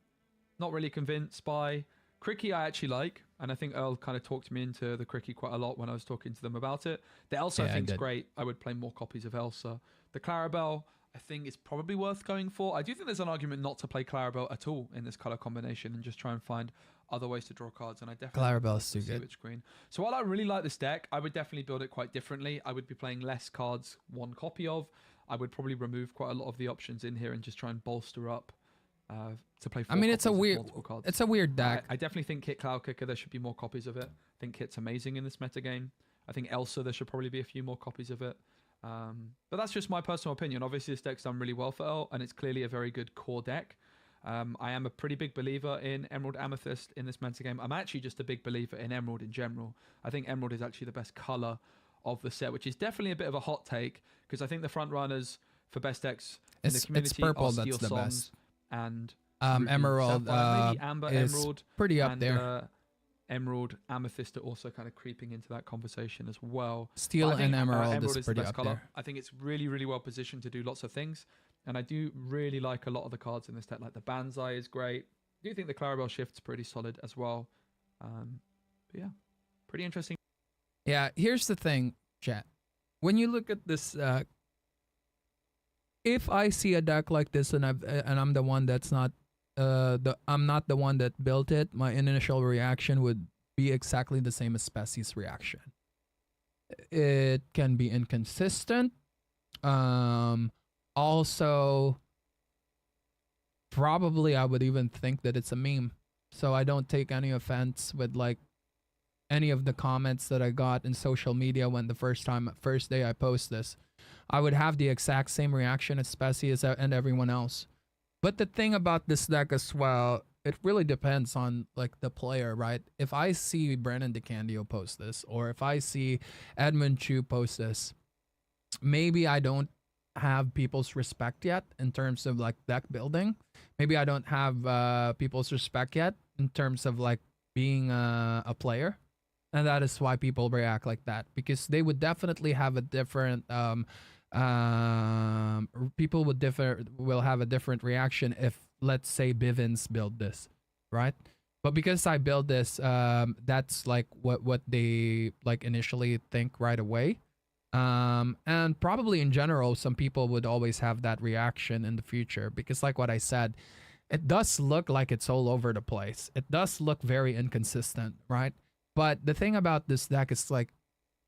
H: Not really convinced by Cricky. I actually like, and I think Earl kind of talked me into the Cricky quite a lot when I was talking to them about it. The Elsa
A: Yeah, I
H: I think is
A: did.
H: great. I would play more copies of Elsa. The Clarabelle I think is probably worth going for. I do think there's an argument not to play Clarabelle at all in this color combination and just try and find other ways to draw cards. And I definitely
A: Clarabelle's too good.
H: Switch Green. So while I really like this deck, I would definitely build it quite differently. I would be playing less cards, 1 copy of. I would probably remove quite a lot of the options in here and just try and bolster up to play 4
A: I mean, it's a
H: copies of
A: weird,
H: multiple cards.
A: it's a weird deck.
H: I definitely think Kit Cloud Kicker, there should be more copies of it. I think Kit's amazing in this metagame. I think Elsa, there should probably be a few more copies of it. But that's just my personal opinion. Obviously, this deck's done really well for Earl, and it's clearly a very good core deck. I am a pretty big believer in Emerald Amethyst in this metagame. I'm actually just a big believer in Emerald in general. I think Emerald is actually the best color of the set, which is definitely a bit of a hot take, because I think the front runners for best decks in the
A: It's
H: community
A: purple
H: are
A: that's
H: Steel
A: the
H: Songs
A: best.
H: and Ruby
A: Emerald
H: Sapphire, maybe Amber
A: is
H: Emerald
A: pretty up
H: and,
A: there.
H: Emerald, Amethyst are also kind of creeping into that conversation as well.
A: Steel
H: But I think,
A: and emerald,
H: Emerald
A: is
H: is the
A: pretty
H: best
A: up
H: color.
A: there.
H: I think it's really, really well positioned to do lots of things. And I do really like a lot of the cards in this deck. Like the Banzai is great. I do think the Clarabelle Shift's pretty solid as well. But yeah, pretty interesting.
A: Yeah, here's the thing, chat. When you look at this, if I see a deck like this and I'm the one that's not I'm not the one that built it, my initial reaction would be exactly the same as Spessie's reaction. It can be inconsistent. Also, probably I would even think that it's a meme. So I don't take any offense with like any of the comments that I got in social media when the first day I post this. I would have the exact same reaction as Spessie and everyone else. But the thing about this deck as well, it really depends on like the player, right? If I see Brennan DeCandio post this, or if I see Edmund Chu post this, maybe I don't have people's respect yet in terms of like deck building. Maybe I don't have people's respect yet in terms of like being a player. And that is why people react like that, because they would definitely have a different people will have a different reaction if, let's say, Bivens build this, right? But because I build this, that's like what they like initially think right away. And probably in general, some people would always have that reaction in the future, because like what I said, it does look like it's all over the place. It does look very inconsistent, right? But the thing about this deck is like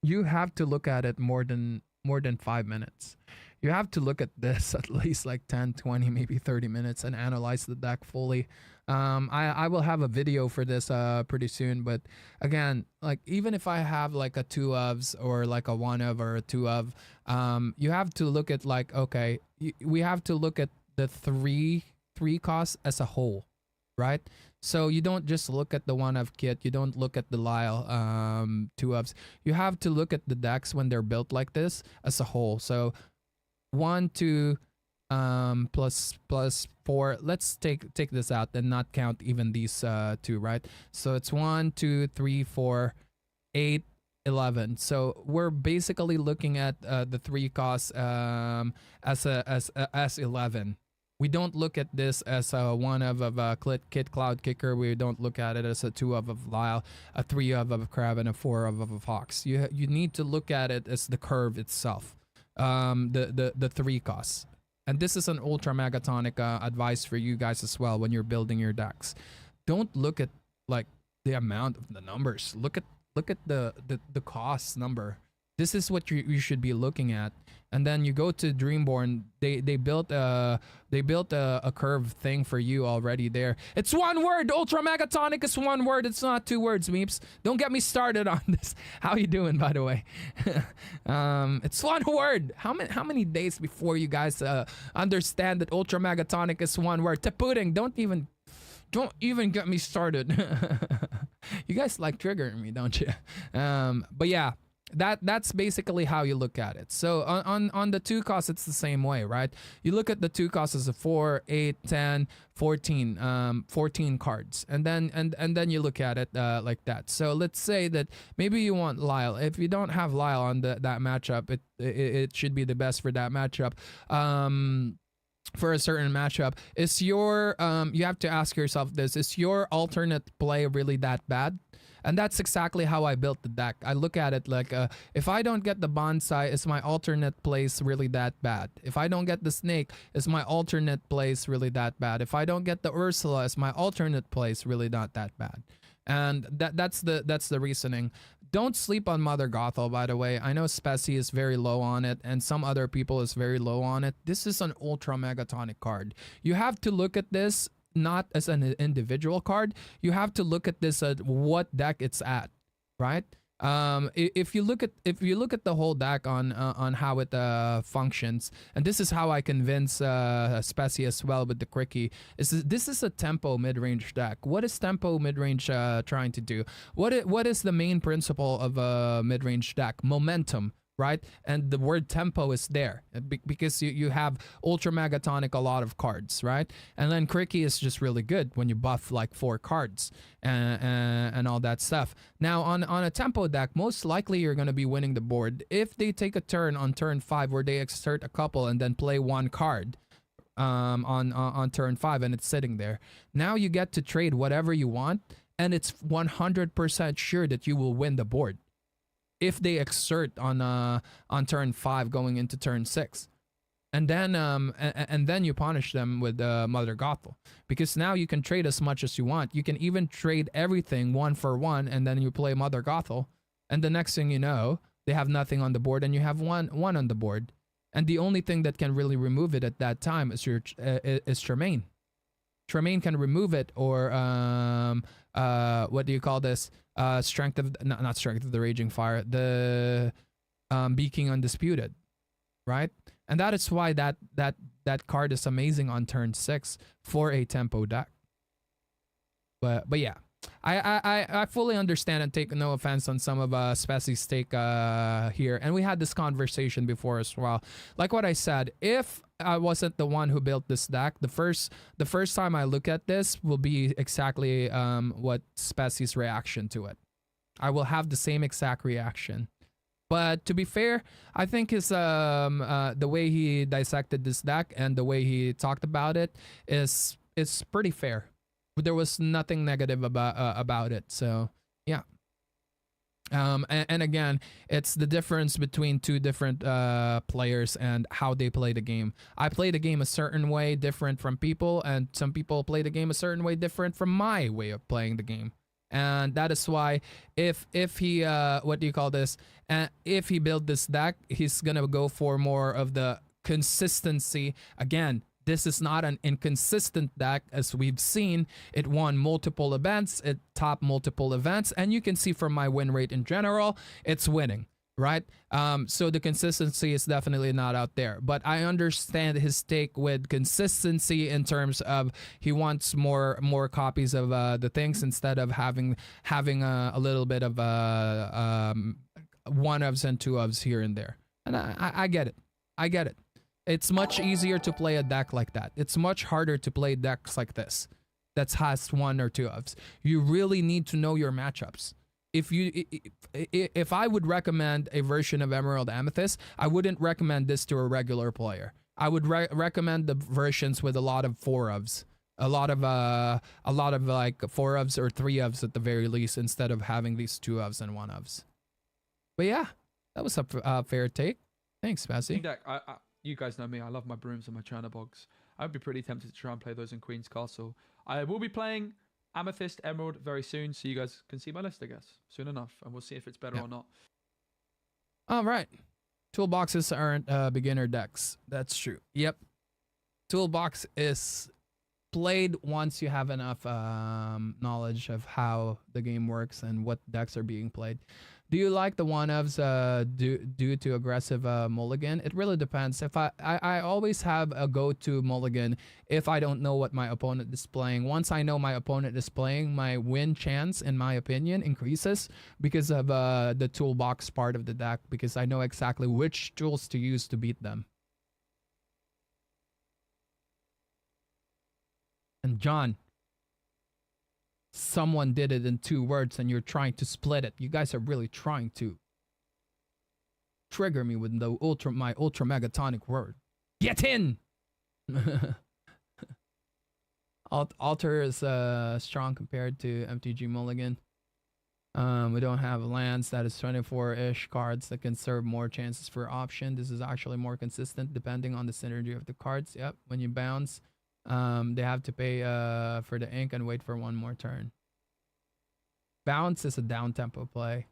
A: you have to look at it more than 5 minutes. You have to look at this at least like 10, 20, maybe 30 minutes and analyze the deck fully. I will have a video for this pretty soon, but again, like even if I have like a 2 ofs or like a 1 of or a 2 of, you have to look at like, okay, we have to look at the three costs as a whole, right? So you don't just look at the 1 of kit, you don't look at the Lyle 2 ofs. You have to look at the decks when they're built like this as a whole. So 1, 2, plus 4. Let's take this out and not count even these 2, right? So it's 1, 2, 3, 4, 8, 11. So we're basically looking at the 3 costs as 11. We don't look at this as a 1 of a Kit Cloud Kicker. We don't look at it as a 2 of Lyle, a 3 of Crab, and a 4 of a Fox. You need to look at it as the curve itself, the 3 costs. And this is an ultra megatonic advice for you guys as well when you're building your decks. Don't look at like the amount of the numbers. Look at the cost number. This is what you should be looking at. And then you go to Dreamborn. They built a curve thing for you already there. It's 1 word. Ultra Megatonic is 1 word. It's not 2 words, Meeps. Don't get me started on this. How you doing, by the way? It's 1 word. How many days before you guys understand that Ultra Megatonic is 1 word? Taputing. Don't even get me started. You guys like triggering me, don't you? But yeah. That's basically how you look at it. So on the 2 costs, it's the same way, right? You look at the 2 costs as a 4, 8, 10, 14, 14 cards, and then you look at it like that. So let's say that maybe you want Lyle. If you don't have Lyle on that matchup, it should be the best for that matchup. For a certain matchup, is your you have to ask yourself this: is your alternate play really that bad? And that's exactly how I built the deck. I look at it like, if I don't get the bonsai, is my alternate place really that bad? If I don't get the snake, is my alternate place really that bad? If I don't get the Ursula, is my alternate place really not that bad? And that's the reasoning. Don't sleep on Mother Gothel, by the way. I know Spessie is very low on it, and some other people is very low on it. This is an ultra megatonic card. You have to look at this not as an individual card. You have to look at this at what deck it's at, right? If you look at the whole deck on how it functions, and this is how I convince Spessie as well with the Quickie, this is a tempo mid-range deck. What is tempo mid-range trying to do? What is the main principle of a mid-range deck? Momentum, right? And the word tempo is there because you have Ultra Megatonic a lot of cards, right? And then Cricky is just really good when you buff like 4 cards and all that stuff. Now on a tempo deck, most likely you're going to be winning the board if they take a turn on turn 5 where they exert a couple and then play 1 card on turn 5 and it's sitting there. Now you get to trade whatever you want and it's 100% sure that you will win the board if they exert on turn 5 going into turn 6. And then you punish them with Mother Gothel, because now you can trade as much as you want. You can even trade everything 1 for 1 and then you play Mother Gothel, and the next thing you know, they have nothing on the board and you have one on the board. And the only thing that can really remove it at that time is Tremaine. Tremaine can remove it, or what do you call this? Not Strength of the Raging Fire, the Beaking Undisputed, right? And that is why that card is amazing on turn 6 for a tempo deck. But yeah, I fully understand and take no offense on some of Speci's take here, and we had this conversation before as well. Like what I said, if I wasn't the one who built this deck, the first time I look at this will be exactly what Speci's reaction to it. I will have the same exact reaction. But to be fair, I think his the way he dissected this deck and the way he talked about it is pretty fair. There was nothing negative about it. So yeah. And again, it's the difference between 2 different players and how they play the game. I play the game a certain way, different from people, and some people play the game a certain way, different from my way of playing the game. And that is why if he what do you call this? If he built this deck, he's gonna go for more of the consistency. Again, this is not an inconsistent deck, as we've seen. It won multiple events, it topped multiple events, and you can see from my win rate in general, it's winning, right? So the consistency is definitely not out there. But I understand his take with consistency in terms of he wants more copies of the things instead of having a little bit of 1-ofs and 2-ofs here and there. And I get it. I get it. It's much easier to play a deck like that. It's much harder to play decks like this that has 1 or 2-ofs. You really need to know your matchups. If I would recommend a version of Emerald Amethyst, I wouldn't recommend this to a regular player. I would recommend the versions with a lot of 4-ofs, a lot of like 4-ofs or 3-ofs at the very least, instead of having these 2-ofs and 1-ofs. But yeah, that was a fair take. Thanks, Speci.
H: You guys know me. I love my brooms and my Chernobogs. I would be pretty tempted to try and play those in Queen's Castle. I will be playing Amethyst, Emerald very soon, so you guys can see my list, I guess, soon enough, and we'll see if it's better or not.
A: All right. Toolboxes aren't beginner decks. That's true. Yep. Toolbox is played once you have enough knowledge of how the game works and what decks are being played. Do you like the 1-ofs due to aggressive mulligan? It really depends. If I always have a go-to mulligan if I don't know what my opponent is playing. Once I know my opponent is playing, my win chance, in my opinion, increases because of the toolbox part of the deck, because I know exactly which tools to use to beat them. And John, someone did it in 2 words and you're trying to split it. You guys are really trying to trigger me with my ultra megatonic word. Get in! Alter is strong compared to MTG Mulligan. We don't have lands. That is 24-ish cards that can serve more chances for option. This is actually more consistent depending on the synergy of the cards. Yep, when you bounce, they have to pay for the ink and wait for 1 more turn. Bounce is a down tempo play.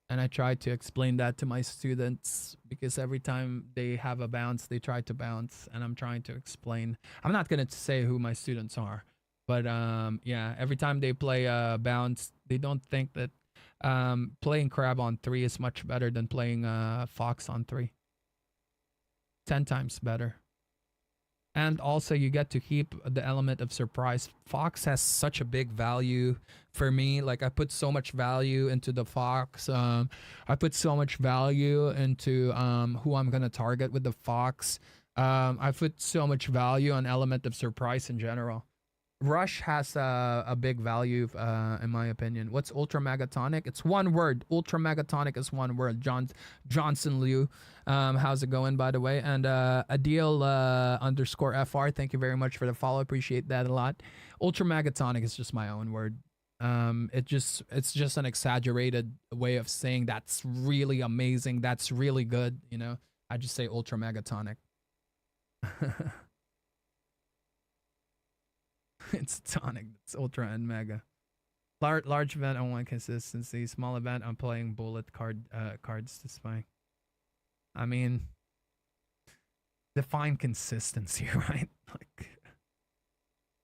A: And I try to explain that to my students because every time they have a bounce, they try to bounce, and I'm trying to explain. I'm not going to say who my students are, but yeah, every time they play bounce, they don't think that playing crab on 3 is much better than playing fox on 3. 10 times better. And also you get to keep the element of surprise. Fox has such a big value for me. Like I put so much value into the Fox. I put so much value into who I'm gonna target with the Fox. I put so much value on element of surprise in general. Rush has a big value, in my opinion. What's Ultra Megatonic? It's one word. Ultra Megatonic is one word. Johnson Liu. How's it going, by the way? And Adil _FR. Thank you very much for the follow. Appreciate that a lot. Ultra Megatonic is just my own word. It's just an exaggerated way of saying that's really amazing. That's really good. You know, I just say Ultra Megatonic. It's tonic. It's ultra and mega. Large event, I want consistency. Small event, I'm playing bullet cards to spy. I mean, define consistency, right? Like,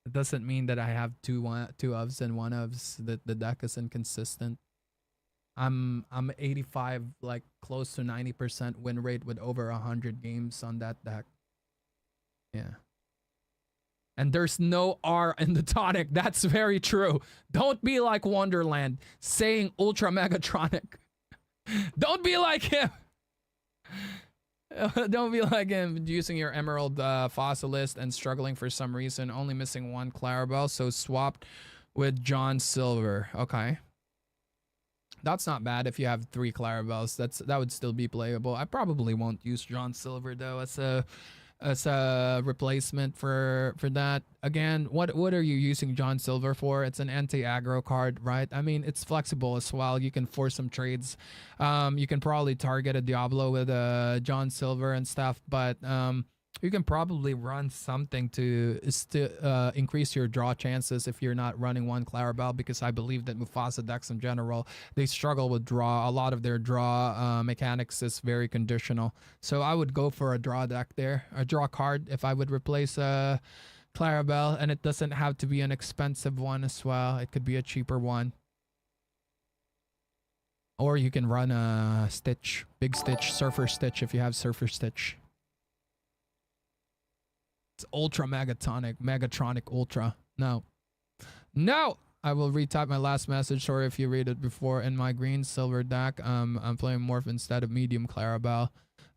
A: it doesn't mean that I have two ofs and one ofs. That the deck is inconsistent. I'm 85, like close to 90% win rate with over 100 games on that deck. Yeah. And there's no R in the tonic. That's very true. Don't be like Wonderland saying Ultra Megatronic. Don't be like him. Don't be like him using your Emerald Fossilist and struggling for some reason. Only missing one Clarabelle, so swapped with John Silver. Okay. That's not bad if you have 3 Clarabelles. That would still be playable. I probably won't use John Silver though as a replacement for that. Again, what are you using John Silver for? It's an anti-aggro card, right? I mean, it's flexible as well. You can force some trades. You can probably target a Diablo with John Silver and stuff, but you can probably run something to increase your draw chances if you're not running one Clarabelle, because I believe that Mufasa decks in general, they struggle with draw. A lot of their draw mechanics is very conditional. So I would go for a draw deck there, a draw card if I would replace Clarabelle, and it doesn't have to be an expensive one as well. It could be a cheaper one. Or you can run a Stitch, Big Stitch, Surfer Stitch if you have Surfer Stitch. It's Ultra Megatonic, Megatronic Ultra. No. No! I will retype my last message. Sorry if you read it before. In my green silver deck, I'm playing Morph instead of medium Clarabelle.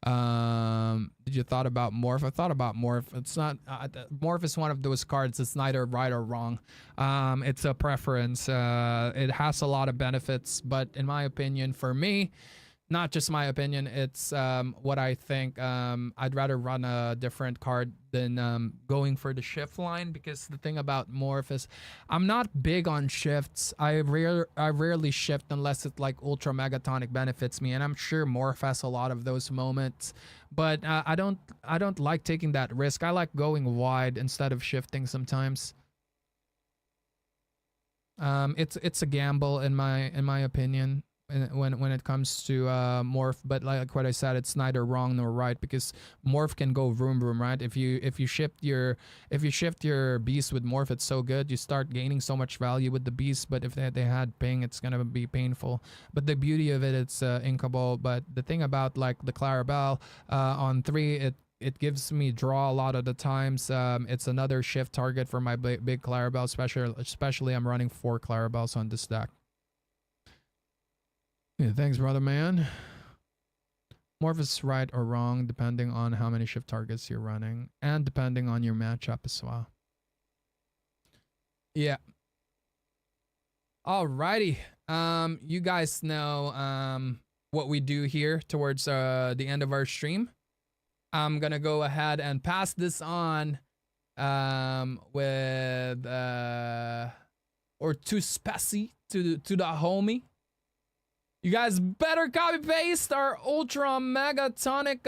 A: Did you thought about Morph? I thought about Morph. It's not Morph is one of those cards. It's neither right or wrong. It's a preference. It has a lot of benefits, but in my opinion, for me, not just my opinion, it's what I think. I'd rather run a different card than going for the shift line, because the thing about Morph is I'm not big on shifts. I rarely shift unless it like Ultra Megatonic benefits me, and I'm sure Morph has a lot of those moments, but I don't like taking that risk. I like going wide instead of shifting sometimes. It's a gamble in my opinion when it comes to Morph, but like what I said, it's neither wrong nor right, because Morph can go vroom vroom, right? If you shift your beast with Morph, it's so good. You start gaining so much value with the beast, but if they had ping, it's gonna be painful. But the beauty of it, it's inkable. But the thing about like the Clarabelle on 3, it gives me draw a lot of the times. It's another shift target for my big Clarabelle, especially I'm running 4 Clarabelles on this deck. Yeah, thanks, brother man. Morph is right or wrong depending on how many shift targets you're running and depending on your matchup as well. Yeah. Alrighty. You guys know what we do here towards the end of our stream. I'm gonna go ahead and pass this on with or to Spessy, to the homie. You guys better copy paste our Ultra Megatonic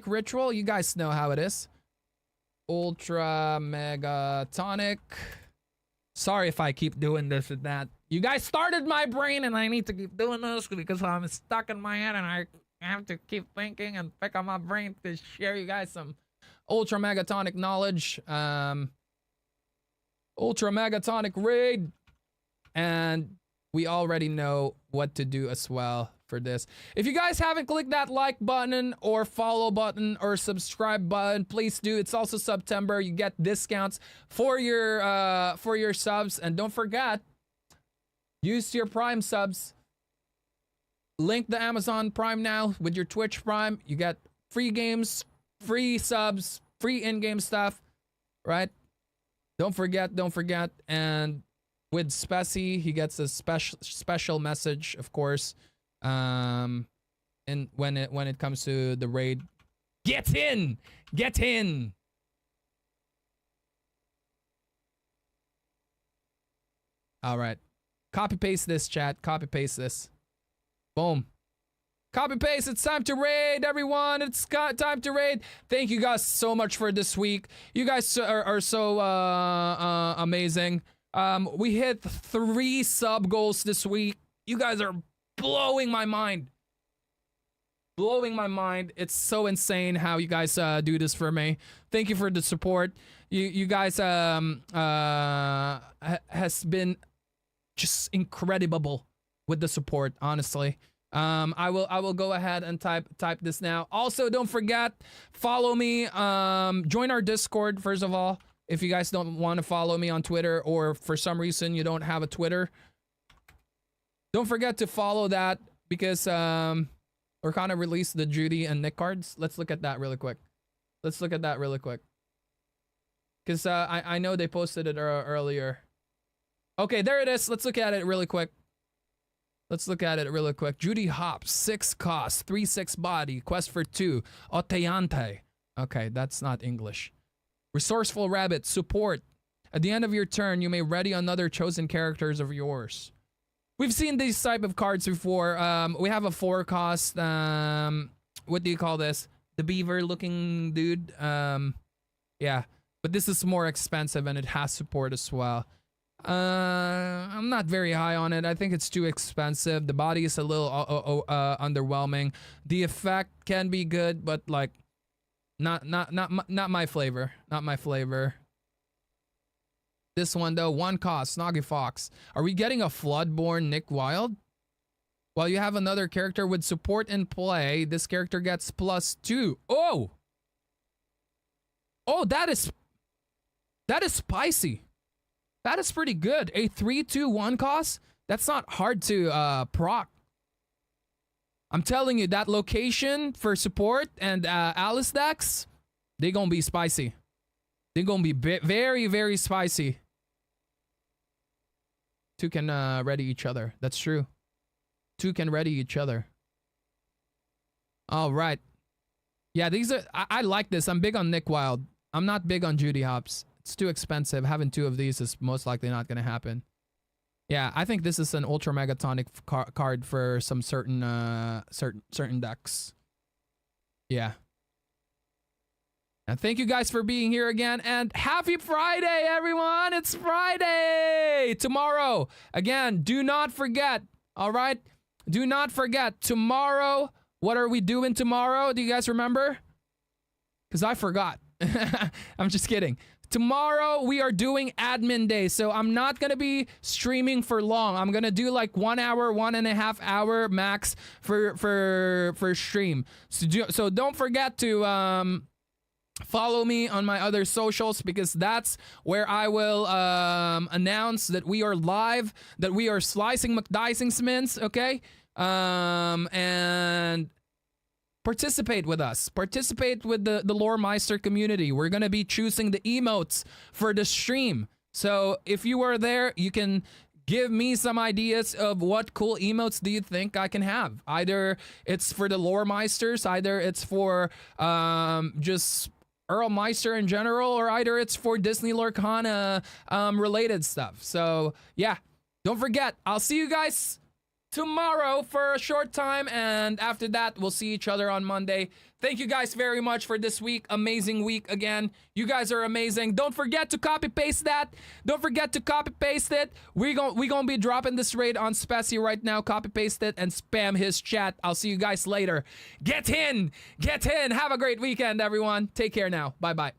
A: ritual. You guys know how it is. Ultra Megatonic. Sorry if I keep doing this and that. You guys started my brain and I need to keep doing this because I'm stuck in my head and I have to keep thinking and pick up my brain to share you guys some Ultra Megatonic knowledge. Ultra Megatonic raid. And we already know what to do as well for this. If you guys haven't clicked that like button or follow button or subscribe button, please do. It's also September. You get discounts for your subs, and don't forget, use your Prime subs. Link the Amazon Prime now with your Twitch Prime. You get free games, free subs, free in-game stuff, right? Don't forget. And with Spessy, he gets a special message, of course. And when it comes to the raid, get in. All right, copy paste this, chat. Copy paste this. Boom. Copy paste. It's time to raid, everyone. It's time to raid. Thank you guys so much for this week. You guys are so amazing. We hit 3 sub goals this week. You guys are blowing my mind. It's so insane how you guys do this for me. Thank you for the support. You guys has been just incredible with the support, honestly. I will go ahead and type this now. Also, don't forget, follow me. Join our Discord first of all. If you guys don't want to follow me on Twitter, or for some reason you don't have a Twitter, don't forget to follow that, because we're kind of released the Judy and Nick cards. Let's look at that really quick. Because I know they posted it earlier. Okay, there it is. Let's look at it really quick. Judy Hops, 6 cost, 3/6 body, quest for 2. Oteante. Okay, that's not English. Resourceful Rabbit, support. At the end of your turn, you may ready another chosen characters of yours. We've seen these type of cards before. We have a 4 cost, what do you call this? The beaver looking dude. Yeah, but this is more expensive and it has support as well. I'm not very high on it. I think it's too expensive. The body is a little underwhelming. The effect can be good, but like not my flavor. This one though, 1 cost, Snoggy Fox. Are we getting a Floodborn Nick Wild? While you have another character with support in play, this character gets +2. Oh, that is spicy. That is pretty good. A 3/2/1 cost? That's not hard to proc. I'm telling you, that location for support and Alice decks, they gonna be spicy. They're gonna be very, very spicy. 2 can ready each other. That's true. 2 can ready each other. All right. Yeah, these are. I like this. I'm big on Nick Wild. I'm not big on Judy Hops. It's too expensive. Having 2 of these is most likely not going to happen. Yeah, I think this is an ultra megatonic card for some certain decks. Yeah. And thank you guys for being here again, and happy Friday, everyone. It's Friday. Tomorrow, again, do not forget. All right? Do not forget tomorrow. What are we doing tomorrow? Do you guys remember? Cuz I forgot. I'm just kidding. Tomorrow we are doing admin day, so I'm not gonna be streaming for long. I'm gonna do like 1 hour, 1.5 hour max for stream. So don't forget to follow me on my other socials, because that's where I will announce that we are live, that we are slicing McDicing Smins, okay? And participate with us. Participate with the Lore Meister community. We're going to be choosing the emotes for the stream. So if you are there, you can give me some ideas of what cool emotes do you think I can have. Either it's for the Lore Meisters, either it's for just Earl Meister in general, or either it's for Disney Lorcana related stuff. So yeah, don't forget, I'll see you guys tomorrow for a short time, and after that we'll see each other on Monday. Thank you guys very much for this week. Amazing week again. You guys are amazing. Don't forget to copy paste that. Don't forget to copy paste it. We gonna be dropping this raid on Spessy right now. Copy paste it and spam his chat. I'll see you guys later. Get in. Have a great weekend, everyone. Take care now. Bye bye.